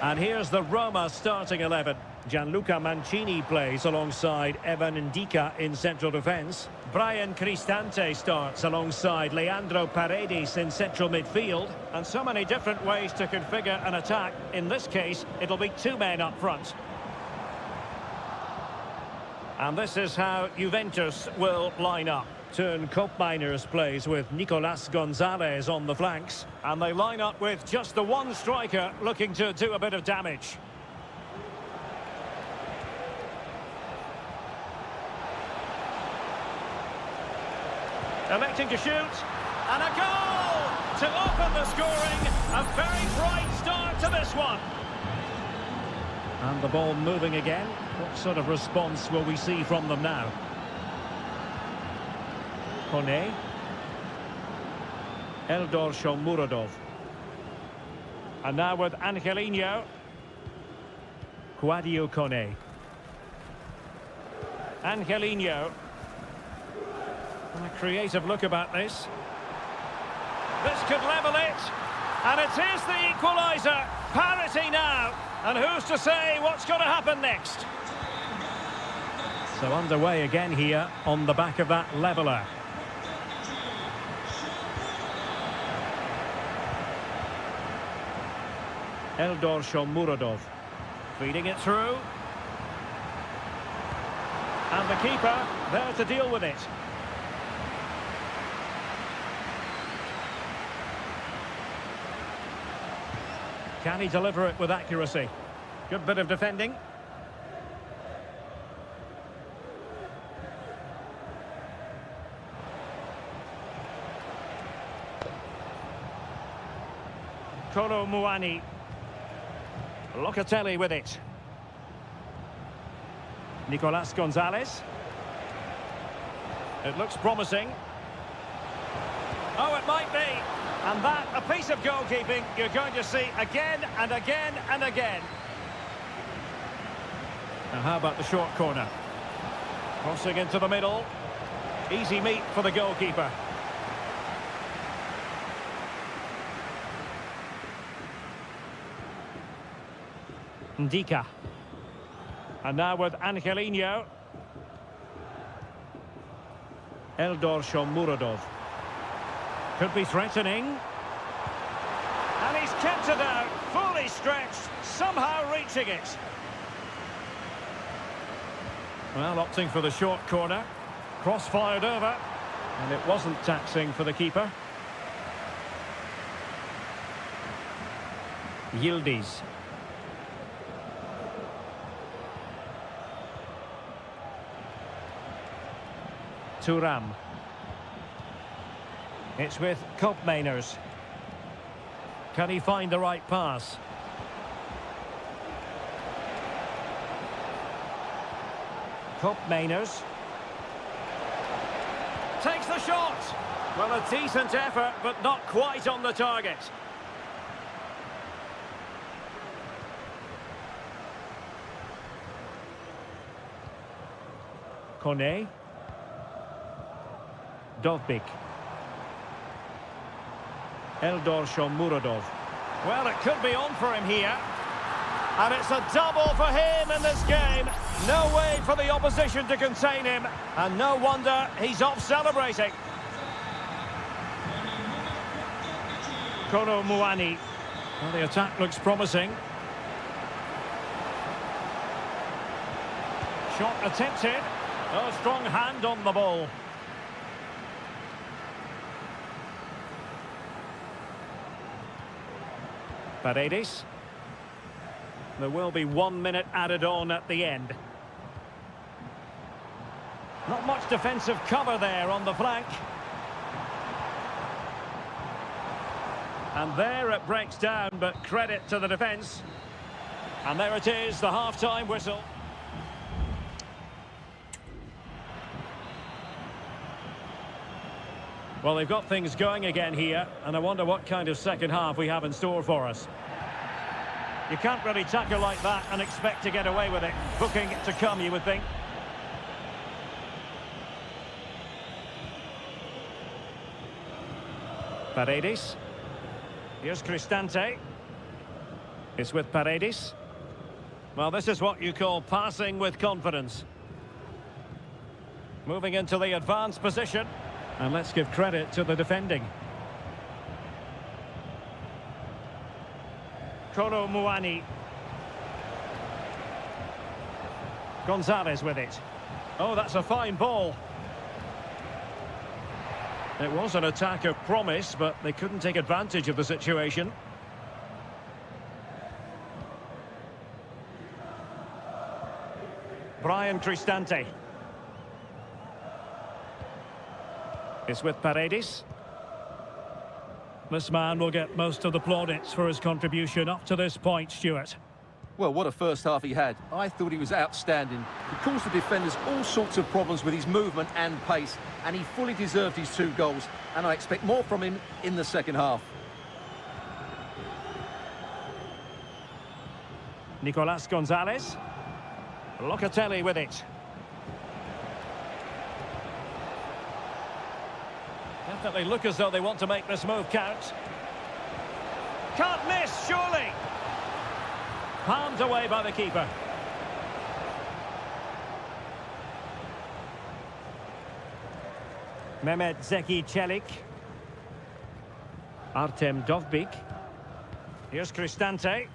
And here's the Roma starting 11. Gianluca Mancini plays alongside Evan Ndika in central defence. Brian Cristante starts alongside Leandro Paredes in central midfield. And so many different ways to configure an attack. In this case, it'll be two men up front. And this is how Juventus will line up. Turn Koopmeiners plays with Nicolas Gonzalez on the flanks. And they line up with just the one striker looking to do a bit of damage. Electing to shoot. And a goal to open the scoring. A very bright start to this one. And the ball moving again. What sort of response will we see from them now? Kone. Eldor Shomurodov. And now with Angelino. Quadio Kone. Angelino. And a creative look about this. This could level it. And it is the equaliser. Parity now. And who's to say what's going to happen next? So underway again here on the back of that leveller. Eldor Shomurodov feeding it through. And the keeper there to deal with it. Can he deliver it with accuracy? Good bit of defending. Kolo Muani. Locatelli with it. Nicolas Gonzalez. It looks promising. Oh, it might be. And that, a piece of goalkeeping you're going to see again and again and again. Now how about the short corner? Crossing into the middle. Easy meat for the goalkeeper. Ndika. And now with Angelino. Eldor Shomurodov. Could be threatening. And he's kept it out, fully stretched, somehow reaching it. Well, opting for the short corner. Cross fired over. And it wasn't taxing for the keeper. Yildiz. Thuram. It's with Koopmeiners. Can he find the right pass? Koopmeiners. Takes the shot. Well, a decent effort, but not quite on the target. Kone. Dovbik. Eldor Shomurodov. Well, it could be on for him here. And it's a double for him in this game. No way for the opposition to contain him. And no wonder he's off celebrating. Kolo Muani. Well, the attack looks promising. Shot attempted. Oh, strong hand on the ball. Paredes. There will be 1 minute added on at the end. Not much defensive cover there on the flank. And there it breaks down, but credit to the defence. And there it is, the half-time whistle. Well, they've got things going again here, and I wonder what kind of second half we have in store for us. You can't really tackle like that and expect to get away with it. Booking to come, you would think. Paredes. Here's Cristante. It's with Paredes. Well, this is what you call passing with confidence. Moving into the advanced position. And let's give credit to the defending. Kolo Muani. Gonzalez with it. Oh, that's a fine ball. It was an attack of promise, but they couldn't take advantage of the situation. Brian Cristante. It's with Paredes. This man will get most of the plaudits for his contribution up to this point, Stuart. Well, what a first half he had. I thought he was outstanding. He caused the defenders all sorts of problems with his movement and pace, and he fully deserved his 2 goals, and I expect more from him in the second half. Nicolas Gonzalez. Locatelli with it. Definitely look as though they want to make this move count. Can't miss, surely. Palmed away by the keeper. Mehmet Zeki Çelik. Artem Dovbik. Here's Cristante.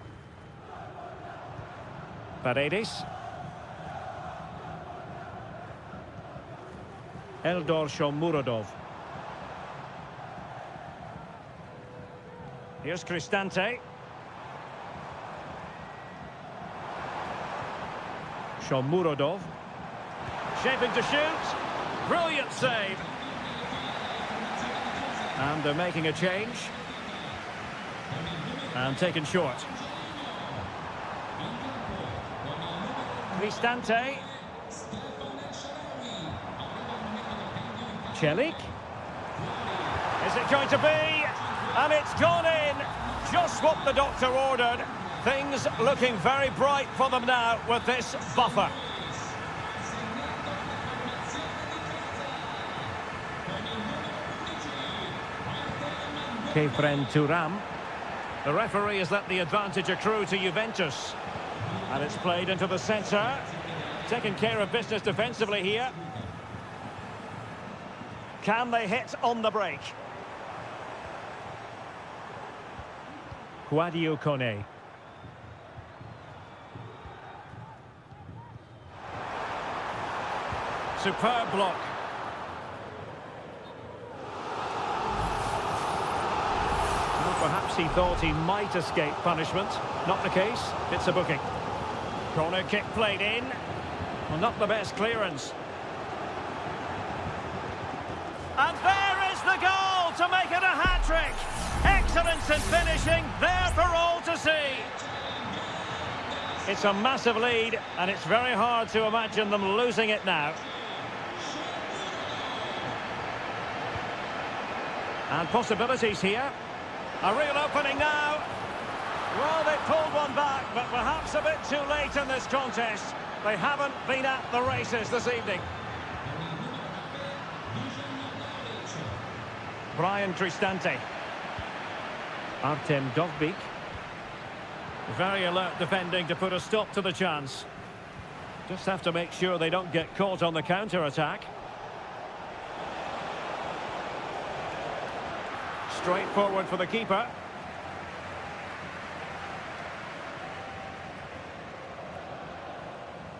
Paredes. Eldor Shomurodov. Here's Cristante. Shomurodov. Shaping to shoot. Brilliant save. And they're making a change. And taken short. Cristante. Çelik. Is it going to be? And it's gone in. Just what the doctor ordered. Things looking very bright for them now with this buffer. Kefren Turam. The referee has let the advantage accrue to Juventus. And it's played into the centre. Taking care of business defensively here. Can they hit on the break? Guadio Kone. Superb block. Well, perhaps he thought he might escape punishment. Not the case. It's a booking. Corner kick played in. Well, not the best clearance. And there is the goal to make it a hat-trick. Excellence in finishing, there for all to see. It's a massive lead, and it's very hard to imagine them losing it now. And possibilities here. A real opening now. Well, they pulled one back, but perhaps a bit too late in this contest. They haven't been at the races this evening. Brian Cristante. Artem Dovbik. Very alert defending to put a stop to the chance. Just have to make sure they don't get caught on the counter-attack. Straightforward for the keeper.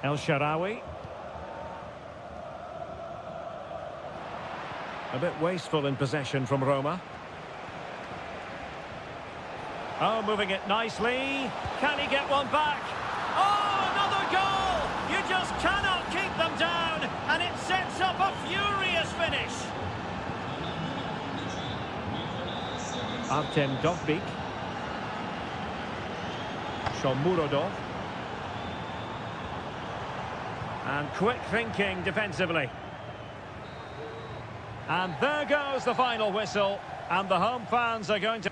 El Shaarawy. A bit wasteful in possession from Roma. Oh, moving it nicely. Can he get one back? Oh, another goal! You just cannot keep them down, and it sets up a furious finish. Artem Dovbyk. Shomurodov. And quick thinking defensively. And there goes the final whistle. And the home fans are going to...